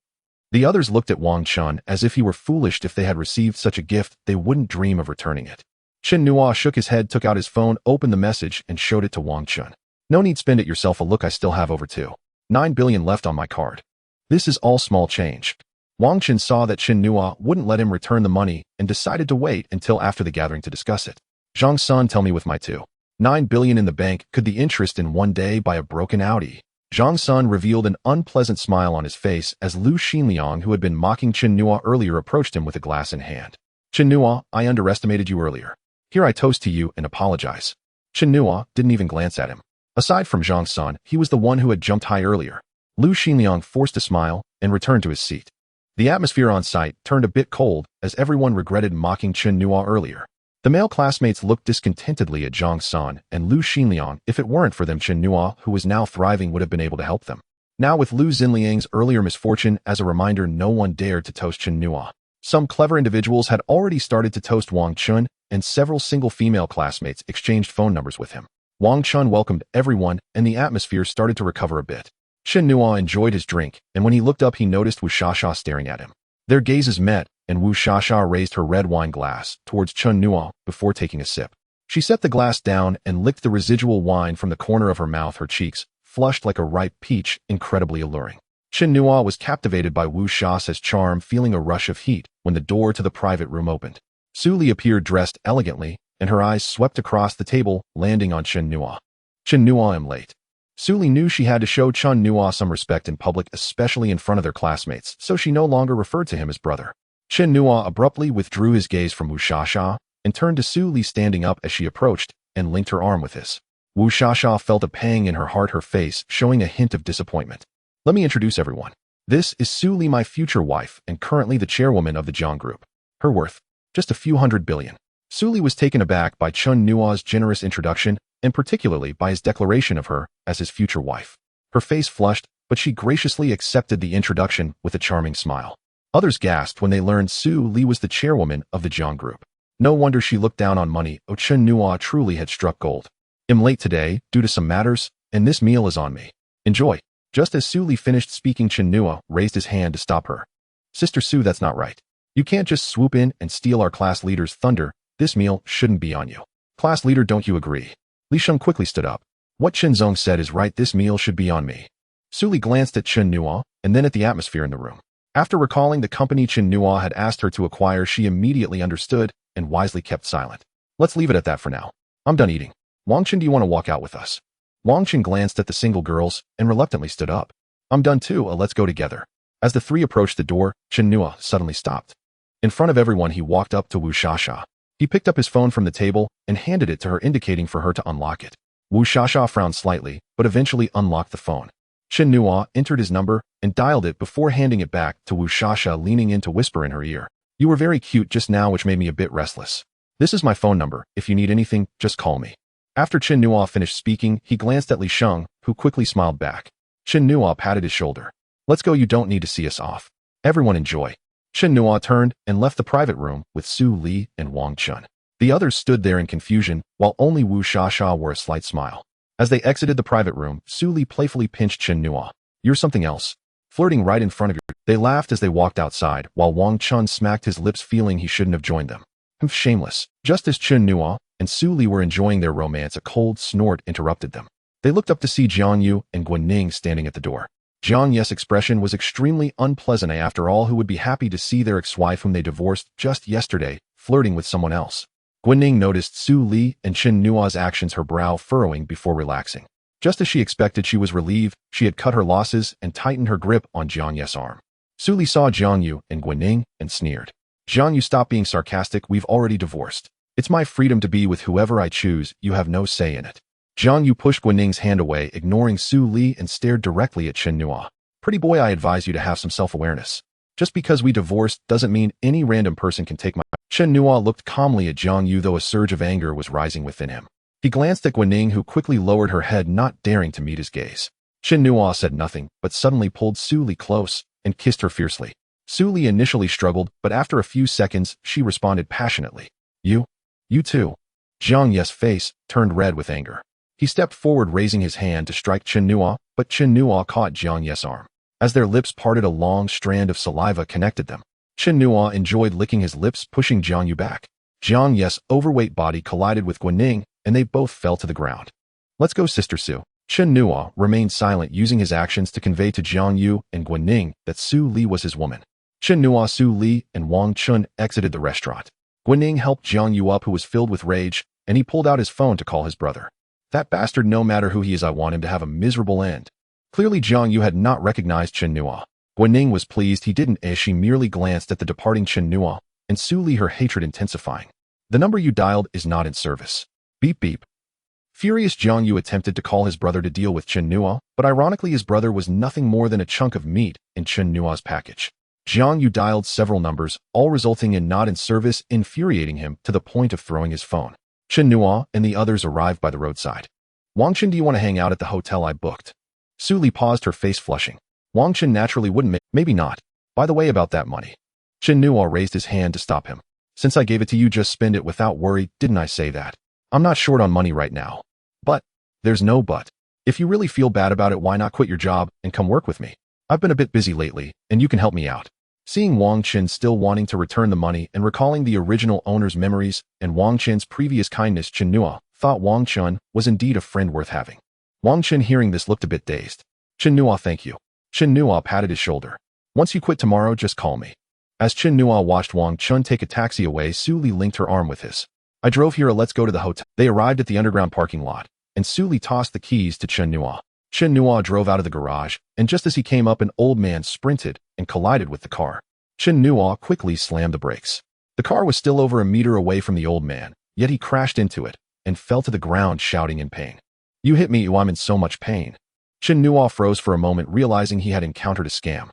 The others looked at Wang Chen as if he were foolish. If they had received such a gift, they wouldn't dream of returning it. Chen Nua shook his head, took out his phone, opened the message, and showed it to Wang Chen. No need, spend it yourself. A look, I still have over 2.9 billion left on my card. This is all small change. Wang Chen saw that Chen Nua wouldn't let him return the money and decided to wait until after the gathering to discuss it. Zhang Sun, tell me, with my 2.9 billion in the bank, could the interest in one day buy a broken Audi? Zhang Sun revealed an unpleasant smile on his face as Lu Xinliang, who had been mocking Chen Nua earlier, approached him with a glass in hand. Chen Nua, I underestimated you earlier. Here I toast to you and apologize. Chen Nua didn't even glance at him. Aside from Zhang Sun, he was the one who had jumped high earlier. Lu Xinliang forced a smile and returned to his seat. The atmosphere on site turned a bit cold as everyone regretted mocking Chen Nua earlier. The male classmates looked discontentedly at Zhang Sun and Lu Xinliang. If it weren't for them, Chen Nua, who was now thriving, would have been able to help them. Now, with Lu Xinliang's earlier misfortune as a reminder, no one dared to toast Chen Nua. Some clever individuals had already started to toast Wang Chen, and several single female classmates exchanged phone numbers with him. Wang Chen welcomed everyone, and the atmosphere started to recover a bit. Chen Nua enjoyed his drink, and when he looked up, he noticed Wu Shasha staring at him. Their gazes met, and Wu Shasha raised her red wine glass towards Chen Nua before taking a sip. She set the glass down and licked the residual wine from the corner of her mouth, her cheeks flushed like a ripe peach, incredibly alluring. Chen Nua was captivated by Wu Shasha's charm, feeling a rush of heat when the door to the private room opened. Su Li appeared dressed elegantly, and her eyes swept across the table, landing on Chen Nua. Chen Nua, I'm late. Su Li knew she had to show Chen Nua some respect in public, especially in front of their classmates, so she no longer referred to him as brother. Chen Nua abruptly withdrew his gaze from Wu Shasha and turned to Su Li, standing up as she approached, and linked her arm with his. Wu Shasha felt a pang in her heart, her face showing a hint of disappointment. Let me introduce everyone. This is Su Li, my future wife, and currently the chairwoman of the Jiang Group. Her worth? Just a few 100 billion. Su Li was taken aback by Chen Nua's generous introduction, and particularly by his declaration of her as his future wife. Her face flushed, but she graciously accepted the introduction with a charming smile. Others gasped when they learned Su Li was the chairwoman of the Jiang Group. No wonder she looked down on money. Oh, Chen Nua truly had struck gold. I'm late today, due to some matters, and this meal is on me. Enjoy. Just as Su Li finished speaking, Chen Nua raised his hand to stop her. Sister Su, that's not right. You can't just swoop in and steal our class leader's thunder. This meal shouldn't be on you. Class leader, don't you agree? Li Sheng quickly stood up. What Chen Zong said is right, this meal should be on me. Su Li glanced at Chen Nua and then at the atmosphere in the room. After recalling the company Chen Nua had asked her to acquire, she immediately understood and wisely kept silent. Let's leave it at that for now. I'm done eating. Wang Chen, do you want to walk out with us? Wang Chen glanced at the single girls and reluctantly stood up. I'm done too, let's go together. As the three approached the door, Chen Nua suddenly stopped. In front of everyone, he walked up to Wu Shasha. He picked up his phone from the table and handed it to her, indicating for her to unlock it. Wu Shasha frowned slightly, but eventually unlocked the phone. Chen Nua entered his number and dialed it before handing it back to Wu Shasha, leaning in to whisper in her ear. You were very cute just now, which made me a bit restless. This is my phone number. If you need anything, just call me. After Chen Nua finished speaking, he glanced at Li Sheng, who quickly smiled back. Chen Nua patted his shoulder. Let's go, you don't need to see us off. Everyone enjoy. Chen Nua turned and left the private room with Su Li and Wang Chen. The others stood there in confusion, while only Wu Shasha wore a slight smile. As they exited the private room, Su Li playfully pinched Chen Nua. You're something else. Flirting right in front of you. They laughed as they walked outside, while Wang Chen smacked his lips, feeling he shouldn't have joined them. Shameless. Just as Chen Nua and Su Li were enjoying their romance, a cold snort interrupted them. They looked up to see Jiang Yu and Guan Ning standing at the door. Jiang Ye's expression was extremely unpleasant. After all, who would be happy to see their ex-wife, whom they divorced just yesterday, flirting with someone else? Guining noticed Su Li and Chen Nua's actions, her brow furrowing before relaxing. Just as she expected, she was relieved. She had cut her losses and tightened her grip on Jiang Yu's arm. Su Li saw Jiang Yu and Guining and sneered. Jiang Yu, stop being sarcastic. We've already divorced. It's my freedom to be with whoever I choose. You have no say in it. Jiang Yu pushed Guining's hand away, ignoring Su Li, and stared directly at Chen Nua. Pretty boy, I advise you to have some self-awareness. Just because we divorced doesn't mean any random person can take my... Chen Nua looked calmly at Jiang Yu, though a surge of anger was rising within him. He glanced at Guining, who quickly lowered her head, not daring to meet his gaze. Chen Nua said nothing, but suddenly pulled Su Li close and kissed her fiercely. Su Li initially struggled, but after a few seconds, she responded passionately. You too. Jiang Yu's face turned red with anger. He stepped forward, raising his hand to strike Chen Nua, but Chen Nua caught Jiang Yu's arm. As their lips parted, a long strand of saliva connected them. Chen Nua enjoyed licking his lips, pushing Jiang Yu back. Jiang Yu's overweight body collided with Guining, and they both fell to the ground. Let's go, Sister Su. Chen Nua remained silent, using his actions to convey to Jiang Yu and Guining that Su Li was his woman. Chen Nua, Su Li, and Wang Chun exited the restaurant. Guining helped Jiang Yu up, who was filled with rage, and he pulled out his phone to call his brother. That bastard, no matter who he is, I want him to have a miserable end. Clearly, Jiang Yu had not recognized Chen Nua. Guining was pleased he didn't, as she merely glanced at the departing Chen Nua, and Su Li, her hatred intensifying. The number you dialed is not in service. Beep beep. Furious, Jiang Yu attempted to call his brother to deal with Chen Nua, but ironically his brother was nothing more than a chunk of meat in Chen Nua's package. Jiang Yu dialed several numbers, all resulting in not in service, infuriating him to the point of throwing his phone. Chen Nua and the others arrived by the roadside. Wang Chen, do you want to hang out at the hotel I booked? Su Li paused, her face flushing. Wang Chen naturally wouldn't. Maybe not. By the way, about that money. Chen Nua raised his hand to stop him. Since I gave it to you, just spend it without worry, didn't I say that? I'm not short on money right now. But, there's no but. If you really feel bad about it, why not quit your job and come work with me? I've been a bit busy lately, and you can help me out. Seeing Wang Chen still wanting to return the money and recalling the original owner's memories and Wang Chen's previous kindness, Chen Nua thought Wang Chen was indeed a friend worth having. Wang Chen, hearing this, looked a bit dazed. Chen Nua, thank you. Chen Nua patted his shoulder. Once you quit tomorrow, just call me. As Chen Nua watched Wang Chen take a taxi away, Su Li linked her arm with his. I drove here, let's go to the hotel. They arrived at the underground parking lot, and Su Li tossed the keys to Chen Nua. Chen Nua drove out of the garage, and just as he came up, an old man sprinted and collided with the car. Chen Nua quickly slammed the brakes. The car was still over a meter away from the old man, yet he crashed into it and fell to the ground, shouting in pain. You hit me, I'm in so much pain. Chen Nua froze for a moment, realizing he had encountered a scam.